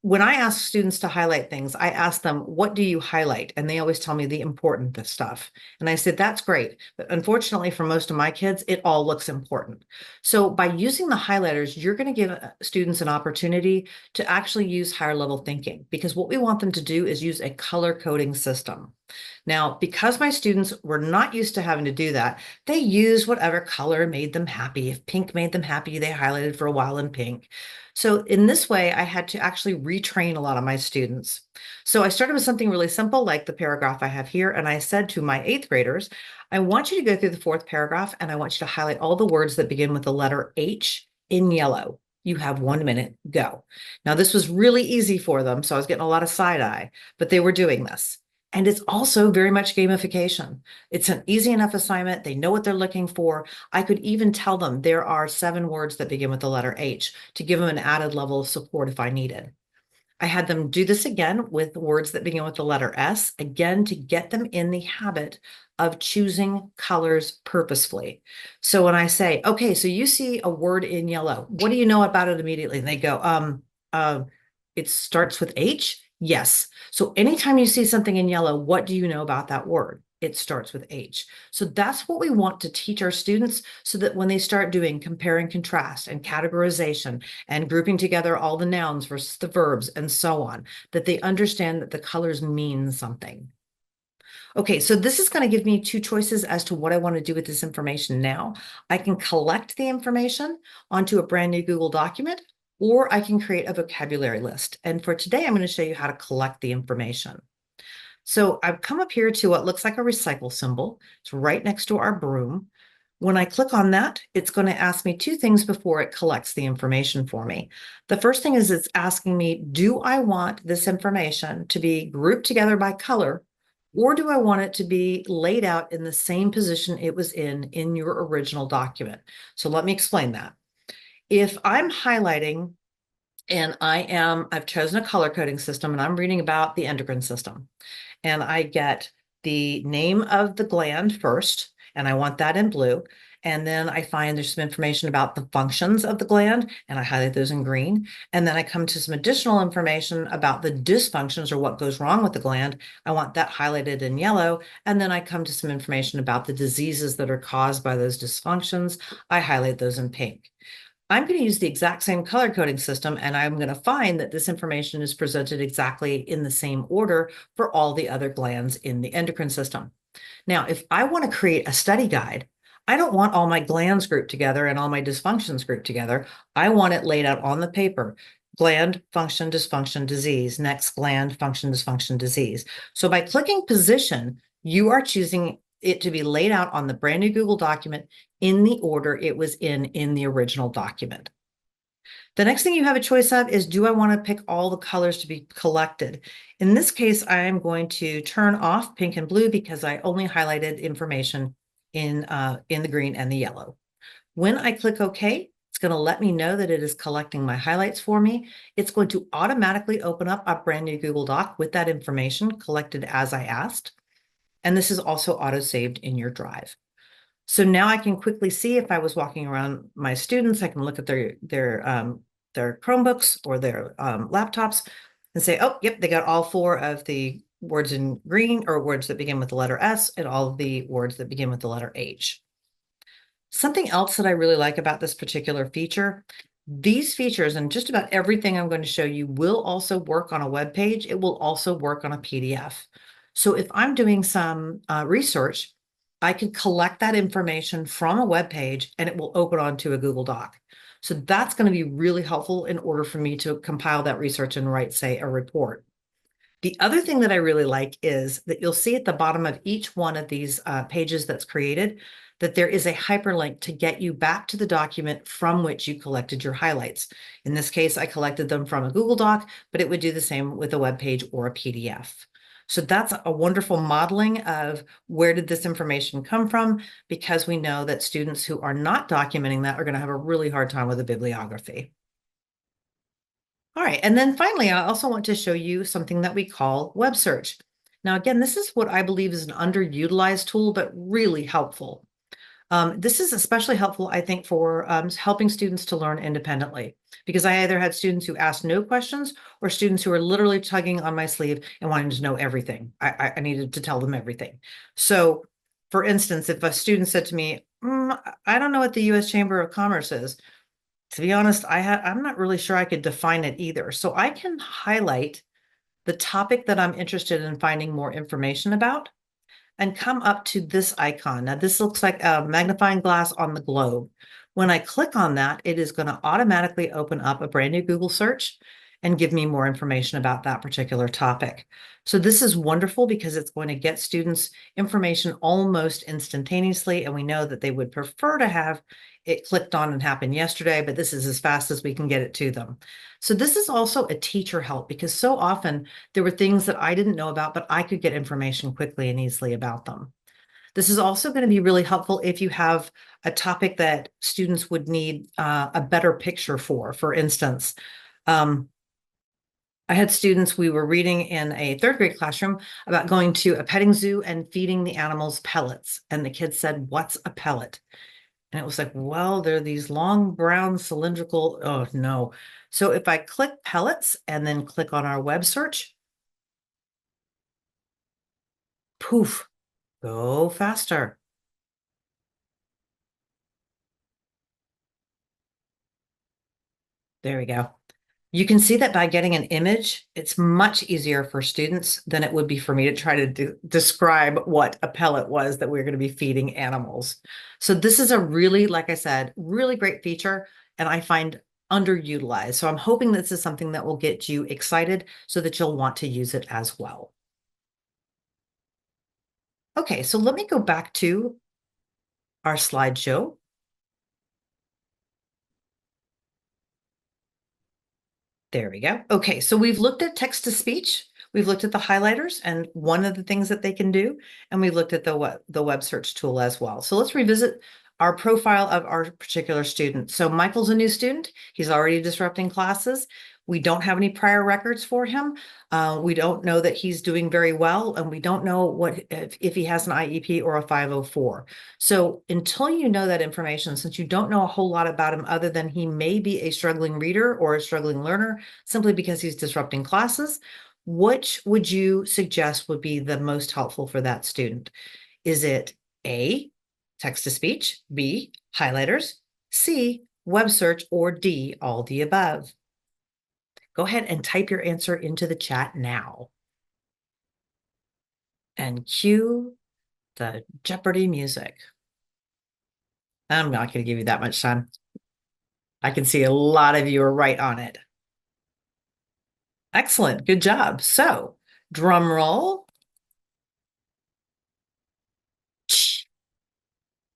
When I ask students to highlight things, I ask them, what do you highlight? And they always tell me the important stuff. And I said, that's great. But unfortunately, for most of my kids, it all looks important. So by using the highlighters, you're going to give students an opportunity to actually use higher level thinking, because what we want them to do is use a color coding system. Now, because my students were not used to having to do that, they used whatever color made them happy. If pink made them happy, they highlighted for a while in pink. So in this way, I had to actually retrain a lot of my students. So I started with something really simple, like the paragraph I have here. And I said to my 8th graders, I want you to go through the 4th paragraph, and I want you to highlight all the words that begin with the letter H in yellow. You have 1 minute, go. Now, this was really easy for them, so I was getting a lot of side eye, but they were doing this. And it's also very much gamification. It's an easy enough assignment. They know what they're looking for. I could even tell them there are 7 words that begin with the letter H to give them an added level of support if I needed. I had them do this again with words that begin with the letter S, again, to get them in the habit of choosing colors purposefully. So when I say, okay, so you see a word in yellow, what do you know about it immediately? And they go, it starts with H. Yes. So anytime you see something in yellow, what do you know about that word? It starts with H. So that's what we want to teach our students, so that when they start doing compare and contrast and categorization and grouping together all the nouns versus the verbs and so on, that they understand that the colors mean something. Okay, so this is going to give me 2 choices as to what I want to do with this information now. I can collect the information onto a brand new Google document, or I can create a vocabulary list. And for today, I'm going to show you how to collect the information. So I've come up here to what looks like a recycle symbol. It's right next to our broom. When I click on that, it's going to ask me 2 things before it collects the information for me. The first thing is it's asking me, do I want this information to be grouped together by color, or do I want it to be laid out in the same position it was in your original document? So let me explain that. If I'm highlighting and I've chosen a color coding system and I'm reading about the endocrine system, and I get the name of the gland first, and I want that in blue. And then I find there's some information about the functions of the gland, and I highlight those in green. And then I come to some additional information about the dysfunctions, or what goes wrong with the gland. I want that highlighted in yellow. And then I come to some information about the diseases that are caused by those dysfunctions. I highlight those in pink. I'm going to use the exact same color coding system, and I'm going to find that this information is presented exactly in the same order for all the other glands in the endocrine system. Now, if I want to create a study guide, I don't want all my glands grouped together and all my dysfunctions grouped together. I want it laid out on the paper. Gland, function, dysfunction, disease. Next, gland, function, dysfunction, disease. So by clicking position, you are choosing it to be laid out on the brand new Google document in the order it was in the original document. The next thing you have a choice of is, do I want to pick all the colors to be collected? In this case, I am going to turn off pink and blue because I only highlighted information in the green and the yellow. When I click OK, it's It's going to let me know that it is collecting my highlights for me. It's going to automatically open up a brand new Google Doc with that information collected as I asked. And this is also auto-saved in your drive. So now I can quickly see if I was walking around my students, I can look at their Chromebooks or their laptops and say, oh, yep, they got all 4 of the words in green or words that begin with the letter S and all of the words that begin with the letter H. Something else that I really like about this particular feature, these features and just about everything I'm going to show you will also work on a web page. It will also work on a PDF. So if I'm doing some research, I can collect that information from a web page and it will open onto a Google Doc. So that's going to be really helpful in order for me to compile that research and write, say, a report. The other thing that I really like is that you'll see at the bottom of each one of these pages that's created that there is a hyperlink to get you back to the document from which you collected your highlights. In this case, I collected them from a Google Doc, but it would do the same with a web page or a PDF. So that's a wonderful modeling of where did this information come from, because we know that students who are not documenting that are going to have a really hard time with the bibliography. All right, and then finally, I also want to show you something that we call web search. Now, again, this is what I believe is an underutilized tool, but really helpful. This is especially helpful, I think, for helping students to learn independently, because I either had students who asked no questions or students who were literally tugging on my sleeve and wanting to know everything. I needed to tell them everything. So, for instance, if a student said to me, I don't know what the U.S. Chamber of Commerce is, to be honest, I'm not really sure I could define it either. So I can highlight the topic that I'm interested in finding more information about and come up to this icon. Now, this looks like a magnifying glass on the globe. When I click on that, it is going to automatically open up a brand new Google search and give me more information about that particular topic. So this is wonderful because it's going to get students information almost instantaneously, and we know that they would prefer to have it clicked on and happen yesterday, but this is as fast as we can get it to them. So this is also a teacher help, because so often there were things that I didn't know about, but I could get information quickly and easily about them. This is also going to be really helpful if you have a topic that students would need a better picture for. For instance, I had students, we were reading in a 3rd grade classroom about going to a petting zoo and feeding the animals pellets. And the kids said, what's a pellet? And it was like, well, they're these long brown cylindrical, oh no. So if I click pellets and then click on our web search, poof, go faster. There we go. You can see that by getting an image, it's much easier for students than it would be for me to try to describe what a pellet was that we're going to be feeding animals. So this is a really, like I said, really great feature, and I find underutilized. So I'm hoping this is something that will get you excited so that you'll want to use it as well. Okay, so let me go back to our slideshow. There we go. Okay, so we've looked at text to speech, we've looked at the highlighters and one of the things that they can do, and we looked at the web search tool as well. So let's revisit our profile of our particular student. So Michael's a new student. He's already disrupting classes. We don't have any prior records for him. We don't know that he's doing very well, and we don't know what if he has an IEP or a 504. So until you know that information, since you don't know a whole lot about him other than he may be a struggling reader or a struggling learner simply because he's disrupting classes, which would you suggest would be the most helpful for that student? Is it A, text to speech, B, highlighters, C, web search, or D, all the above? Go ahead and type your answer into the chat now. And cue the Jeopardy music. I'm not going to give you that much time. I can see a lot of you are right on it. Excellent. Good job. So, drum roll.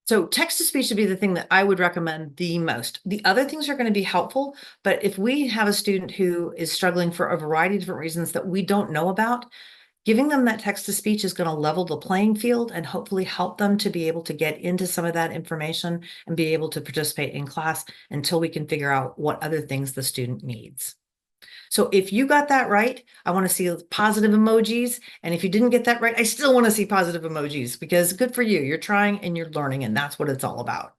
So text to speech would be the thing that I would recommend the most. The other things are going to be helpful, but if we have a student who is struggling for a variety of different reasons that we don't know about, Giving them that text to speech is going to level the playing field and hopefully help them to be able to get into some of that information and be able to participate in class until we can figure out what other things the student needs. So if you got that right, I want to see positive emojis. And if you didn't get that right, I still want to see positive emojis because good for you. You're trying and you're learning, and that's what it's all about.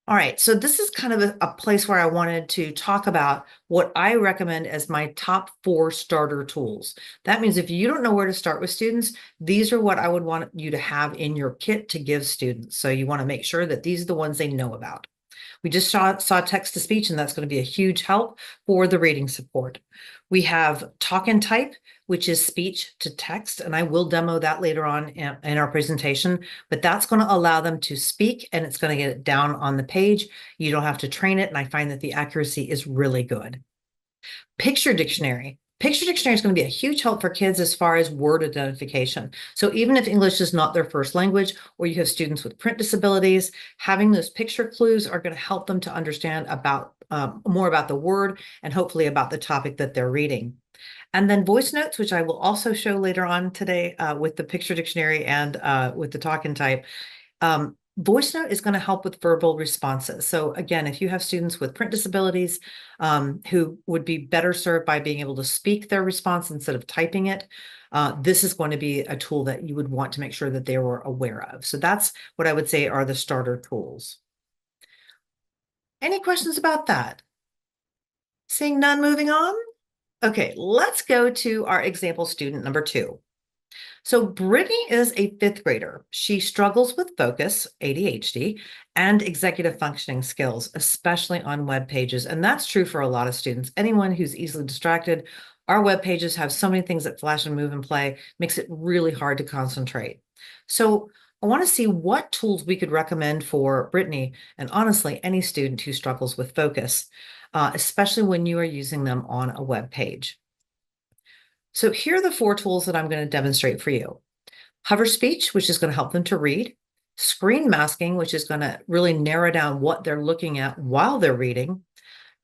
All right, so this is kind of a place where I wanted to talk about what I recommend as my top 4 starter tools. That means if you don't know where to start with students, these are what I would want you to have in your kit to give students. So you want to make sure that these are the ones they know about. We just saw text to speech, and that's going to be a huge help for the reading support. We have talk and type, which is speech to text, and I will demo that later on in our presentation, but that's going to allow them to speak, and it's going to get it down on the page. You don't have to train it, and I find that the accuracy is really good. Picture dictionary. Picture dictionary is going to be a huge help for kids as far as word identification. So even if English is not their first language, or you have students with print disabilities, having those picture clues are going to help them to understand about more about the word and hopefully about the topic that they're reading. And then voice notes, which I will also show later on today with the picture dictionary and with the talk and type. Voice note is going to help with verbal responses. So again, if you have students with print disabilities who would be better served by being able to speak their response instead of typing it, this is going to be a tool that you would want to make sure that they were aware of. So that's what I would say are the starter tools. Any questions about that? Seeing none, moving on. Okay, let's go to our example student number 2. So Brittany is a 5th grader. She struggles with focus, ADHD, and executive functioning skills, especially on web pages. And that's true for a lot of students. Anyone who's easily distracted, our web pages have so many things that flash and move and play, makes it really hard to concentrate. So I want to see what tools we could recommend for Brittany, and honestly, any student who struggles with focus, especially when you are using them on a web page. So here are the 4 tools that I'm going to demonstrate for you. Hover speech, which is going to help them to read. Screen masking, which is going to really narrow down what they're looking at while they're reading.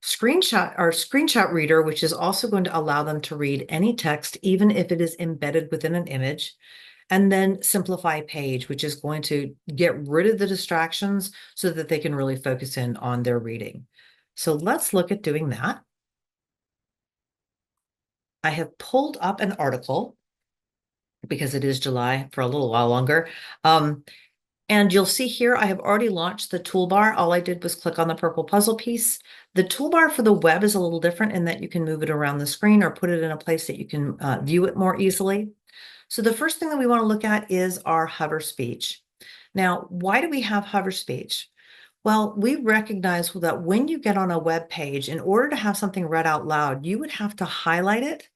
Screenshot reader, which is also going to allow them to read any text, even if it is embedded within an image. And then simplify page, which is going to get rid of the distractions so that they can really focus in on their reading. So let's look at doing that. I have pulled up an article because it is July for a little while longer. And you'll see here, I have already launched the toolbar. All I did was click on the purple puzzle piece. The toolbar for the web is a little different in that you can move it around the screen or put it in a place that you can view it more easily. So the first thing that we want to look at is our hover speech. Now, why do we have hover speech? Well, we recognize that when you get on a web page, in order to have something read out loud, you would have to highlight it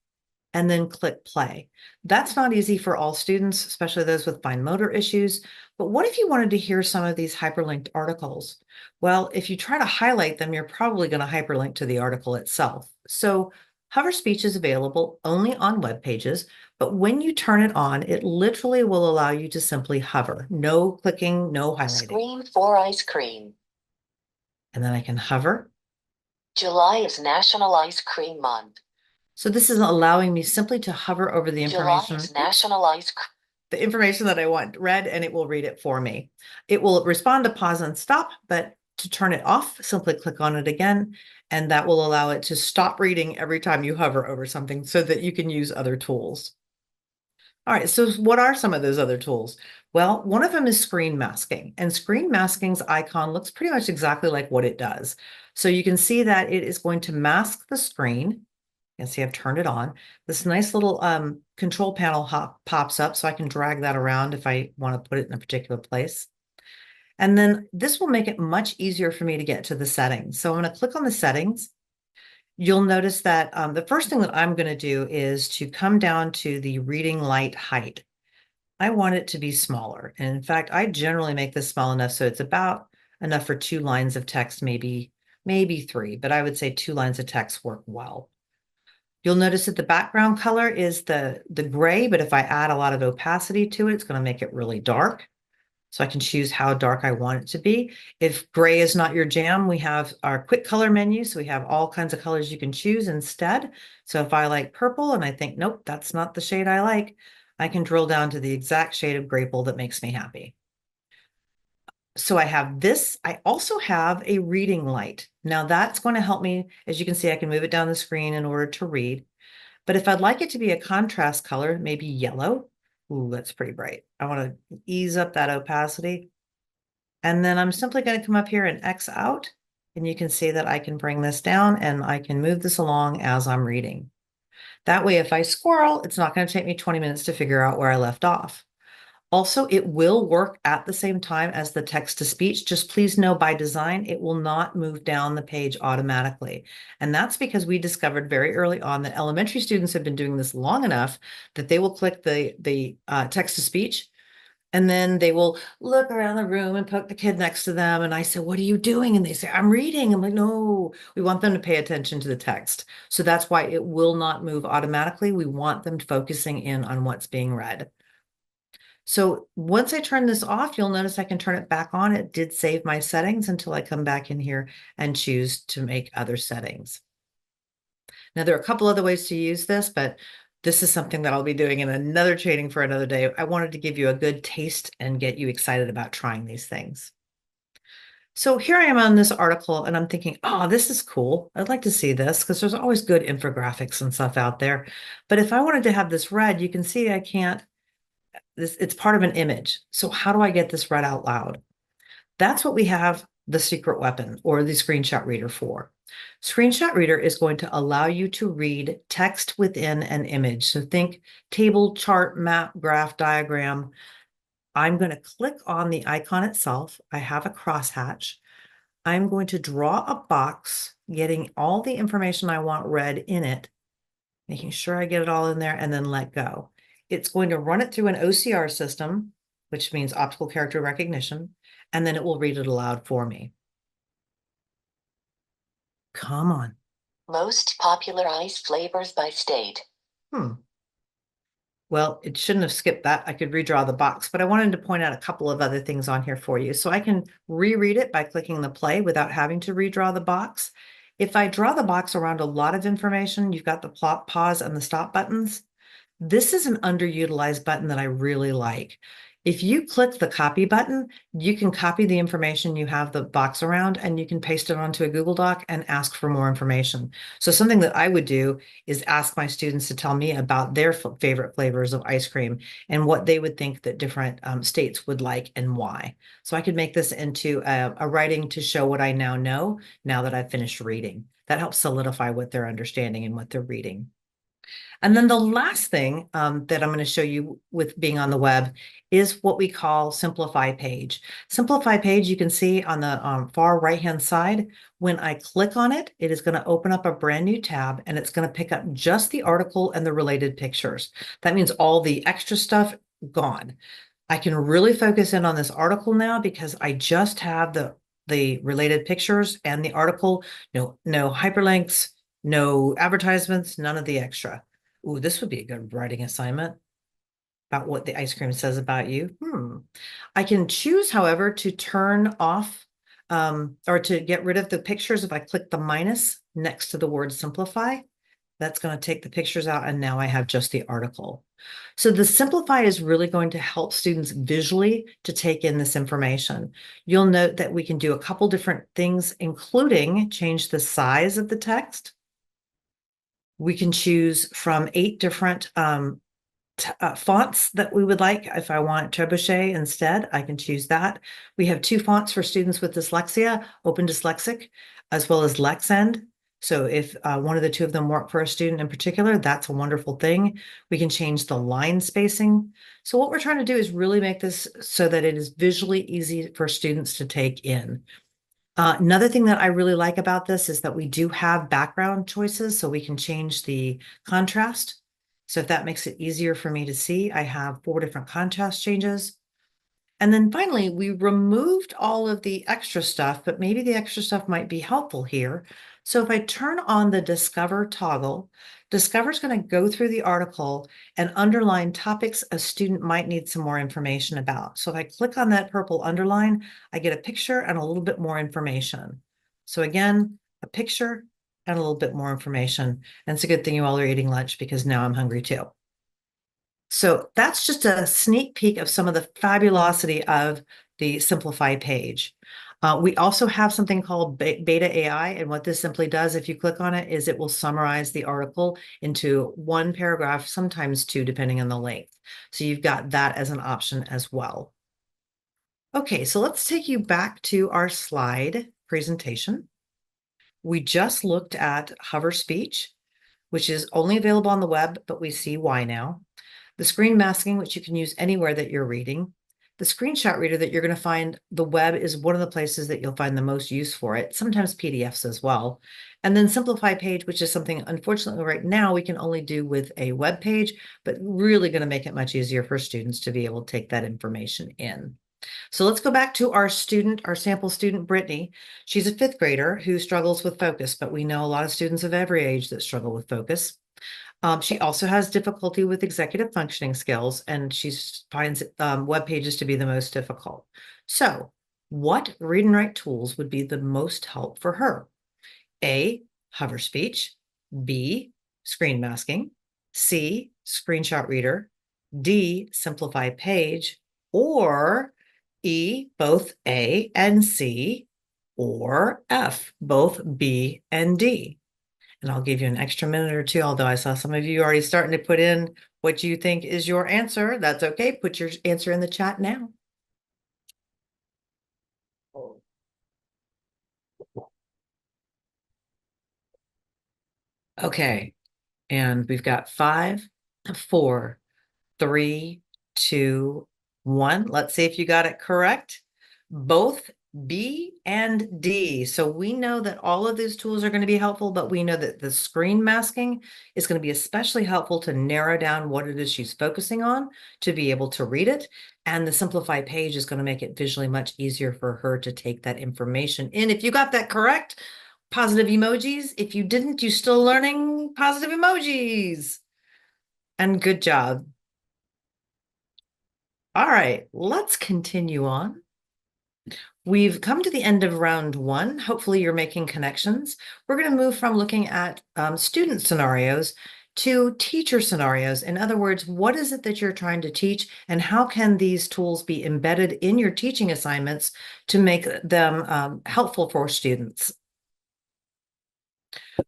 and then click play. That's not easy for all students, especially those with fine motor issues. But what if you wanted to hear some of these hyperlinked articles? Well, if you try to highlight them, you're probably going to hyperlink to the article itself. So hover speech is available only on web pages, but when you turn it on, it literally will allow you to simply hover. No clicking, no highlighting. Scream for ice cream. And then I can hover. July is National Ice Cream Month. So this is allowing me simply to hover over the information. July is National Ice Cream. The information that I want read, and it will read it for me. It will respond to pause and stop, but to turn it off, simply click on it again, and that will allow it to stop reading every time you hover over something so that you can use other tools. All right, so what are some of those other tools? Well, one of them is screen masking, and screen masking's icon looks pretty much exactly like what it does. So you can see that it is going to mask the screen. You can see I've turned it on. This nice little control panel pops up, so I can drag that around if I want to put it in a particular place. And then this will make it much easier for me to get to the settings. So I'm going to click on the settings. You'll notice that the first thing that I'm going to do is to come down to the reading light height. I want it to be smaller. And in fact, I generally make this small enough so it's about enough for 2 lines of text, maybe 3, but I would say 2 lines of text work well. You'll notice that the background color is the gray, but if I add a lot of opacity to it, it's going to make it really dark. So I can choose how dark I want it to be. If gray is not your jam, we have our quick color menu. So we have all kinds of colors you can choose instead. So if I like purple and I think, nope, that's not the shade I like, I can drill down to the exact shade of Grapple that makes me happy. So I have this. I also have a reading light. Now that's going to help me. As you can see, I can move it down the screen in order to read. But if I'd like it to be a contrast color, maybe yellow. Ooh, that's pretty bright. I want to ease up that opacity. And then I'm simply going to come up here and X out. And you can see that I can bring this down and I can move this along as I'm reading. That way, if I squirrel, it's not going to take me 20 minutes to figure out where I left off. Also, it will work at the same time as the text to speech. Just please know by design, it will not move down the page automatically. And that's because we discovered very early on that elementary students have been doing this long enough that they will click the text to speech, and then they will look around the room and poke the kid next to them. And I said, what are you doing? And they say, I'm reading. I'm like, no, we want them to pay attention to the text. So that's why it will not move automatically. We want them focusing in on what's being read. So once I turn this off, you'll notice I can turn it back on. It did save my settings until I come back in here and choose to make other settings. Now, there are a couple other ways to use this, but this is something that I'll be doing in another training for another day. I wanted to give you a good taste and get you excited about trying these things. So here I am on this article and I'm thinking, oh, this is cool. I'd like to see this because there's always good infographics and stuff out there. But if I wanted to have this read, you can see I can't. It's part of an image. So how do I get this read out loud? That's what we have the secret weapon or the screenshot reader for. Screenshot reader is going to allow you to read text within an image. So think table, chart, map, graph, diagram. I'm going to click on the icon itself. I have a crosshatch. I'm going to draw a box, getting all the information I want read in it, making sure I get it all in there, and then let go. It's going to run it through an OCR system, which means optical character recognition, and then it will read it aloud for me. Come on. Most popular ice flavors by state. Well, it shouldn't have skipped that. I could redraw the box, but I wanted to point out a couple of other things on here for you. So I can reread it by clicking the play without having to redraw the box. If I draw the box around a lot of information, you've got the plot, pause, and the stop buttons. This is an underutilized button that I really like. If you click the copy button, you can copy the information you have the box around and you can paste it onto a Google Doc and ask for more information. So something that I would do is ask my students to tell me about their favorite flavors of ice cream and what they would think that different states would like and why. So I could make this into a writing to show what I now know, now that I've finished reading. That helps solidify what they're understanding and what they're reading. And then the last thing that I'm going to show you with being on the web is what we call Simplify Page. Simplify Page, you can see on the far right-hand side, when I click on it, it is going to open up a brand new tab and it's going to pick up just the article and the related pictures. That means all the extra stuff gone. I can really focus in on this article now because I just have the related pictures and the article, no hyperlinks, no advertisements, none of the extra. Ooh, this would be a good writing assignment about what the ice cream says about you. I can choose, however, to turn off or to get rid of the pictures. If I click the minus next to the word simplify, that's going to take the pictures out. And now I have just the article. So the simplify is really going to help students visually to take in this information. You'll note that we can do a couple different things, including change the size of the text. We can choose from 8 different fonts that we would like. If I want trebuchet instead, I can choose that. We have 2 fonts for students with dyslexia, Open Dyslexic, as well as Lexend. So if one of the 2 of them work for a student in particular, that's a wonderful thing. We can change the line spacing. So what we're trying to do is really make this so that it is visually easy for students to take in. Another thing that I really like about this is that we do have background choices, so we can change the contrast. So if that makes it easier for me to see, I have 4 different contrast changes. And then finally, we removed all of the extra stuff, but maybe the extra stuff might be helpful here. So if I turn on the Discover toggle, Discover is going to go through the article and underline topics a student might need some more information about. So if I click on that purple underline, I get a picture and a little bit more information. So again, a picture and a little bit more information. And it's a good thing you all are eating lunch because now I'm hungry too. So that's just a sneak peek of some of the fabulosity of the Simplify page. We also have something called Beta AI, and what this simply does, if you click on it, is it will summarize the article into one paragraph, sometimes two, depending on the length. So you've got that as an option as well. Okay, so let's take you back to our slide presentation. We just looked at hover speech, which is only available on the web, but we see why now. The screen masking, which you can use anywhere that you're reading. The screenshot reader that you're going to find, the web is one of the places that you'll find the most use for it, sometimes PDFs as well. And then Simplify page, which is something, unfortunately, right now we can only do with a web page, but really going to make it much easier for students to be able to take that information in. So let's go back to our student, our sample student, Brittany. She's a 5th grader who struggles with focus, but we know a lot of students of every age that struggle with focus. She also has difficulty with executive functioning skills, and she finds web pages to be the most difficult. So what read and write tools would be the most help for her? A, hover speech. B, screen masking. C, screenshot reader. D, simplify page. Or E, both A and C. Or F, both B and D. And I'll give you an extra minute or two, although I saw some of you already starting to put in what you think is your answer. That's okay. Put your answer in the chat now. Okay. And we've got 5, 4, 3, 2, 1. Let's see if you got it correct. Both B and D. So we know that all of these tools are going to be helpful, but we know that the screen masking is going to be especially helpful to narrow down what it is she's focusing on to be able to read it. And the simplify page is going to make it visually much easier for her to take that information in. If you got that correct, positive emojis. If you didn't, you're still learning positive emojis. And good job. All right, let's continue on. We've come to the end of round 1. Hopefully you're making connections. We're going to move from looking at student scenarios to teacher scenarios. In other words, what is it that you're trying to teach, and how can these tools be embedded in your teaching assignments to make them helpful for students?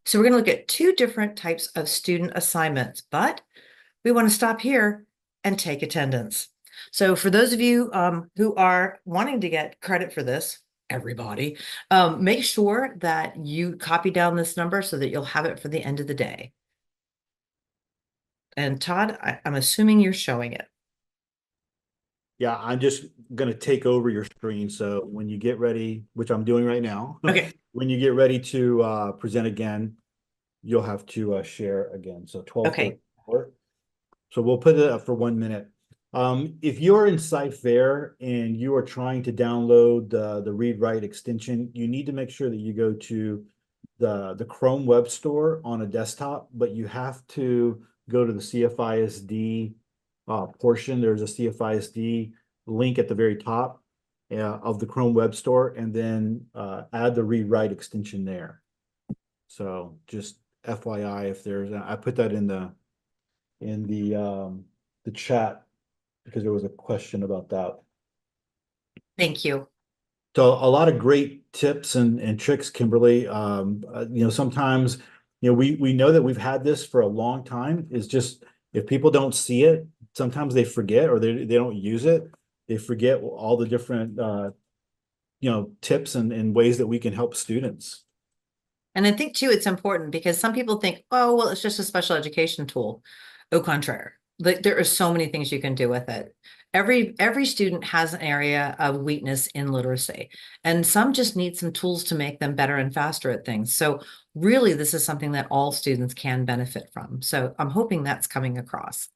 So we're going to look at 2 different types of student assignments, but we want to stop here and take attendance. So for those of you who are wanting to get credit for this, everybody, make sure that you copy down this number so that you'll have it for the end of the day. And Todd, I'm assuming you're showing it. Yeah, I'm just going to take over your screen. So when you get ready, which I'm doing right now, Okay. when you get ready to present again, you'll have to share again. So 12. Okay. So we'll put it up for 1 minute. If you're in CFISD and you are trying to download the read-write extension, you need to make sure that you go to the Chrome Web Store on a desktop, but you have to go to the CFISD portion. There's a CFISD link at the very top of the Chrome Web Store, and then add the read-write extension there. So just FYI, if there's, I put that in the chat because there was a question about that. Thank you. So a lot of great tips and tricks, Kimberly. Sometimes, we know that we've had this for a long time. It's just, if people don't see it, sometimes they forget, or they don't use it. They forget all the different, tips and ways that we can help students. And I think too, it's important because some people think, oh, well, it's just a special education tool. Au contraire. There are so many things you can do with it. Every student has an area of weakness in literacy, and some just need some tools to make them better and faster at things. So really, this is something that all students can benefit from. So I'm hoping that's coming across.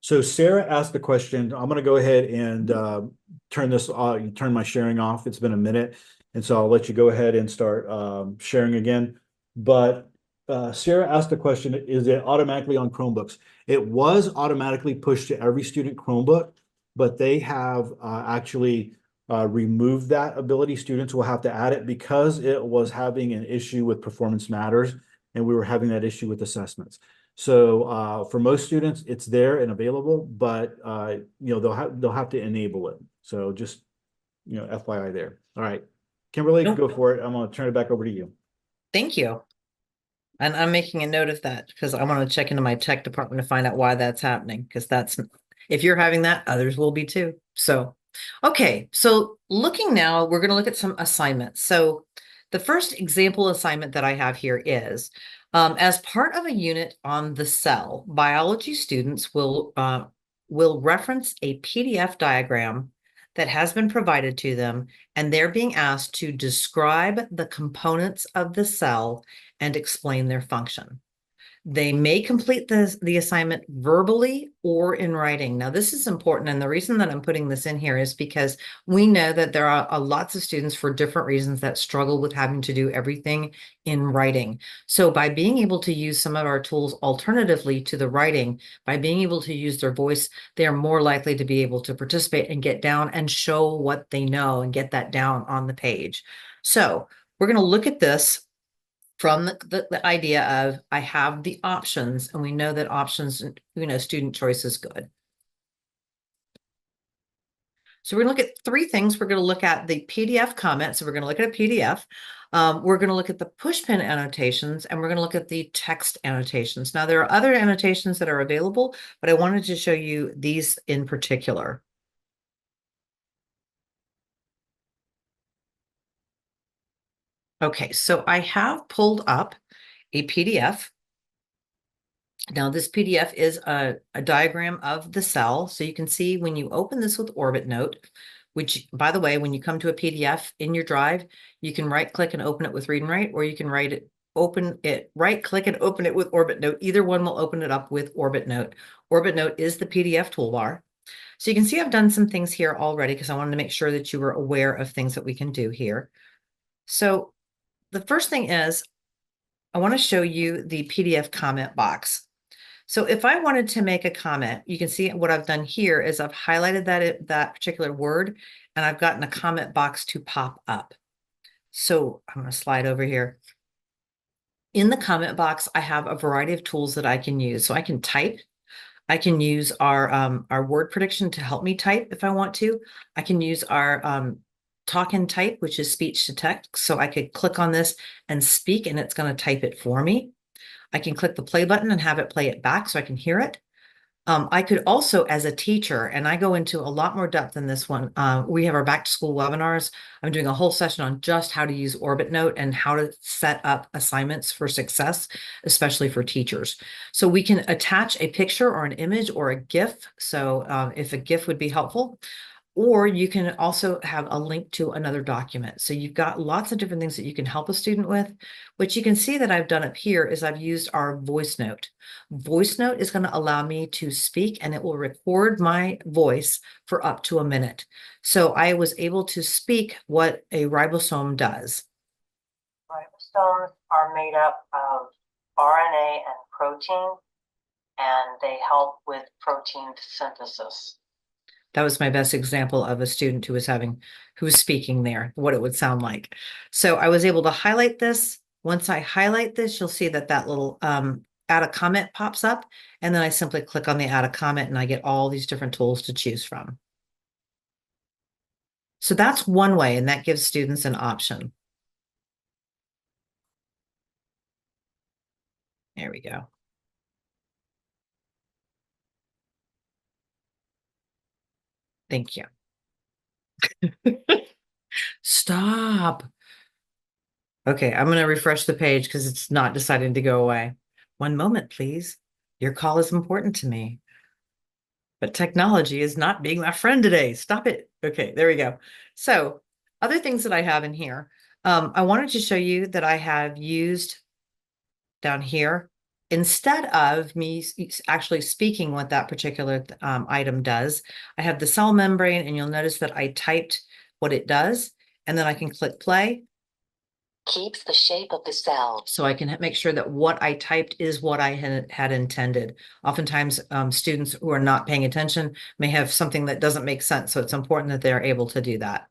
So Sarah asked the question. I'm going to go ahead and turn my sharing off. It's been a minute, and so I'll let you go ahead and start sharing again. But Sarah asked the question: is it automatically on Chromebooks? It was automatically pushed to every student Chromebook, but they have actually removed that ability. Students will have to add it because it was having an issue with Performance Matters, and we were having that issue with assessments. So for most students, it's there and available, but they'll have to enable it. So just FYI there. All right, Kimberly, Nope. go for it. I'm going to turn it back over to you. Thank you. And I'm making a note of that because I want to check into my tech department to find out why that's happening. Because if you're having that, others will be too. So, okay. So looking now, we're going to look at some assignments. So the first example assignment that I have here is, as part of a unit on the cell, biology students will reference a PDF diagram that has been provided to them, and they're being asked to describe the components of the cell and explain their function. They may complete the assignment verbally or in writing. Now, this is important. And the reason that I'm putting this in here is because we know that there are lots of students for different reasons that struggle with having to do everything in writing. So by being able to use some of our tools alternatively to the writing, by being able to use their voice, they are more likely to be able to participate and get down and show what they know and get that down on the page. So we're going to look at this from the idea of I have the options, and we know that options, student choice is good. So we're going to look at three things. We're going to look at the PDF comment. So we're going to look at a PDF. We're going to look at the pushpin annotations, and we're going to look at the text annotations. Now, there are other annotations that are available, but I wanted to show you these in particular. Okay, so I have pulled up a PDF. Now, this PDF is a diagram of the cell. So you can see when you open this with Orbit Note, which, by the way, when you come to a PDF in your drive, you can right-click and open it with Read and Write, or you can right-click and open it with Orbit Note. Either one will open it up with Orbit Note. Orbit Note is the PDF toolbar. So you can see I've done some things here already because I wanted to make sure that you were aware of things that we can do here. So the first thing is I want to show you the PDF comment box. So if I wanted to make a comment, you can see what I've done here is I've highlighted that particular word, and I've gotten a comment box to pop up. So I'm going to slide over here. In the comment box, I have a variety of tools that I can use. So I can type. I can use our word prediction to help me type if I want to. I can use our talk and type, which is speech to text. So I could click on this and speak, and it's going to type it for me. I can click the play button and have it play it back so I can hear it. I could also, as a teacher, and I go into a lot more depth in this one. We have our back to school webinars. I'm doing a whole session on just how to use Orbit Note and how to set up assignments for success, especially for teachers. So we can attach a picture or an image or a GIF. So if a GIF would be helpful. Or you can also have a link to another document. So you've got lots of different things that you can help a student with. What you can see that I've done up here is I've used our voice note. Voice note is going to allow me to speak, and it will record my voice for up to a minute. So I was able to speak what a ribosome does. Ribosomes are made up of RNA and protein, and they help with protein synthesis. That was my best example of a student who was speaking there, what it would sound like. So I was able to highlight this. Once I highlight this, you'll see that little add a comment pops up. And then I simply click on the add a comment, and I get all these different tools to choose from. So that's one way, and that gives students an option. There we go. Thank you. Stop. Okay, I'm going to refresh the page because it's not deciding to go away. One moment, please. Your call is important to me. But technology is not being my friend today. Stop it. Okay, there we go. So other things that I have in here. I wanted to show you that I have used down here instead of me actually speaking what that particular item does, I have the cell membrane, and you'll notice that I typed what it does, and then I can click play. Keeps the shape of the cell. So I can make sure that what I typed is what I had intended. Oftentimes, students who are not paying attention may have something that doesn't make sense. So it's important that they're able to do that.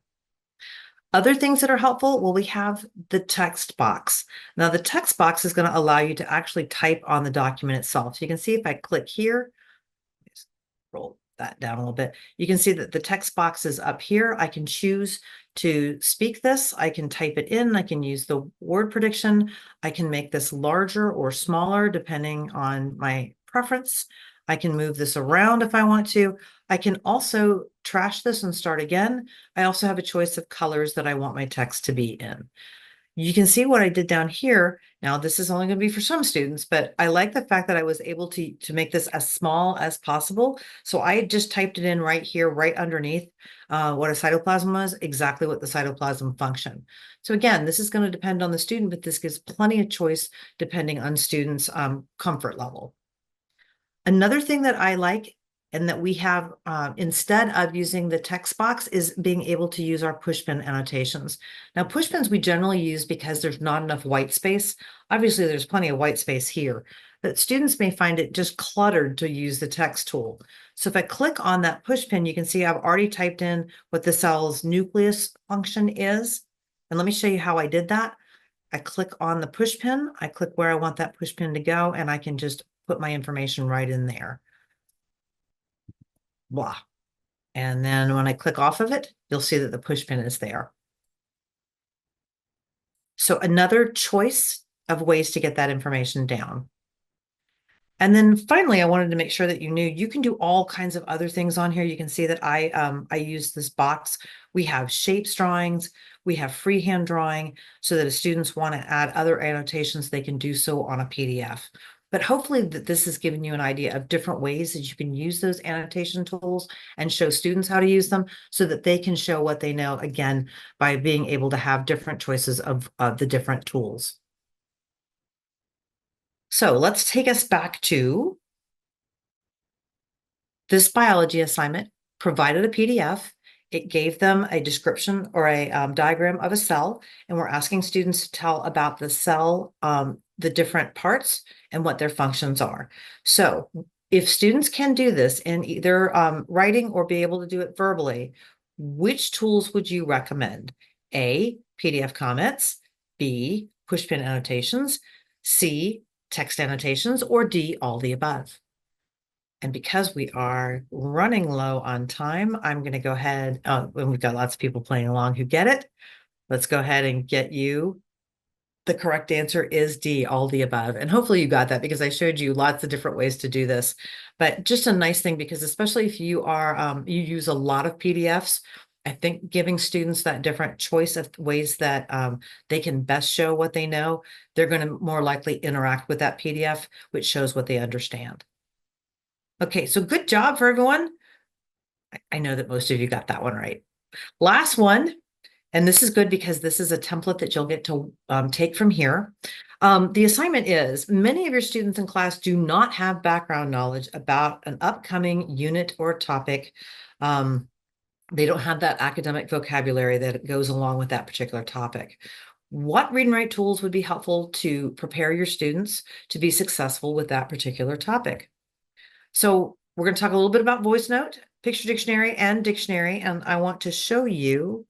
Other things that are helpful, well, we have the text box. Now, the text box is going to allow you to actually type on the document itself. So you can see if I click here, roll that down a little bit, you can see that the text box is up here. I can choose to speak this. I can type it in. I can use the word prediction. I can make this larger or smaller depending on my preference. I can move this around if I want to. I can also trash this and start again. I also have a choice of colors that I want my text to be in. You can see what I did down here. Now, this is only going to be for some students, but I like the fact that I was able to make this as small as possible. So I just typed it in right here, right underneath what a cytoplasm was, exactly what the cytoplasm function. So again, this is going to depend on the student, but this gives plenty of choice depending on students' comfort level. Another thing that I like and that we have instead of using the text box is being able to use our pushpin annotations. Now, pushpins we generally use because there's not enough white space. Obviously, there's plenty of white space here, but students may find it just cluttered to use the text tool. So if I click on that pushpin, you can see I've already typed in what the cell's nucleus function is. And let me show you how I did that. I click on the pushpin, I click where I want that pushpin to go, and I can just put my information right in there. Blah. And then when I click off of it, you'll see that the pushpin is there. So another choice of ways to get that information down. And then finally, I wanted to make sure that you knew you can do all kinds of other things on here. You can see that I use this box. We have shapes drawings. We have freehand drawing so that if students want to add other annotations, they can do so on a PDF. But hopefully that this has given you an idea of different ways that you can use those annotation tools and show students how to use them so that they can show what they know, again, by being able to have different choices of the different tools. So let's take us back to this biology assignment. Provided a PDF. It gave them a description or a diagram of a cell, and we're asking students to tell about the cell, the different parts and what their functions are. So if students can do this in either writing or be able to do it verbally, which tools would you recommend? A, PDF comments, B, pushpin annotations, C, text annotations, or D, all the above. And because we are running low on time, I'm going to go ahead, and we've got lots of people playing along who get it. Let's go ahead and get you. The correct answer is D, all the above. And hopefully you got that because I showed you lots of different ways to do this. But just a nice thing, because especially if you are, you use a lot of PDFs, I think giving students that different choice of ways that they can best show what they know, they're going to more likely interact with that PDF, which shows what they understand. Okay, so good job for everyone. I know that most of you got that one right. Last one, and this is good because this is a template that you'll get to take from here. The assignment is, many of your students in class do not have background knowledge about an upcoming unit or topic. They don't have that academic vocabulary that goes along with that particular topic. What read and write tools would be helpful to prepare your students to be successful with that particular topic? So we're going to talk a little bit about voice note, picture dictionary, and dictionary. And I want to show you,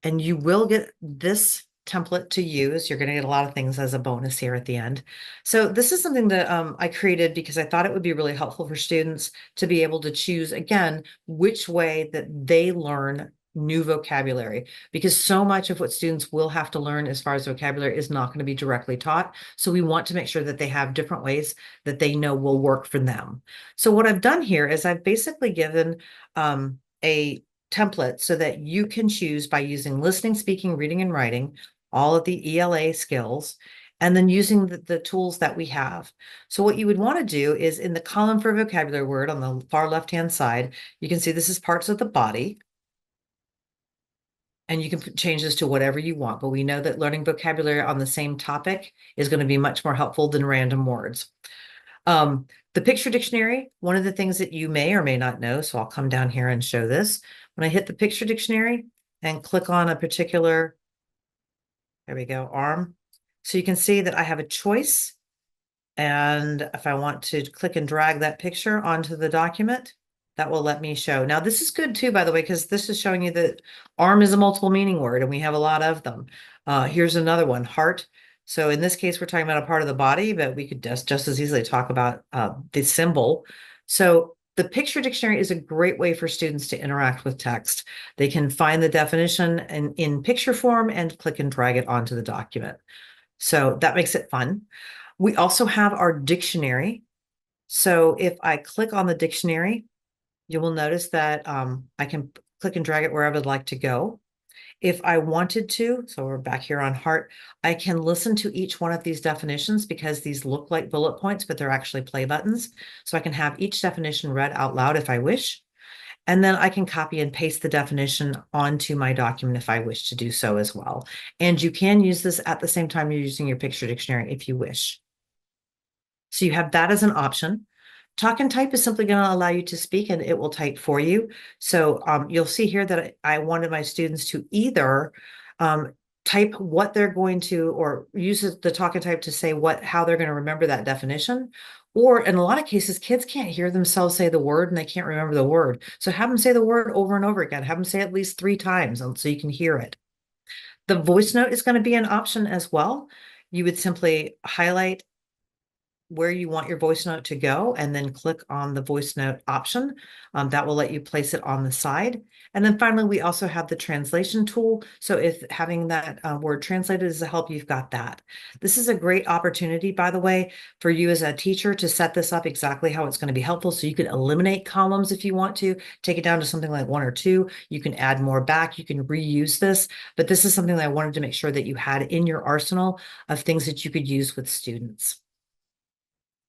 and you will get this template to use. You're going to get a lot of things as a bonus here at the end. So this is something that I created because I thought it would be really helpful for students to be able to choose, again, which way that they learn new vocabulary, because so much of what students will have to learn as far as vocabulary is not going to be directly taught. So we want to make sure that they have different ways that they know will work for them. So what I've done here is I've basically given a template so that you can choose by using listening, speaking, reading, and writing, all of the ELA skills, and then using the tools that we have. So what you would want to do is in the column for vocabulary word on the far left-hand side, you can see this is parts of the body. and you can change this to whatever you want, but we know that learning vocabulary on the same topic is going to be much more helpful than random words. The picture dictionary, one of the things that you may or may not know, so I'll come down here and show this. When I hit the picture dictionary and click on a particular, there we go, arm. So you can see that I have a choice. And if I want to click and drag that picture onto the document, that will let me show. Now, this is good too, by the way, because this is showing you that arm is a multiple meaning word, and we have a lot of them. Here's another one, heart. So in this case, we're talking about a part of the body, but we could just as easily talk about the symbol. So the picture dictionary is a great way for students to interact with text. They can find the definition in picture form and click and drag it onto the document. So that makes it fun. We also have our dictionary. So if I click on the dictionary, you will notice that I can click and drag it wherever I'd like to go. If I wanted to, so we're back here on heart, I can listen to each one of these definitions because these look like bullet points, but they're actually play buttons. So I can have each definition read out loud if I wish. And then I can copy and paste the definition onto my document if I wish to do so as well. And you can use this at the same time you're using your picture dictionary if you wish. So you have that as an option. Talk and type is simply going to allow you to speak and it will type for you. So you'll see here that I wanted my students to either type what they're going to, or use the talk and type to say how they're going to remember that definition. Or in a lot of cases, kids can't hear themselves say the word and they can't remember the word. So have them say the word over and over again. Have them say it at least 3 times so you can hear it. The voice note is going to be an option as well. You would simply highlight where you want your voice note to go and then click on the voice note option. That will let you place it on the side. And then finally, we also have the translation tool. So if having that word translated is a help, you've got that. This is a great opportunity, by the way, for you as a teacher to set this up exactly how it's going to be helpful. So you can eliminate columns if you want to, take it down to something like 1 or 2. You can add more back. You can reuse this. But this is something that I wanted to make sure that you had in your arsenal of things that you could use with students.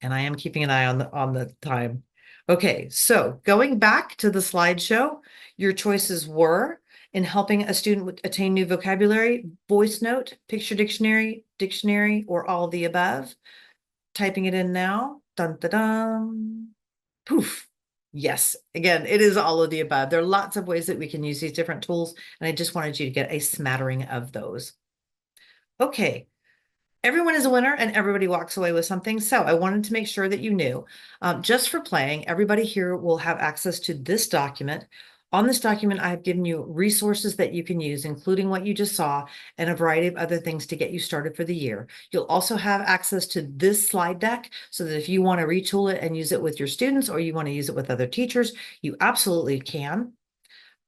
And I am keeping an eye on the time. Okay, so going back to the slideshow, your choices were in helping a student attain new vocabulary, voice note, picture dictionary, or all of the above. Typing it in now. Dun, dun, dun. Poof. Yes, again, it is all of the above. There are lots of ways that we can use these different tools, and I just wanted you to get a smattering of those. Okay. Everyone is a winner and everybody walks away with something. So I wanted to make sure that you knew, just for playing, everybody here will have access to this document. On this document, I have given you resources that you can use, including what you just saw, and a variety of other things to get you started for the year. You'll also have access to this slide deck so that if you want to retool it and use it with your students, or you want to use it with other teachers, you absolutely can.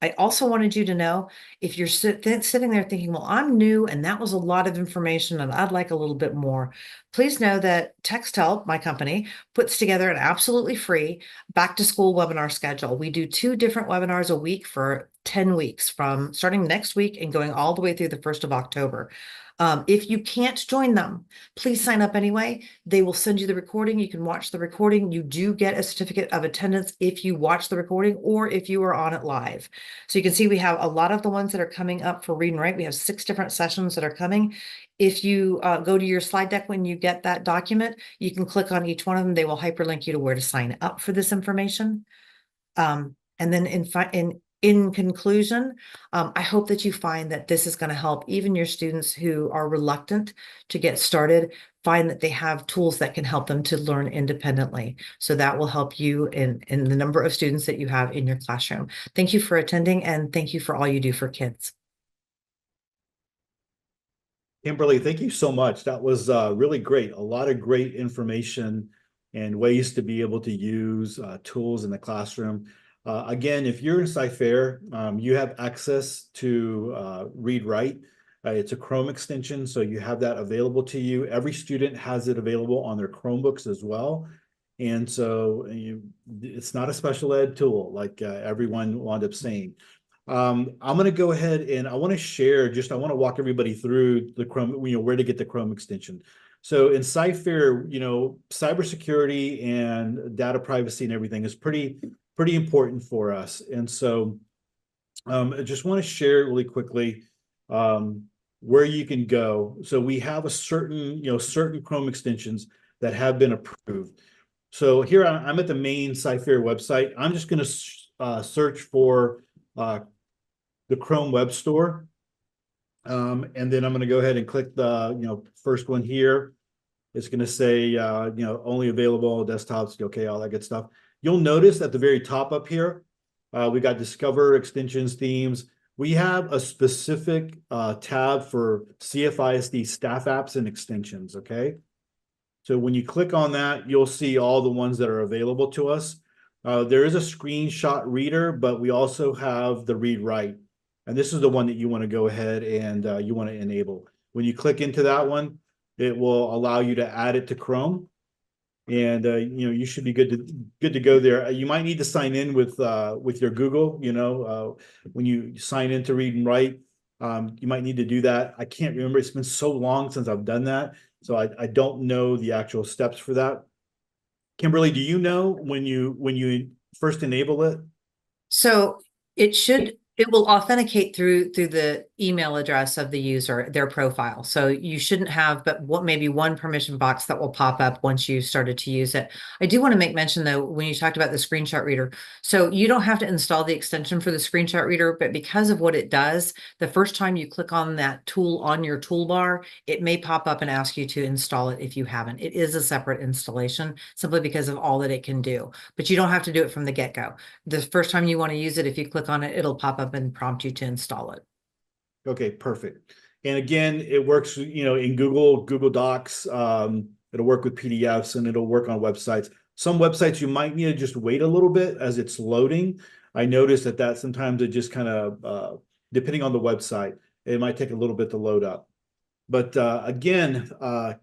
I also wanted you to know, if you're sitting there thinking, well, I'm new and that was a lot of information and I'd like a little bit more, please know that TextHelp, my company, puts together an absolutely free back to school webinar schedule. We do 2 different webinars a week for 10 weeks, from starting next week and going all the way through the 1st of October. If you can't join them, please sign up anyway. They will send you the recording. You can watch the recording. You do get a certificate of attendance if you watch the recording or if you are on it live. So you can see we have a lot of the ones that are coming up for Read and Write. We have 6 different sessions that are coming. If you go to your slide deck when you get that document, you can click on each one of them. They will hyperlink you to where to sign up for this information. And then in conclusion, I hope that you find that this is going to help even your students who are reluctant to get started find that they have tools that can help them to learn independently. So that will help you in the number of students that you have in your classroom. Thank you for attending, and thank you for all you do for kids. Kimberly, thank you so much. That was really great. A lot of great information and ways to be able to use tools in the classroom. Again, if you're in Sci-Fair, you have access to Read Write. It's a Chrome extension, so you have that available to you. Every student has it available on their Chromebooks as well. And so it's not a special ed tool like everyone wound up saying. I'm going to go ahead and I want to share, I want to walk everybody through the Chrome, where to get the Chrome extension. So in Sci-Fair, cybersecurity and data privacy and everything is pretty important for us. And so I just want to share really quickly where you can go. So we have a certain Chrome extensions that have been approved. So here I'm at the main SciFair website. I'm just going to search for the Chrome Web Store. And then I'm going to go ahead and click the first one here. It's going to say only available on desktops, okay, all that good stuff. You'll notice at the very top up here, we got Discover, Extensions, Themes. We have a specific tab for CFISD staff apps and extensions, okay? So when you click on that, you'll see all the ones that are available to us. There is a screenshot reader, but we also have the read write. And this is the one that you want to go ahead and you want to enable. When you click into that one, it will allow you to add it to Chrome. And you should be good to go there. You might need to sign in with your Google. When you sign in to read and write, you might need to do that. I can't remember. It's been so long since I've done that, so I don't know the actual steps for that. Kimberly, do you know when you first enable it? So it will authenticate through the email address of the user, their profile. So you shouldn't have maybe one permission box that will pop up once you started to use it. I do want to make mention though, when you talked about the screenshot reader, so you don't have to install the extension for the screenshot reader, but because of what it does, the first time you click on that tool on your toolbar, it may pop up and ask you to install it if you haven't. It is a separate installation simply because of all that it can do, but you don't have to do it from the get-go. The first time you want to use it, if you click on it, it'll pop up and prompt you to install it. Okay, perfect. And again, it works, in Google Docs. It'll work with PDFs and it'll work on websites. Some websites you might need to just wait a little bit as it's loading. I noticed that sometimes it just kind of, depending on the website, it might take a little bit to load up. But again,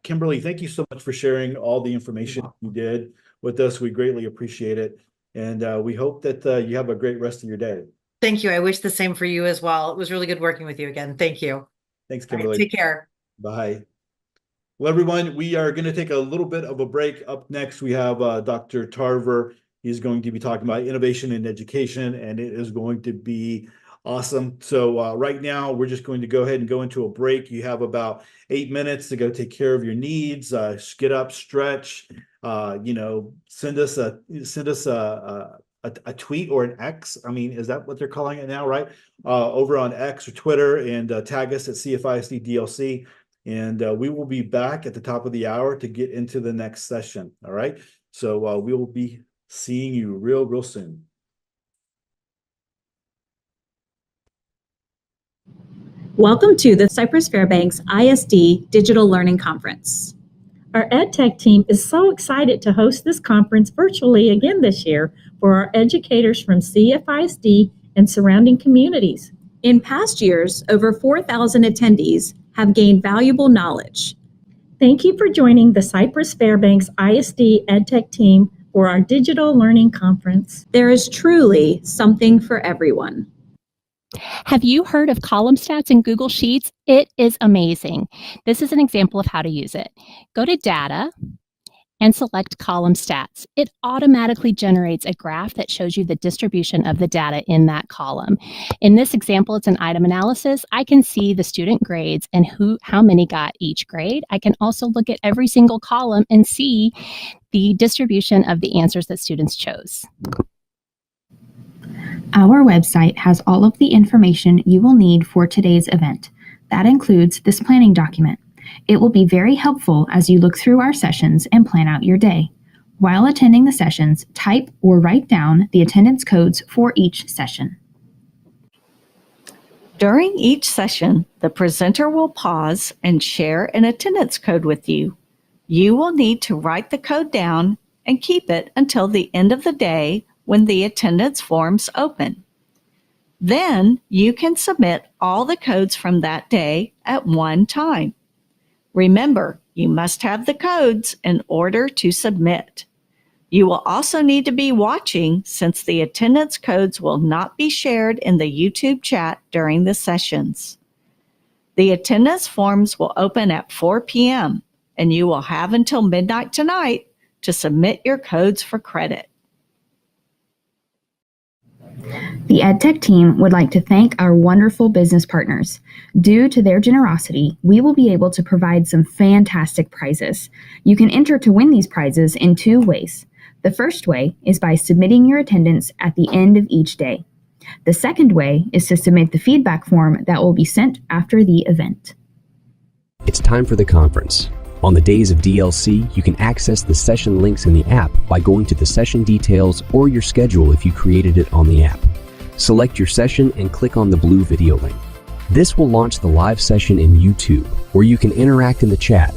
Kimberly, thank you so much for sharing all the information you did with us. We greatly appreciate it. And we hope that you have a great rest of your day. Thank you. I wish the same for you as well. It was really good working with you again. Thank you. Thanks, All right, Kimberly. take care. Bye. Well, everyone, we are going to take a little bit of a break. Up next, we have Dr. Tarver. He's going to be talking about innovation in education, and it is going to be awesome. So right now, we're just going to go ahead and go into a break. You have about 8 minutes to go take care of your needs. Get up, stretch. Send us a tweet or an X. I mean, is that what they're calling it now, right? Over on X or Twitter, and tag us at CFISD DLC. And we will be back at the top of the hour to get into the next session. All right. So we will be seeing you real soon. Welcome to the Cypress Fairbanks ISD Digital Learning Conference. Our EdTech team is so excited to host this conference virtually again this year for our educators from CFISD and surrounding communities. In past years, over 4,000 attendees have gained valuable knowledge. Thank you for joining the Cypress Fairbanks ISD EdTech team for our Digital Learning Conference. There is truly something for everyone. Have you heard of column stats in Google Sheets? It is amazing. This is an example of how to use it. Go to Data and select Column Stats. It automatically generates a graph that shows you the distribution of the data in that column. In this example, it's an item analysis. I can see the student grades and how many got each grade. I can also look at every single column and see the distribution of the answers that students chose. Our website has all of the information you will need for today's event. That includes this planning document. It will be very helpful as you look through our sessions and plan out your day. While attending the sessions, type or write down the attendance codes for each session. During each session, the presenter will pause and share an attendance code with you. You will need to write the code down and keep it until the end of the day when the attendance forms open. Then you can submit all the codes from that day at one time. Remember, you must have the codes in order to submit. You will also need to be watching since the attendance codes will not be shared in the YouTube chat during the sessions. The attendance forms will open at 4 p.m. and you will have until midnight tonight to submit your codes for credit. The EdTech team would like to thank our wonderful business partners. Due to their generosity, we will be able to provide some fantastic prizes. You can enter to win these prizes in 2 ways. The first way is by submitting your attendance at the end of each day. The second way is to submit the feedback form that will be sent after the event. It's time for the conference. On the days of DLC, you can access the session links in the app by going to the session details or your schedule if you created it on the app. Select your session and click on the blue video link. This will launch the live session in YouTube, where you can interact in the chat.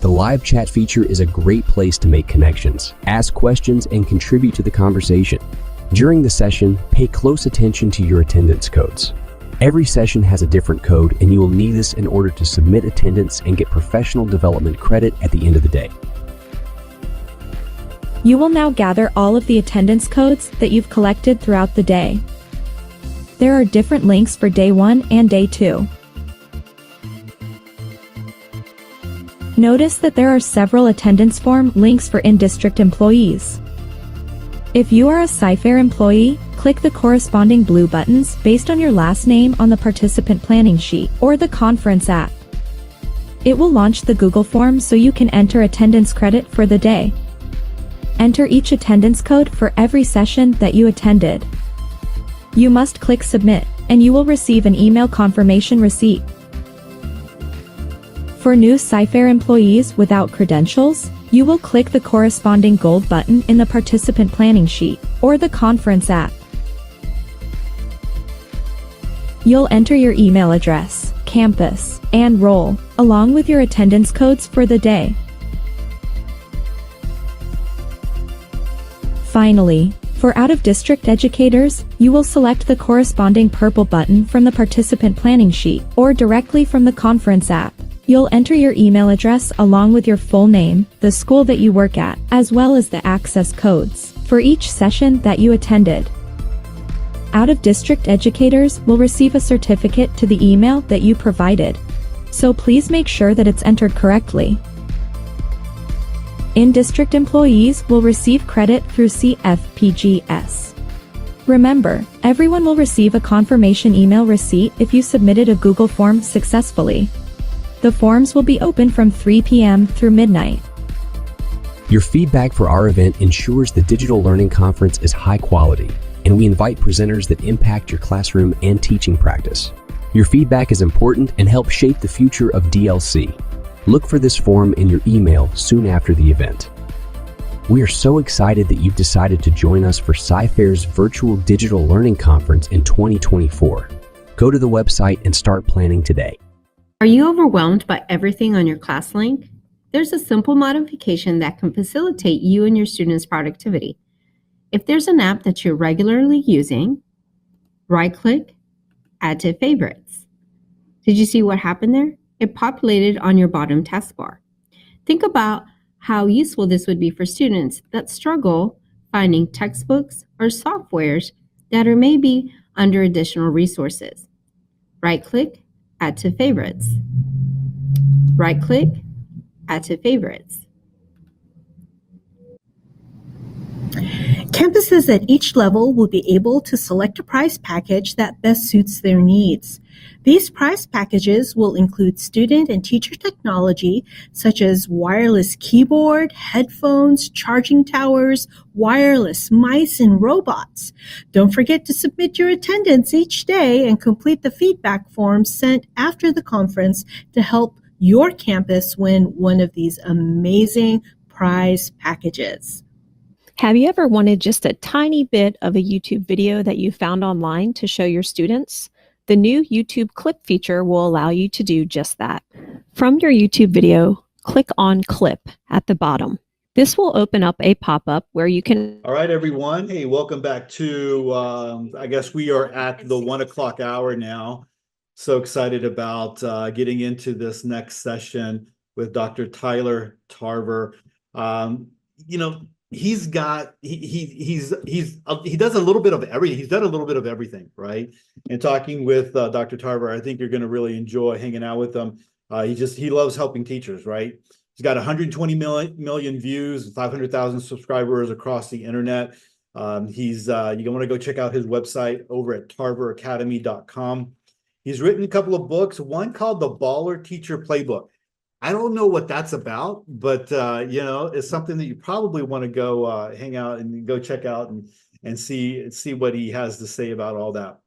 The live chat feature is a great place to make connections, ask questions, and contribute to the conversation. During the session, pay close attention to your attendance codes. Every session has a different code, and you will need this in order to submit attendance and get professional development credit at the end of the day. You will now gather all of the attendance codes that you've collected throughout the day. There are different links for day 1 and day 2. Notice that there are several attendance form links for in-district employees. If you are a CFISD employee, click the corresponding blue buttons based on your last name on the participant planning sheet or the conference app. It will launch the Google form so you can enter attendance credit for the day. Enter each attendance code for every session that you attended. You must click Submit, and you will receive an email confirmation receipt. For new CFISD employees without credentials, you will click the corresponding gold button in the participant planning sheet or the conference app. You'll enter your email address, campus, and role, along with your attendance codes for the day. Finally, for out-of-district educators, you will select the corresponding purple button from the participant planning sheet or directly from the conference app. You'll enter your email address along with your full name, the school that you work at, as well as the access codes for each session that you attended. Out-of-district educators will receive a certificate to the email that you provided, so please make sure that it's entered correctly. In-district employees will receive credit through CFPGS. Remember, everyone will receive a confirmation email receipt if you submitted a Google form successfully. The forms will be open from 3 p.m. through midnight. Your feedback for our event ensures the Digital Learning Conference is high quality, and we invite presenters that impact your classroom and teaching practice. Your feedback is important and helps shape the future of DLC. Look for this form in your email soon after the event. We are so excited that you've decided to join us for CFISD's Virtual Digital Learning Conference in 2024. Go to the website and start planning today. Are you overwhelmed by everything on your ClassLink? There's a simple modification that can facilitate you and your students' productivity. If there's an app that you're regularly using, right-click, Add to Favorites. Did you see what happened there? It populated on your bottom taskbar. Think about how useful this would be for students that struggle finding textbooks or softwares that are maybe under additional resources. Right-click, Add to Favorites. Right-click, Add to Favorites. Campuses at each level will be able to select a prize package that best suits their needs. These prize packages will include student and teacher technology such as wireless keyboard, headphones, charging towers, wireless mice, and robots. Don't forget to submit your attendance each day and complete the feedback form sent after the conference to help your campus win one of these amazing prize packages. Have you ever wanted just a tiny bit of a YouTube video that you found online to show your students? The new YouTube Clip feature will allow you to do just that. From your YouTube video, click on Clip at the bottom. This will open up a pop-up where you can... All right, everyone. Hey, welcome back to, I guess we are at the 1 o'clock hour now. So excited about getting into this next session with Dr. Tyler Tarver. You know, he does a little bit of everything. He's done a little bit of everything, right? And talking with Dr. Tarver, I think you're going to really enjoy hanging out with him. He loves helping teachers, right? He's got 120 million views, 500,000 subscribers across the internet. He's you want to go check out his website over at tarveracademy.com. He's written a couple of books, one called The Baller Teacher Playbook. I don't know what that's about, but you know, it's something that you probably want to go hang out and go check out and see what he has to say about all that.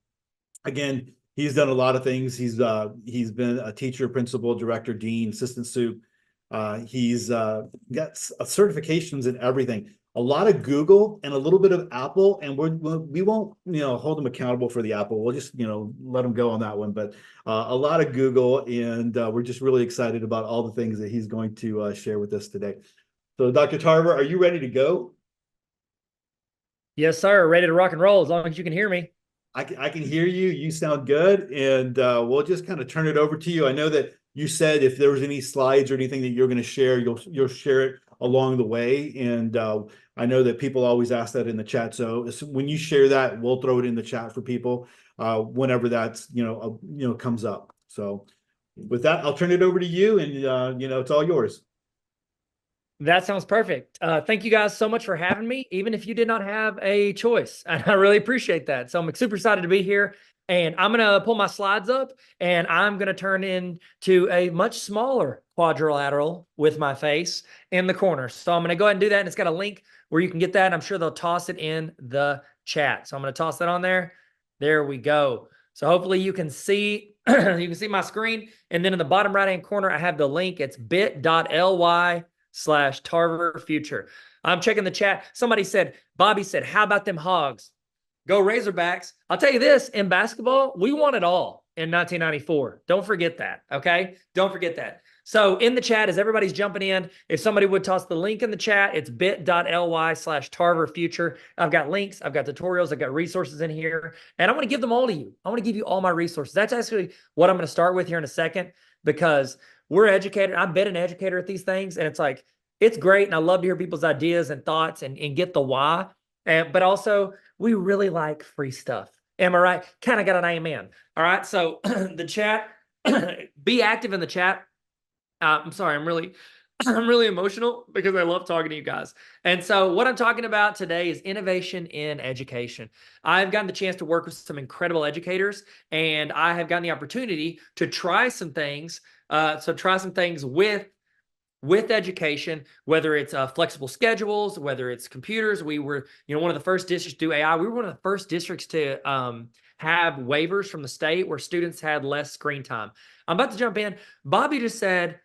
Again, he's done a lot of things. He's been a teacher, principal, director, dean, assistant soup. He's got certifications in everything. A lot of Google and a little bit of Apple, and we won't hold him accountable for the Apple. We'll just let him go on that one. But a lot of Google, and we're just really excited about all the things that he's going to share with us today. So, Dr. Tarver, are you ready to go? Yes, sir. Ready to rock and roll as long as you can hear me. I can hear you. You sound good, and we'll just kind of turn it over to you. I know that you said if there was any slides or anything that you're going to share, you'll share it along the way. And I know that people always ask that in the chat. So when you share that, we'll throw it in the chat for people whenever that's comes up. So with that, I'll turn it over to you, and it's all yours. That sounds perfect. Thank you guys so much for having me, even if you did not have a choice. And I really appreciate that. So I'm super excited to be here. And I'm going to pull my slides up, and I'm going to turn into a much smaller quadrilateral with my face in the corner. So I'm going to go ahead and do that. And it's got a link where you can get that. I'm sure they'll toss it in the chat. So I'm going to toss that on there. There we go. So hopefully you can see, my screen. And then in the bottom right-hand corner, I have the link. It's bit.ly/Tarver Future. I'm checking the chat. Bobby said, how about them Hogs? Go Razorbacks. I'll tell you this, in basketball, we won it all in 1994. Don't forget that, okay? Don't forget that. So in the chat, as everybody's jumping in, if somebody would toss the link in the chat, it's bit.ly/Tarver Future. I've got links, I've got tutorials, I've got resources in here, and I want to give them all to you. I want to give you all my resources. That's actually what I'm going to start with here in a second, because we're educated. I've been an educator at these things, and it's like, it's great, and I love to hear people's ideas and thoughts and get the why. But also, we really like free stuff. Am I right? Kind of got an amen. All right. So the chat, be active in the chat. I'm sorry. I'm really emotional because I love talking to you guys. And so what I'm talking about today is innovation in education. I've gotten the chance to work with some incredible educators, and I have gotten the opportunity to try some things. Try some things with education, whether it's flexible schedules, whether it's computers. We were, one of the first districts to do AI. We were one of the first districts to have waivers from the state where students had less screen time. I'm about to jump in. Bobby just said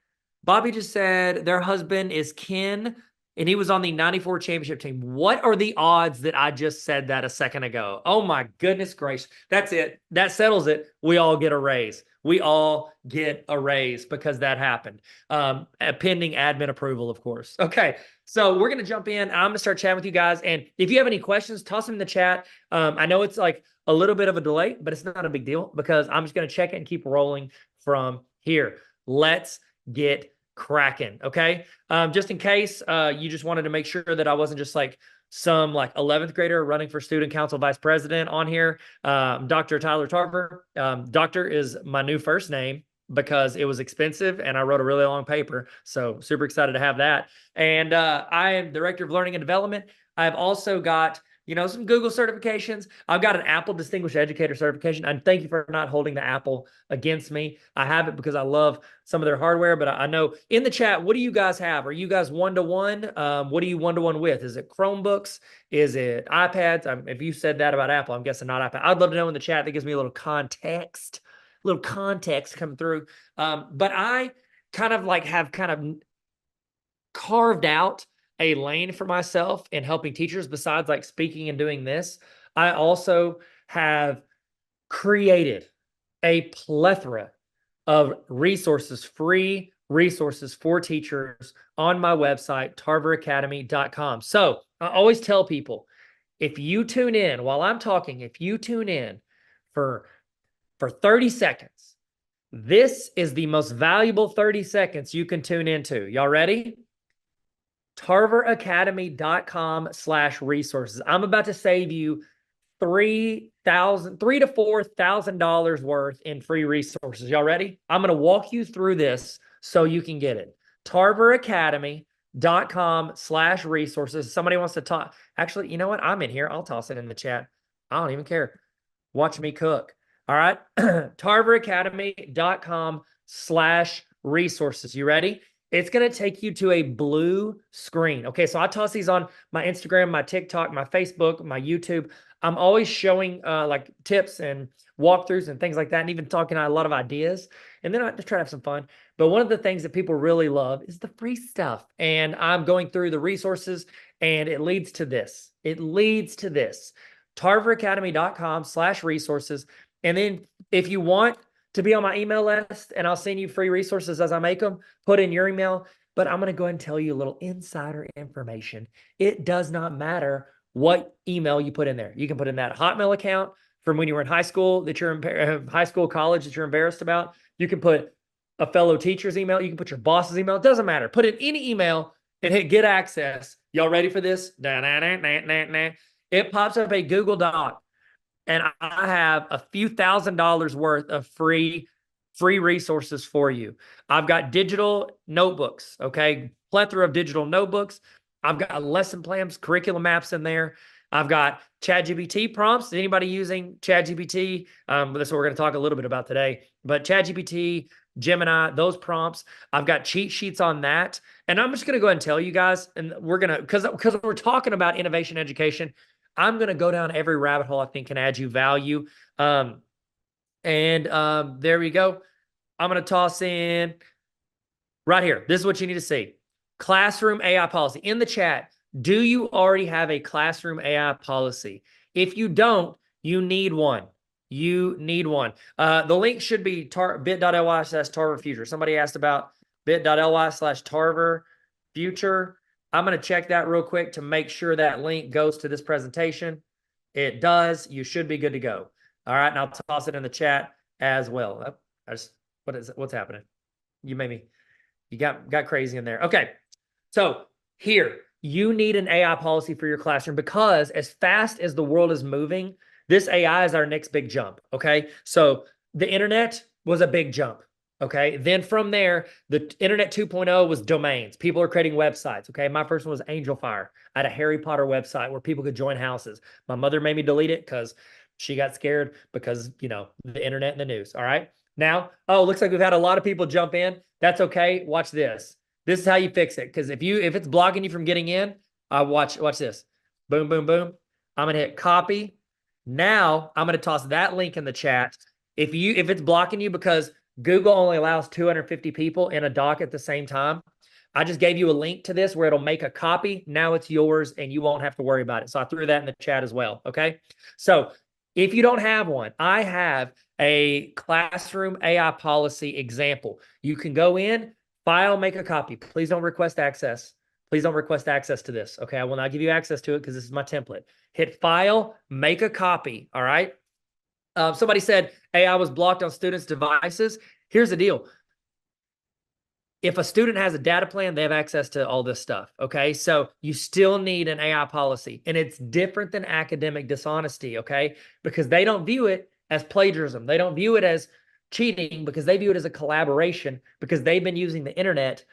their husband is Ken, and he was on the 94 championship team. What are the odds that I just said that a second ago? Oh my goodness gracious. That's it. That settles it. We all get a raise. We all get a raise because that happened. Pending admin approval, of course. Okay, so we're going to jump in. I'm going to start chatting with you guys. And if you have any questions, toss them in the chat. I know it's like a little bit of a delay, but it's not a big deal because I'm just going to check it and keep rolling from here. Let's get cracking, okay? Just in case you just wanted to make sure that I wasn't just like some 11th grader running for student council vice president on here. Dr. Tyler Tarver. Doctor is my new first name because it was expensive and I wrote a really long paper. So super excited to have that. And I am director of learning and development. I've also got some Google certifications. I've got an Apple Distinguished Educator certification. And thank you for not holding the Apple against me. I have it because I love some of their hardware, but I know in the chat, what do you guys have? Are you guys one-to-one? What are you one-to-one with? Is it Chromebooks? Is it iPads? If you said that about Apple, I'm guessing not iPad. I'd love to know in the chat. That gives me a little context coming through. But I have carved out a lane for myself in helping teachers besides speaking and doing this. I also have created a plethora of resources, free resources for teachers on my website, tarveracademy.com. So I always tell people, if you tune in while I'm talking, if you tune in for 30 seconds, this is the most valuable 30 seconds you can tune into. Y'all ready? tarveracademy.com/resources. I'm about to save you $3,000 to $4,000 worth in free resources. Y'all ready? I'm going to walk you through this so you can get it. tarveracademy.com/resources. tarveracademy.com/resources. Somebody wants to talk. Actually, you know what? I'm in here. I'll toss it in the chat. I don't even care. Watch me cook. All right. tarveracademy.com/resources. You ready? It's going to take you to a blue screen. Okay. So I toss these on my Instagram, my TikTok, my Facebook, my YouTube. I'm always showing like tips and walkthroughs and things like that, and even talking a lot of ideas. And then I just try to have some fun. But one of the things that people really love is the free stuff. And I'm going through the resources, and it leads to this. It leads to this. tarveracademy.com/resources. And then if you want to be on my email list, and I'll send you free resources as I make them, put in your email. But I'm going to go ahead and tell you a little insider information. It does not matter what email you put in there. You can put in that Hotmail account from when you were in high school that you're high school, college that you're embarrassed about. You can put a fellow teacher's email. You can put your boss's email. It doesn't matter. Put in any email and hit get access. Y'all ready for this? It pops up a Google Doc, and I have a few $1,000s worth of free resources for you. I've got digital notebooks, okay? Plethora of digital notebooks. I've got lesson plans, curriculum maps in there. I've got ChatGPT prompts. Is anybody using ChatGPT? That's what we're going to talk a little bit about today. But ChatGPT, Gemini, those prompts. I've got cheat sheets on that. And I'm just going to go ahead and tell you guys, and we're going to, because we're talking about innovation education, I'm going to go down every rabbit hole I think can add you value. There we go. I'm going to toss in right here. This is what you need to see. Classroom AI policy. In the chat, do you already have a classroom AI policy? If you don't, you need one. You need one. The link should be bit.ly/Tarver Future. Somebody asked about bit.ly/Tarver Future. I'm going to check that real quick to make sure that link goes to this presentation. It does. You should be good to go. All right. And I'll toss it in the chat as well. What's happening? You made me, you got crazy in there. Okay. So here, you need an AI policy for your classroom, because as fast as the world is moving, this AI is our next big jump. Okay. So the internet was a big jump. Okay. Then from there, the internet 2.0 was domains. People are creating websites. Okay. My first one was Angel Fire. I had a Harry Potter website where people could join houses. My mother made me delete it because she got scared because, you know, the internet and the news. All right. Now, looks like we've had a lot of people jump in. That's okay. Watch this. This is how you fix it. Because if it's blocking you from getting in, watch this. Boom, boom, boom. I'm going to hit copy. Now I'm going to toss that link in the chat. If it's blocking you because Google only allows 250 people in a doc at the same time, I just gave you a link to this where it'll make a copy. Now it's yours and you won't have to worry about it. So I threw that in the chat as well. Okay. So if you don't have one, I have a classroom AI policy example. You can go in, file, make a copy. Please don't request access. Please don't request access to this. Okay. I will not give you access to it because this is my template. Hit file, make a copy. All right. Somebody said AI was blocked on students' devices. Here's the deal. If a student has a data plan, they have access to all this stuff. Okay. So you still need an AI policy, and it's different than academic dishonesty. Okay. Because they don't view it as plagiarism. They don't view it as cheating, because they view it as a collaboration, because they've been using the internet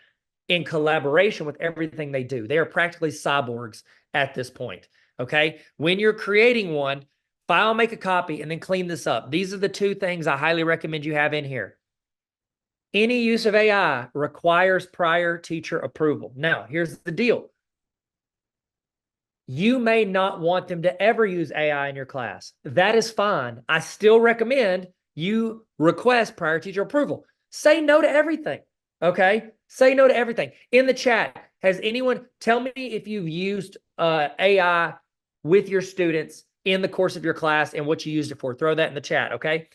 in collaboration with everything they do. They are practically cyborgs at this point. Okay. When you're creating one, file, make a copy, and then clean this up. These are the two things I highly recommend you have in here. Any use of AI requires prior teacher approval. Now, here's the deal. You may not want them to ever use AI in your class. That is fine. I still recommend you request prior teacher approval. Say no to everything. Okay? Say no to everything. In the chat, has anyone, tell me if you've used AI with your students in the course of your class and what you used it for. Throw that in the chat, okay?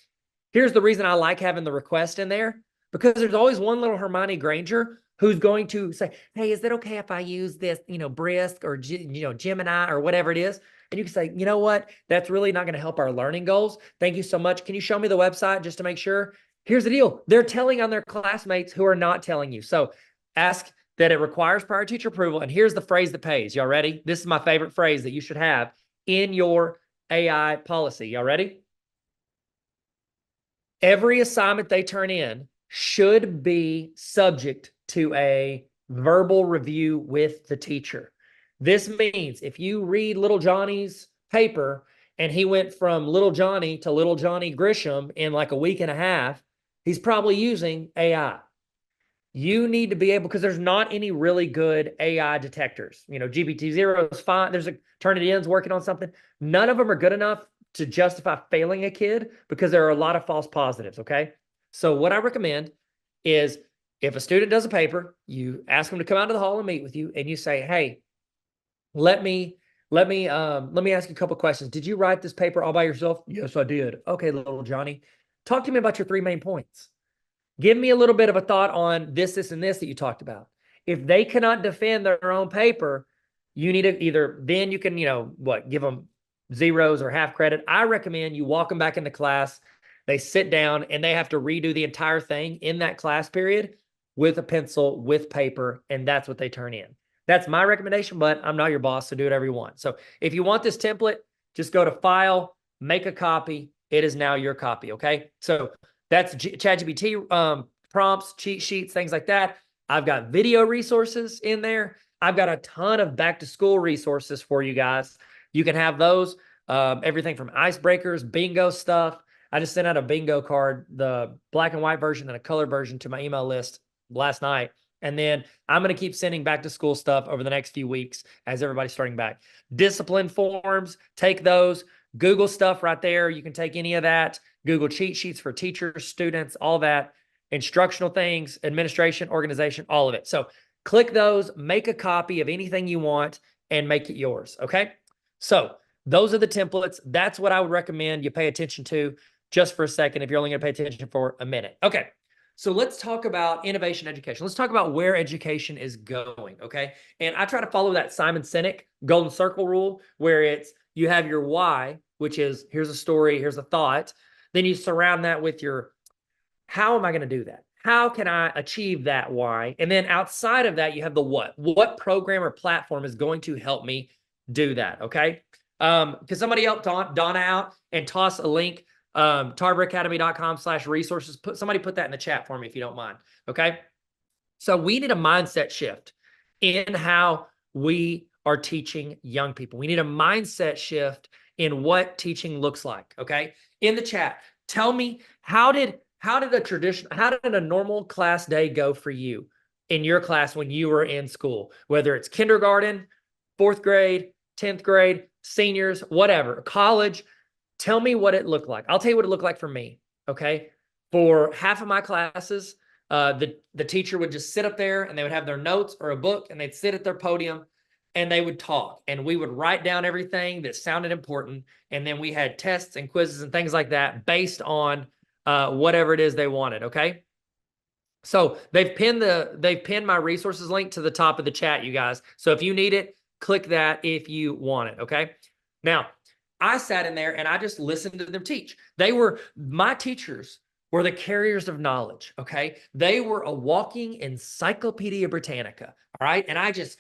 Here's the reason I like having the request in there, because there's always one little Hermione Granger who's going to say, hey, is it okay if I use this, Brisk or, Gemini or whatever it is? And you can say, you know what? That's really not going to help our learning goals. Thank you so much. Can you show me the website just to make sure? Here's the deal. They're telling on their classmates who are not telling you. So ask that it requires prior teacher approval. And here's the phrase that pays. Y'all ready? This is my favorite phrase that you should have in your AI policy. Y'all ready? Every assignment they turn in should be subject to a verbal review with the teacher. This means if you read little Johnny's paper and he went from little Johnny to little Johnny Grisham in like a week and a half, he's probably using AI. You need to be able, because there's not any really good AI detectors. You know, GPT-0 is fine. There's a Turnitin's working on something. None of them are good enough to justify failing a kid because there are a lot of false positives, okay? So what I recommend is if a student does a paper, you ask them to come out to the hall and meet with you, and you say, hey, let me ask you a couple questions. Did you write this paper all by yourself? Yes, I did. Okay, little Johnny, talk to me about your 3 main points. Give me a little bit of a thought on this, this, and this that you talked about. If they cannot defend their own paper, you need to either, then you can, give them zeros or half credit. I recommend you walk them back into class. They sit down and they have to redo the entire thing in that class period with a pencil, with paper, and that's what they turn in. That's my recommendation, but I'm not your boss, so do whatever you want. So if you want this template, just go to File, make a copy. It is now your copy, okay? So that's ChatGPT prompts, cheat sheets, things like that. I've got video resources in there. I've got a ton of back-to-school resources for you guys. You can have those, everything from icebreakers, bingo stuff. I just sent out a bingo card, the black and white version and a color version to my email list last night. And then I'm going to keep sending back-to-school stuff over the next few weeks as everybody's starting back. Discipline forms, take those. Google stuff right there. You can take any of that. Google cheat sheets for teachers, students, all that. Instructional things, administration, organization, all of it. So click those, make a copy of anything you want, and make it yours, okay? So those are the templates. That's what I would recommend you pay attention to just for a second if you're only going to pay attention for a minute. Okay, so let's talk about innovation education. Let's talk about where education is going, okay? And I try to follow that Simon Sinek golden circle rule where it's you have your why, which is here's a story, here's a thought. Then you surround that with your, how am I going to do that? How can I achieve that why? And then outside of that, you have the what. What program or platform is going to help me do that, okay? Because somebody help Donna out and toss a link, tarveracademy.com/resources. Somebody put that in the chat for me if you don't mind, okay? So we need a mindset shift in how we are teaching young people. We need a mindset shift in what teaching looks like, okay? In the chat, tell me how did a normal class day go for you in your class when you were in school, whether it's kindergarten, 4th grade, 10th grade, seniors, whatever, college. Tell me what it looked like. I'll tell you what it looked like for me, okay? For half of my classes, the teacher would just sit up there and they would have their notes or a book and they'd sit at their podium and they would talk and we would write down everything that sounded important. And then we had tests and quizzes and things like that based on whatever it is they wanted, okay? So they've pinned my resources link to the top of the chat, you guys. So if you need it, click that if you want it, okay? Now, I sat in there and I just listened to them teach. My teachers were the carriers of knowledge, okay? They were a walking Encyclopedia Britannica, all right? And I just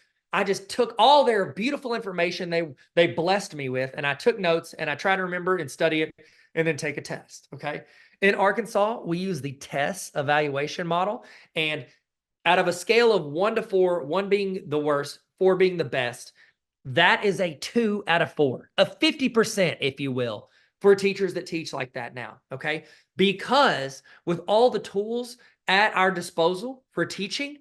took all their beautiful information they blessed me with, and I took notes and I tried to remember and study it and then take a test, okay? In Arkansas, we use the TESS evaluation model, and out of a scale of 1 to 4, 1 being the worst, 4 being the best, that is a 2 out of 4, a 50%, if you will, for teachers that teach like that now, okay? Because with all the tools at our disposal for teaching,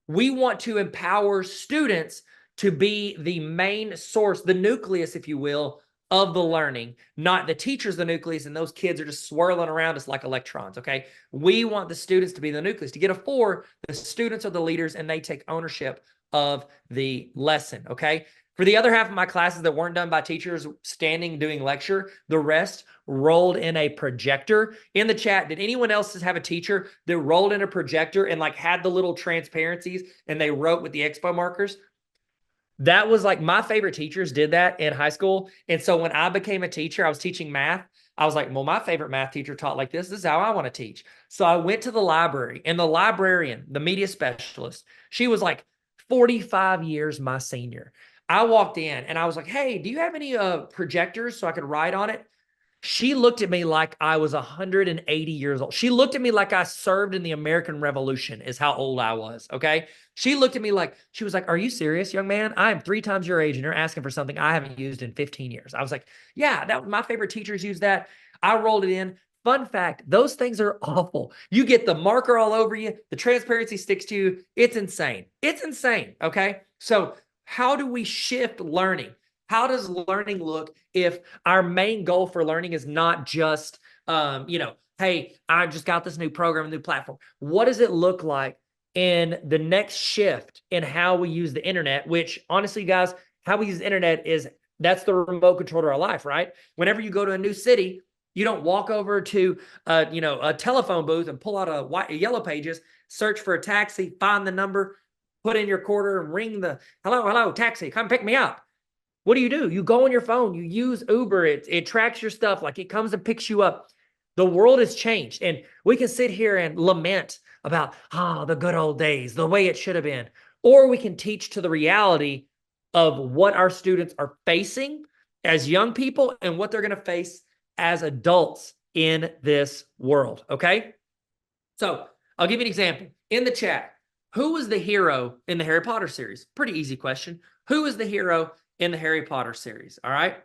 we want to empower students to be the main source, the nucleus, if you will, of the learning, not the teacher's the nucleus, and those kids are just swirling around us like electrons, okay? We want the students to be the nucleus. To get a 4, the students are the leaders, and they take ownership of the lesson, okay? For the other half of my classes that weren't done by teachers standing doing lecture, the rest rolled in a projector. In the chat, did anyone else have a teacher that rolled in a projector and like had the little transparencies and they wrote with the expo markers? That was like my favorite teachers did that in high school. And so when I became a teacher, I was teaching math. I was like, well, my favorite math teacher taught like this. This is how I want to teach. So I went to the library, and the librarian, the media specialist, she was like 45 years my senior. I walked in and I was like, hey, do you have any projectors so I could write on it? She looked at me like I was 180 years old. She looked at me like I served in the American Revolution is how old I was, okay? She looked at me like, she was like, are you serious, young man? I am 3 times your age and you're asking for something I haven't used in 15 years. I was like, yeah, that my favorite teachers use that. I rolled it in. Fun fact, those things are awful. You get the marker all over you. The transparency sticks to you. It's insane. It's insane, okay? So how do we shift learning? How does learning look if our main goal for learning is not just, hey, I just got this new program, new platform. What does it look like in the next shift in how we use the internet, which honestly, guys, how we use the internet that's the remote control to our life, right? Whenever you go to a new city, you don't walk over to, a telephone booth and pull out a yellow pages, search for a taxi, find the number, put in your quarter and ring the, hello, taxi, come pick me up. What do? You go on your phone, you use Uber, it tracks your stuff, like it comes and picks you up. The world has changed, and we can sit here and lament about, the good old days, the way it should have been. Or we can teach to the reality of what our students are facing as young people and what they're going to face as adults in this world, okay? So I'll give you an example. In the chat, who was the hero in the Harry Potter series? Pretty easy question. Who is the hero in the Harry Potter series? All right.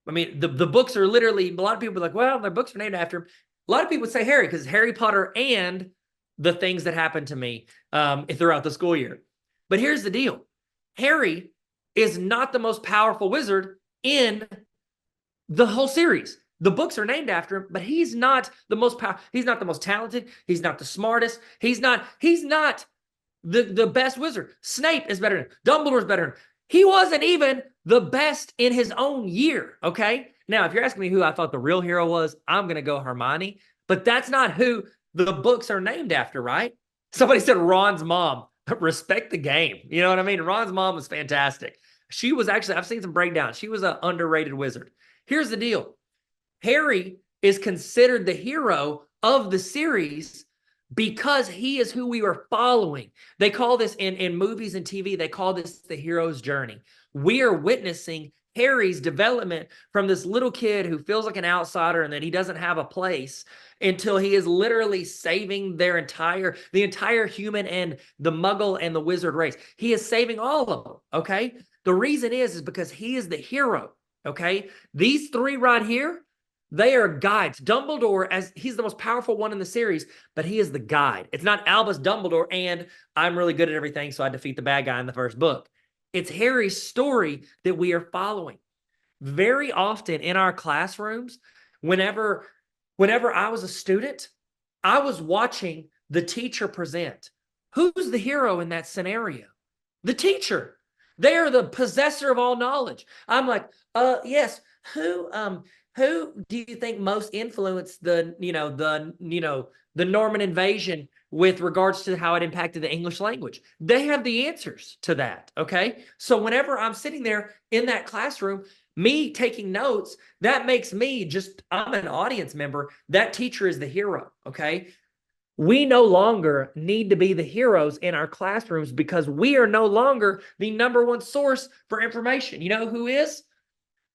I mean, the books are literally, a lot of people are like, well, their books are named after him. A lot of people would say Harry because Harry Potter and the things that happened to me throughout the school year. But here's the deal. Harry is not the most powerful wizard in the whole series. The books are named after him, but he's not the most he's not the most talented. He's not the smartest. He's not the best wizard. Snape is better than him. Dumbledore's better than him. He wasn't even the best in his own year, okay? Now, if you're asking me who I thought the real hero was, I'm going to go Hermione, but that's not who the books are named after, right? Somebody said Ron's mom. Respect the game. You know what I mean? Ron's mom was fantastic. She was actually, I've seen some breakdowns. She was an underrated wizard. Here's the deal. Harry is considered the hero of the series because he is who we were following. They call this in movies and TV, they call this the hero's journey. We are witnessing Harry's development from this little kid who feels like an outsider and that he doesn't have a place until he is literally saving the entire human and the muggle and the wizard race. He is saving all of them, okay? The reason is because he is the hero, okay? These 3 right here, they are guides. Dumbledore, as he's the most powerful one in the series, but he is the guide. It's not Albus Dumbledore and I'm really good at everything, so I defeat the bad guy in the first book. It's Harry's story that we are following. Very often in our classrooms, whenever I was a student, I was watching the teacher present. Who's the hero in that scenario? The teacher. They are the possessor of all knowledge. I'm like, yes, who do you think most influenced the Norman invasion with regards to how it impacted the English language? They have the answers to that, okay? So whenever I'm sitting there in that classroom, me taking notes, that makes me I'm an audience member. That teacher is the hero, okay? We no longer need to be the heroes in our classrooms because we are no longer the #1 source for information. You know who is?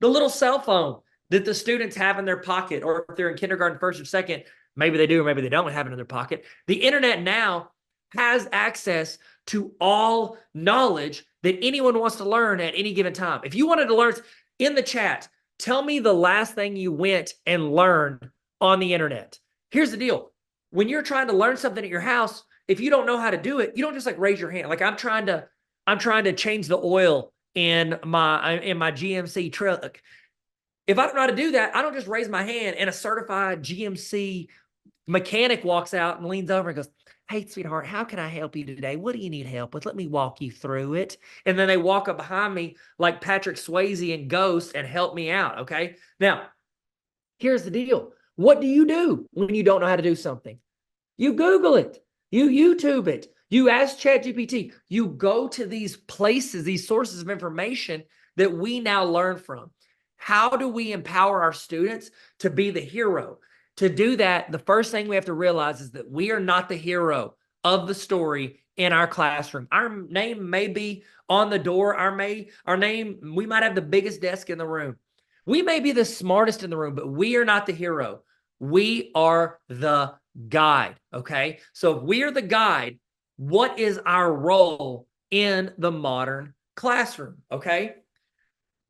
The little cell phone that the students have in their pocket, or if they're in kindergarten, first or second, maybe they do, or maybe they don't have it in their pocket. The internet now has access to all knowledge that anyone wants to learn at any given time. If you wanted to learn in the chat, tell me the last thing you went and learned on the internet. Here's the deal. When you're trying to learn something at your house, if you don't know how to do it, you don't just like raise your hand. Like I'm trying to change the oil in my GMC truck. If I don't know how to do that, I don't just raise my hand and a certified GMC mechanic walks out and leans over and goes, "Hey, sweetheart, how can I help you today? What do you need help with? Let me walk you through it." And then they walk up behind me like Patrick Swayze and Ghost and help me out, okay? Now, here's the deal. What do you do when you don't know how to do something? You Google it. You YouTube it. You ask ChatGPT. You go to these places, these sources of information that we now learn from. How do we empower our students to be the hero? To do that, the first thing we have to realize is that we are not the hero of the story in our classroom. Our name may be on the door. We might have the biggest desk in the room. We may be the smartest in the room, but we are not the hero. We are the guide, okay? So if we are the guide, what is our role in the modern classroom, okay?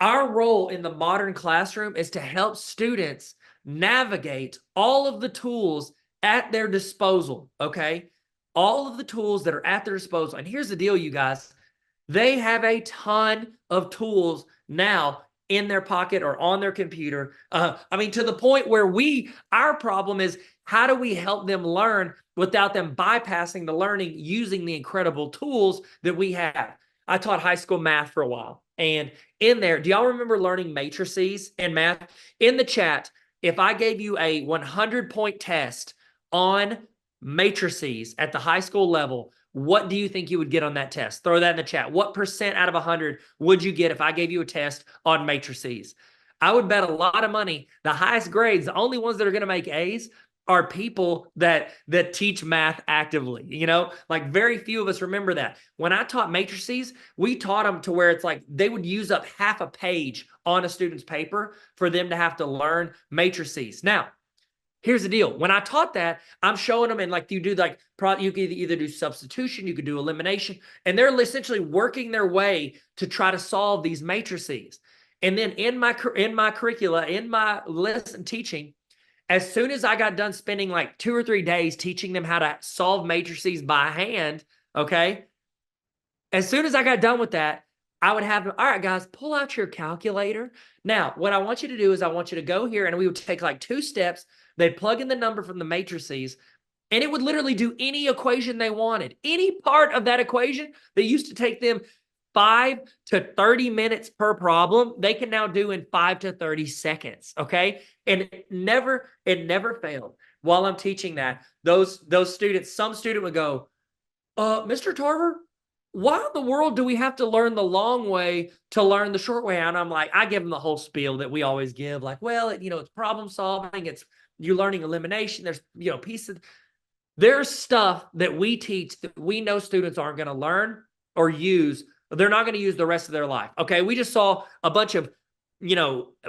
Our role in the modern classroom is to help students navigate all of the tools at their disposal, okay? All of the tools that are at their disposal. And here's the deal, you guys. They have a ton of tools now in their pocket or on their computer. I mean, to the point where our problem is, how do we help them learn without them bypassing the learning using the incredible tools that we have? I taught high school math for a while. And in there, do y'all remember learning matrices in math? In the chat, if I gave you a 100-point test on matrices at the high school level, what do you think you would get on that test? Throw that in the chat. What percent out of 100 would you get if I gave you a test on matrices? I would bet a lot of money the highest grades, the only ones that are going to make A's, are people that teach math actively. You know, like very few of us remember that. When I taught matrices, we taught them to where it's like they would use up half a page on a student's paper for them to have to learn matrices. Now, here's the deal. When I taught that, I'm showing them, and like you do, like you could either do substitution, you could do elimination, and they're essentially working their way to try to solve these matrices. And then in my curricula, in my lesson teaching, as soon as I got done spending like 2 or 3 days teaching them how to solve matrices by hand, okay? As soon as I got done with that, I would have them, all right, guys, pull out your calculator. Now, what I want you to do is I want you to go here, and we would take like 2 steps. They'd plug in the number from the matrices, and it would literally do any equation they wanted. Any part of that equation that used to take them 5 to 30 minutes per problem, they can now do in 5 to 30 seconds, okay? And it never failed. While I'm teaching that, those students, some student would go, Mr. Tarver, why in the world do we have to learn the long way to learn the short way? And I'm like, I give them the whole spiel that we always give, like, well, it's problem solving, it's you're learning elimination, there's, pieces. There's stuff that we teach that we know students aren't going to learn or use. They're not going to use the rest of their life. Okay. We just saw a bunch of,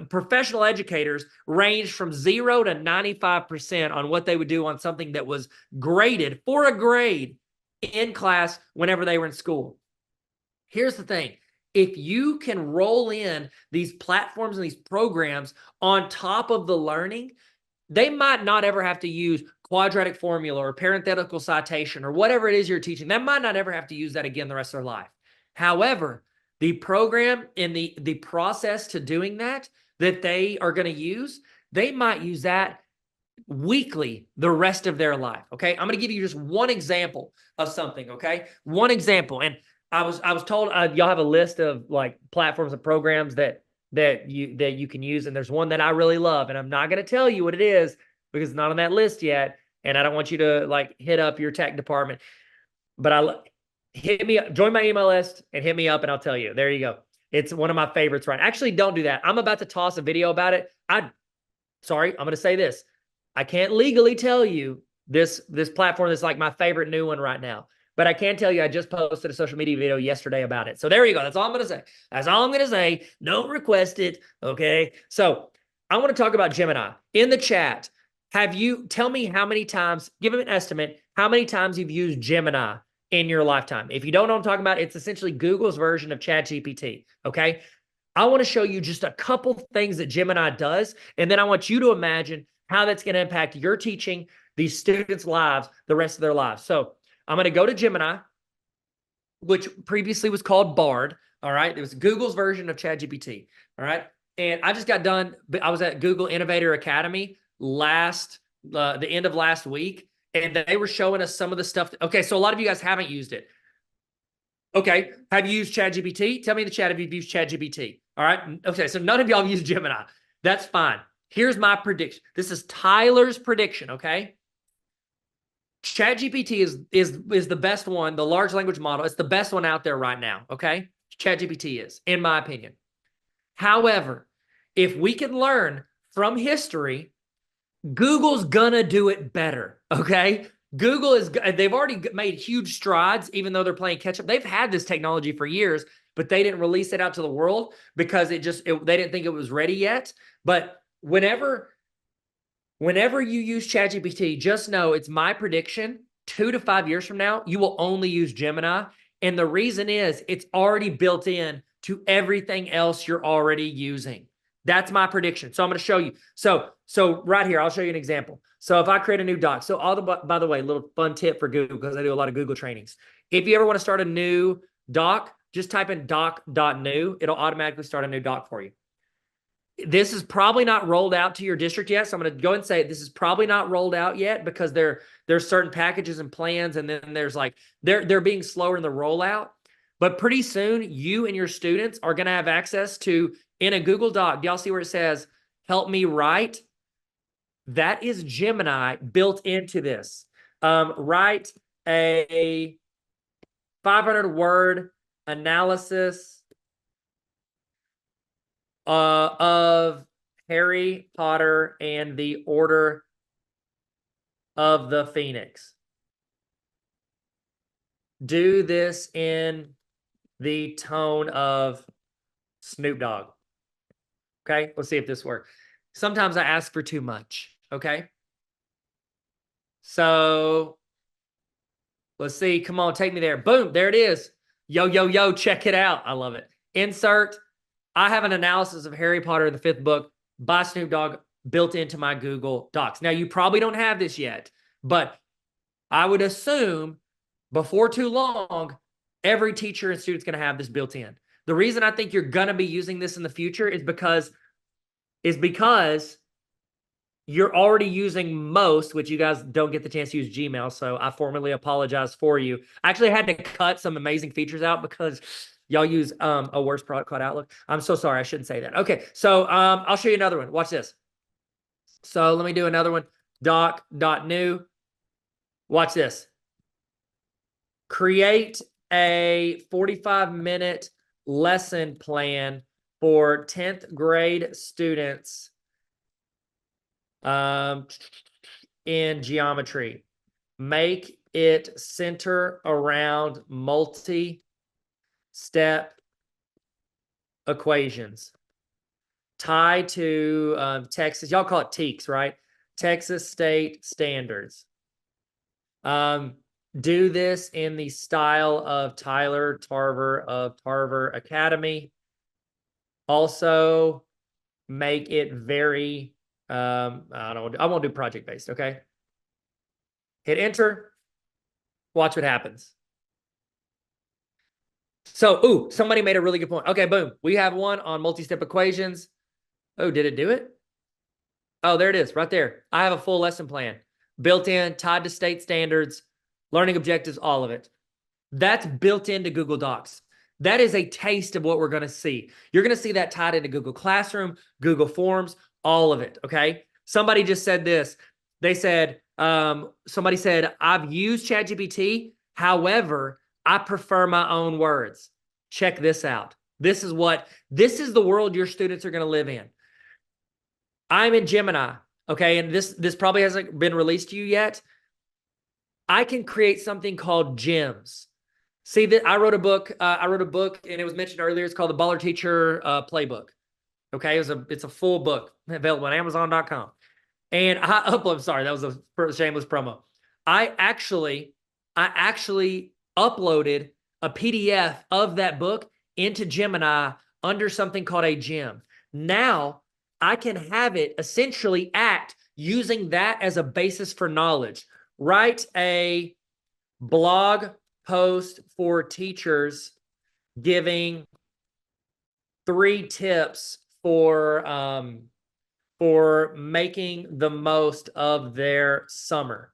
professional educators range from 0 to 95% on what they would do on something that was graded for a grade in class whenever they were in school. Here's the thing. If you can roll in these platforms and these programs on top of the learning, they might not ever have to use quadratic formula or parenthetical citation or whatever it is you're teaching. They might not ever have to use that again the rest of their life. However, the program and the process to doing that they are going to use, they might use that weekly the rest of their life. Okay. I'm going to give you just one example of something. Okay. One example. And I was told y'all have a list of like platforms and programs that you can use. And there's one that I really love, and I'm not going to tell you what it is because it's not on that list yet. And I don't want you to like hit up your tech department, but hit me up, join my email list and hit me up and I'll tell you. There you go. It's one of my favorites, right? Actually, don't do that. I'm about to toss a video about it. I'm going to say this. I can't legally tell you this platform that's like my favorite new one right now, but I can tell you I just posted a social media video yesterday about it. So there you go. That's all I'm going to say. That's all I'm going to say. Don't request it. Okay. So I want to talk about Gemini. In the chat, tell me how many times, give them an estimate, how many times you've used Gemini in your lifetime. If you don't know what I'm talking about, it's essentially Google's version of ChatGPT, okay? I want to show you just a couple things that Gemini does, and then I want you to imagine how that's going to impact your teaching, these students' lives, the rest of their lives. So I'm going to go to Gemini, which previously was called Bard, all right? It was Google's version of ChatGPT, all right? And I just got done, I was at Google Innovator Academy the end of last week, and they were showing us some of the stuff. Okay, so a lot of you guys haven't used it. Okay, have you used ChatGPT? Tell me in the chat if you've used ChatGPT. All right, okay, so none of y'all have used Gemini. That's fine. Here's my prediction. This is Tyler's prediction, okay? ChatGPT is the best one, the large language model. It's the best one out there right now, okay? ChatGPT is, in my opinion. However, if we can learn from history, Google's gonna do it better, okay? they've already made huge strides, even though they're playing catch up. They've had this technology for years. but they didn't release it out to the world because they didn't think it was ready yet. But whenever you use ChatGPT, just know it's my prediction 2 to 5 years from now, you will only use Gemini. And the reason is it's already built in to everything else you're already using. That's my prediction. So I'm going to show you. So right here, I'll show you an example. So if I create a new doc, by the way, little fun tip for Google, because I do a lot of Google trainings. If you ever want to start a new doc, just type in doc.new. It'll automatically start a new doc for you. This is probably not rolled out to your district yet. So I'm going to go ahead and say this is probably not rolled out yet because there's certain packages and plans. And then there's like, they're being slower in the rollout. But pretty soon you and your students are going to have access to, in a Google Doc, do y'all see where it says, help me write? That is Gemini built into this. Write a 500-word analysis of Harry Potter and the Order of the Phoenix. Do this in the tone of Snoop Dogg. Okay, let's see if this works. Sometimes I ask for too much, okay? So let's see. Come on, take me there. Boom, there it is. Yo, yo, yo, check it out. I love it. Insert. I have an analysis of Harry Potter in the 5th book by Snoop Dogg built into my Google Docs. Now, you probably don't have this yet, but I would assume before too long, every teacher and student's going to have this built in. The reason I think you're going to be using this in the future is because you're already using most, which you guys don't get the chance to use Gmail, so I formally apologize for you. I actually had to cut some amazing features out because y'all use a worse product called Outlook. I'm so sorry. I shouldn't say that. Okay, so I'll show you another one. Watch this. So let me do another one. Doc.new. Watch this. Create a 45-minute lesson plan for 10th grade students in geometry. Make it center around multi-step equations. Tie to Texas, y'all call it TEKS, right? Texas State Standards. Do this in the style of Tyler Tarver of Tarver Academy. Also, make it very, I won't do project-based, okay? Hit enter. Watch what happens. So, somebody made a really good point. Okay, boom. We have one on multi-step equations. Oh, did it do it? Oh, there it is, right there. I have a full lesson plan. Built in, tied to state standards, learning objectives, all of it. That's built into Google Docs. That is a taste of what we're going to see. You're going to see that tied into Google Classroom, Google Forms, all of it, okay? Somebody just said this. They said, somebody said, I've used ChatGPT. However, I prefer my own words. Check this out. This is the world your students are going to live in. I'm in Gemini, okay? And this probably hasn't been released to you yet. I can create something called gems. See that I wrote a book. And it was mentioned earlier. It's called the Baller Teacher Playbook. Okay, it's a full book available on Amazon.com. And sorry, that was a shameless promo. I actually uploaded a PDF of that book into Gemini under something called a gem. Now I can have it essentially act using that as a basis for knowledge. Write a blog post for teachers giving 3 tips for making the most of their summer.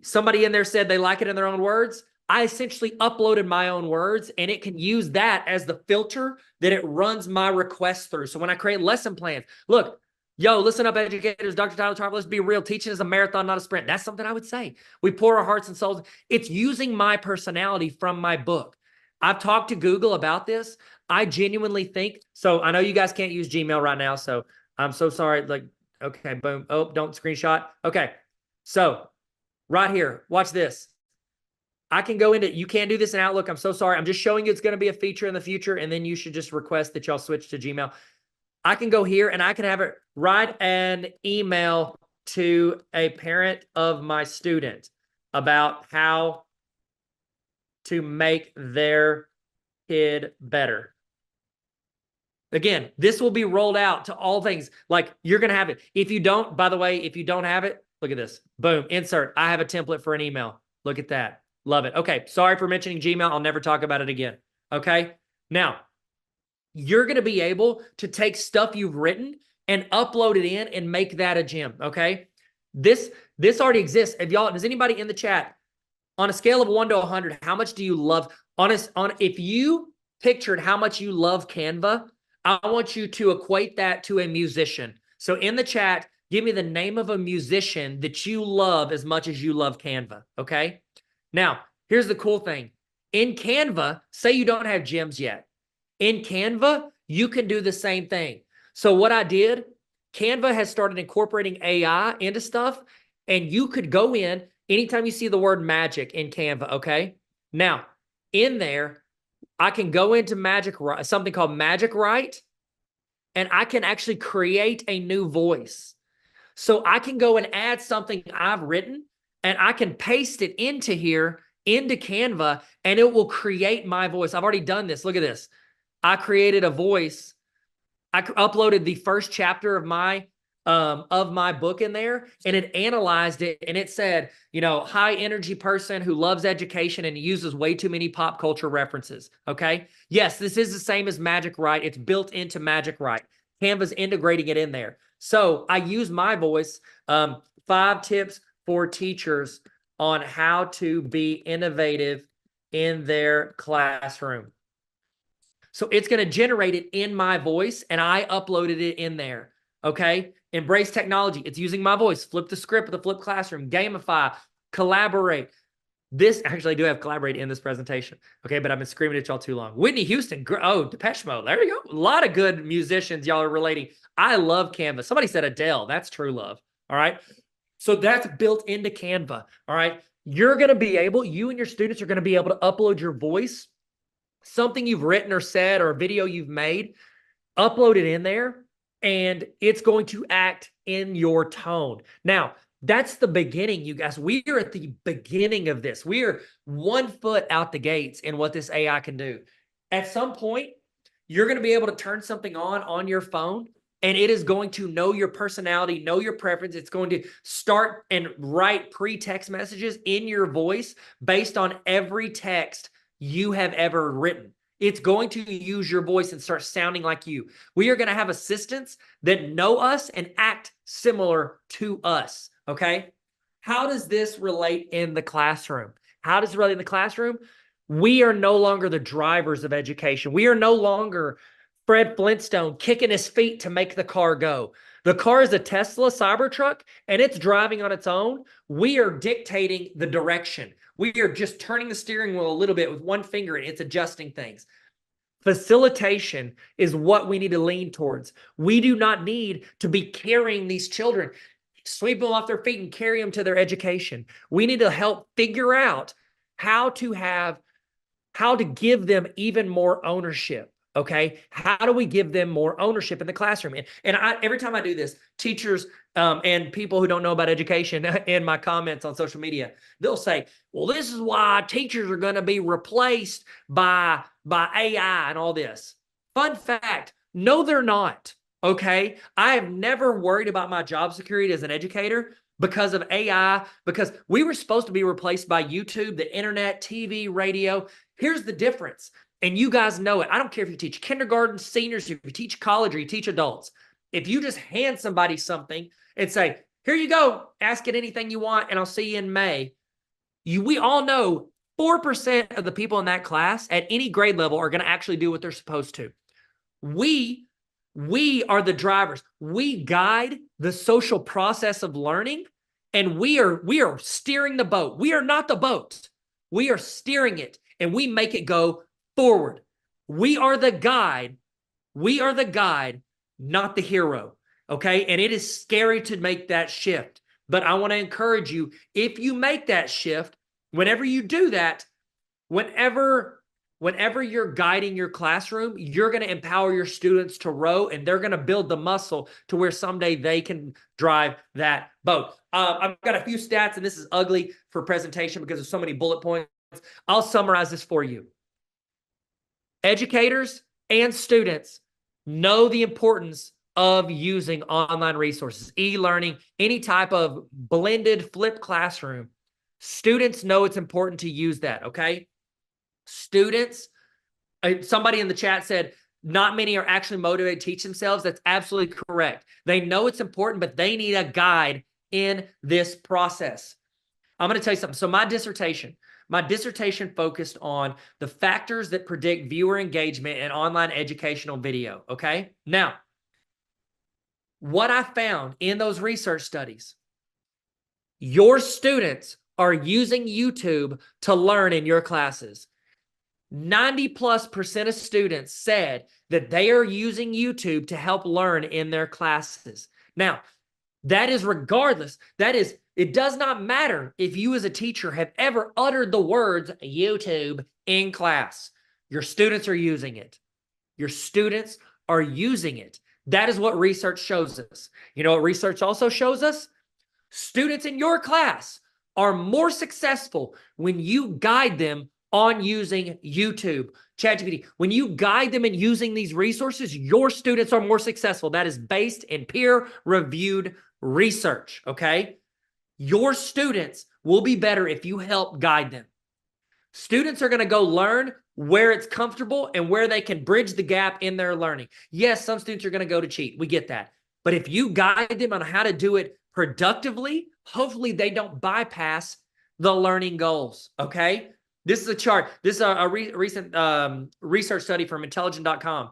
Somebody in there said they like it in their own words. I essentially uploaded my own words, and it can use that as the filter that it runs my requests through. So when I create lesson plans, look, yo, listen up, educators. Dr. Tyler Tarver, let's be real. Teaching is a marathon, not a sprint. That's something I would say. We pour our hearts and souls. It's using my personality from my book. I've talked to Google about this. I genuinely think, so I know you guys can't use Gmail right now, so I'm so sorry. Like, okay, boom. Oh, don't screenshot. Okay, so right here, watch this. I can go into, you can't do this in Outlook. I'm so sorry. I'm just showing you it's going to be a feature in the future. And then you should just request that y'all switch to Gmail. I can go here and I can have it write an email to a parent of my student about how to make their kid better. Again, this will be rolled out to all things. Like, you're going to have it. If you don't, by the way, if you don't have it, look at this. Boom, insert. I have a template for an email. Look at that. Love it. Okay, sorry for mentioning Gmail. I'll never talk about it again. Okay, now you're going to be able to take stuff you've written and upload it in and make that a gem. Okay, this already exists. Does anybody in the chat, on a scale of 1 to 100, how much do you love? If you pictured how much you love Canva, I want you to equate that to a musician. So in the chat, give me the name of a musician that you love as much as you love Canva. Okay. Now, here's the cool thing. In Canva, say you don't have gems yet. In Canva, you can do the same thing. So what I did, Canva has started incorporating AI into stuff, and you could go in anytime you see the word magic in Canva, okay? Now, in there, I can go into something called Magic Write, and I can actually create a new voice. So I can go and add something I've written, and I can paste it into here, into Canva, and it will create my voice. I've already done this. Look at this. I created a voice. I uploaded the first chapter of my book in there, and it analyzed it, and it said, high energy person who loves education and uses way too many pop culture references. Okay. Yes, this is the same as Magic Write. It's built into Magic Write. Canva's integrating it in there. So I use my voice, 5 tips for teachers on how to be innovative in their classroom. So it's going to generate it in my voice, and I uploaded it in there. Okay. Embrace technology. It's using my voice. Flip the script with the Flip Classroom. Gamify. Collaborate. This, actually, I do have collaborate in this presentation. Okay, but I've been screaming at y'all too long. Whitney Houston. Oh, Depeche Mode. There you go. A lot of good musicians y'all are relating. I love Canva. Somebody said Adele. That's true love. All right. So that's built into Canva. All right. You and your students are going to be able to upload your voice, something you've written or said, or a video you've made, upload it in there, and it's going to act in your tone. Now, that's the beginning, you guys. We are at the beginning of this. We are 1 foot out the gates in what this AI can do. At some point, you're going to be able to turn something on your phone, and it is going to know your personality, know your preference. It's going to start and write pre-text messages in your voice based on every text you have ever written. It's going to use your voice and start sounding like you. We are going to have assistants that know us and act similar to us, okay? How does this relate in the classroom? How does it relate in the classroom? We are no longer the drivers of education. We are no longer Fred Flintstone kicking his feet to make the car go. The car is a Tesla Cybertruck, and it's driving on its own. We are dictating the direction. We are just turning the steering wheel a little bit with one finger, and it's adjusting things. Facilitation is what we need to lean towards. We do not need to be carrying these children, sweep them off their feet and carry them to their education. We need to help figure out how to give them even more ownership. Okay, how do we give them more ownership in the classroom? And every time I do this, teachers and people who don't know about education in my comments on social media, they'll say, well, this is why teachers are going to be replaced by AI and all this. Fun fact, no, they're not. Okay, I have never worried about my job security as an educator because of AI, because we were supposed to be replaced by YouTube, the internet, TV, radio. Here's the difference. And you guys know it. I don't care if you teach kindergarten, seniors, if you teach college, or you teach adults. If you just hand somebody something and say, here you go, ask it anything you want, and I'll see you in May. We all know 4% of the people in that class at any grade level are going to actually do what they're supposed to. We are the drivers. We guide the social process of learning, and we are steering the boat. We are not the boat. We are steering it, and we make it go forward. We are the guide. We are the guide, not the hero. Okay. And it is scary to make that shift. But I want to encourage you, if you make that shift, Whenever you do that, whenever you're guiding your classroom, you're going to empower your students to row, and they're going to build the muscle to where someday they can drive that boat. I've got a few stats, and this is ugly for presentation because there's so many bullet points. I'll summarize this for you. Educators and students know the importance of using online resources, e-learning, any type of blended flipped classroom. Students know it's important to use that, okay? Students, somebody in the chat said, not many are actually motivated to teach themselves. That's absolutely correct. They know it's important, but they need a guide in this process. I'm going to tell you something. So my dissertation focused on the factors that predict viewer engagement in online educational video, okay? Now, what I found in those research studies, your students are using YouTube to learn in your classes. 90+% of students said that they are using YouTube to help learn in their classes. Now, that is regardless. It does not matter if you as a teacher have ever uttered the words YouTube in class. Your students are using it. Your students are using it. That is what research shows us. You know what research also shows us? Students in your class are more successful when you guide them on using YouTube, ChatGPT. When you guide them in using these resources, your students are more successful. That is based in peer-reviewed research, okay? Your students will be better if you help guide them. Students are going to go learn where it's comfortable and where they can bridge the gap in their learning. Yes, some students are going to go to cheat. We get that. But if you guide them on how to do it productively, hopefully they don't bypass the learning goals, okay? This is a chart. This is a recent research study from intelligent.com.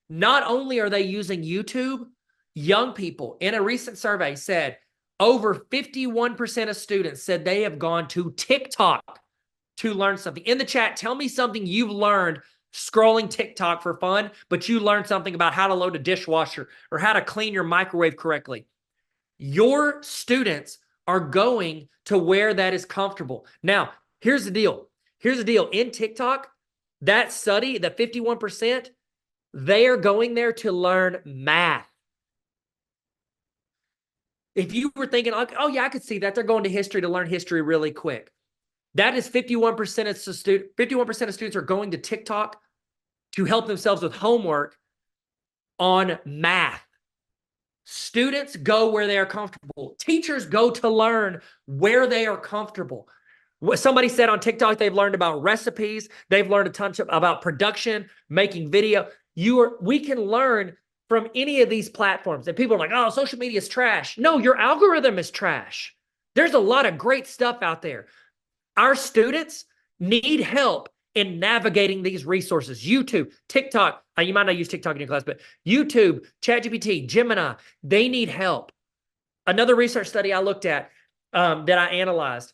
Not only are they using YouTube, young people in a recent survey said over 51% of students said they have gone to TikTok to learn something. In the chat, tell me something you've learned scrolling TikTok for fun, but you learned something about how to load a dishwasher or how to clean your microwave correctly. Your students are going to where that is comfortable. Now, here's the deal. In TikTok, that study, the 51%, they are going there to learn math. If you were thinking, like, oh yeah, I could see that, they're going to history to learn history really quick. That is 51% of students. 51% of students are going to TikTok to help themselves with homework on math. Students go where they are comfortable. Teachers go to learn where they are comfortable. Somebody said on TikTok they've learned about recipes. They've learned a ton about production, making video. We can learn from any of these platforms. And people are like, oh, social media is trash. No, your algorithm is trash. There's a lot of great stuff out there. Our students need help in navigating these resources. YouTube, TikTok, you might not use TikTok in your class, but YouTube, ChatGPT, Gemini, they need help. Another research study I looked at that I analyzed,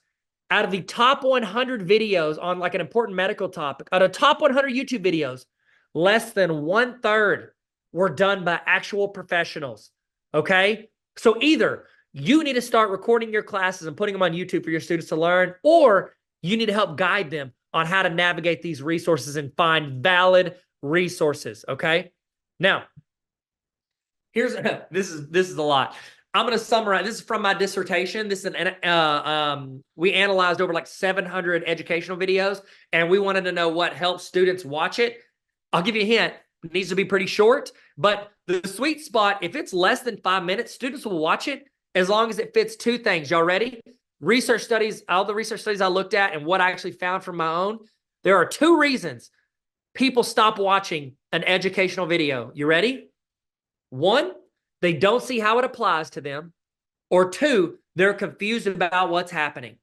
out of the top 100 videos on like an important medical topic, out of top 100 YouTube videos, less than 1/3 were done by actual professionals, okay? So either you need to start recording your classes and putting them on YouTube for your students to learn, or you need to help guide them on how to navigate these resources and find valid resources, okay? Now, this is a lot. I'm going to summarize. This is from my dissertation. This is we analyzed over like 700 educational videos, and we wanted to know what helps students watch it. I'll give you a hint. It needs to be pretty short, but the sweet spot, if it's less than 5 minutes, students will watch it as long as it fits two things. Y'all ready? Research studies, all the research studies I looked at and what I actually found from my own, there are 2 reasons people stop watching an educational video. You ready? 1, they don't see how it applies to them. Or 2, they're confused about what's happening.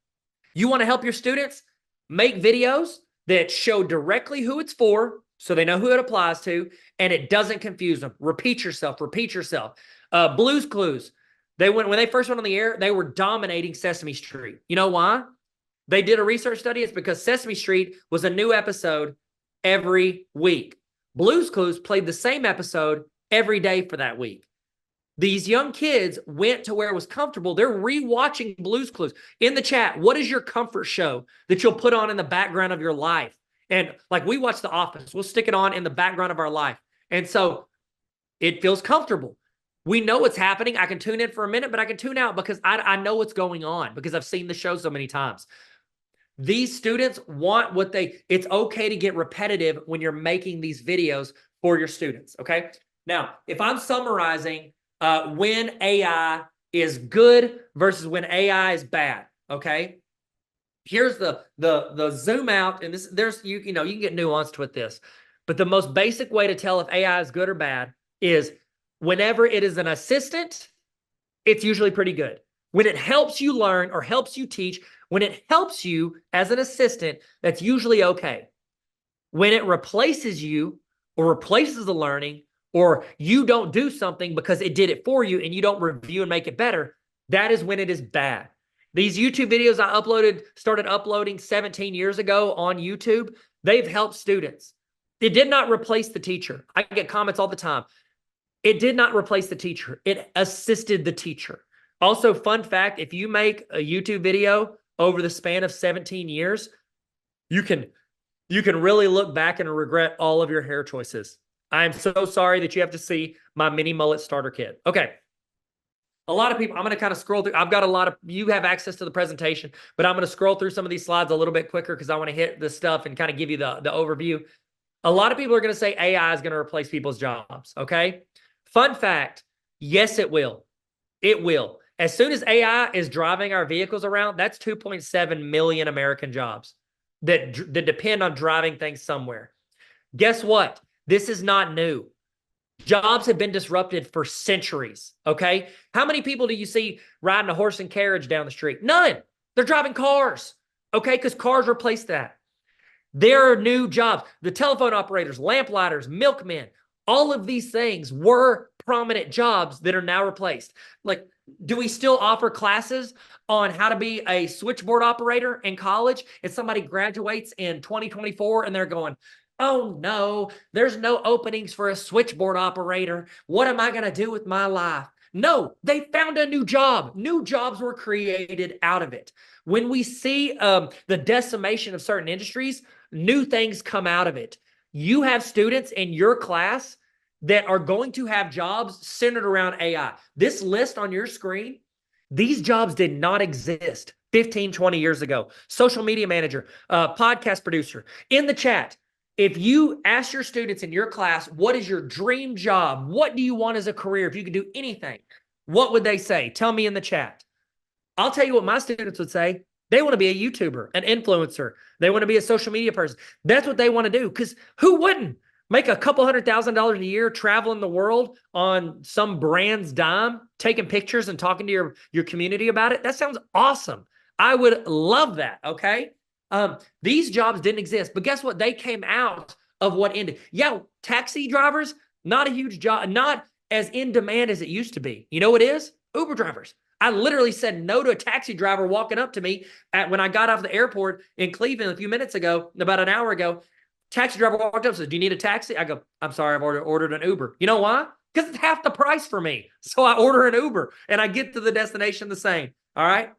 You want to help your students? Make videos that show directly who it's for, so they know who it applies to, and it doesn't confuse them. Repeat yourself, repeat yourself. Blue's Clues. When they first went on the air, they were dominating Sesame Street. You know why? They did a research study. It's because Sesame Street was a new episode every week. Blue's Clues played the same episode every day for that week. These young kids went to where it was comfortable. They're rewatching Blue's Clues. In the chat, what is your comfort show that you'll put on in the background of your life? And like we watch The Office, we'll stick it on in the background of our life. And so it feels comfortable. We know what's happening. I can tune in for a minute, but I can tune out because I know what's going on because I've seen the show so many times. These students want what it's okay to get repetitive when you're making these videos for your students, okay? Now, if I'm summarizing when AI is good versus when AI is bad, okay? Here's the zoom out, and you can get nuanced with this, but the most basic way to tell if AI is good or bad is whenever it is an assistant, it's usually pretty good. When it helps you learn or helps you teach, when it helps you as an assistant, that's usually okay. When it replaces you or replaces the learning, or you don't do something because it did it for you and you don't review and make it better, that is when it is bad. These YouTube videos I started uploading 17 years ago on YouTube, they've helped students. It did not replace the teacher. I get comments all the time. It did not replace the teacher. It assisted the teacher. Also, fun fact, if you make a YouTube video over the span of 17 years, you can really look back and regret all of your hair choices. I am so sorry that you have to see my mini mullet starter kit. Okay. A lot of people, I'm going to kind of scroll through. I've got you have access to the presentation, but I'm going to scroll through some of these slides a little bit quicker because I want to hit this stuff and kind of give you the overview. A lot of people are going to say AI is going to replace people's jobs. Okay. Fun fact. Yes, it will. It will. As soon as AI is driving our vehicles around, that's 2.7 million American jobs that depend on driving things somewhere. Guess what? This is not new. Jobs have been disrupted for centuries, okay? How many people do you see riding a horse and carriage down the street? None. They're driving cars, okay? Because cars replaced that. There are new jobs. The telephone operators, lamplighters, milkmen, all of these things were prominent jobs that are now replaced. Like, do we still offer classes on how to be a switchboard operator in college? And somebody graduates in 2024 and they're going, oh no, there's no openings for a switchboard operator. What am I going to do with my life? No, they found a new job. New jobs were created out of it. When we see the decimation of certain industries, new things come out of it. You have students in your class that are going to have jobs centered around AI. This list on your screen, these jobs did not exist 15, 20 years ago. Social media manager, podcast producer. In the chat, if you ask your students in your class, what is your dream job? What do you want as a career? If you could do anything, what would they say? Tell me in the chat. I'll tell you what my students would say. They want to be a YouTuber, an influencer. They want to be a social media person. That's what they want to do, because who wouldn't make a couple $100,000 a year traveling the world on some brand's dime, taking pictures and talking to your community about it? That sounds awesome. I would love that, okay? These jobs didn't exist, but guess what? They came out of what ended. Yeah, taxi drivers, not a huge job, not as in demand as it used to be. You know what it is? Uber drivers. I literally said no to a taxi driver walking up to me when I got off the airport in Cleveland a few minutes ago, about an hour ago. Taxi driver walked up and said, do you need a taxi? I go, I'm sorry, I've ordered an Uber. You know why? Because it's half the price for me. So I order an Uber and I get to the destination the same. All right.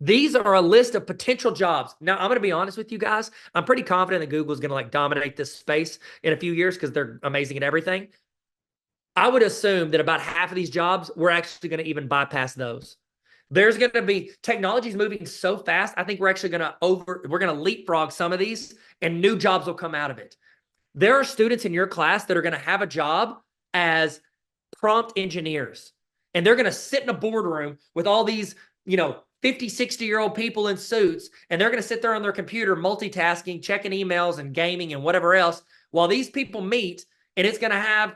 These are a list of potential jobs. Now, I'm going to be honest with you guys. I'm pretty confident that Google is going to dominate this space in a few years because they're amazing at everything. I would assume that about half of these jobs, we're actually going to even bypass those. There's going to be, technology is moving so fast. I think we're actually going to leapfrog some of these and new jobs will come out of it. There are students in your class that are going to have a job as prompt engineers, and they're going to sit in a boardroom with all these, 50, 60-year-old people in suits, and they're going to sit there on their computer multitasking, checking emails and gaming and whatever else while these people meet, and it's going to have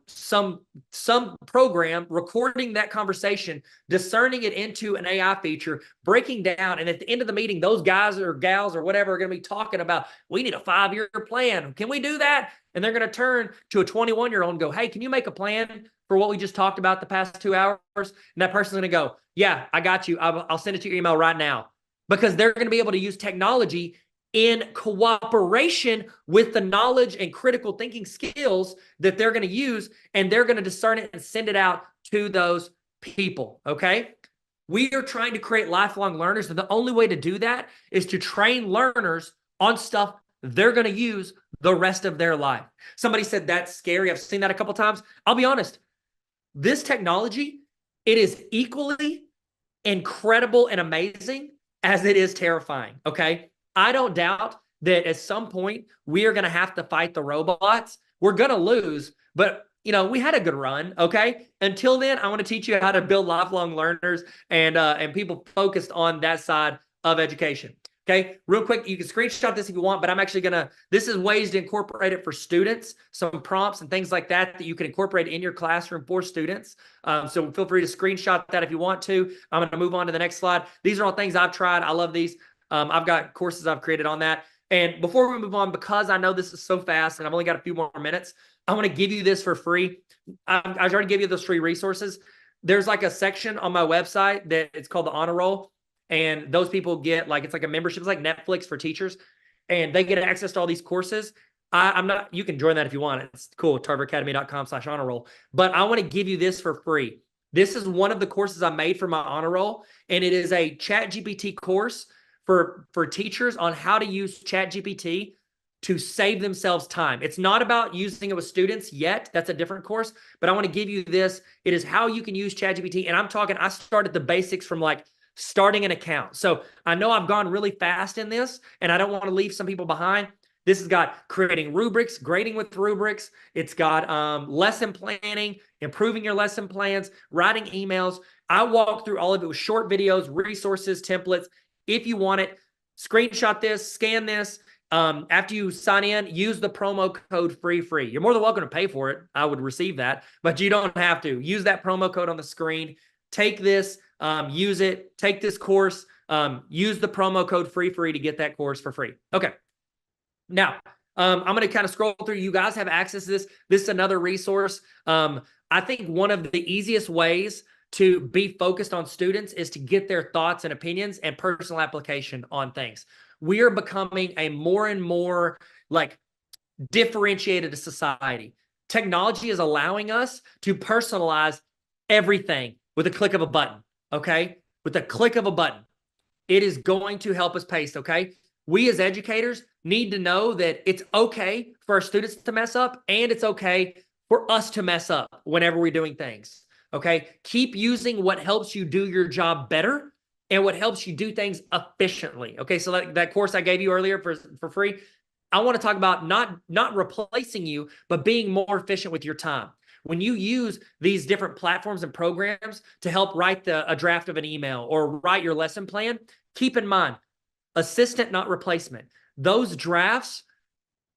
some program recording that conversation, discerning it into an AI feature, breaking down. And at the end of the meeting, those guys or gals or whatever are going to be talking about, we need a 5-year plan. Can we do that? And they're going to turn to a 21-year-old and go, hey, can you make a plan for what we just talked about the past 2 hours? And that person's going to go, yeah, I got you. I'll send it to your email right now, because they're going to be able to use technology in cooperation with the knowledge and critical thinking skills that they're going to use, and they're going to discern it and send it out to those people, okay? We are trying to create lifelong learners, and the only way to do that is to train learners on stuff they're going to use the rest of their life. Somebody said that's scary. I've seen that a couple times. I'll be honest. This technology, it is equally incredible and amazing as it is terrifying, okay? I don't doubt that at some point we are going to have to fight the robots. We're going to lose, but you know, we had a good run, okay? Until then, I want to teach you how to build lifelong learners and people focused on that side of education. Okay, real quick, you can screenshot this if you want, but I'm actually this is ways to incorporate it for students, some prompts and things like that that you can incorporate in your classroom for students. So feel free to screenshot that if you want to. I'm going to move on to the next slide. These are all things I've tried. I love these. I've got courses I've created on that. And before we move on, because I know this is so fast and I've only got a few more minutes, I want to give you this for free. I already gave you those free resources. There's like a section on my website that it's called the Honor Roll. And those people get it's like a membership. It's like Netflix for teachers. And they get access to all these courses. You can join that if you want. It's cool. tarveracademy.com/honor roll. But I want to give you this for free. This is one of the courses I made for my honor roll. And it is a ChatGPT course for teachers on how to use ChatGPT to save themselves time. It's not about using it with students yet. That's a different course. But I want to give you this. It is how you can use ChatGPT. And I started the basics from starting an account. So I know I've gone really fast in this, and I don't want to leave some people behind. This has got creating rubrics, grading with rubrics. It's got lesson planning, improving your lesson plans, writing emails. I walk through all of it with short videos, resources, templates. If you want it, screenshot this, scan this. After you sign in, use the promo code free. You're more than welcome to pay for it. I would receive that, but you don't have to. Use that promo code on the screen. Take this. Use it, take this course, use the promo code free to get that course for free. Okay. Now, I'm going to kind of scroll through. You guys have access to this. This is another resource. I think one of the easiest ways to be focused on students is to get their thoughts and opinions and personal application on things. We are becoming a more and more differentiated society. Technology is allowing us to personalize everything with a click of a button. Okay, with a click of a button, it is going to help us pace. Okay, we as educators need to know that it's okay for our students to mess up, and it's okay for us to mess up whenever we're doing things. Okay, keep using what helps you do your job better and what helps you do things efficiently. Okay, so that course I gave you earlier for free, I want to talk about not replacing you, but being more efficient with your time. When you use these different platforms and programs to help write a draft of an email or write your lesson plan, keep in mind, assistant, not replacement. Those drafts,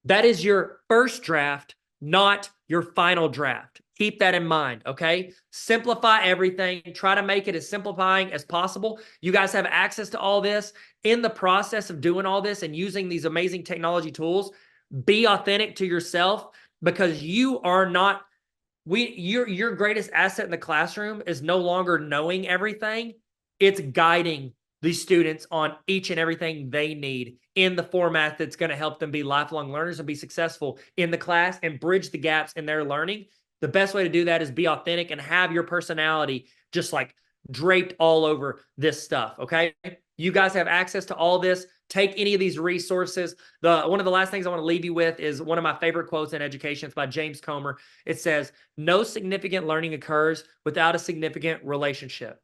that is your first draft, not your final draft. Keep that in mind, okay? Simplify everything. Try to make it as simplifying as possible. You guys have access to all this. In the process of doing all this and using these amazing technology tools, be authentic to yourself, because you are not... your greatest asset in the classroom is no longer knowing everything. It's guiding the students on each and everything they need in the format that's going to help them be lifelong learners and be successful in the class and bridge the gaps in their learning. The best way to do that is be authentic and have your personality just draped all over this stuff. Okay. You guys have access to all this. Take any of these resources. One of the last things I want to leave you with is one of my favorite quotes in education. It's by James Comer. It says, "No significant learning occurs without a significant relationship."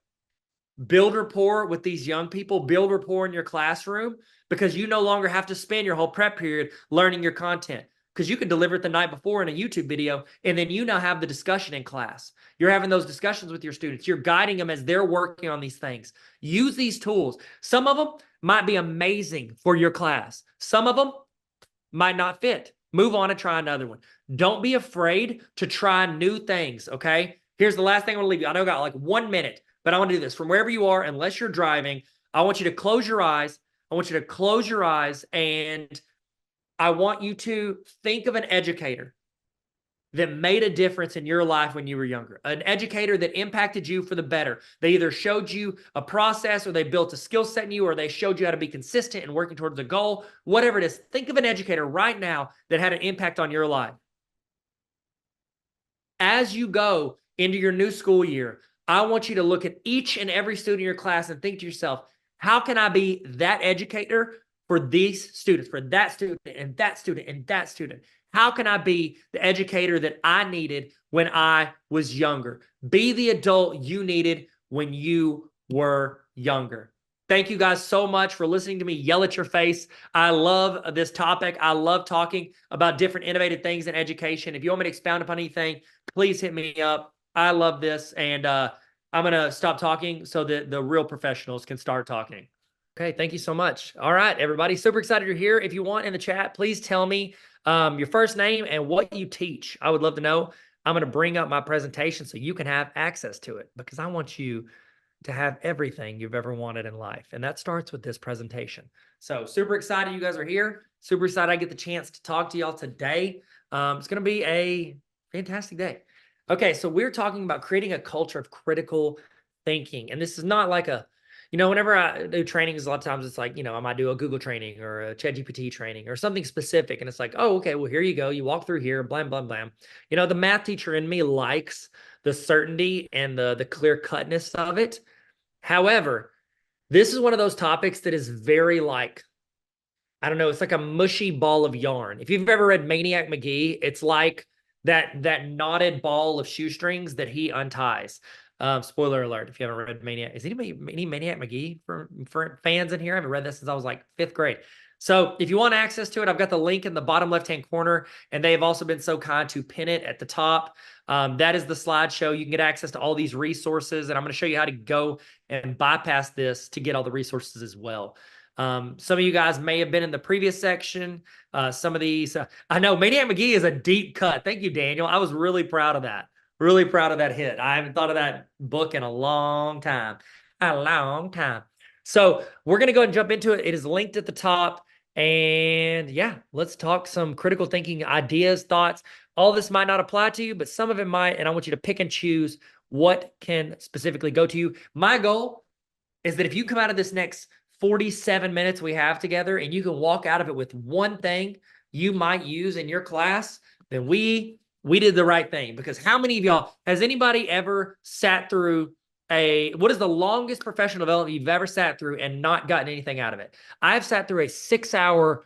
Build rapport with these young people. Build rapport in your classroom, because you no longer have to spend your whole prep period learning your content, because you can deliver it the night before in a YouTube video, and then you now have the discussion in class. You're having those discussions with your students. You're guiding them as they're working on these things. Use these tools. Some of them might be amazing for your class. Some of them might not fit. Move on and try another one. Don't be afraid to try new things, okay? Here's the last thing I want to leave you. I know I got 1 minute, but I want to do this. From wherever you are, unless you're driving, I want you to close your eyes. I want you to close your eyes, and I want you to think of an educator. that made a difference in your life when you were younger, an educator that impacted you for the better. They either showed you a process, or they built a skill set in you, or they showed you how to be consistent and working towards a goal, whatever it is. Think of an educator right now that had an impact on your life. As you go into your new school year, I want you to look at each and every student in your class and think to yourself, how can I be that educator for these students, for that student and that student and that student? How can I be the educator that I needed when I was younger? Be the adult you needed when you were younger. Thank you guys so much for listening to me yell at your face. I love this topic. I love talking about different innovative things in education. If you want me to expound upon anything, please hit me up. I love this. And I'm going to stop talking so that the real professionals can start talking. Okay, thank you so much. All right, everybody. Super excited you're here. If you want in the chat, please tell me your first name and what you teach. I would love to know. I'm going to bring up my presentation so you can have access to it, because I want you to have everything you've ever wanted in life. And that starts with this presentation. So super excited you guys are here. Super excited I get the chance to talk to y'all today. It's going to be a fantastic day. Okay, so we're talking about creating a culture of critical thinking. And this is not like a, whenever I do trainings, a lot of times it's like, I might do a Google training or a ChatGPT training or something specific. And it's like, oh, okay, well, here you go. You walk through here, blam, blam, blam. The math teacher in me likes the certainty and the clear-cutness of it. However, this is one of those topics that is very like, I don't know, it's like a mushy ball of yarn. If you've ever read Maniac McGee, it's like that knotted ball of shoestrings that he unties. Spoiler alert, if you haven't read Maniac. Is any Maniac McGee for fans in here? I haven't read this since I was like 5th grade. So if you want access to it, I've got the link in the bottom left-hand corner, and they have also been so kind to pin it at the top. That is the slideshow. You can get access to all these resources, and I'm going to show you how to go and bypass this to get all the resources as well. Some of you guys may have been in the previous section. Some of these, I know Maniac McGee is a deep cut. Thank you, Daniel. I was really proud of that. Really proud of that hit. I haven't thought of that book in a long time. So we're going to go ahead and jump into it. It is linked at the top. And yeah, let's talk some critical thinking ideas, thoughts. All this might not apply to you, but some of it might. And I want you to pick and choose what can specifically go to you. My goal is that if you come out of this next 47 minutes we have together and you can walk out of it with one thing you might use in your class, then we did the right thing. Because how many of y'all, has anybody ever sat through what is the longest professional development you've ever sat through and not gotten anything out of it? I've sat through a 6-hour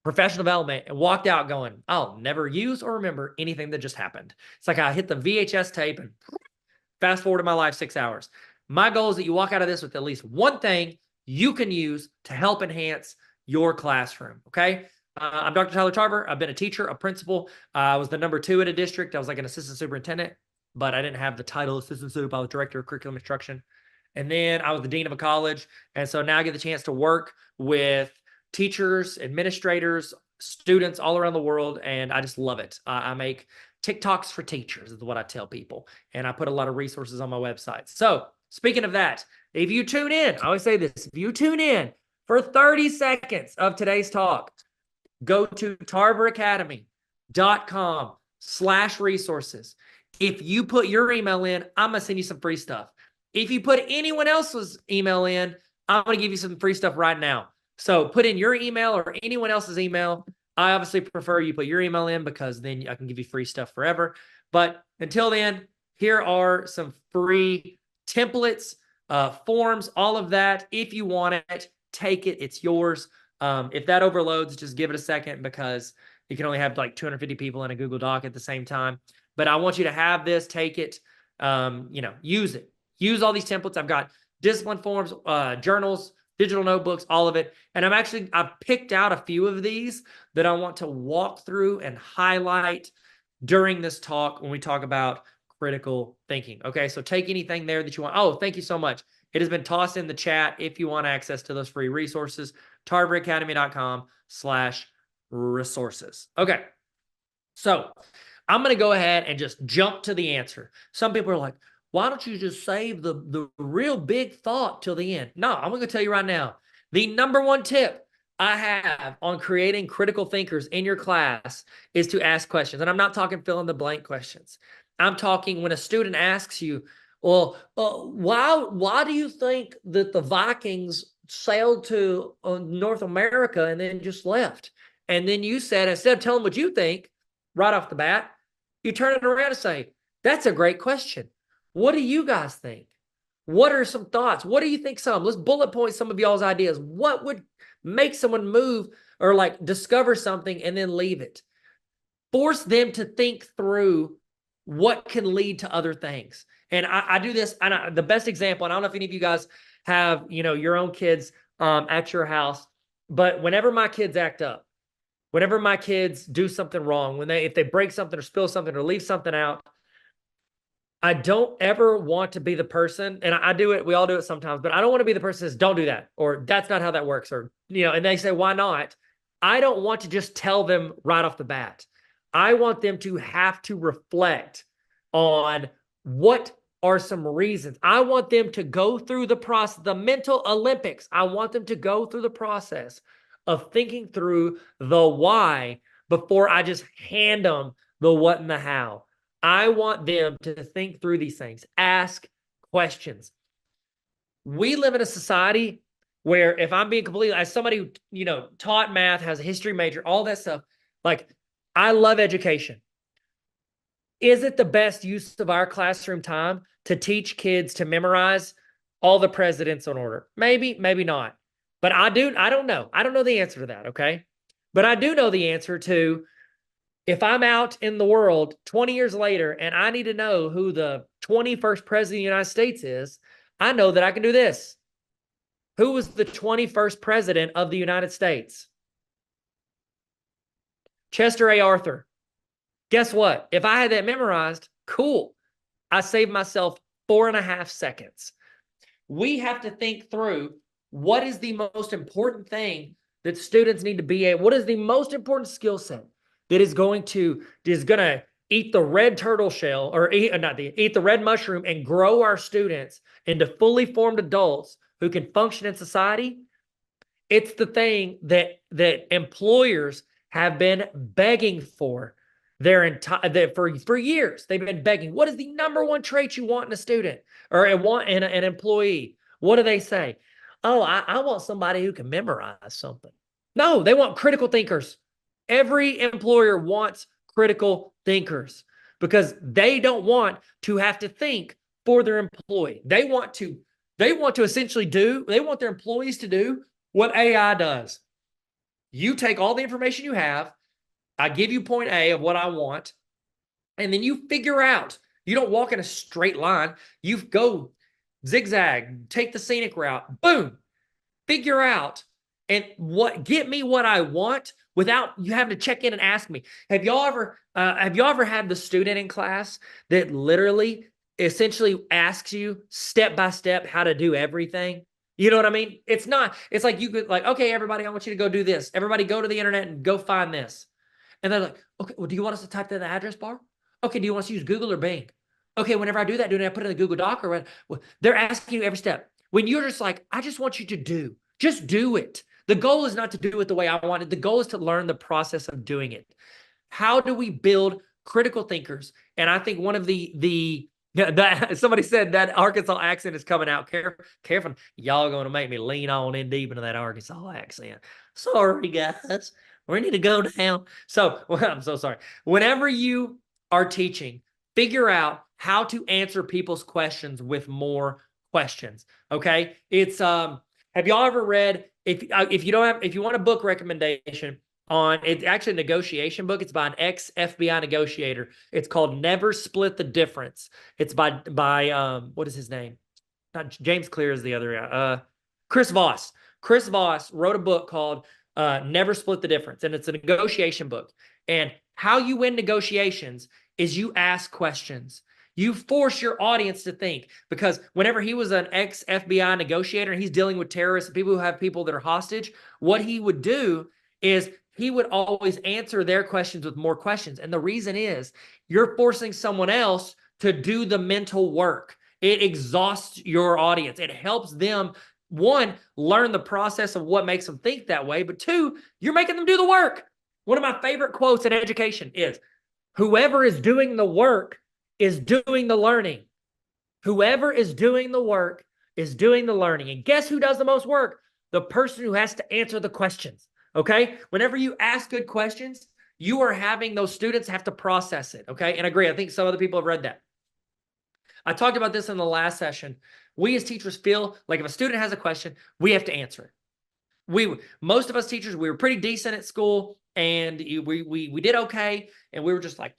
professional development and walked out going, I'll never use or remember anything that just happened. It's like I hit the VHS tape and fast forward to my life 6 hours. My goal is that you walk out of this with at least one thing you can use to help enhance your classroom, okay? I'm Dr. Tyler Tarver. I've been a teacher, a principal. I was the number 2 at a district. I was like an assistant superintendent, but I didn't have the title assistant super. I was director of curriculum instruction. And then I was the dean of a college. And so now I get the chance to work with teachers, administrators, students all around the world. And I just love it. I make TikToks for teachers is what I tell people. And I put a lot of resources on my website. So speaking of that, if you tune in, I always say this, if you tune in for 30 seconds of today's talk, go to tarveracademy.com/resources. If you put your email in, I'm going to send you some free stuff. If you put anyone else's email in, I'm going to give you some free stuff right now. So put in your email or anyone else's email. I obviously prefer you put your email in because then I can give you free stuff forever. But until then, here are some free templates, forms, all of that. If you want it, take it. It's yours. If that overloads, just give it a second because you can only have like 250 people in a Google Doc at the same time. But I want you to have this, take it, use it. Use all these templates. I've got discipline forms, journals, digital notebooks, all of it. And I've picked out a few of these that I want to walk through and highlight during this talk when we talk about critical thinking. Okay, so take anything there that you want. Oh, thank you so much. It has been tossed in the chat if you want access to those free resources. tarveracademy.com/resources. Okay, so I'm going to go ahead and just jump to the answer. Some people are like, why don't you just save the real big thought till the end? No, I'm going to tell you right now. The number one tip I have on creating critical thinkers in your class is to ask questions. And I'm not talking fill in the blank questions. I'm talking when a student asks you, well, why do you think that the Vikings sailed to North America and then just left? And then you said, instead of telling what you think right off the bat, you turn it around and say, that's a great question. What do you guys think? What are some thoughts? What do you think let's bullet point some of y'all's ideas. What would make someone move or like discover something and then leave it? Force them to think through what can lead to other things. And I do this, and the best example, and I don't know if any of you guys have, your own kids at your house, but whenever my kids act up, whenever my kids do something wrong, if they break something or spill something or leave something out, I don't ever want to be the person, and I do it, we all do it sometimes, but I don't want to be the person that says, don't do that, or that's not how that works, or, and they say, why not? I don't want to just tell them right off the bat. I want them to have to reflect on what are some reasons. I want them to go through the process, the mental Olympics. I want them to go through the process of thinking through the why before I just hand them the what and the how. I want them to think through these things, ask questions. We live in a society where, if I'm being completely, as somebody who, taught math, has a history major, all that stuff, like, I love education. Is it the best use of our classroom time to teach kids to memorize all the presidents in order? Maybe, maybe not. But I don't know. I don't know the answer to that, okay? But I do know the answer to, if I'm out in the world 20 years later and I need to know who the 21st president of the United States is, I know that I can do this. Who was the 21st president of the United States? Chester A. Arthur. Guess what? If I had that memorized, cool. I saved myself 4.5 seconds. We have to think through, what is the most important thing that students need to be able, what is the most important skill set that is going to eat the red turtle shell, or eat the red mushroom and grow our students into fully formed adults who can function in society? It's the thing that employers have been begging for for years. They've been begging. What is the number one trait you want in a student or an employee? What do they say? Oh, I want somebody who can memorize something. No, they want critical thinkers. Every employer wants critical thinkers because they don't want to have to think for their employee. They want to essentially they want their employees to do what AI does. You take all the information you have, I give you point A of what I want, and then you figure out. You don't walk in a straight line. You go zigzag, take the scenic route, boom, figure out and get me what I want without you having to check in and ask me. Have y'all ever had the student in class that literally essentially asks you step by step how to do everything? You know what I mean? It's like you could okay, everybody, I want you to go do this. Everybody go to the internet and go find this. And they're like, okay, well, do you want us to type that in the address bar? Okay, do you want us to use Google or Bing? Okay, whenever I do that, I put it in the Google Doc or what? Well, they're asking you every step. When you're just like, I just want you to just do it. The goal is not to do it the way I want it. The goal is to learn the process of doing it. How do we build critical thinkers? And I think one of somebody said that Arkansas accent is coming out. Careful. Y'all going to make me lean on in deep into that Arkansas accent. Sorry, guys. We need to go down. I'm so sorry. Whenever you are teaching, figure out how to answer people's questions with more questions. Okay. It's, have y'all ever read, if you want a book recommendation it's actually a negotiation book. It's by an ex-FBI negotiator. It's called Never Split the Difference. It's by what is his name? Not James Clear is the other guy. Chris Voss. Chris Voss wrote a book called Never Split the Difference. And it's a negotiation book. And how you win negotiations is you ask questions. You force your audience to think, because whenever he was an ex-FBI negotiator and he's dealing with terrorists and people who have people that are hostage, what he would do is he would always answer their questions with more questions. And the reason is you're forcing someone else to do the mental work. It exhausts your audience. It helps them one, learn the process of what makes them think that way, but two, you're making them do the work. One of my favorite quotes in education is, whoever is doing the work is doing the learning. Whoever is doing the work is doing the learning. And guess who does the most work? The person who has to answer the questions, okay? Whenever you ask good questions, you are having those students have to process it, okay? And I agree, I think some other people have read that. I talked about this in the last session. We as teachers feel like if a student has a question, we have to answer it. Most of us teachers, we were pretty decent at school, and we did okay, and we were just like,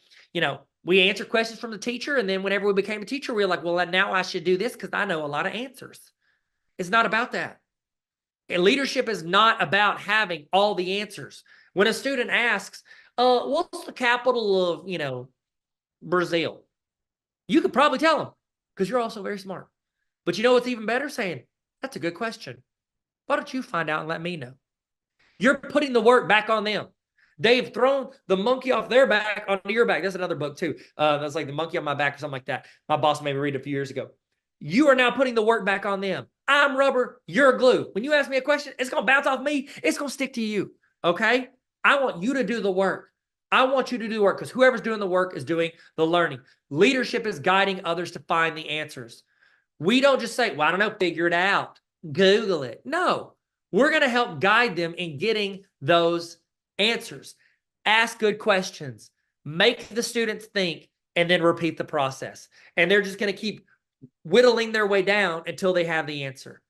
we answered questions from the teacher, and then whenever we became a teacher, we were like, well, now I should do this because I know a lot of answers. It's not about that. And leadership is not about having all the answers. When a student asks, what's the capital of, Brazil? You could probably tell them because you're also very smart. But you know what's even better? Saying, that's a good question. Why don't you find out and let me know? You're putting the work back on them. They've thrown the monkey off their back onto your back. That's another book too. That's like The Monkey on My Back or something like that. My boss made me read it a few years ago. You are now putting the work back on them. I'm rubber, you're glue. When you ask me a question, it's going to bounce off me. It's going to stick to you, okay? I want you to do the work. I want you to do the work because whoever's doing the work is doing the learning. Leadership is guiding others to find the answers. We don't just say, well, I don't know, figure it out. Google it. No, we're going to help guide them in getting those answers. Ask good questions. Make the students think and then repeat the process. And they're just going to keep whittling their way down until they have the answer.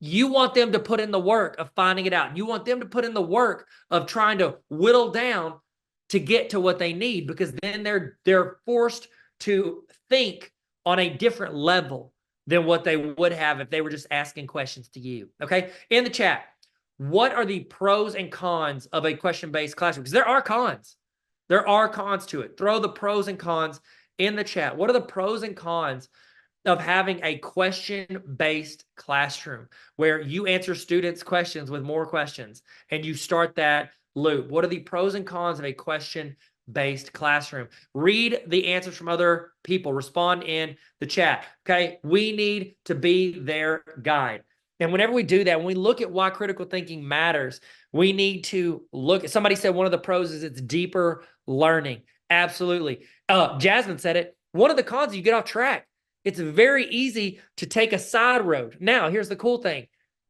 You want them to put in the work of finding it out. You want them to put in the work of trying to whittle down to get to what they need, because then they're forced to think on a different level than what they would have if they were just asking questions to you. Okay? In the chat, what are the pros and cons of a question-based classroom? Because there are cons. There are cons to it. Throw the pros and cons in the chat. What are the pros and cons of having a question-based classroom where you answer students' questions with more questions and you start that loop? What are the pros and cons of a question-based classroom? Read the answers from other people. Respond in the chat. Okay, we need to be their guide. And whenever we do that, when we look at why critical thinking matters, we need to look at, somebody said one of the pros is it's deeper learning. Absolutely. Jasmine said it. One of the cons is you get off track. It's very easy to take a side road. Now, here's the cool thing.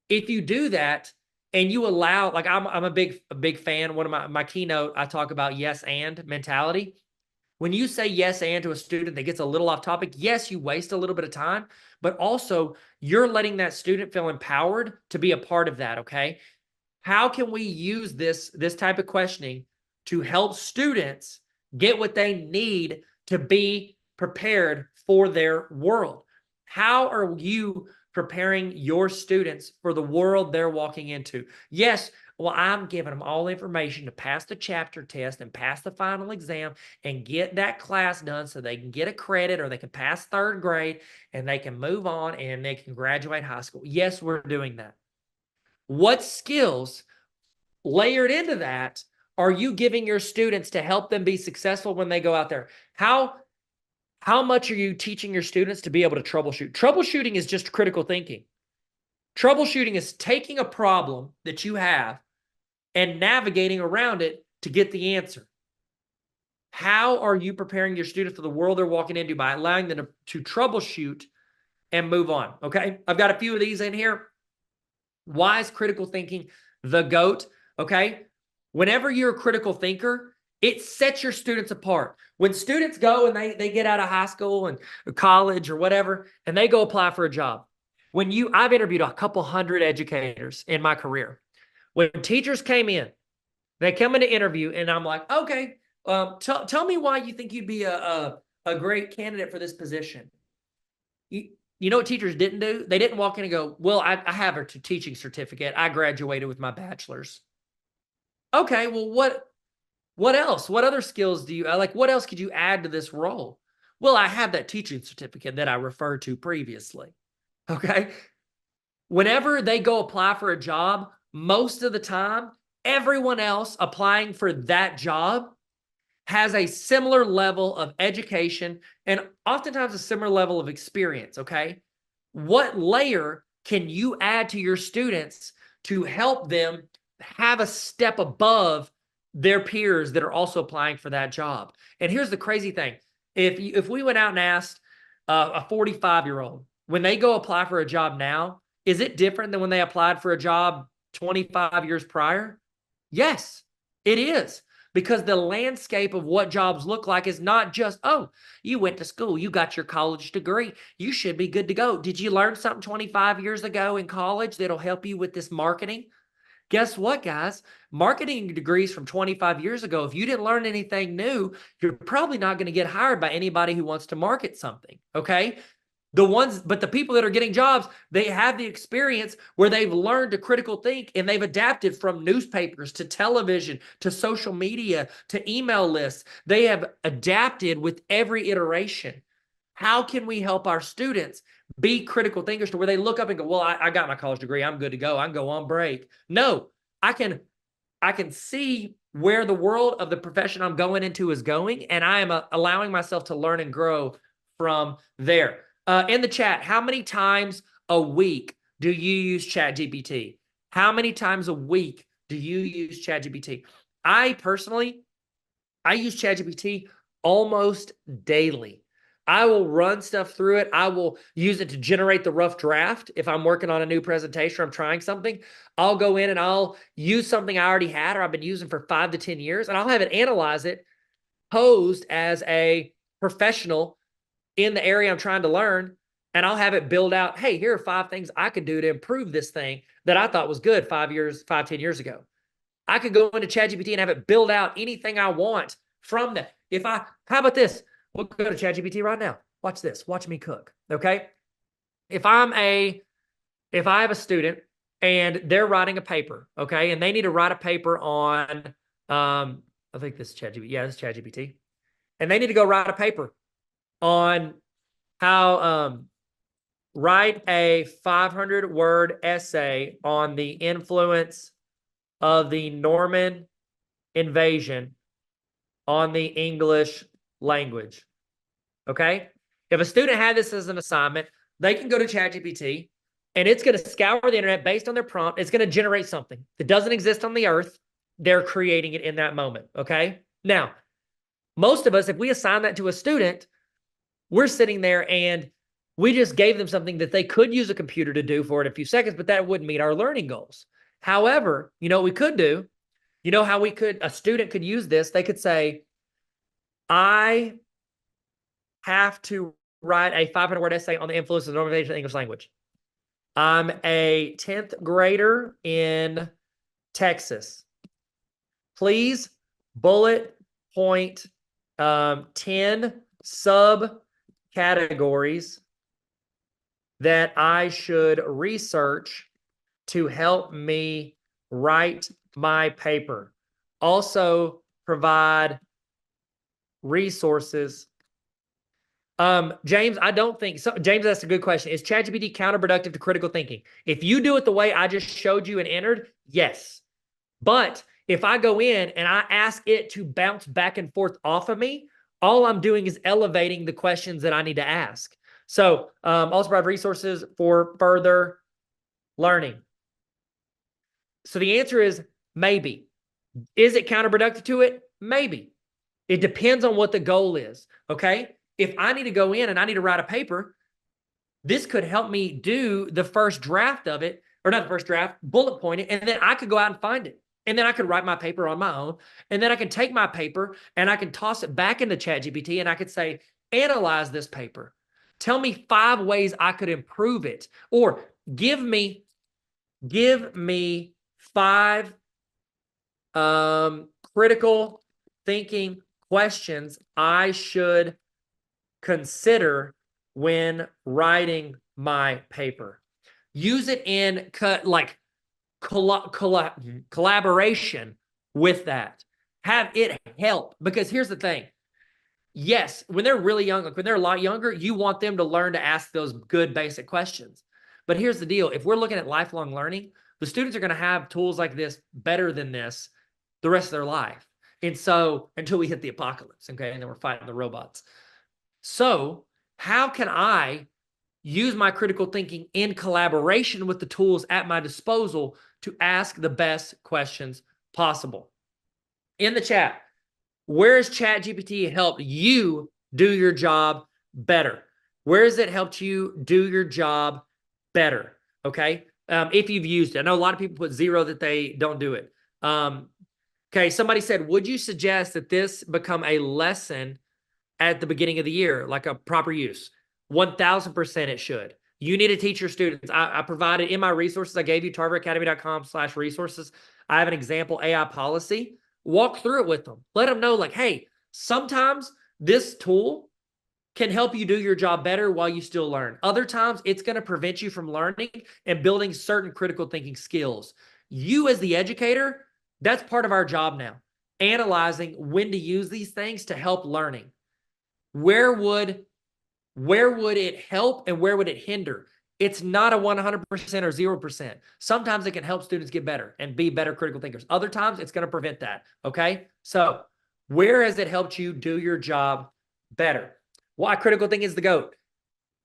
If you do that and you allow, like I'm a big fan. One of my keynote, I talk about yes and mentality. When you say yes and to a student that gets a little off topic, yes, you waste a little bit of time, but also you're letting that student feel empowered to be a part of that, okay? How can we use this type of questioning to help students get what they need to be prepared for their world? How are you preparing your students for the world they're walking into? Yes, well, I'm giving them all the information to pass the chapter test and pass the final exam and get that class done so they can get a credit or they can pass third grade and they can move on and they can graduate high school. Yes, we're doing that. What skills layered into that are you giving your students to help them be successful when they go out there? How much are you teaching your students to be able to troubleshoot? Troubleshooting is just critical thinking. Troubleshooting is taking a problem that you have and navigating around it to get the answer. How are you preparing your students for the world they're walking into by allowing them to troubleshoot and move on? Okay, I've got a few of these in here. Why is critical thinking the GOAT? Okay, whenever you're a critical thinker, it sets your students apart. When students go and they get out of high school and college or whatever, and they go apply for a job. I've interviewed a couple hundred educators in my career. When teachers came in, they come in to interview, and I'm like, okay, tell me why you think you'd be a great candidate for this position. You know what teachers didn't do? They didn't walk in and go, well, I have a teaching certificate. I graduated with my bachelor's. Okay, well, what else? What other skills do you like? What else could you add to this role? Well, I have that teaching certificate that I referred to previously. Okay. Whenever they go apply for a job, most of the time, everyone else applying for that job has a similar level of education and oftentimes a similar level of experience. Okay. What layer can you add to your students to help them have a step above their peers that are also applying for that job? And here's the crazy thing. If we went out and asked a 45-year-old, when they go apply for a job now, is it different than when they applied for a job 25 years prior? Yes, it is. Because the landscape of what jobs look like is not just, oh, you went to school, you got your college degree, you should be good to go. Did you learn something 25 years ago in college that'll help you with this marketing? Guess what, guys? Marketing degrees from 25 years ago, if you didn't learn anything new, you're probably not going to get hired by anybody who wants to market something, okay? But the people that are getting jobs, they have the experience where they've learned to critical think, and they've adapted from newspapers to television to social media to email lists. They have adapted with every iteration. How can we help our students be critical thinkers to where they look up and go, well, I got my college degree, I'm good to go, I can go on break? No, I can see where the world of the profession I'm going into is going, and I am allowing myself to learn and grow from there. In the chat, how many times a week do you use ChatGPT? How many times a week do you use ChatGPT? I personally use ChatGPT almost daily. I will run stuff through it. I will use it to generate the rough draft. If I'm working on a new presentation or I'm trying something, I'll go in and I'll use something I already had or I've been using for 5 to 10 years, and I'll have it analyze it, posed as a professional in the area I'm trying to learn, and I'll have it build out, hey, here are 5 things I could do to improve this thing that I thought was good 10 years ago. I could go into ChatGPT and have it build out anything I want from that. How about this? We'll go to ChatGPT right now. Watch this. Watch me cook, okay? If I have a student and they're writing a paper, okay, and they need to write a paper on, I think this is ChatGPT. Yeah, this is ChatGPT. And they need to go write a paper on how write a 500-word essay on the influence of the Norman invasion on the English language. Okay? If a student had this as an assignment, they can go to ChatGPT, and it's going to scour the internet based on their prompt. It's going to generate something that doesn't exist on the earth. They're creating it in that moment. Okay? Now, most of us, if we assign that to a student, we're sitting there and we just gave them something that they could use a computer to do for it in a few seconds, but that wouldn't meet our learning goals. However, you know what we could do? You know how a student could use this? They could say, I have to write a 500-word essay on the influence of the normalization of the English language. I'm a 10th grader in Texas. Please bullet point 10 subcategories that I should research to help me write my paper. Also provide resources. James, I don't think so. James, that's a good question. Is ChatGPT counterproductive to critical thinking? If you do it the way I just showed you and entered, yes. But if I go in and I ask it to bounce back and forth off of me, all I'm doing is elevating the questions that I need to ask. So also provide resources for further learning. So the answer is maybe. Is it counterproductive to it? Maybe. It depends on what the goal is, okay? If I need to go in and I need to write a paper, this could help me do the first draft of it, or not the first draft, bullet point it, and then I could go out and find it. And then I could write my paper on my own, and then I can take my paper and I can toss it back into ChatGPT and I could say, analyze this paper. Tell me 5 ways I could improve it, or give me 5 critical thinking questions I should consider when writing my paper. Use it in collaboration with that. Have it help, because here's the thing. Yes, when they're really young, like when they're a lot younger, you want them to learn to ask those good basic questions. But here's the deal. If we're looking at lifelong learning, the students are going to have tools like this, better than this, the rest of their life. And so until we hit the apocalypse, okay, and then we're fighting the robots. So how can I use my critical thinking in collaboration with the tools at my disposal to ask the best questions possible. In the chat, where has ChatGPT helped you do your job better? Where has it helped you do your job better? Okay. If you've used it. I know a lot of people put 0 that they don't do it. Okay. Somebody said, would you suggest that this become a lesson at the beginning of the year, like a proper use? 1000% it should. You need to teach your students. I provided in my resources, I gave you tarveracademy.com/resources. I have an example AI policy. Walk through it with them. Let them know like, hey, sometimes this tool can help you do your job better while you still learn. Other times it's going to prevent you from learning and building certain critical thinking skills. You as the educator, that's part of our job now. Analyzing when to use these things to help learning. Where would it help and where would it hinder? It's not a 100% or 0%. Sometimes it can help students get better and be better critical thinkers. Other times it's going to prevent that. Okay. So where has it helped you do your job better? Why critical thinking is the GOAT.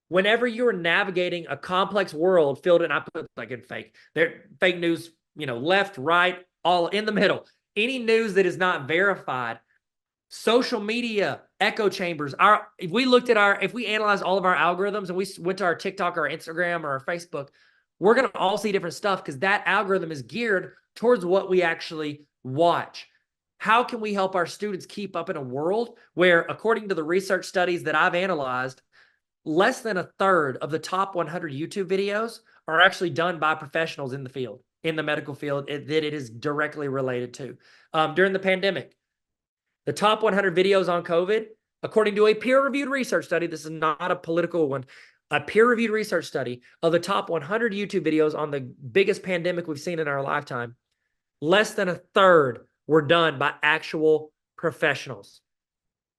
Whenever you're navigating a complex world filled in, I put like in fake news, left, right, all in the middle, any news that is not verified, social media, echo chambers. If we analyze all of our algorithms and we went to our TikTok or our Instagram or our Facebook, we're going to all see different stuff because that algorithm is geared towards what we actually watch. How can we help our students keep up in a world where, according to the research studies that I've analyzed, less than a third of the top 100 YouTube videos are actually done by professionals in the field, in the medical field that it is directly related to? During the pandemic, the top 100 videos on COVID, according to a peer-reviewed research study, this is not a political one, a peer-reviewed research study of the top 100 YouTube videos on the biggest pandemic we've seen in our lifetime, less than a third were done by actual professionals.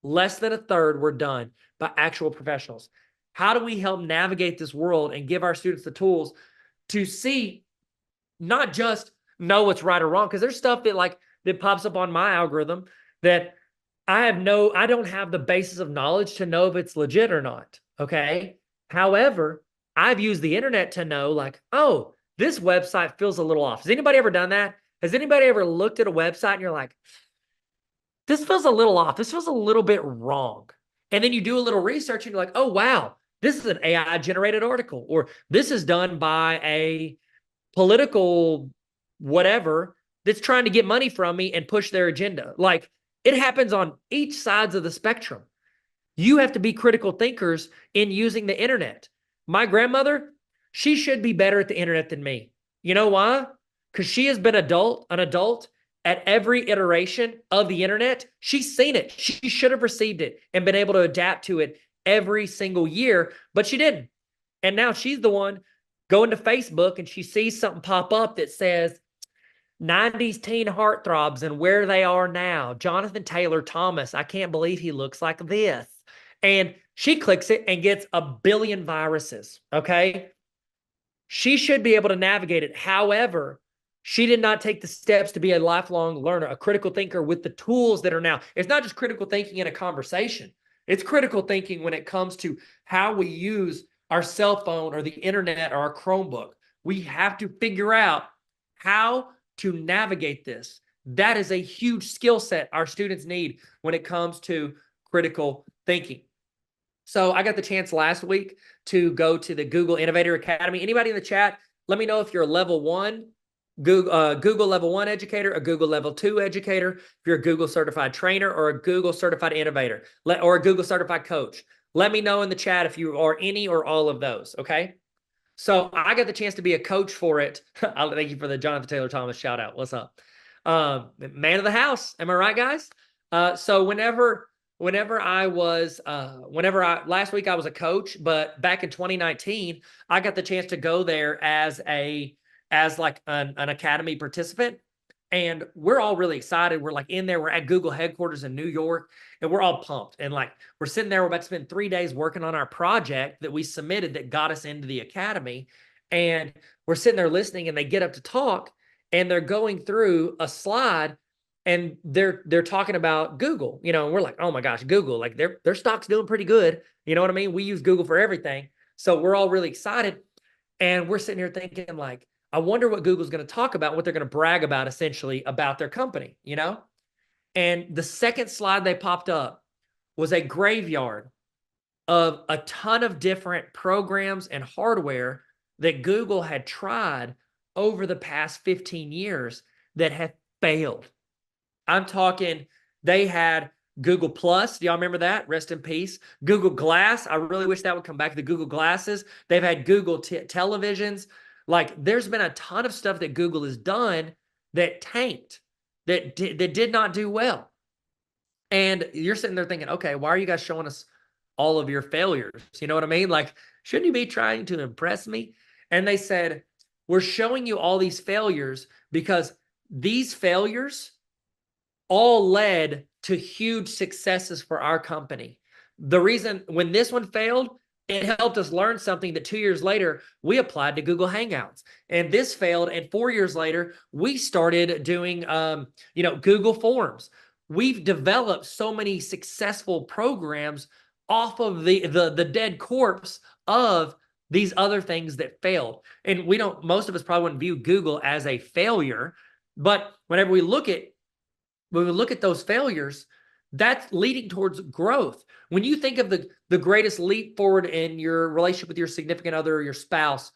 Less than a third were done by actual professionals. How do we help navigate this world and give our students the tools to see, not just know what's right or wrong? Because there's stuff that pops up on my algorithm that I don't have the basis of knowledge to know if it's legit or not. Okay. However, I've used the internet to know oh, this website feels a little off. Has anybody ever done that? Has anybody ever looked at a website and you're like, this feels a little off. This feels a little bit wrong. And then you do a little research and you're like, oh, wow, this is an AI generated article, or this is done by a political whatever that's trying to get money from me and push their agenda. It happens on each sides of the spectrum. You have to be critical thinkers in using the internet. My grandmother, she should be better at the internet than me. You know why? Because she has been an adult at every iteration of the internet. She's seen it. She should have received it and been able to adapt to it every single year, but she didn't. And now she's the one going to Facebook and she sees something pop up that says 90s teen heartthrobs and where they are now. Jonathan Taylor Thomas, I can't believe he looks like this. And she clicks it and gets a billion viruses, okay? She should be able to navigate it. However, she did not take the steps to be a lifelong learner, a critical thinker with the tools that are now. It's not just critical thinking in a conversation. It's critical thinking when it comes to how we use our cell phone or the internet or our Chromebook. We have to figure out how to navigate this. That is a huge skill set our students need when it comes to critical thinking. So I got the chance last week to go to the Google Innovator Academy. Anybody in the chat, let me know if you're a level 1 Google level 1 educator, a Google level 2 educator, if you're a Google certified trainer or a Google certified innovator, or a Google certified coach. Let me know in the chat if you are any or all of those, okay? So I got the chance to be a coach for it. I'll thank you for the Jonathan Taylor Thomas shout out. What's up? Man of the house. Am I right, guys? So last week I was a coach, but back in 2019, I got the chance to go there as an academy participant. And we're all really excited. We're in there, we're at Google headquarters in New York, and we're all pumped. And we're sitting there, we're about to spend 3 days working on our project that we submitted that got us into the academy. And we're sitting there listening, and they get up to talk, and they're going through a slide, and they're talking about Google, and we're like, oh my gosh, Google, their stock's doing pretty good. You know what I mean? We use Google for everything. So we're all really excited. And we're sitting here thinking like, I wonder what Google's going to talk about, what they're going to brag about essentially about their company, you know? And the second slide they popped up was a graveyard of a ton of different programs and hardware that Google had tried over the past 15 years that have failed. I'm talking, they had Google Plus. Do y'all remember that? Rest in peace. Google Glass. I really wish that would come back. The Google Glasses. They've had Google televisions. Like, there's been a ton of stuff that Google has done that tanked, that did not do well. And you're sitting there thinking, okay, why are you guys showing us all of your failures? You know what I mean? Like, shouldn't you be trying to impress me? And they said, we're showing you all these failures because these failures all led to huge successes for our company. The reason when this one failed, it helped us learn something that 2 years later, we applied to Google Hangouts. And this failed, and 4 years later, we started doing, Google Forms. We've developed so many successful programs off of the dead corpse of these other things that failed. And most of us probably wouldn't view Google as a failure, but whenever we look at those failures, that's leading towards growth. When you think of the greatest leap forward in your relationship with your significant other or your spouse,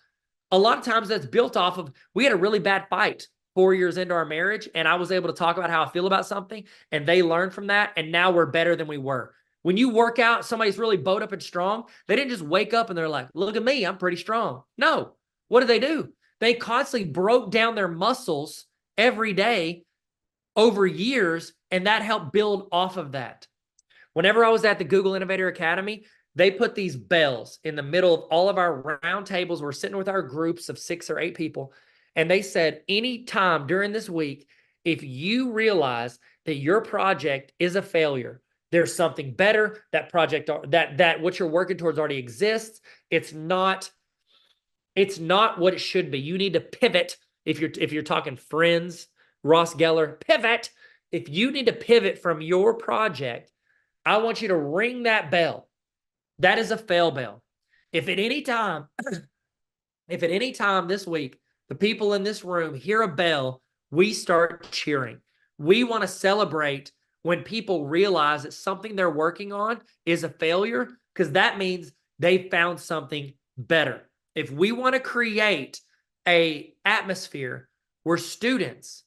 a lot of times that's built off of, we had a really bad fight 4 years into our marriage, and I was able to talk about how I feel about something, and they learned from that, and now we're better than we were. When you work out, somebody's really bowed up and strong, they didn't just wake up and they're like, look at me, I'm pretty strong. No. What do? They constantly broke down their muscles every day over years, and that helped build off of that. Whenever I was at the Google Innovator Academy, they put these bells in the middle of all of our round tables. We're sitting with our groups of 6 or 8 people, and they said, any time during this week, if you realize that your project is a failure, there's something better, that project, that what you're working towards already exists. It's not what it should be. You need to pivot. If you're talking Friends, Ross Geller, pivot. If you need to pivot from your project, I want you to ring that bell. That is a fail bell. If at any time this week, the people in this room hear a bell, we start cheering. We want to celebrate when people realize that something they're working on is a failure, because that means they found something better. If we want to create an atmosphere where students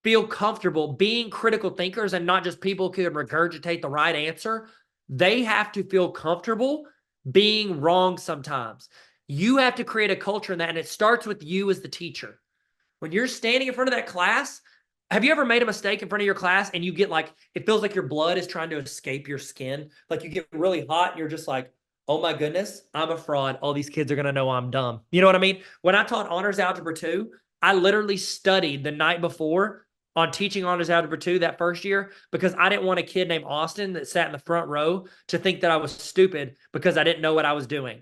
feel comfortable being critical thinkers and not just people who can regurgitate the right answer, they have to feel comfortable being wrong sometimes. You have to create a culture in that, and it starts with you as the teacher. When you're standing in front of that class, have you ever made a mistake in front of your class and you get like, it feels like your blood is trying to escape your skin? Like you get really hot and you're just like, oh my goodness, I'm a fraud. All these kids are going to know I'm dumb. You know what I mean? When I taught Honors Algebra 2, I literally studied the night before on teaching Honors Algebra 2 that first year, because I didn't want a kid named Austin that sat in the front row to think that I was stupid because I didn't know what I was doing.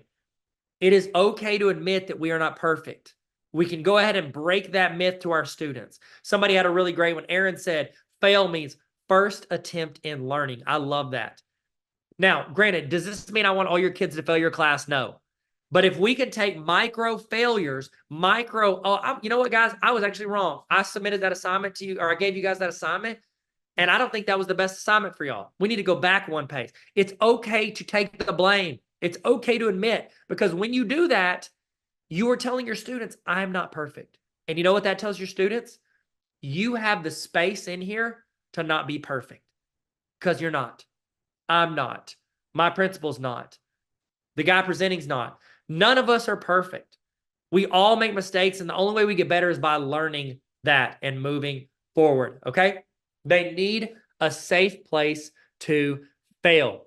It is okay to admit that we are not perfect. We can go ahead and break that myth to our students. Somebody had a really great one. Aaron said, fail means first attempt in learning. I love that. Now, granted, does this mean I want all your kids to fail your class? No. But if we could take micro failures, you know what, guys? I was actually wrong. I submitted that assignment to you, or I gave you guys that assignment, and I don't think that was the best assignment for y'all. We need to go back one page. It's okay to take the blame. It's okay to admit, because when you do that, you are telling your students, I'm not perfect. And you know what that tells your students? You have the space in here to not be perfect, because you're not. I'm not. My principal's not. The guy presenting's not. None of us are perfect. We all make mistakes, and the only way we get better is by learning that and moving forward, okay? They need a safe place to fail.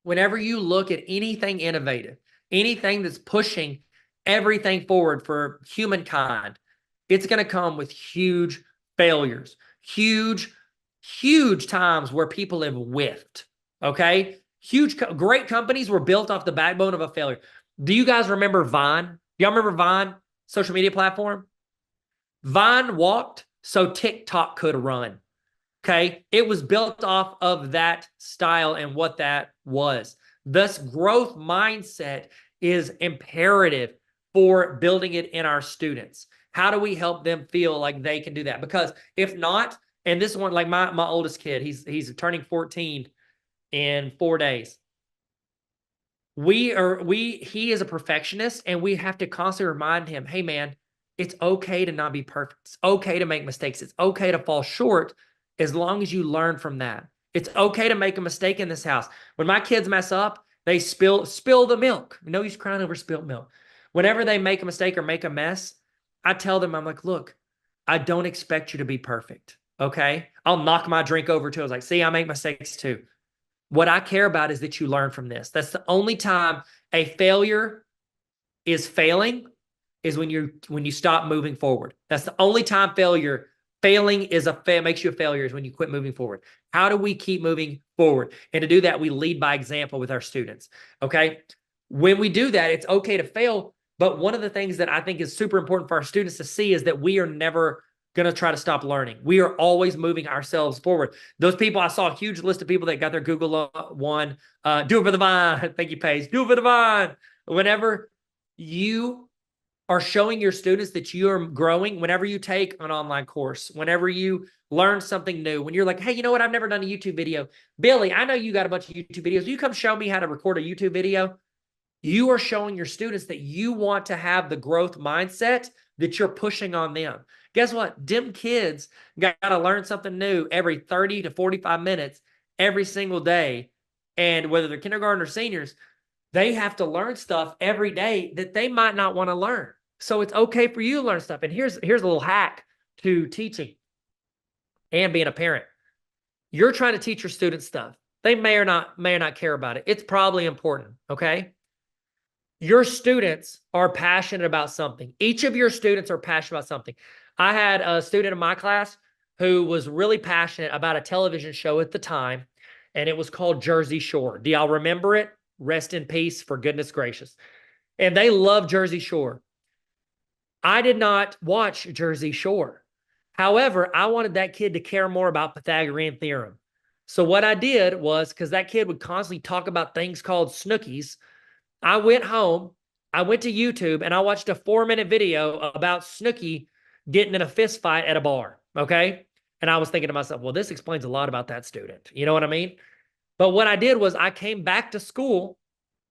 Whenever you look at anything innovative, anything that's pushing everything forward for humankind, it's going to come with huge failures, huge times where people have whiffed, okay? Great companies were built off the backbone of a failure. Do you guys remember Vine? Do y'all remember Vine, social media platform? Vine walked so TikTok could run, okay? It was built off of that style and what that was. This growth mindset is imperative for building it in our students. How do we help them feel like they can do that? Because if not, and this one, like my oldest kid, he's turning 14 in 4 days. He is a perfectionist, and we have to constantly remind him, hey man, it's okay to not be perfect. It's okay to make mistakes. It's okay to fall short as long as you learn from that. It's okay to make a mistake in this house. When my kids mess up, they spill the milk. No use crying over spilled milk. Whenever they make a mistake or make a mess, I tell them, I'm like, look, I don't expect you to be perfect. Okay. I'll knock my drink over too. I was like, see, I make mistakes too. What I care about is that you learn from this. That's the only time a failure is failing, is when you stop moving forward. That's the only time failing is makes you a failure, is when you quit moving forward. How do we keep moving forward? And to do that, we lead by example with our students. Okay. When we do that, it's okay to fail. But one of the things that I think is super important for our students to see is that we are never going to try to stop learning. We are always moving ourselves forward. Those people, I saw a huge list of people that got their Google one, do it for the vine. Thank you, Paige. Do it for the vine. Whenever you are showing your students that you are growing, whenever you take an online course, whenever you learn something new, when you're like, hey, you know what? I've never done a YouTube video. Billy, I know you got a bunch of YouTube videos. Will you come show me how to record a YouTube video? You are showing your students that you want to have the growth mindset that you're pushing on them. Guess what? Them kids got to learn something new every 30 to 45 minutes every single day. And whether they're kindergarten or seniors, they have to learn stuff every day that they might not want to learn. So it's okay for you to learn stuff. And here's a little hack to teaching and being a parent. You're trying to teach your students stuff. They may or not care about it. It's probably important, okay? Your students are passionate about something. Each of your students are passionate about something. I had a student in my class who was really passionate about a television show at the time, and it was called Jersey Shore. Do y'all remember it? Rest in peace, for goodness gracious. And they love Jersey Shore. I did not watch Jersey Shore. However, I wanted that kid to care more about Pythagorean theorem. So what I did was, because that kid would constantly talk about things called Snookies, I went home, I went to YouTube, and I watched a 4-minute video about Snooki getting in a fist fight at a bar, okay? And I was thinking to myself, well, this explains a lot about that student. You know what I mean? But what I did was I came back to school,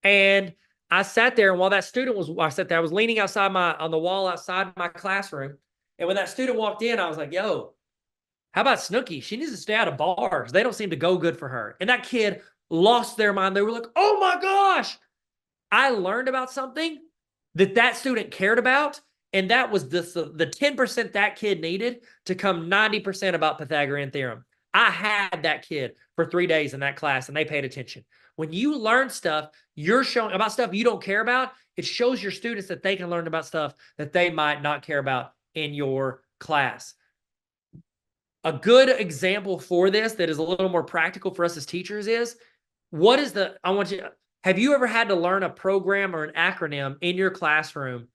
and I sat there, and while that student I sat there, I was leaning on the wall outside my classroom. And when that student walked in, I was like, yo, how about Snooki? She needs to stay out of bars. They don't seem to go good for her. And that kid lost their mind. They were like, oh my gosh. I learned about something that student cared about, and that was the 10% that kid needed to come 90% about Pythagorean theorem. I had that kid for 3 days in that class, and they paid attention. When you learn stuff, you're showing about stuff you don't care about, it shows your students that they can learn about stuff that they might not care about in your class. A good example for this that is a little more practical for us as teachers is, have you ever had to learn a program or an acronym in your classroom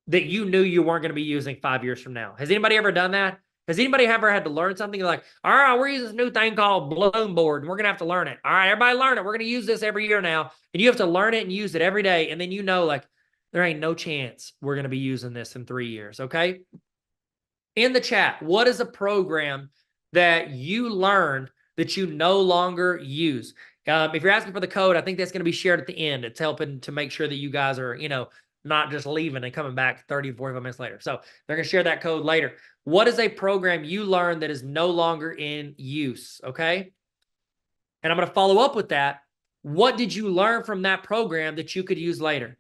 that you knew you weren't going to be using 5 years from now? Has anybody ever done that? Has anybody ever had to learn something like, all right, we're using this new thing called Bloom Board, and we're going to have to learn it. All right, everybody learn it. We're going to use this every year now. And you have to learn it and use it every day. And then you know, like, there ain't no chance we're going to be using this in 3 years, okay? In the chat, what is a program that you learned that you no longer use? If you're asking for the code, I think that's going to be shared at the end. It's helping to make sure that you guys are, not just leaving and coming back 30, 45 minutes later. So they're going to share that code later. What is a program you learned that is no longer in use? Okay. And I'm going to follow up with that. What did you learn from that program that you could use later?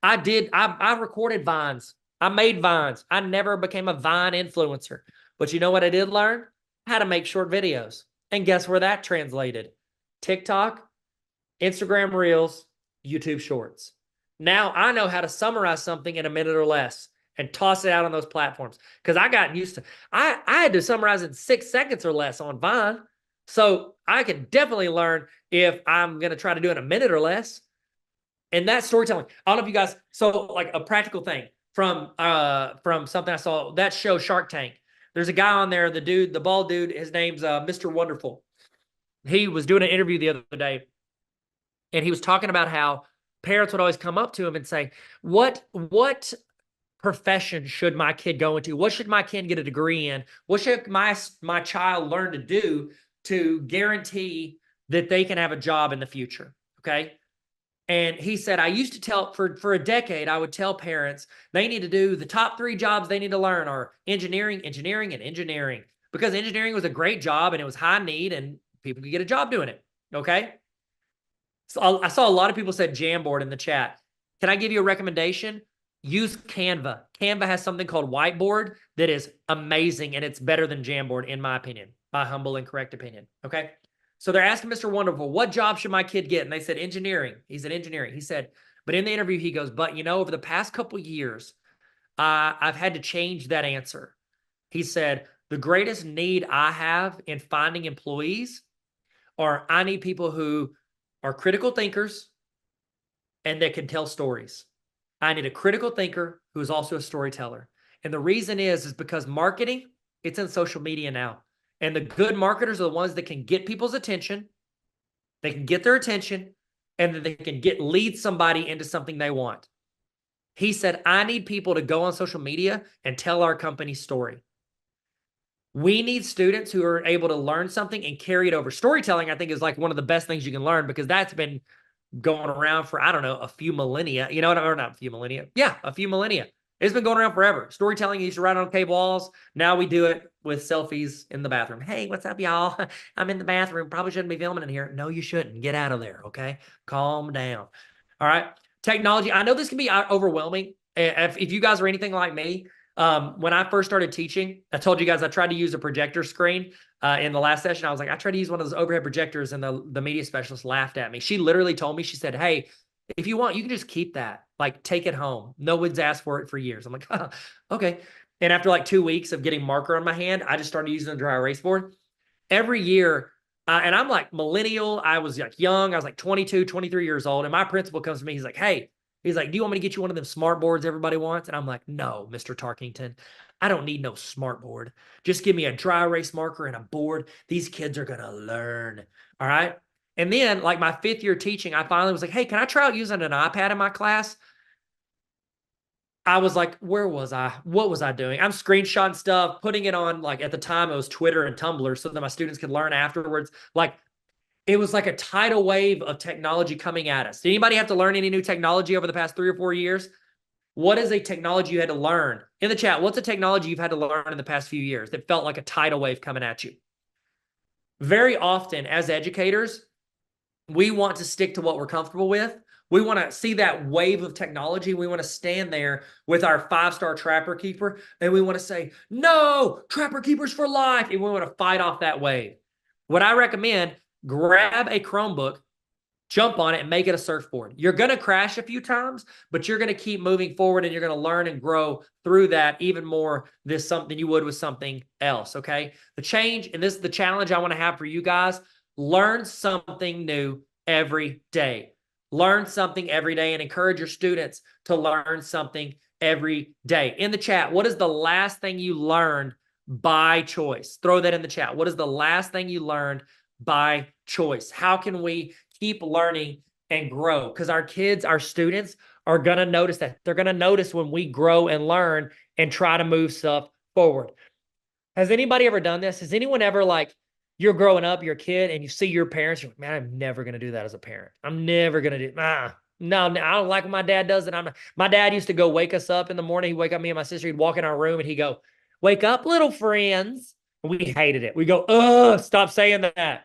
I recorded vines. I made vines. I never became a Vine influencer. But you know what I did learn? How to make short videos. And guess where that translated? TikTok, Instagram Reels, YouTube Shorts. Now I know how to summarize something in a minute or less and toss it out on those platforms, because I got used to, I had to summarize in 6 seconds or less on Vine. So I can definitely learn if I'm going to try to do it in a minute or less. And that's storytelling. I don't know if you guys, so like a practical thing from something I saw, that show Shark Tank. There's a guy on there, the bald dude, his name's Mr. Wonderful. He was doing an interview the other day, and he was talking about how parents would always come up to him and say, what profession should my kid go into? What should my kid get a degree in? What should my child learn to do to guarantee that they can have a job in the future? Okay. And he said, I used to tell for a decade, I would tell parents they need to do the top 3 jobs they need to learn are engineering, engineering, and engineering, because engineering was a great job and it was high need and people could get a job doing it. Okay. So I saw a lot of people said Jamboard in the chat. Can I give you a recommendation? Use Canva. Canva has something called Whiteboard that is amazing, and it's better than Jamboard, in my opinion, my humble and correct opinion. Okay. So they're asking Mr. Wonderful, what job should my kid get? And they said engineering. He said engineering. He said, but in the interview, he goes, but over the past couple of years, I've had to change that answer. He said, the greatest need I have in finding employees are I need people who are critical thinkers and that can tell stories. I need a critical thinker who is also a storyteller. And the reason is because marketing, it's in social media now. And the good marketers are the ones that can get people's attention. They can get their attention, and then they can lead somebody into something they want. He said, I need people to go on social media and tell our company's story. We need students who are able to learn something and carry it over. Storytelling, I think, is like one of the best things you can learn, because that's been going around for, I don't know, a few millennia. You know, or not a few millennia. Yeah, a few millennia. It's been going around forever. Storytelling, you used to write on cave walls. Now we do it with selfies in the bathroom. Hey, what's up, y'all? I'm in the bathroom. Probably shouldn't be filming in here. No, you shouldn't. Get out of there, okay? Calm down. All right. Technology. I know this can be overwhelming. If you guys are anything like me, when I first started teaching, I told you guys I tried to use a projector screen in the last session. I was like, I tried to use one of those overhead projectors, and the media specialist laughed at me. She literally told me, she said, hey, if you want, you can just keep that. Like, take it home. No one's asked for it for years. I'm like, oh, okay. And after like 2 weeks of getting marker on my hand, I just started using the dry erase board. Every year, and I'm like millennial. I was like young. I was like 22, 23 years old. And my principal comes to me. He's like, hey, do you want me to get you one of them smart boards everybody wants? And I'm like, no, Mr. Tarkington, I don't need no smart board. Just give me a dry erase marker and a board. These kids are going to learn. All right. And then, like my 5th year teaching, I finally was like, hey, can I try out using an iPad in my class? I was like, where was I? What was I doing? I'm screenshotting stuff, putting it on, like, at the time it was Twitter and Tumblr so that my students could learn afterwards. Like, it was like a tidal wave of technology coming at us. Did anybody have to learn any new technology over the past 3 or 4 years? What is a technology you had to learn? In the chat, what's a technology you've had to learn in the past few years that felt like a tidal wave coming at you? Very often, as educators, we want to stick to what we're comfortable with. We want to see that wave of technology. We want to stand there with our 5-star Trapper Keeper, and we want to say, no, Trapper Keepers for life. And we want to fight off that wave. What I recommend, grab a Chromebook, jump on it, and make it a surfboard. You're going to crash a few times, but you're going to keep moving forward, and you're going to learn and grow through that even more than something you would with something else, okay? The change, and this is the challenge I want to have for you guys, learn something new every day. Learn something every day, and encourage your students to learn something every day. In the chat, what is the last thing you learned by choice? Throw that in the chat. What is the last thing you learned by choice? How can we keep learning and grow? Because our kids, our students are going to notice that. They're going to notice when we grow and learn and try to move stuff forward. Has anybody ever done this? Has anyone ever, like, you're growing up, you're a kid, and you see your parents, you're like, man, I'm never going to do that as a parent. I'm never going to do no, I don't like when my dad does it. My dad used to go wake us up in the morning. He'd wake up me and my sister. He'd walk in our room and he'd go, wake up, little friends. We hated it. We go, stop saying that.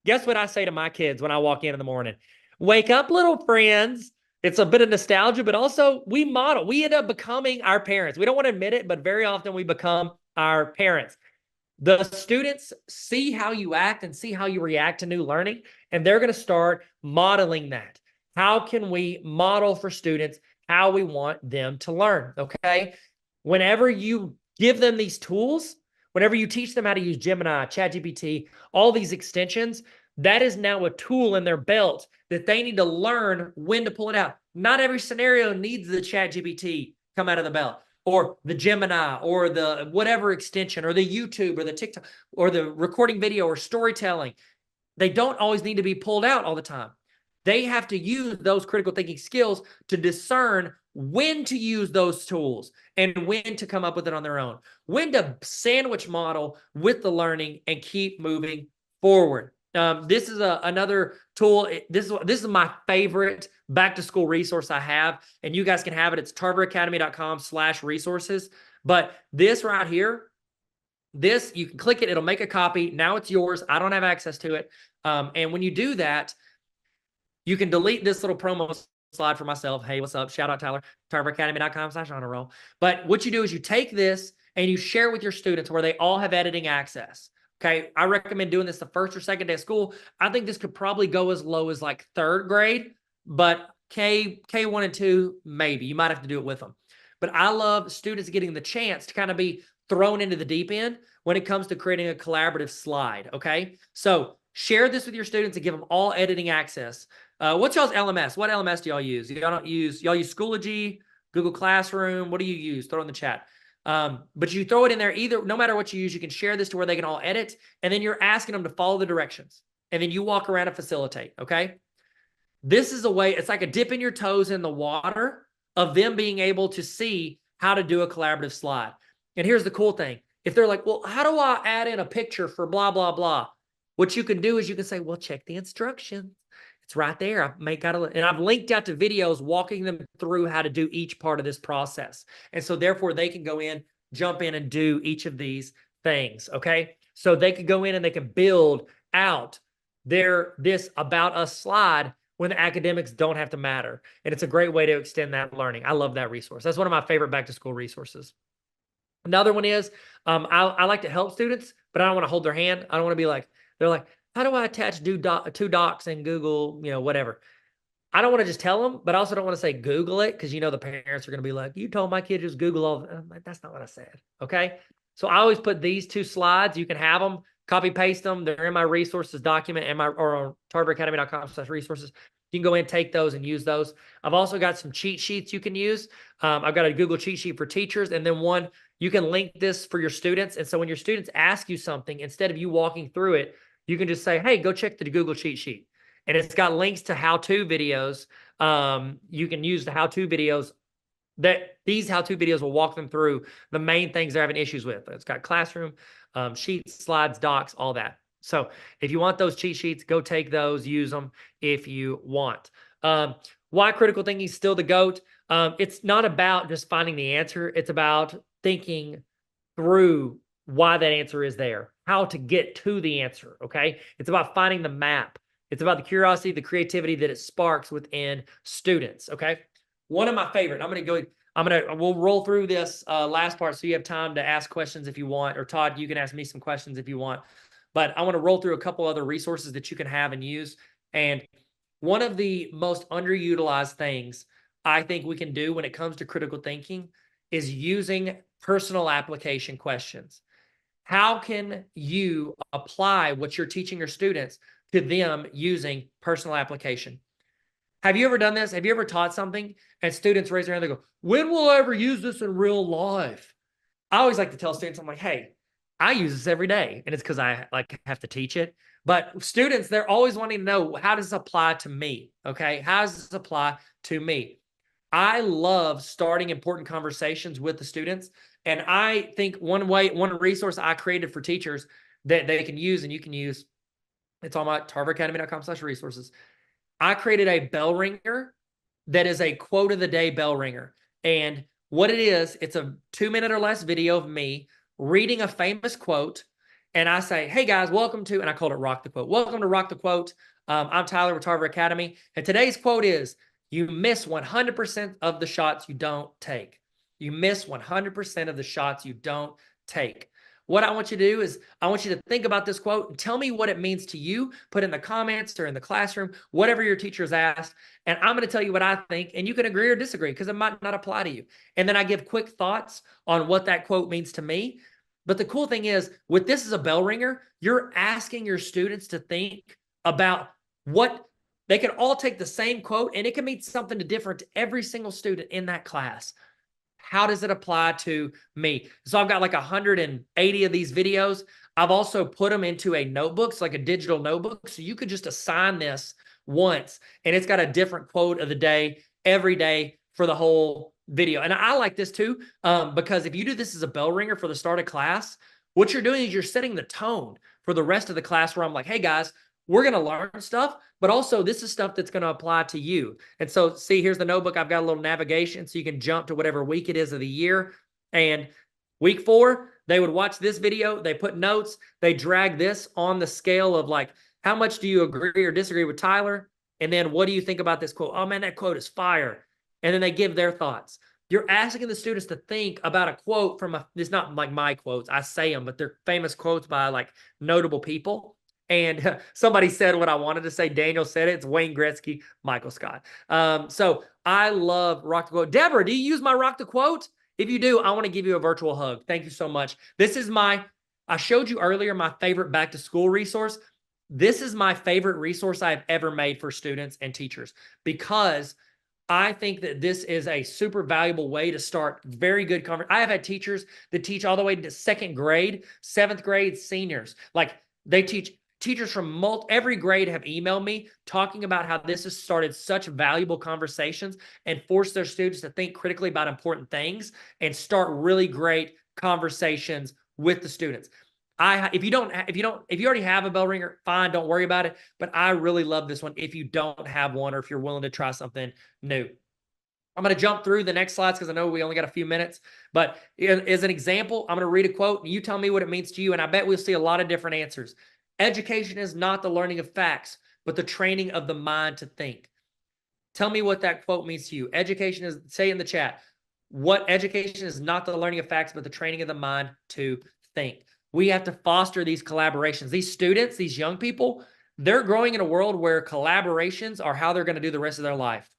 Guess what I say to my kids when I walk in the morning? Wake up, little friends. It's a bit of nostalgia, but also we model. We end up becoming our parents. We don't want to admit it, but very often we become our parents. The students see how you act and see how you react to new learning, and they're going to start modeling that. How can we model for students how we want them to learn, okay? Whenever you give them these tools, whenever you teach them how to use Gemini, ChatGPT, all these extensions, that is now a tool in their belt that they need to learn when to pull it out. Not every scenario needs the ChatGPT come out of the belt, or the Gemini, or the whatever extension, or the YouTube, or the TikTok, or the recording video, or storytelling. They don't always need to be pulled out all the time. They have to use those critical thinking skills to discern when to use those tools and when to come up with it on their own, when to sandwich model with the learning and keep moving forward. This is another tool. This is my favorite back to school resource I have, and you guys can have it. It's tarveracademy.com/resources. But this right here, this, you can click it. It'll make a copy. Now it's yours. I don't have access to it. And when you do that, you can delete this little promo slide for myself. Hey, what's up? Shout out Tyler, tarveracademy.com/honor-roll. But what you do is you take this and you share it with your students where they all have editing access. Okay. I recommend doing this the first or second day of school. I think this could probably go as low as like 3rd grade, but K1 and 2, maybe. You might have to do it with them. But I love students getting the chance to kind of be thrown into the deep end when it comes to creating a collaborative slide. Okay. So share this with your students and give them all editing access. What's y'all's LMS? What LMS do y'all use? Y'all use Schoology, Google Classroom? What do you use? Throw it in the chat. But you throw it in there either, no matter what you use, you can share this to where they can all edit. And then you're asking them to follow the directions. And then you walk around and facilitate. Okay. This is a way, it's like a dipping your toes in the water of them being able to see how to do a collaborative slide. And here's the cool thing. If they're like, well, how do I add in a picture for blah, blah, blah? What you can do is you can say, well, check the instructions. It's right there. And I've linked out to videos walking them through how to do each part of this process. And so therefore they can go in, jump in and do each of these things. Okay. So they could go in and they can build out this about us slide when the academics don't have to matter. And it's a great way to extend that learning. I love that resource. That's one of my favorite back to school resources. Another one is, I like to help students, but I don't want to hold their hand. I don't want to be like, they're like, how do I attach two docs in Google, whatever. I don't want to just tell them, but I also don't want to say Google it because, the parents are going to be like, you told my kid just Google all. That's not what I said. Okay. So I always put these 2 slides. You can have them, copy, paste them. They're in my resources document or on tarveracademy.com/resources. You can go in and take those and use those. I've also got some cheat sheets you can use. I've got a Google cheat sheet for teachers, and then one, you can link this for your students. And so when your students ask you something, instead of you walking through it, you can just say, hey, go check the Google cheat sheet. And it's got links to how-to videos. You can use the how-to videos. These how-to videos will walk them through the main things they're having issues with. It's got classroom, sheets, slides, docs, all that. So if you want those cheat sheets, go take those, use them if you want. Why critical thinking is still the GOAT? It's not about just finding the answer. It's about thinking through why that answer is there, how to get to the answer, okay? It's about finding the map. It's about the curiosity, the creativity that it sparks within students, okay? One of my favorite, we'll roll through this last part so you have time to ask questions if you want, or Todd, you can ask me some questions if you want. But I want to roll through a couple other resources that you can have and use. And one of the most underutilized things I think we can do when it comes to critical thinking is using personal application questions. How can you apply what you're teaching your students to them using personal application? Have you ever done this? Have you ever taught something and students raise their hand and they go, when will I ever use this in real life? I always like to tell students, I'm like, hey, I use this every day. And it's because I have to teach it. But students, they're always wanting to know, how does this apply to me? Okay. How does this apply to me? I love starting important conversations with the students. And I think one resource I created for teachers that they can use and you can use, it's on my tarveracademy.com/resources. I created a bell ringer that is a quote of the day bell ringer. And what it is, it's a 2-minute or less video of me reading a famous quote. And I say, hey guys, welcome to, and I called it Rock the Quote. Welcome to Rock the Quote. I'm Tyler with Tarver Academy. And today's quote is, you miss 100% of the shots you don't take. You miss 100% of the shots you don't take. What I want you to do is I want you to think about this quote and tell me what it means to you. Put in the comments or in the classroom, whatever your teacher's asked. And I'm going to tell you what I think, and you can agree or disagree because it might not apply to you. And then I give quick thoughts on what that quote means to me. But the cool thing is, with this as a bell ringer, you're asking your students to think about what they can all take the same quote, and it can mean something different to every single student in that class. How does it apply to me? So I've got like 180 of these videos. I've also put them into a notebook, so like a digital notebook. So you could just assign this once, and it's got a different quote of the day every day for the whole video. And I like this too, because if you do this as a bell ringer for the start of class, what you're doing is you're setting the tone for the rest of the class, where I'm like, hey guys, we're going to learn stuff, but also this is stuff that's going to apply to you. And so see, here's the notebook. I've got a little navigation so you can jump to whatever week it is of the year. And week 4, they would watch this video, they put notes, they drag this on the scale of like, how much do you agree or disagree with Tyler? And then what do you think about this quote? Oh man, that quote is fire. And then they give their thoughts. You're asking the students to think about a quote from it's not like my quotes, I say them, but they're famous quotes by like notable people. And somebody said what I wanted to say. Daniel said it. It's Wayne Gretzky, Michael Scott. So I love Rock the Quote. Deborah, do you use my Rock the Quote? If you do, I want to give you a virtual hug. Thank you so much. This is I showed you earlier my favorite back to school resource. This is my favorite resource I've ever made for students and teachers, because I think that this is a super valuable way to start very good conversation. I have had teachers that teach all the way to 2nd grade, 7th grade seniors. Like they teach. Teachers from every grade have emailed me talking about how this has started such valuable conversations and forced their students to think critically about important things and start really great conversations with the students. If you already have a bell ringer, fine, don't worry about it. But I really love this one if you don't have one, or if you're willing to try something new. I'm going to jump through the next slides because I know we only got a few minutes. But as an example, I'm going to read a quote and you tell me what it means to you. And I bet we'll see a lot of different answers. Education is not the learning of facts, but the training of the mind to think. Tell me what that quote means to you. Education is, say in the chat, what education is not the learning of facts, but the training of the mind to think. We have to foster these collaborations. These students, these young people, they're growing in a world where collaborations are how they're going to do the rest of their life.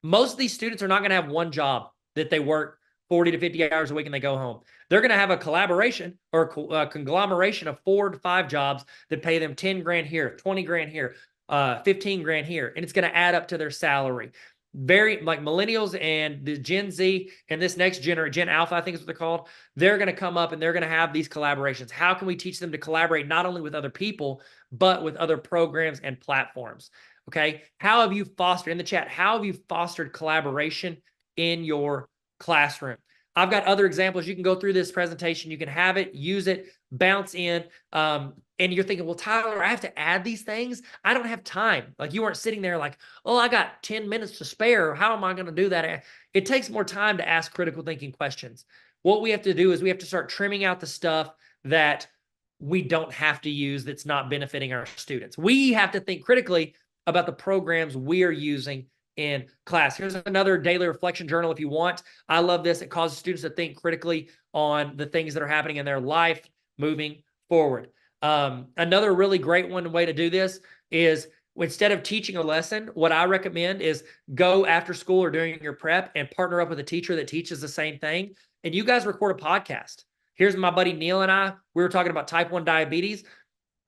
Most of these students are not going to have one job that they work 40 to 50 hours a week and they go home. They're going to have a collaboration or a conglomeration of 4 to 5 jobs that pay them 10 grand here, 20 grand here, 15 grand here. And it's going to add up to their salary. Very like millennials and the Gen Z and this next generation, Gen Alpha, I think is what they're called. They're going to come up and they're going to have these collaborations. How can we teach them to collaborate not only with other people, but with other programs and platforms? Okay. How have you fostered in the chat? How have you fostered collaboration in your classroom? I've got other examples. You can go through this presentation. You can have it, use it, bounce in. And you're thinking, well, Tyler, I have to add these things. I don't have time. Like you weren't sitting there like, oh, I got 10 minutes to spare. How am I going to do that? It takes more time to ask critical thinking questions. What we have to do is we have to start trimming out the stuff that we don't have to use that's not benefiting our students. We have to think critically about the programs we are using in class. Here's another daily reflection journal if you want. I love this. It causes students to think critically on the things that are happening in their life moving forward. Another really great way to do this is instead of teaching a lesson, what I recommend is go after school or during your prep and partner up with a teacher that teaches the same thing. And you guys record a podcast. Here's my buddy Neil and I, we were talking about type 1 diabetes.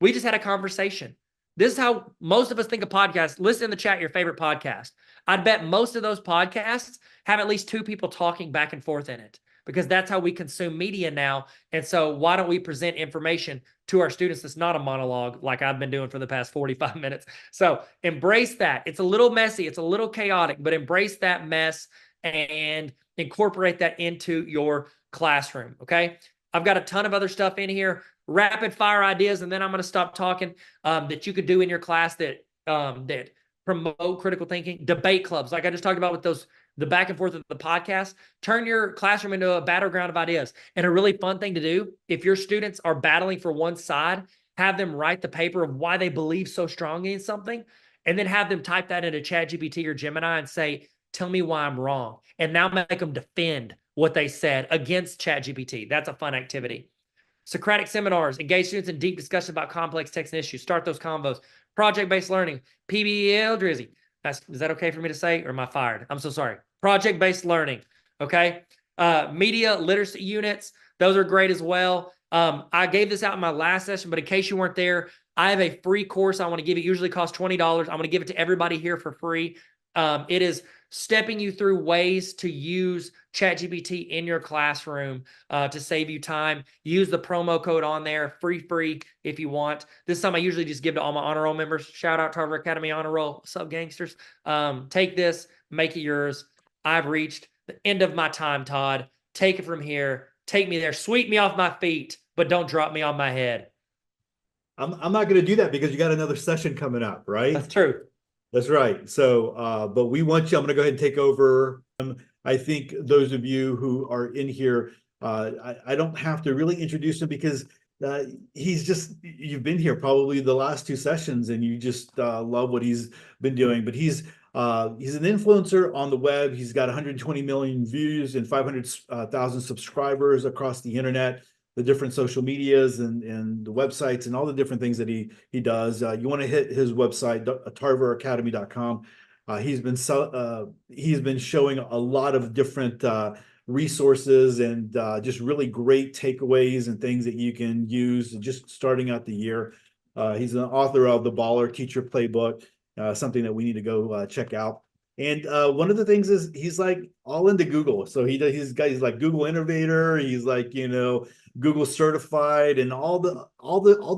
We just had a conversation. This is how most of us think of podcasts. Listen in the chat your favorite podcast. I'd bet most of those podcasts have at least 2 people talking back and forth in it, because that's how we consume media now. And so why don't we present information to our students that's not a monologue like I've been doing for the past 45 minutes. So embrace that. It's a little messy. It's a little chaotic, but embrace that mess and incorporate that into your classroom. Okay. I've got a ton of other stuff in here, rapid fire ideas, and then I'm going to stop talking that you could do in your class that promote critical thinking. Debate clubs, like I just talked about with the back and forth of the podcast. Turn your classroom into a battleground of ideas. And a really fun thing to do, if your students are battling for one side, have them write the paper of why they believe so strongly in something, and then have them type that into ChatGPT or Gemini and say, tell me why I'm wrong. And now make them defend what they said against ChatGPT. That's a fun activity. Socratic seminars, engage students in deep discussion about complex text and issues. Start those convos. Project-based learning, PBL, Drizzy. Is that okay for me to say, or am I fired? I'm so sorry. Project-based learning, okay? Media literacy units, those are great as well. I gave this out in my last session, but in case you weren't there, I have a free course I want to give. It usually costs $20. I'm going to give it to everybody here for free. It is stepping you through ways to use ChatGPT in your classroom to save you time. Use the promo code on there, free if you want. This time I usually just give to all my honor roll members. Shout out Tarver Academy Honor Roll. What's up, gangsters? Take this, make it yours. I've reached the end of my time, Todd. Take it from here. Take me there. Sweep me off my feet, but don't drop me on my head. I'm not going to do that because you got another session coming up, right? That's true. That's right. So, but we want you. I'm going to go ahead and take over. I think those of you who are in here, I don't have to really introduce him because you've been here probably the last 2 sessions and you just love what he's been doing. But he's an influencer on the web. He's got 120 million views and 500,000 subscribers across the internet, the different social medias and the websites and all the different things that he does. You want to hit his website, tarveracademy.com. He's been showing a lot of different resources and just really great takeaways and things that you can use just starting out the year. He's an author of the Baller Teacher Playbook, something that we need to go check out. And one of the things is he's like all into Google. So he's like Google Innovator. He's like, Google certified and all the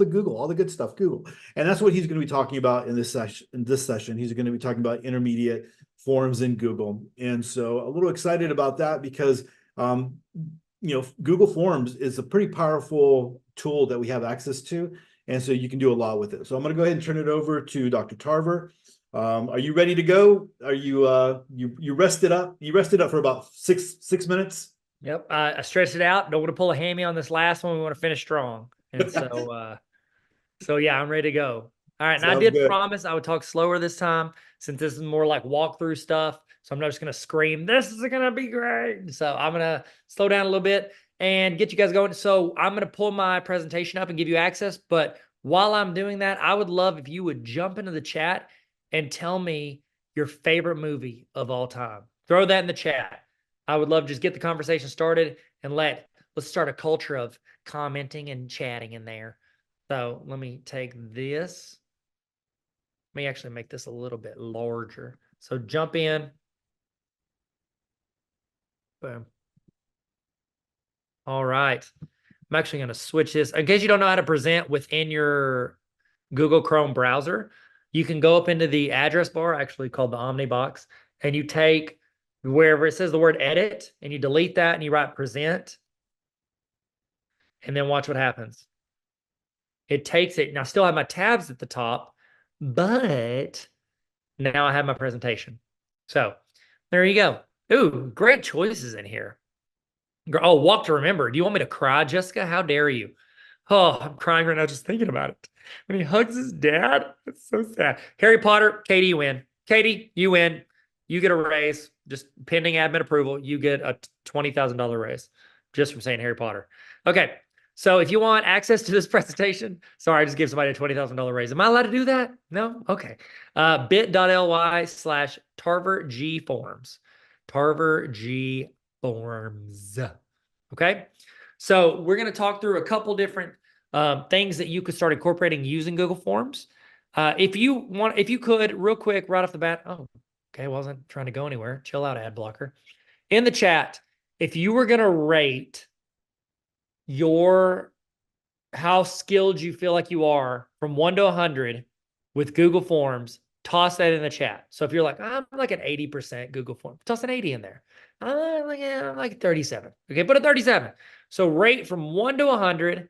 Google, all the good stuff, Google. And that's what he's going to be talking about in this session. He's going to be talking about intermediate forms in Google. And so a little excited about that because, Google Forms is a pretty powerful tool that we have access to. And so you can do a lot with it. So I'm going to go ahead and turn it over to Dr. Tarver. Are you ready to go? Are you you rested up? You rested up for about six minutes? Yep. I stretched it out. Don't want to pull a hammy on this last one. We want to finish strong. And so yeah, I'm ready to go. All right. And I did promise I would talk slower this time since this is more like walkthrough stuff. So I'm not just going to scream, this is going to be great. So I'm going to slow down a little bit and get you guys going. So I'm going to pull my presentation up and give you access. But while I'm doing that, I would love if you would jump into the chat and tell me your favorite movie of all time. Throw that in the chat. I would love to just get the conversation started and let's start a culture of commenting and chatting in there. So let me take this. Let me actually make this a little bit larger. So jump in. Boom. All right. I'm actually going to switch this. In case you don't know how to present within your Google Chrome browser, you can go up into the address bar, actually called the Omni box, and you take wherever it says the word edit and you delete that and you write present. And then watch what happens. It takes it. Now I still have my tabs at the top, but now I have my presentation. So there you go. Ooh, great choices in here. Oh, walk to remember. Do you want me to cry, Jessica? How dare you? Oh, I'm crying right now just thinking about it. When he hugs his dad, it's so sad. Harry Potter, Katie, you win. Katie, you win. You get a raise. Just pending admin approval, you get a $20,000 raise just from saying Harry Potter. Okay, so if you want access to this presentation, sorry, I just gave somebody a $20,000 raise. Am I allowed to do that? No? Okay. bit.ly/TarverGForms. TarverGForms. Okay, so we're going to talk through a couple different things that you could start incorporating using Google Forms. If you could, real quick, right off the bat. Oh, okay, wasn't trying to go anywhere. Chill out, ad blocker. In the chat, if you were going to rate how skilled you feel like you are from 1 to 100 with Google Forms, toss that in the chat. So if you're like, I'm like an 80% Google Form, toss an 80 in there. I'm like 37. Okay, put a 37. So rate from 1 to 100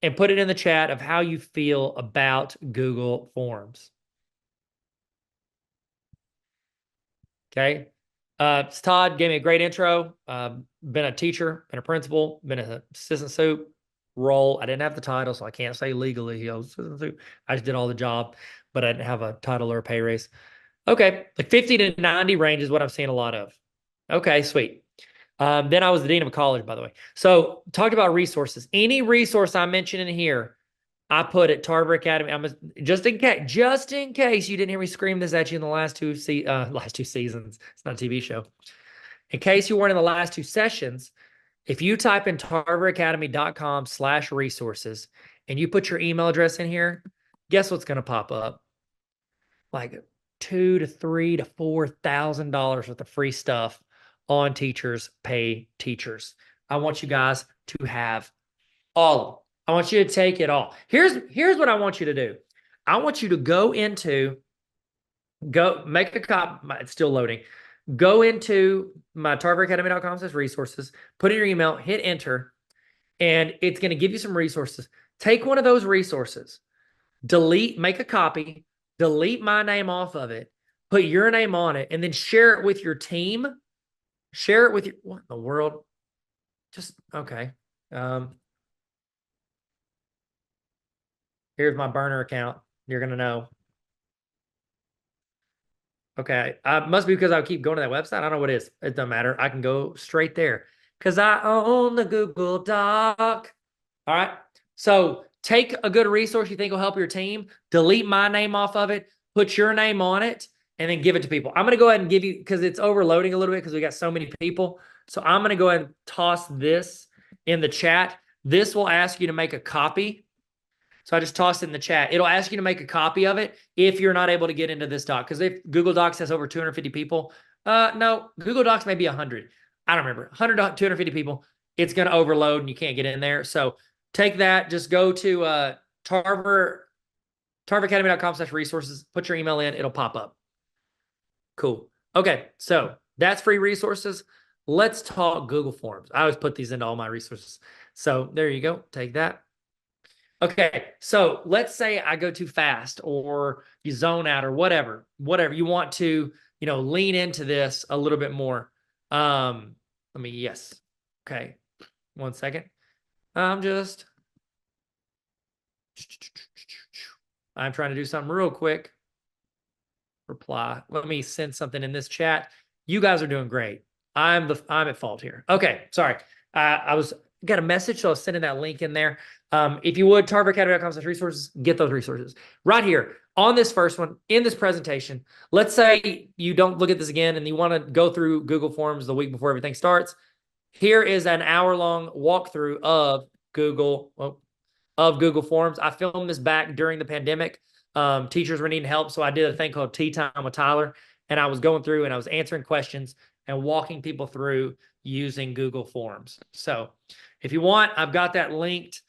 and put it in the chat of how you feel about Google Forms. Okay. Todd gave me a great intro. Been a teacher, been a principal, been an assistant soup role. I didn't have the title, so I can't say legally. I was assistant soup. I just did all the job, but I didn't have a title or a pay raise. Okay. Like 50 to 90 range is what I'm seeing a lot of. Okay, sweet. Then I was the dean of a college, by the way. So talked about resources. Any resource I mentioned in here, I put at Tarver Academy. Just in case you didn't hear me scream this at you in the last two seasons. It's not a TV show. In case you weren't in the last 2 sessions, if you type in tarveracademy.com/resources and you put your email address in here, guess what's going to pop up? Like $2,000 to $3,000 to $4,000 worth of free stuff on Teachers Pay Teachers. I want you guys to have all of them. I want you to take it all. Here's what I want you to do. I want you to go make a copy. It's still loading. Go into my tarveracademy.com/resources, put in your email, hit enter, and it's going to give you some resources. Take one of those resources, make a copy, delete my name off of it, put your name on it, and then share it with your team. Share it with your, what in the world? Just, okay. Here's my burner account. You're going to know. Okay. Must be because I keep going to that website. I don't know what it is. It doesn't matter. I can go straight there because I own the Google Doc. All right. So take a good resource you think will help your team, delete my name off of it, put your name on it, and then give it to people. I'm going to go ahead and give you, because it's overloading a little bit because we got so many people. So I'm going to go ahead and toss this in the chat. This will ask you to make a copy. So I just tossed it in the chat. It'll ask you to make a copy of it if you're not able to get into this doc. Because if Google Docs has over 250 people, no, Google Docs may be 100. I don't remember. 100 to 250 people, it's going to overload and you can't get in there. So take that. Just go to tarveracademy.com/resources. Put your email in. It'll pop up. Cool. Okay, so that's free resources. Let's talk Google Forms. I always put these into all my resources. So there you go. Take that. Okay, so let's say I go too fast or you zone out or whatever you want to, lean into this a little bit more. Yes. Okay, 1 second. I'm trying to do something real quick. Reply. Let me send something in this chat. You guys are doing great. I'm at fault here. Okay, sorry. I got a message, so I was sending that link in there. If you would, tarveracademy.com/resources, get those resources. Right here, on this first one, in this presentation, let's say you don't look at this again and you want to go through Google Forms the week before everything starts. Here is an hour-long walkthrough of Google Forms. I filmed this back during the pandemic. Teachers were needing help, so I did a thing called Tea Time with Tyler, and I was going through and I was answering questions and walking people through using Google Forms. So if you want, I've got that linked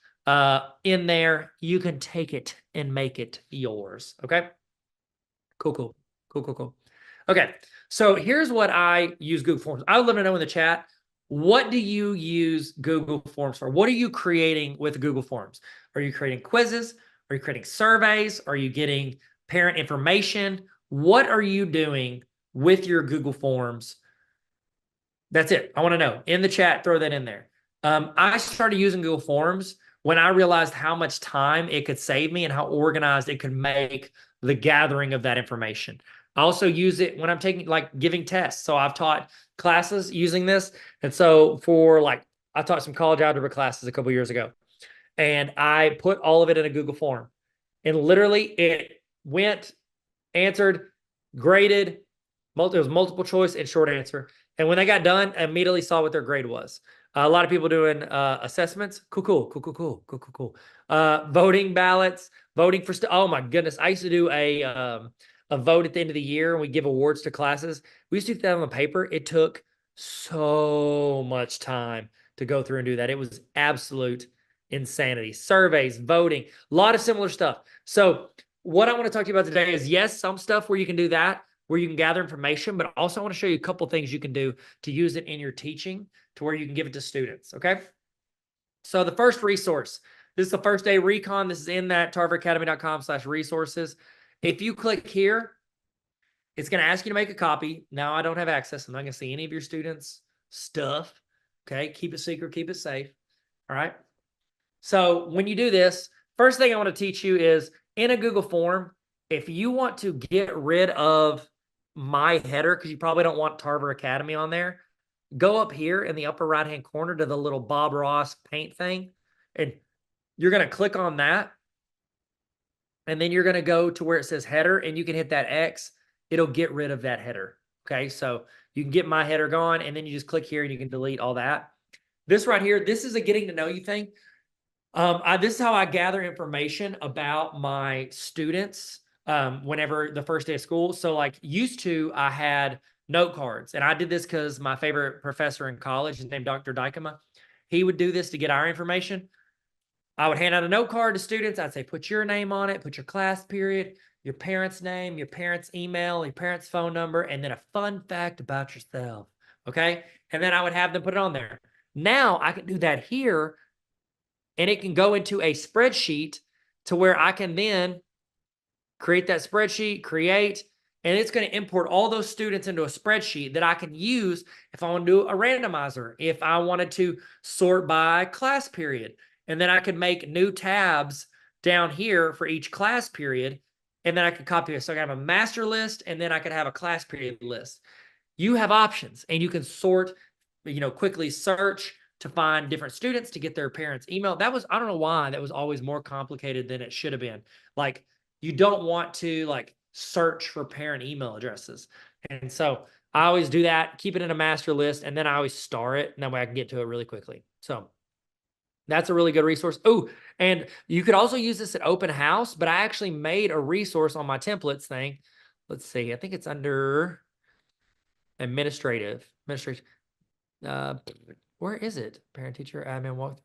in there. You can take it and make it yours. Okay. Cool. Okay. So here's what I use Google Forms. I would love to know in the chat, what do you use Google Forms for? What are you creating with Google Forms? Are you creating quizzes? Are you creating surveys? Are you getting parent information? What are you doing with your Google Forms? That's it. I want to know. In the chat, throw that in there. I started using Google Forms when I realized how much time it could save me and how organized it could make the gathering of that information. I also use it when I'm giving tests. So I've taught classes using this. And so I taught some college algebra classes a couple years ago. And I put all of it in a Google form. And literally it went, answered, graded, it was multiple choice and short answer. And when they got done, I immediately saw what their grade was. A lot of people doing assessments. Cool. Voting ballots, voting for oh my goodness. I used to do a vote at the end of the year and we give awards to classes. We used to do that on the paper. It took so much time to go through and do that. It was absolute insanity. Surveys, voting, a lot of similar stuff. So what I want to talk to you about today is, yes, some stuff where you can do that, where you can gather information, but also I want to show you a couple things you can do to use it in your teaching to where you can give it to students, okay? So the first resource, this is the first day recon. This is in that tarveracademy.com/resources. If you click here, it's going to ask you to make a copy. Now I don't have access. I'm not going to see any of your students' stuff, okay? Keep it secret, keep it safe, all right? So when you do this, first thing I want to teach you is in a Google form, if you want to get rid of my header, because you probably don't want Tarver Academy on there, go up here in the upper right-hand corner to the little Bob Ross paint thing, and you're going to click on that, and then you're going to go to where it says header, and you can hit that X. It'll get rid of that header, okay? So you can get my header gone, and then you just click here, and you can delete all that. This right here, this is a getting to know you thing. This is how I gather information about my students whenever the first day of school. So like used to, I had note cards, and I did this because my favorite professor in college is named Dr. Dykema. He would do this to get our information. I would hand out a note card to students. I'd say, put your name on it, put your class period, your parents' name, your parents' email, your parents' phone number, and then a fun fact about yourself. Okay. And then I would have them put it on there. Now I can do that here, and it can go into a spreadsheet to where I can then create that spreadsheet, and it's going to import all those students into a spreadsheet that I can use if I want to do a randomizer, if I wanted to sort by class period. And then I could make new tabs down here for each class period, and then I could copy it. So I can have a master list, and then I could have a class period list. You have options, and you can sort, quickly search to find different students to get their parents' email. That was, I don't know why, that was always more complicated than it should have been. Like, you don't want to search for parent email addresses. And so I always do that, keep it in a master list, and then I always star it, and that way I can get to it really quickly. So that's a really good resource. Oh, and you could also use this at open house, but I actually made a resource on my templates thing. Let's see, I think it's under administrative. Where is it? Parent teacher admin walk.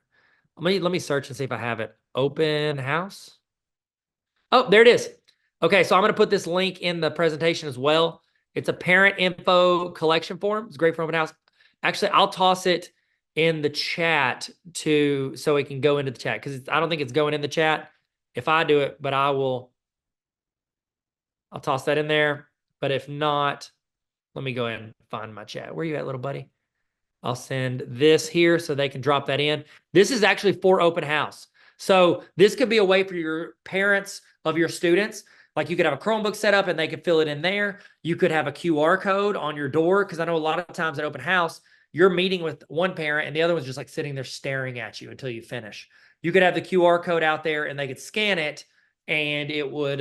Let me search and see if I have it. Open house. Oh, there it is. Okay, so I'm going to put this link in the presentation as well. It's a parent info collection form. It's great for open house. Actually, I'll toss it in the chat so it can go into the chat, because I don't think it's going in the chat if I do it, but I'll toss that in there. But if not, let me go ahead and find my chat. Where you at, little buddy? I'll send this here so they can drop that in. This is actually for open house. So this could be a way for your parents of your students. Like, you could have a Chromebook set up and they could fill it in there. You could have a QR code on your door, because I know a lot of times at open house, you're meeting with one parent and the other one's just sitting there staring at you until you finish. You could have the QR code out there and they could scan it, and it would,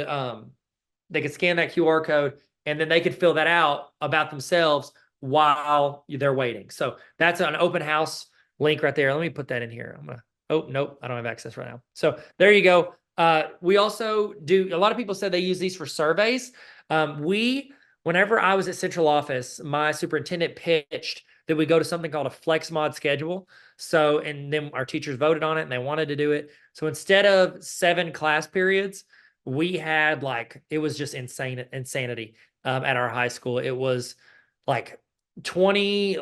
they could scan that QR code, and then they could fill that out about themselves while they're waiting. So that's an open house link right there. Let me put that in here. Oh, nope, I don't have access right now. So there you go. We also do, a lot of people said they use these for surveys. Whenever I was at central office, my superintendent pitched that we go to something called a flex mod schedule. So, and then our teachers voted on it and they wanted to do it. So instead of 7 class periods, we had it was just insanity at our high school. It was 20,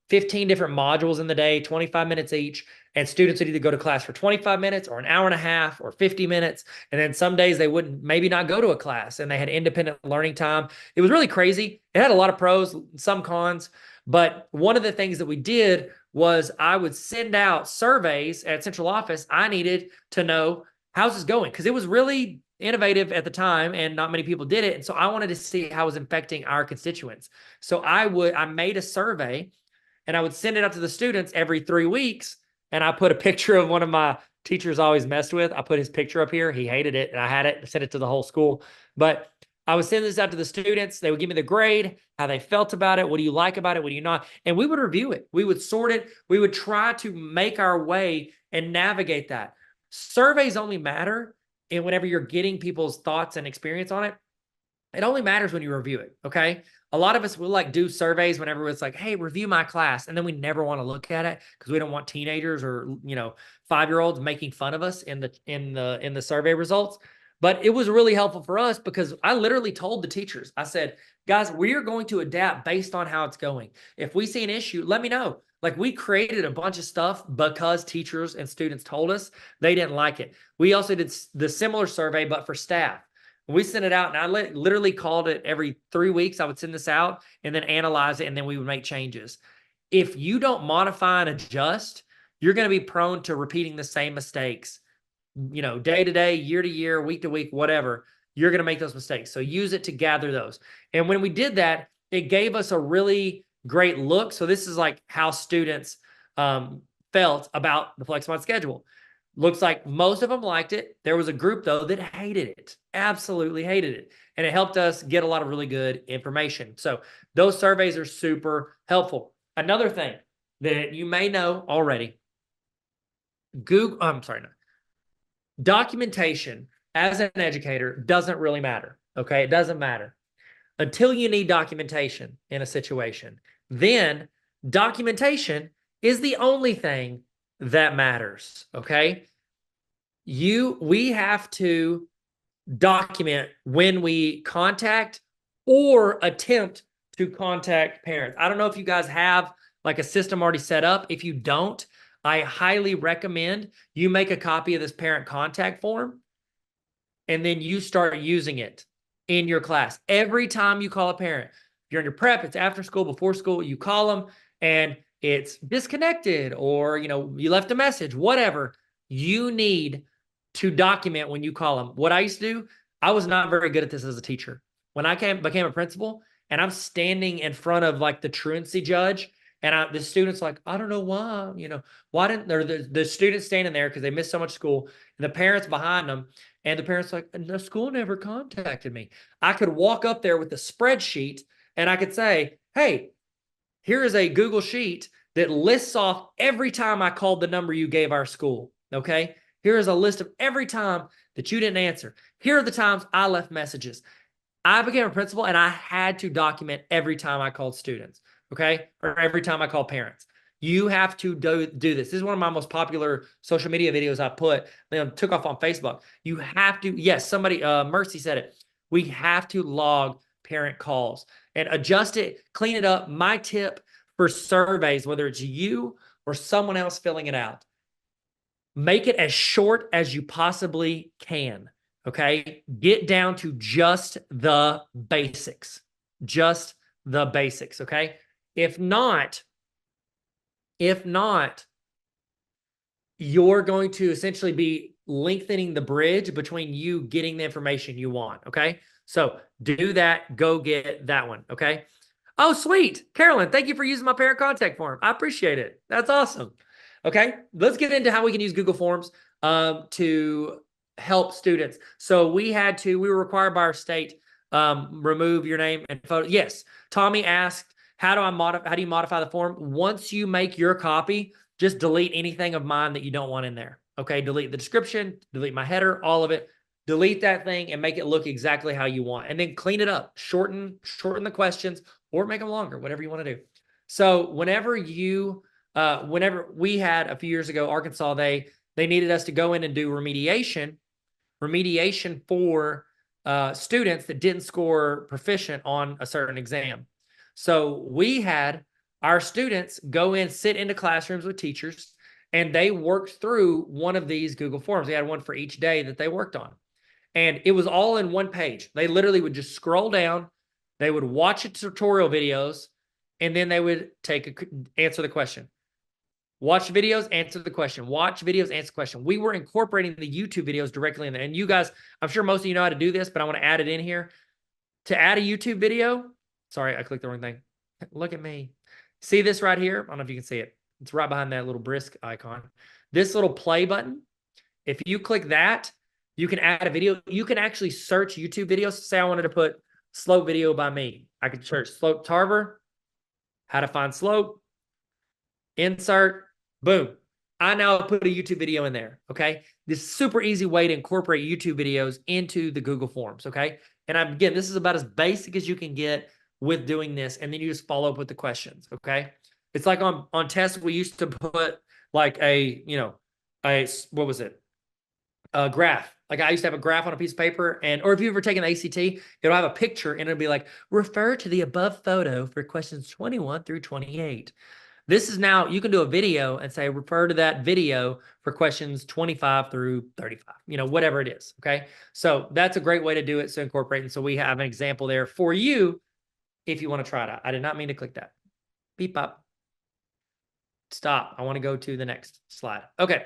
15 different modules in the day, 25 minutes each. And students would either go to class for 25 minutes or an hour and a half or 50 minutes. And then some days they wouldn't maybe not go to a class, and they had independent learning time. It was really crazy. It had a lot of pros, some cons. But one of the things that we did was I would send out surveys at central office. I needed to know, how's this going? Because it was really innovative at the time and not many people did it. And so I wanted to see how it was affecting our constituents. So I made a survey and I would send it out to the students every 3 weeks. And I put a picture of one of my teachers I always messed with. I put his picture up here. He hated it, and I had it, sent it to the whole school. But I would send this out to the students. They would give me the grade, how they felt about it. What do you like about it? What do you not? And we would review it. We would sort it. We would try to make our way and navigate that. Surveys only matter, and whenever you're getting people's thoughts and experience on it, it only matters when you review it, okay? A lot of us will do surveys whenever it's hey, review my class. And then we never want to look at it because we don't want teenagers or, 5-year-olds making fun of us in the survey results. But it was really helpful for us because I literally told the teachers, I said, guys, we are going to adapt based on how it's going. If we see an issue, let me know. We created a bunch of stuff because teachers and students told us they didn't like it. We also did the similar survey, but for staff. We sent it out, and I literally called it every 3 weeks. I would send this out and then analyze it, and then we would make changes. If you don't modify and adjust, you're going to be prone to repeating the same mistakes, day to day, year to year, week to week, whatever. You're going to make those mistakes. So use it to gather those. And when we did that, it gave us a really great look. So this is how students felt about the FlexMod schedule. Looks like most of them liked it. There was a group, though, that hated it, absolutely hated it. And it helped us get a lot of really good information. So those surveys are super helpful. Another thing that you may know already, documentation as an educator doesn't really matter. Okay. It doesn't matter until you need documentation in a situation. Then documentation is the only thing that matters. Okay. We have to document when we contact or attempt to contact parents. I don't know if you guys have like a system already set up. If you don't, I highly recommend you make a copy of this parent contact form and then you start using it in your class. Every time you call a parent, if you're in your prep, it's after school, before school, you call them and it's disconnected or, you left a message, whatever. You need to document when you call them. What I used to do, I was not very good at this as a teacher. When I became a principal and I'm standing in front of like the truancy judge and the student's like, I don't know why, why didn't the students standing there because they missed so much school and the parents behind them and the parents like, the school never contacted me. I could walk up there with a spreadsheet and I could say, hey, here is a Google sheet that lists off every time I called the number you gave our school. Okay. Here is a list of every time that you didn't answer. Here are the times I left messages. I became a principal and I had to document every time I called students, okay? Or every time I called parents. You have to do this. This is one of my most popular social media videos I took off on Facebook. You have to, yes, somebody, Mercy said it. We have to log parent calls and adjust it, clean it up. My tip for surveys, whether it's you or someone else filling it out, make it as short as you possibly can, okay? Get down to just the basics, okay? If not, you're going to essentially be lengthening the bridge between you getting the information you want, okay? So do that, go get that one, okay? Oh, sweet. Carolyn, thank you for using my parent contact form. I appreciate it. That's awesome. Okay, let's get into how we can use Google Forms to help students. So we were required by our state, remove your name and photo. Yes, Tommy asked, how do you modify the form? Once you make your copy, just delete anything of mine that you don't want in there. Okay, delete the description, delete my header, all of it. Delete that thing and make it look exactly how you want. And then clean it up, shorten the questions or make them longer, whatever you want to do. So whenever we had a few years ago, Arkansas, they needed us to go in and do remediation for students that didn't score proficient on a certain exam. So we had our students go in, sit into classrooms with teachers, and they worked through one of these Google Forms. They had one for each day that they worked on. And it was all in one page. They literally would just scroll down, they would watch tutorial videos, and then they would answer the question. Watch videos, answer the question. Watch videos, answer the question. We were incorporating the YouTube videos directly in there. And you guys, I'm sure most of you know how to do this, but I want to add it in here. To add a YouTube video, sorry, I clicked the wrong thing. Look at me. See this right here? I don't know if you can see it. It's right behind that little brisk icon. This little play button, if you click that, you can add a video. You can actually search YouTube videos. Say I wanted to put slope video by me. I could search slope Tarver, how to find slope, insert, boom. I now put a YouTube video in there, okay? This super easy way to incorporate YouTube videos into the Google Forms, okay? And again, this is about as basic as you can get with doing this, and then you just follow up with the questions, okay? It's like on tests, we used to put like a graph. Like I used to have a graph on a piece of paper, or if you've ever taken the ACT, it'll have a picture and it'll be like, refer to the above photo for questions 21 through 28. This is now, you can do a video and say, refer to that video for questions 25 through 35, whatever it is, okay? So that's a great way to do it, so incorporate. And so we have an example there for you if you want to try it out. I did not mean to click that. Beep up. Stop. I want to go to the next slide. Okay,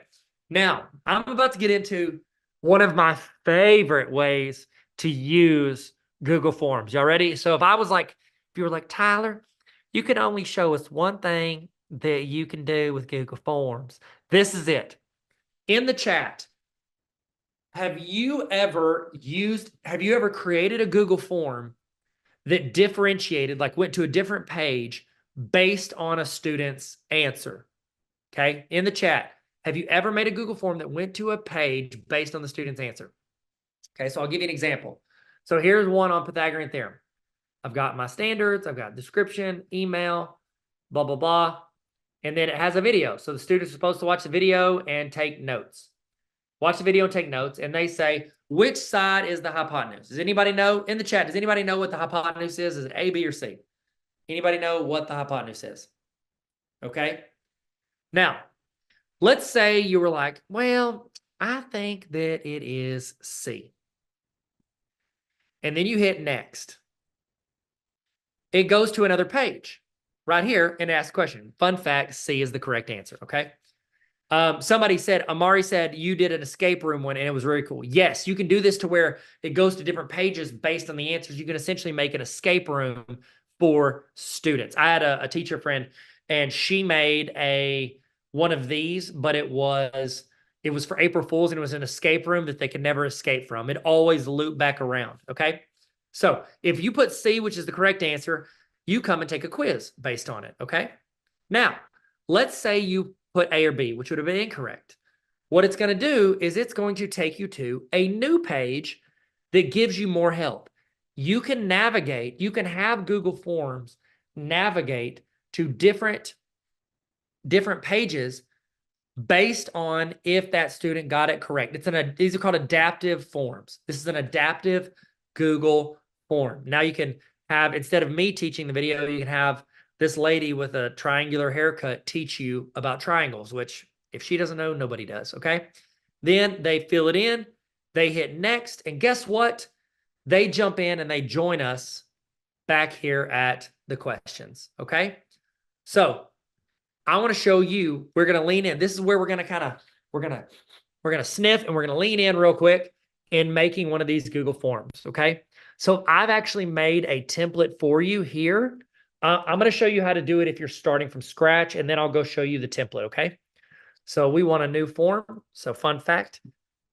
now I'm about to get into one of my favorite ways to use Google Forms. Y'all ready? So if you were like, Tyler, you can only show us one thing that you can do with Google Forms. This is it. In the chat, have you ever created a Google form that differentiated, like went to a different page based on a student's answer? Okay, in the chat, have you ever made a Google form that went to a page based on the student's answer? Okay, so I'll give you an example. So here's one on Pythagorean theorem. I've got my standards, I've got description, email, blah, blah, blah. And then it has a video. So the students are supposed to watch the video and take notes. Watch the video and take notes. And they say, which side is the hypotenuse? Does anybody know? In the chat, does anybody know what the hypotenuse is? Is it A, B, or C? Anybody know what the hypotenuse is? Okay. Now, let's say you were like, well, I think that it is C. And then you hit next. It goes to another page right here and asks a question. Fun fact, C is the correct answer, okay? Somebody said, Amari said, you did an escape room one and it was really cool. Yes, you can do this to where it goes to different pages based on the answers. You can essentially make an escape room for students. I had a teacher friend and she made one of these, but it was for April Fools and it was an escape room that they could never escape from. It always looped back around, okay? So if you put C, which is the correct answer, you come and take a quiz based on it, okay? Now, let's say you put A or B, which would have been incorrect. What it's going to do is it's going to take you to a new page that gives you more help. You can navigate, you can have Google Forms navigate to different pages based on if that student got it correct. These are called adaptive forms. This is an adaptive Google form. Now you can have, instead of me teaching the video, you can have this lady with a triangular haircut teach you about triangles, which if she doesn't know, nobody does, okay? Then they fill it in, they hit next, and guess what? They jump in and they join us back here at the questions, okay? So I want to show you, we're going to lean in. This is where we're going to we're going to sniff and we're going to lean in real quick in making one of these Google Forms, okay? So I've actually made a template for you here. I'm going to show you how to do it if you're starting from scratch, and then I'll go show you the template, okay? So we want a new form. So fun fact,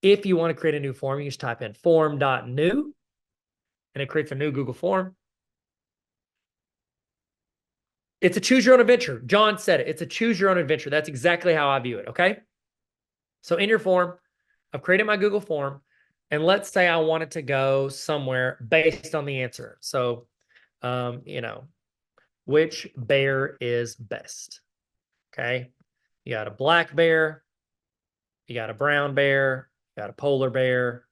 if you want to create a new form, you just type in form.new, and it creates a new Google form. It's a choose your own adventure. John said it. It's a choose your own adventure. That's exactly how I view it, okay? So in your form, I've created my Google form, and let's say I want it to go somewhere based on the answer. So, which bear is best? Okay. You got a black bear, you got a brown bear, you got a polar bear,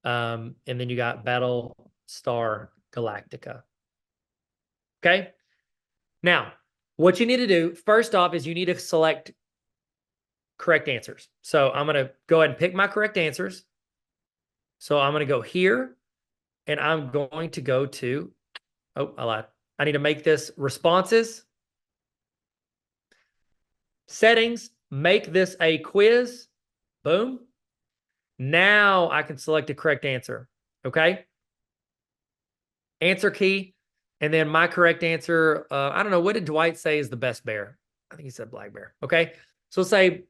and then you got Battlestar Galactica. Okay. Now, what you need to do first off is you need to select correct answers. So I'm going to go ahead and pick my correct answers. So I'm going to go here and I'm going to go to, oh, I lied. I need to make this responses, settings, make this a quiz. Boom. Now I can select a correct answer. Okay. Answer key. And then my correct answer, I don't know, what did Dwight say is the best bear? I think he said black bear. Okay. So say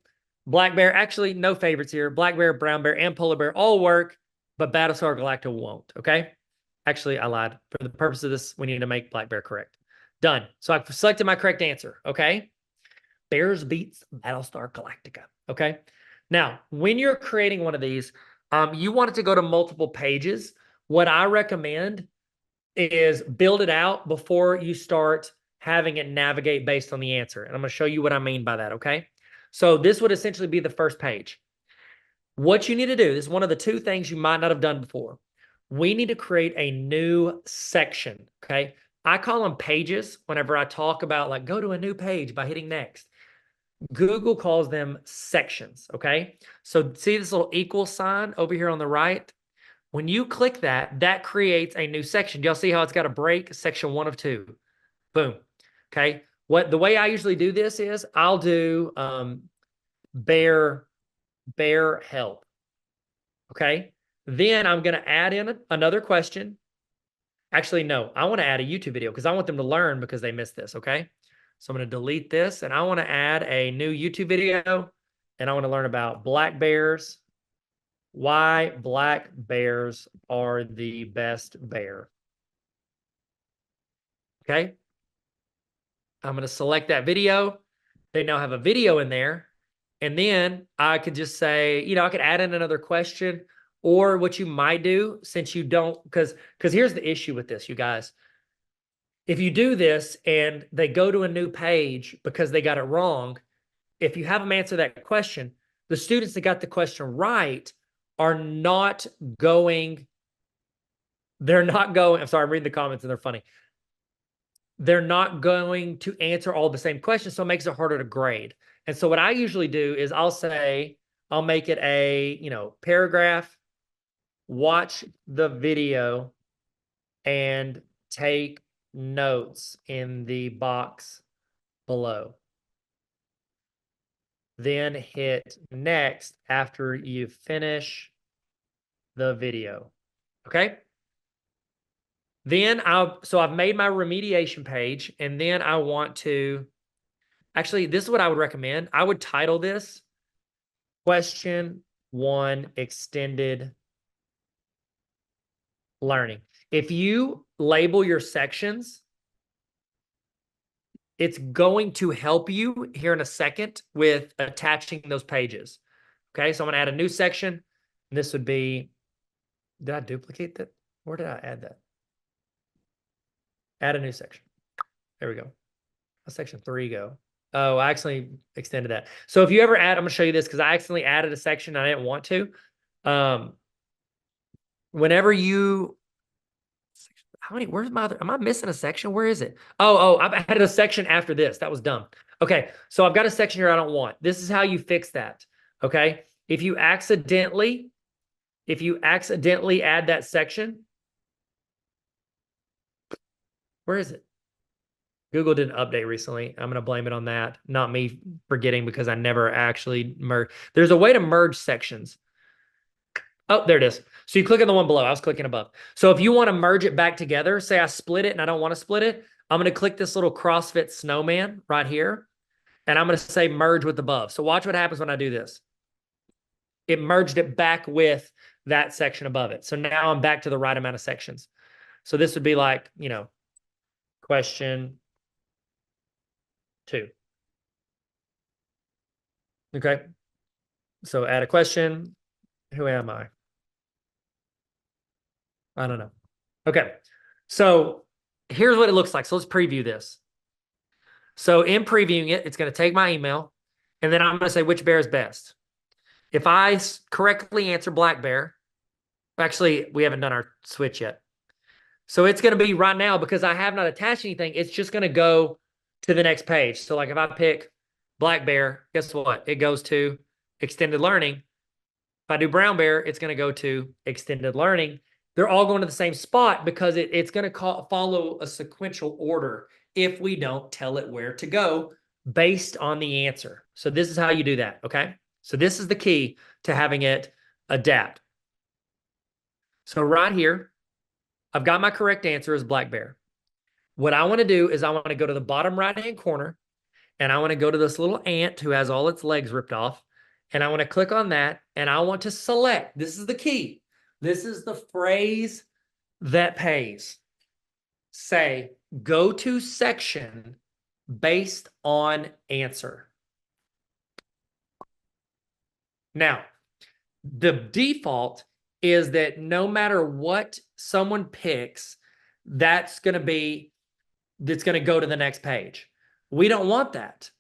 black bear, actually no favorites here. Black bear, brown bear, and polar bear all work, but Battlestar Galactica won't. Okay. Actually, I lied. For the purpose of this, we need to make black bear correct. Done. So I've selected my correct answer. Okay. Bears beats Battlestar Galactica. Okay. Now, when you're creating one of these, you want it to go to multiple pages. What I recommend is build it out before you start having it navigate based on the answer. And I'm going to show you what I mean by that, okay? So this would essentially be the first page. What you need to do, this is one of the two things you might not have done before. We need to create a new section, okay? I call them pages whenever I talk about like go to a new page by hitting next. Google calls them sections, okay? So see this little equal sign over here on the right? When you click that, that creates a new section. Do y'all see how it's got a break? Section 1 of 2. Boom. Okay. The way I usually do this is I'll do bear help. Okay. Then I'm going to add in another question. Actually, no, I want to add a YouTube video because I want them to learn because they missed this. Okay. So I'm going to delete this and I want to add a new YouTube video and I want to learn about black bears. Why black bears are the best bear. Okay. I'm going to select that video. They now have a video in there. And then I could just say, I could add in another question. Or what you might do, since you don't, because here's the issue with this, you guys. If you do this and they go to a new page because they got it wrong, if you have them answer that question, the students that got the question right are not going, I'm sorry, I'm reading the comments and they're funny. They're not going to answer all the same questions, so it makes it harder to grade. And so what I usually do is I'll make it a, paragraph, watch the video, and take notes in the box below. Then hit next after you finish the video. Okay? Then I've made my remediation page, and then I want to, actually, this is what I would recommend. I would title this Question 1 Extended Learning. If you label your sections, it's going to help you here in a second with attaching those pages. Okay, so I'm going to add a new section. This would be, did I duplicate that? Where did I add that? Add a new section. There we go. How'd section 3 go? Oh, I accidentally extended that. So if you ever add, I'm going to show you this because I accidentally added a section I didn't want to. Whenever you, where's my other, am I missing a section? Where is it? Oh, I've added a section after this. That was dumb. Okay, so I've got a section here I don't want. This is how you fix that. Okay, if you accidentally add that section, where is it? Google didn't update recently. I'm going to blame it on that, not me forgetting because I never actually merged. There's a way to merge sections. Oh, there it is. So you click on the one below. I was clicking above. So if you want to merge it back together, say I split it and I don't want to split it, I'm going to click this little CrossFit snowman right here, and I'm going to say merge with above. So watch what happens when I do this. It merged it back with that section above it. So now I'm back to the right amount of sections. So this would be like, question 2. Okay. So add a question. Who am I? I don't know. Okay. So here's what it looks like. So let's preview this. So in previewing it, it's going to take my email, and then I'm going to say which bear is best. If I correctly answer black bear, actually, we haven't done our switch yet. So it's going to be right now, because I have not attached anything, it's just going to go to the next page. So like if I pick black bear, guess what? It goes to extended learning. If I do brown bear, it's going to go to extended learning. They're all going to the same spot because it's going to follow a sequential order if we don't tell it where to go based on the answer. So this is how you do that, okay? So this is the key to having it adapt. So right here, I've got my correct answer as black bear. What I want to do is I want to go to the bottom right-hand corner, and I want to go to this little ant who has all its legs ripped off, and I want to click on that, and I want to select. This is the key. This is the phrase that pays. Say, go to section based on answer. Now, the default is that no matter what someone picks, that's going to go to the next page. We don't want that.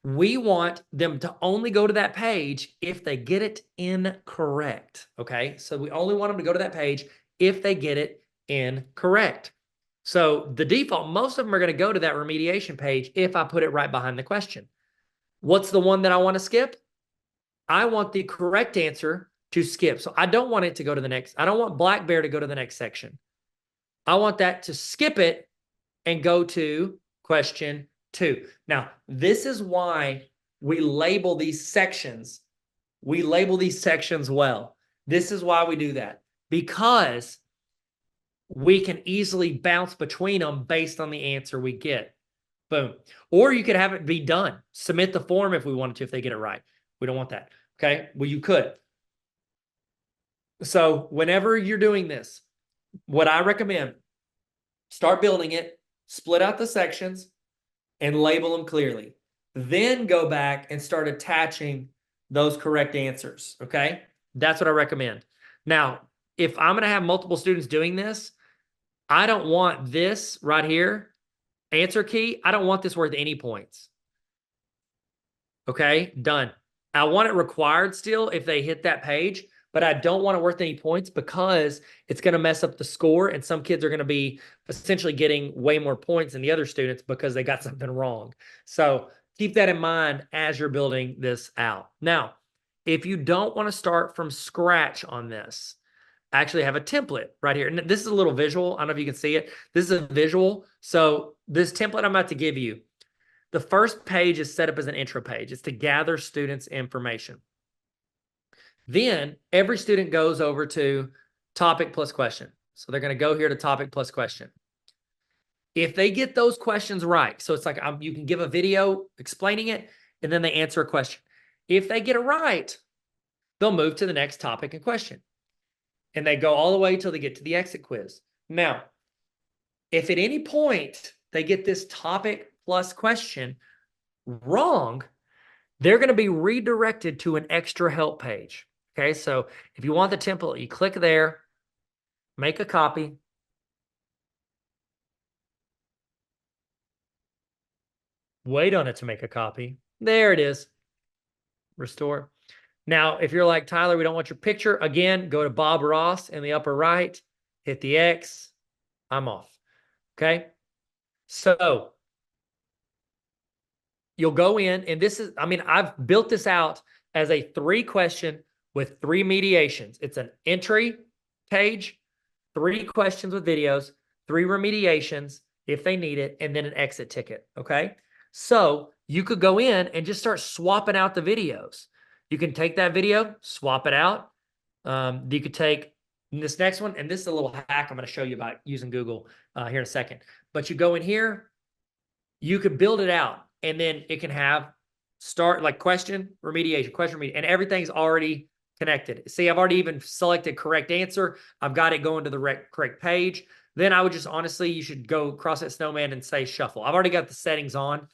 We want them to only go to that page if they get it incorrect, okay? So we only want them to go to that page if they get it incorrect. So the default, most of them are going to go to that remediation page if I put it right behind the question. What's the one that I want to skip? I want the correct answer to skip. So I don't want it to go to the next. I don't want black bear to go to the next section. I want that to skip it and go to question 2. Now, this is why we label these sections. We label these sections well. This is why we do that, because we can easily bounce between them based on the answer we get. Boom. Or you could have it be done. Submit the form if we wanted to, if they get it right. We don't want that. Okay. Well, you could. So whenever you're doing this, what I recommend, start building it, split out the sections, and label them clearly. Then go back and start attaching those correct answers, okay? That's what I recommend. Now, if I'm going to have multiple students doing this, I don't want this right here, answer key. I don't want this worth any points. Okay, done. I want it required still if they hit that page, but I don't want it worth any points because it's going to mess up the score, and some kids are going to be essentially getting way more points than the other students because they got something wrong. So keep that in mind as you're building this out. Now, if you don't want to start from scratch on this, I actually have a template right here. And this is a little visual. I don't know if you can see it. This is a visual. So this template I'm about to give you, the first page is set up as an intro page. It's to gather students' information. Then every student goes over to topic plus question. So they're going to go here to topic plus question. If they get those questions right, so it's like you can give a video explaining it, and then they answer a question. If they get it right, they'll move to the next topic and question. And they go all the way till they get to the exit quiz. Now, if at any point they get this topic plus question wrong, they're going to be redirected to an extra help page. Okay, so if you want the template, you click there, make a copy. Wait on it to make a copy. There it is. Restore. Now, if you're like, Tyler, we don't want your picture, again, go to Bob Ross in the upper right, hit the X. I'm off. Okay. So you'll go in, and this is, I mean, I've built this out as a 3-question with 3 mediations. It's an entry page, 3 questions with videos, 3 remediations if they need it, and then an exit ticket. Okay. So you could go in and just start swapping out the videos. You can take that video, swap it out. You could take this next one, and this is a little hack I'm going to show you about using Google here in a second. But you go in here, you could build it out, and then it can have start like question, remediation, question, remediation, and everything's already connected. See, I've already even selected correct answer. I've got it going to the correct page. Then I would just honestly, you should go across that snowman and say shuffle. I've already got the settings on.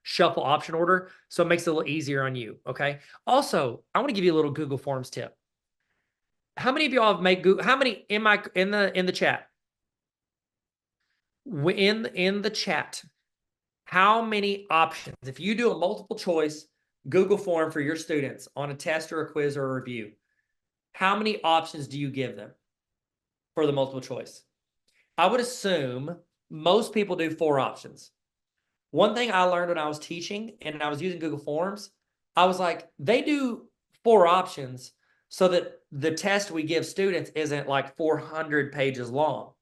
Shuffle option order, so it makes it a little easier on you. Okay. Also, I want to give you a little Google Forms tip. How many of y'all have made Google? How many in the chat? In the chat, how many options? If you do a multiple choice Google form for your students on a test or a quiz or a review, how many options do you give them for the multiple choice? I would assume most people do 4 options. One thing I learned when I was teaching and I was using Google Forms, I was like, they do 4 options so that the test we give students isn't like 400 pages long.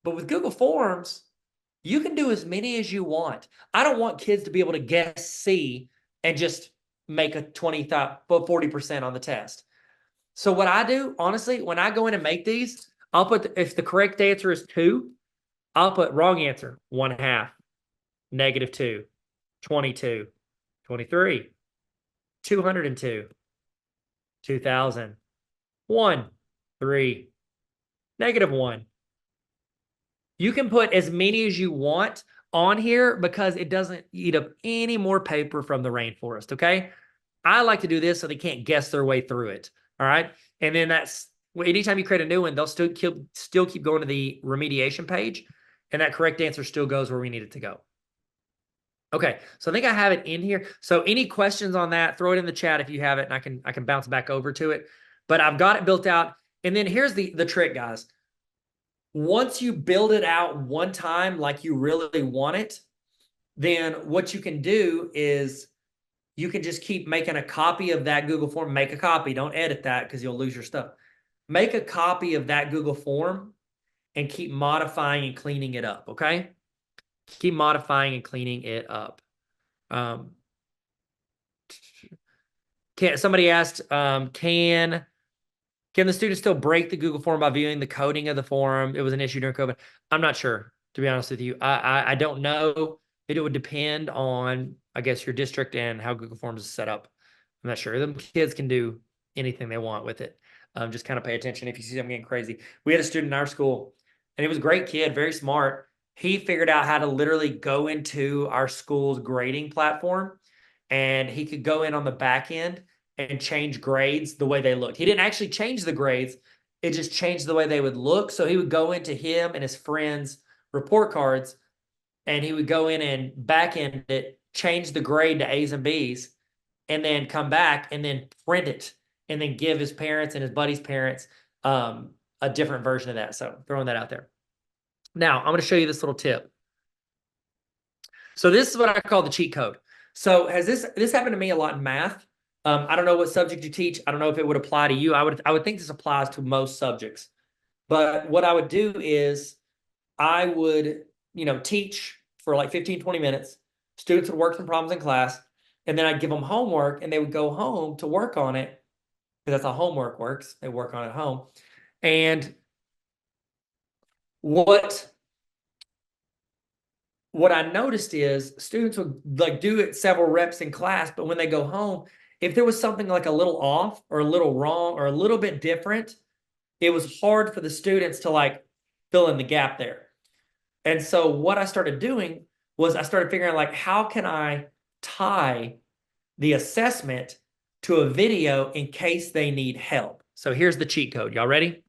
But with Google Forms, you can do as many as you want. I don't want kids to be able to guess C and just make a 40% on the test. So what I do, honestly, when I go in and make these, I'll put, if the correct answer is 2, I'll put wrong answer, 1/2. -2, 22, 23, 202, 2000, 1, 3, -1. You can put as many as you want on here because it doesn't eat up any more paper from the rainforest. Okay. I like to do this so they can't guess their way through it. All right. And then that's anytime you create a new one, they'll still keep going to the remediation page, and that correct answer still goes where we need it to go. Okay, so I think I have it in here. So any questions on that, throw it in the chat if you have it, and I can bounce back over to it. But I've got it built out. And then here's the trick, guys. Once you build it out one time like you really want it, then what you can do is you can just keep making a copy of that Google form. Make a copy. Don't edit that because you'll lose your stuff. Make a copy of that Google form and keep modifying and cleaning it up, okay? Keep modifying and cleaning it up. Somebody asked, can the students still break the Google form by viewing the coding of the form? It was an issue during COVID. I'm not sure, to be honest with you. I don't know. It would depend on, I guess, your district and how Google Forms is set up. I'm not sure. Them kids can do anything they want with it. Just kind of pay attention if you see them getting crazy. We had a student in our school, and he was a great kid, very smart. He figured out how to literally go into our school's grading platform, and he could go in on the back end and change grades the way they looked. He didn't actually change the grades. It just changed the way they would look. So he would go into him and his friends' report cards, and he would go in and back end it, change the grade to A's and B's, and then come back and then print it and then give his parents and his buddy's parents a different version of that. So throwing that out there. Now, I'm going to show you this little tip. So this is what I call the cheat code. So has this happened to me a lot in math. I don't know what subject you teach. I don't know if it would apply to you. I would think this applies to most subjects. But what I would do is I would, teach for like 15, 20 minutes. Students would work some problems in class, and then I'd give them homework, and they would go home to work on it, because that's how homework works. They work on it at home. And what I noticed is students would like do it several reps in class, but when they go home, if there was something like a little off or a little wrong or a little bit different, it was hard for the students to like fill in the gap there. And so what I started doing was I started figuring out like, how can I tie the assessment to a video in case they need help? So here's the cheat code. Y'all ready?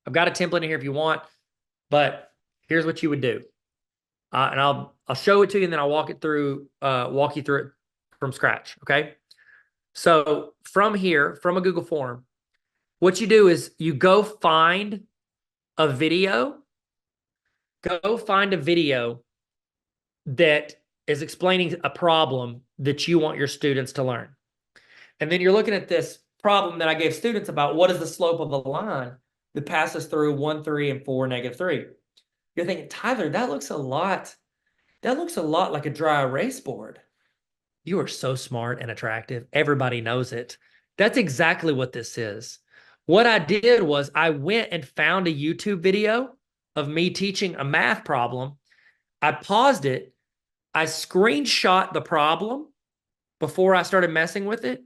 I've got a template in here if you want, but here's what you would do. And I'll show it to you, and then I'll walk you through it from scratch. Okay. So from here, from a Google form, what you do is you go find a video. Go find a video that is explaining a problem that you want your students to learn. And then you're looking at this problem that I gave students about what is the slope of a line that passes through 1, 3, and 4, -3. You're thinking, Tyler, that looks a lot like a dry erase board. You are so smart and attractive. Everybody knows it. That's exactly what this is. What I did was I went and found a YouTube video of me teaching a math problem. I paused it. I screenshot the problem before I started messing with it.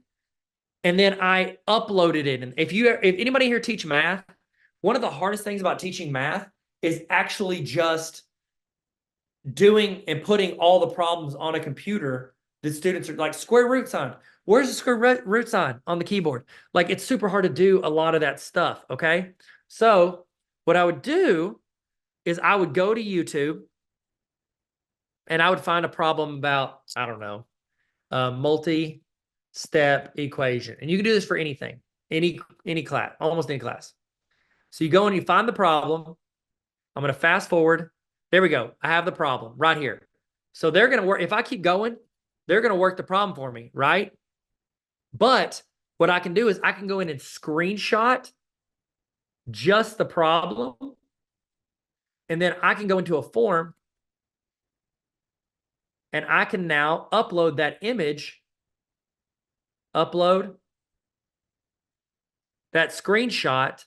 And then I uploaded it. And if anybody here teach math, one of the hardest things about teaching math is actually just doing and putting all the problems on a computer that students are like, square root sign. Where's the square root sign on the keyboard? Like, it's super hard to do a lot of that stuff, okay? So what I would do is I would go to YouTube and I would find a problem about, I don't know, multi-step equation. And you can do this for anything, any class, almost any class. So you go and you find the problem. I'm going to fast forward. There we go. I have the problem right here. So they're going to work. If I keep going, they're going to work the problem for me, right? But what I can do is I can go in and screenshot just the problem. And then I can go into a form and I can now upload that image, upload that screenshot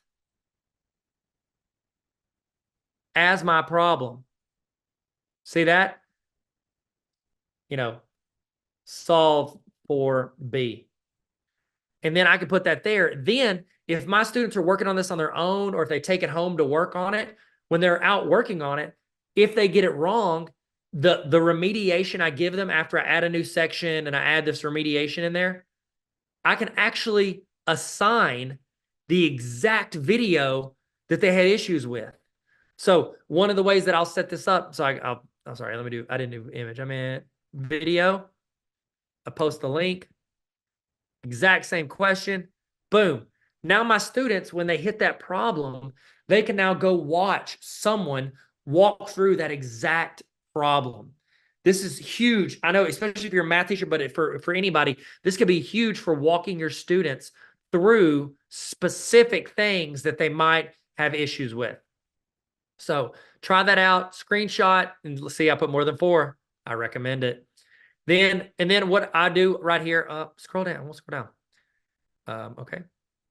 as my problem. See that? Solve for B. And then I can put that there. Then if my students are working on this on their own, or if they take it home to work on it, when they're out working on it, if they get it wrong, the remediation I give them after I add a new section and I add this remediation in there, I can actually assign the exact video that they had issues with. So one of the ways that I'll set this up, so I'm sorry, I didn't do image. I meant video. I post the link, exact same question, boom. Now my students, when they hit that problem, they can now go watch someone walk through that exact problem. This is huge. I know, especially if you're a math teacher, but for anybody, this could be huge for walking your students through specific things that they might have issues with. So try that out, screenshot, and let's see, I put more than 4. I recommend it. And then what I do right here, scroll down, we'll scroll down. Okay,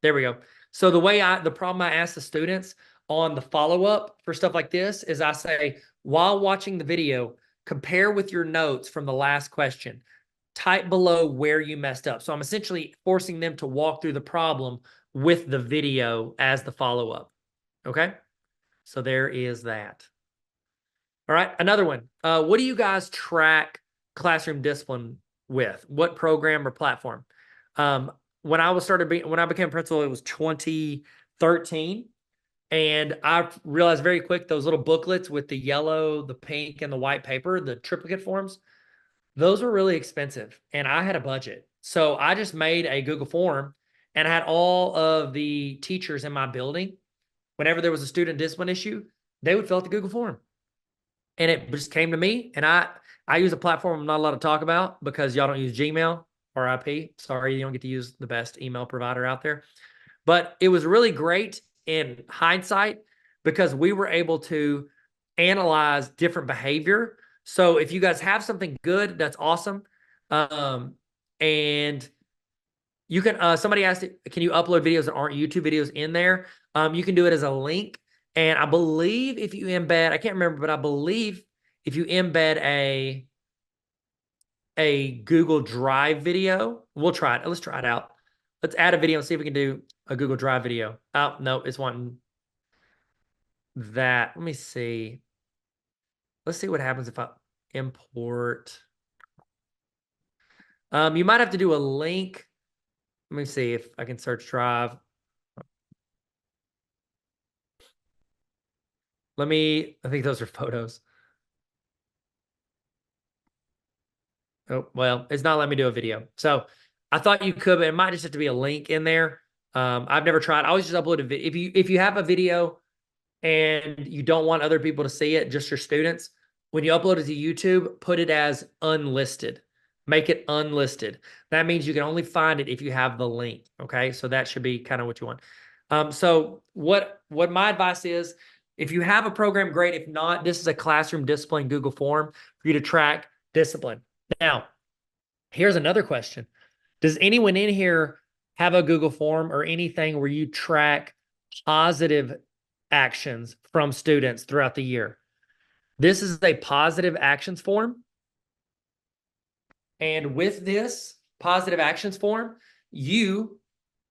there we go. So the problem I ask the students on the follow-up for stuff like this is I say, while watching the video, compare with your notes from the last question. Type below where you messed up. So I'm essentially forcing them to walk through the problem with the video as the follow-up. Okay, so there is that. All right, another one. What do you guys track classroom discipline with? What program or platform? When I became principal, it was 2013. And I realized very quick, those little booklets with the yellow, the pink, and the white paper, the triplicate forms, those were really expensive. And I had a budget. So I just made a Google form and I had all of the teachers in my building. Whenever there was a student discipline issue, they would fill out the Google form. And it just came to me. And I use a platform I'm not allowed to talk about because y'all don't use Gmail, RIP. Sorry, you don't get to use the best email provider out there. But it was really great in hindsight because we were able to analyze different behavior. So if you guys have something good, that's awesome. And you can, somebody asked, can you upload videos that aren't YouTube videos in there? You can do it as a link. And I believe if you embed, I can't remember, but I believe if you embed a Google Drive video, we'll try it. Let's try it out. Let's add a video and see if we can do a Google Drive video. Oh, no, it's wanting that. Let me see. Let's see what happens if I import. You might have to do a link. Let me see if I can search Drive. I think those are photos. Oh, well, it's not letting me do a video. So I thought you could, but it might just have to be a link in there. I've never tried. I always just upload a video. If you have a video and you don't want other people to see it, just your students, when you upload it to YouTube, put it as unlisted. Make it unlisted. That means you can only find it if you have the link. Okay, so that should be kind of what you want. So what my advice is, if you have a program, great. If not, this is a classroom discipline Google form for you to track discipline. Now, here's another question. Does anyone in here have a Google form or anything where you track positive actions from students throughout the year? This is a positive actions form. And with this positive actions form, you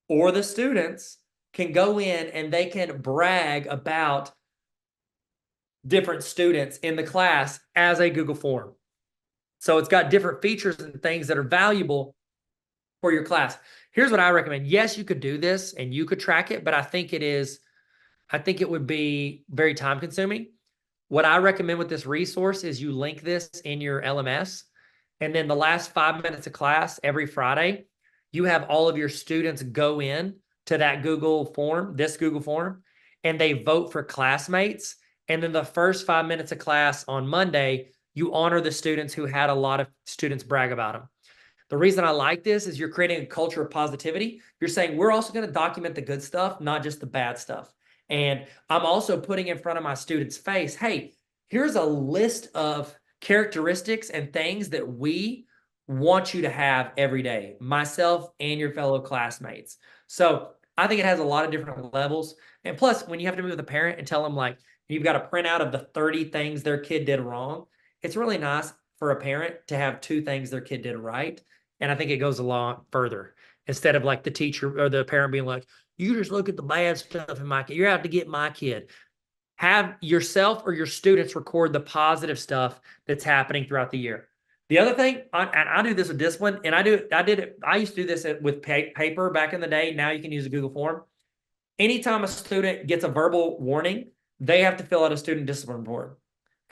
or the students can go in and they can brag about different students in the class as a Google form. So it's got different features and things that are valuable for your class. Here's what I recommend. Yes, you could do this and you could track it, but I think it would be very time consuming. What I recommend with this resource is you link this in your LMS, and then the last 5 minutes of class every Friday, you have all of your students go in to that Google form, this Google form, and they vote for classmates. And then the first 5 minutes of class on Monday, you honor the students who had a lot of students brag about them. The reason I like this is you're creating a culture of positivity. You're saying we're also going to document the good stuff, not just the bad stuff. And I'm also putting in front of my students' face, hey, here's a list of characteristics and things that we want you to have every day, myself and your fellow classmates. So I think it has a lot of different levels. And plus, when you have to meet with a parent and tell them, like, you've got a printout of the 30 things their kid did wrong, it's really nice for a parent to have 2 things their kid did right. And I think it goes a lot further instead of like the teacher or the parent being like, you just look at the bad stuff in my kid. You're out to get my kid. Have yourself or your students record the positive stuff that's happening throughout the year. The other thing, and I do this with discipline, and I used to do this with paper back in the day. Now you can use a Google form. Anytime a student gets a verbal warning, they have to fill out a student discipline report.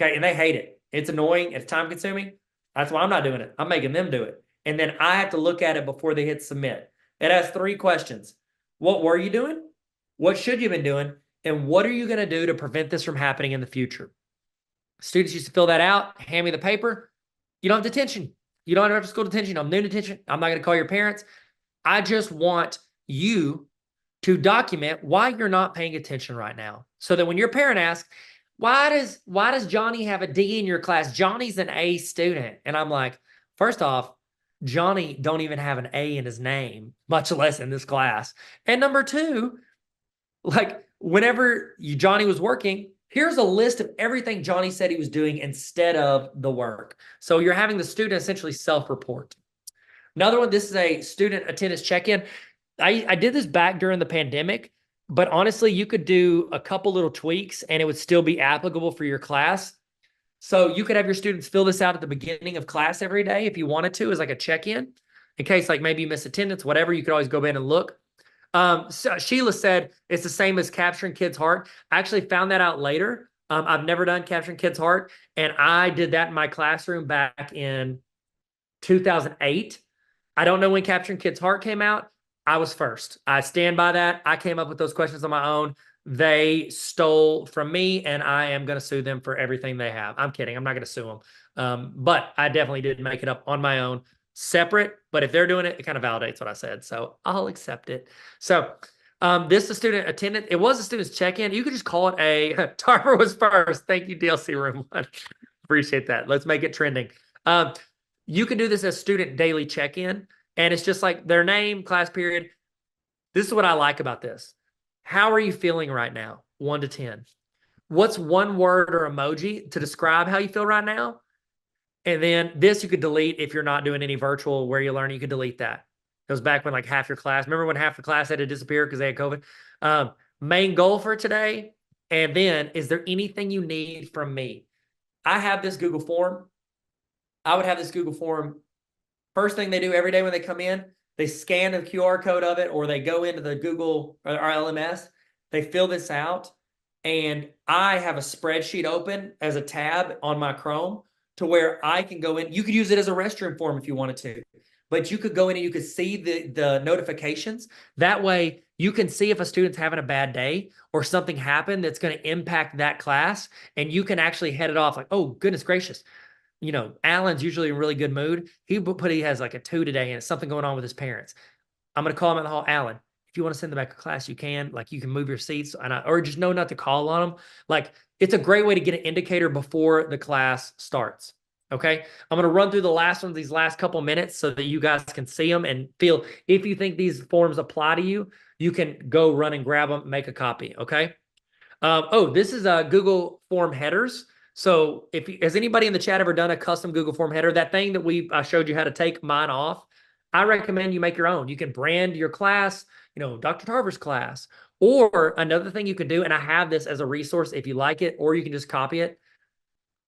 Okay, and they hate it. It's annoying. It's time consuming. That's why I'm not doing it. I'm making them do it. And then I have to look at it before they hit submit. It has 3 questions. What were you doing? What should you have been doing? And what are you going to do to prevent this from happening in the future? Students used to fill that out, hand me the paper. You don't have detention. You don't have after school detention. I'm new detention. I'm not going to call your parents. I just want you to document why you're not paying attention right now. So that when your parent asks, why does Johnny have a D in your class? Johnny's an A student. And I'm like, first off, Johnny don't even have an A in his name, much less in this class. And number 2, like whenever Johnny was working, here's a list of everything Johnny said he was doing instead of the work. So you're having the student essentially self-report. Another one, this is a student attendance check-in. I did this back during the pandemic, but honestly, you could do a couple little tweaks and it would still be applicable for your class. So you could have your students fill this out at the beginning of class every day if you wanted to, as like a check-in. in case like maybe you miss attendance, whatever, you could always go in and look. So Sheila said it's the same as capturing kids' heart. I actually found that out later. I've never done capturing kids' heart, and I did that in my classroom back in 2008. I don't know when capturing kids' heart came out. I was first. I stand by that. I came up with those questions on my own. They stole from me, and I am going to sue them for everything they have. I'm kidding. I'm not going to sue them. But I definitely did make it up on my own, separate. But if they're doing it, it kind of validates what I said. So I'll accept it. So this is student attendance. It was a student's check-in. You could just call it a Tarver was first. Thank you, DLC Room 1. Appreciate that. Let's make it trending. You can do this as student daily check-in, and it's just like their name, class period. This is what I like about this. How are you feeling right now? 1 to 10. What's one word or emoji to describe how you feel right now? And then this you could delete if you're not doing any virtual where you learn. You could delete that. It was back when like half your class. Remember when half the class had to disappear because they had COVID? Main goal for today. And then, is there anything you need from me? I have this Google form. I would have this Google form. First thing they do every day when they come in, they scan the QR code of it, or they go into the Google or LMS. They fill this out, and I have a spreadsheet open as a tab on my Chrome to where I can go in. You could use it as a restroom form if you wanted to, but you could go in and you could see the notifications. That way you can see if a student's having a bad day or something happened that's going to impact that class, and you can actually head it off like, oh, goodness gracious. You know, Alan's usually in a really good mood. He has like a 2 today and it's something going on with his parents. I'm going to call him in the hall. Alan, if you want to send them back to class, you can. Like, you can move your seats or just know not to call on them. Like, it's a great way to get an indicator before the class starts. Okay. I'm going to run through the last ones, these last couple minutes, so that you guys can see them and feel, if you think these forms apply to you, you can go run and grab them, make a copy. Okay. This is Google form headers. So has anybody in the chat ever done a custom Google form header? That thing that I showed you how to take mine off. I recommend you make your own. You can brand your class, Dr. Tarver's class. Or another thing you can do, and I have this as a resource if you like it, or you can just copy it.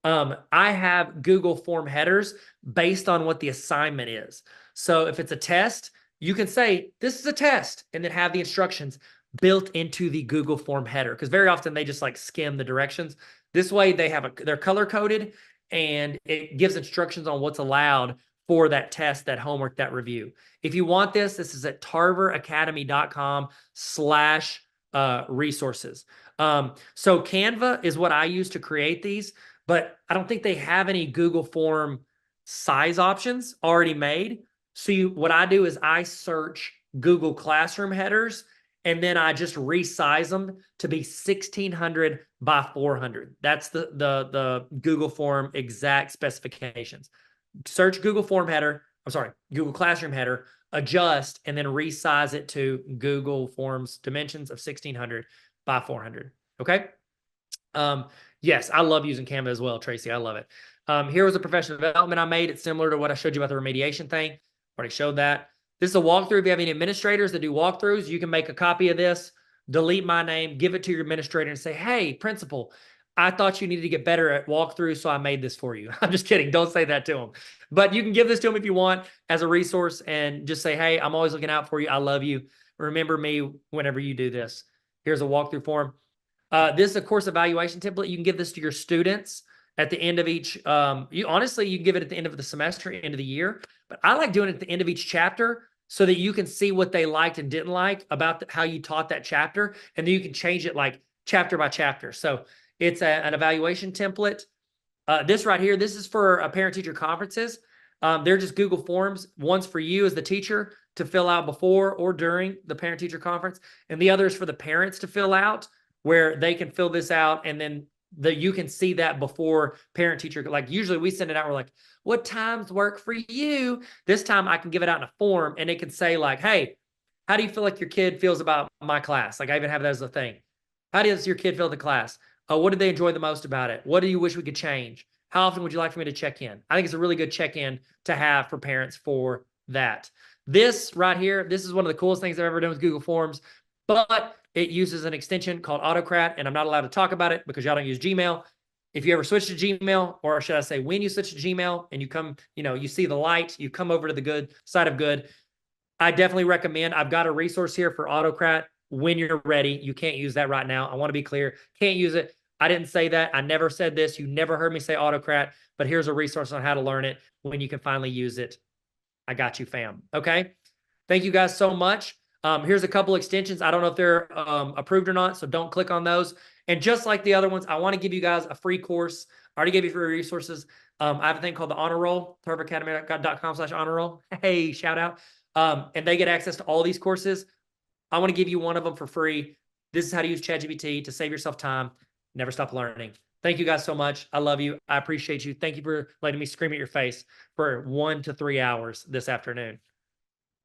I have Google form headers based on what the assignment is. So if it's a test, you can say, this is a test, and then have the instructions built into the Google form header. Because very often they just like skim the directions. This way they're color coded, and it gives instructions on what's allowed for that test, that homework, that review. If you want this is at tarveracademy.com/resources. So Canva is what I use to create these, but I don't think they have any Google form size options already made. So what I do is I search Google Classroom headers, and then I just resize them to be 1600 by 400. That's the Google form exact specifications. Search Google Google Classroom header, adjust, and then resize it to Google Forms dimensions of 1600 by 400. Okay. Yes, I love using Canva as well, Tracy. I love it. Here was a professional development I made. It's similar to what I showed you about the remediation thing. Already showed that. This is a walkthrough. If you have any administrators that do walkthroughs, you can make a copy of this, delete my name, give it to your administrator, and say, hey, principal, I thought you needed to get better at walkthroughs, so I made this for you. I'm just kidding. Don't say that to them. But you can give this to them if you want as a resource, and just say, hey, I'm always looking out for you. I love you. Remember me whenever you do this. Here's a walkthrough form. This is a course evaluation template. You can give this to your students at the end of each. You can give it at the end of the semester, end of the year. But I like doing it at the end of each chapter, so that you can see what they liked and didn't like about how you taught that chapter. And then you can change it like chapter by chapter. So it's an evaluation template. This right here, this is for parent-teacher conferences. They're just Google Forms. One's for you as the teacher to fill out before or during the parent-teacher conference. And the other is for the parents to fill out, where they can fill this out, and then you can see that before parent-teacher. Like usually we send it out, we're like, what times work for you? This time I can give it out in a form, and it can say like, hey, how do you feel like your kid feels about my class? Like I even have that as a thing. How does your kid feel the class? What did they enjoy the most about it? What do you wish we could change? How often would you like for me to check in? I think it's a really good check-in to have for parents for that. This right here, this is one of the coolest things I've ever done with Google Forms, but it uses an extension called Autocrat, and I'm not allowed to talk about it because y'all don't use Gmail. if you ever switch to Gmail, or should I say when you switch to Gmail and you come, you see the light, you come over to the good side of good, I definitely recommend, I've got a resource here for Autocrat. When you're ready, you can't use that right now. I want to be clear. Can't use it. I didn't say that. I never said this. You never heard me say Autocrat, but here's a resource on how to learn it when you can finally use it. I got you, fam. Okay. Thank you guys so much. Here's a couple extensions. I don't know if they're approved or not, so don't click on those. And just like the other ones, I want to give you guys a free course. I already gave you free resources. I have a thing called the Honor Roll, tarveracademy.com/honor roll. Hey, shout out. And they get access to all these courses. I want to give you one of them for free. This is how to use ChatGPT to save yourself time. Never stop learning. Thank you guys so much. I love you. I appreciate you. Thank you for letting me scream at your face for 1 to 3 hours this afternoon.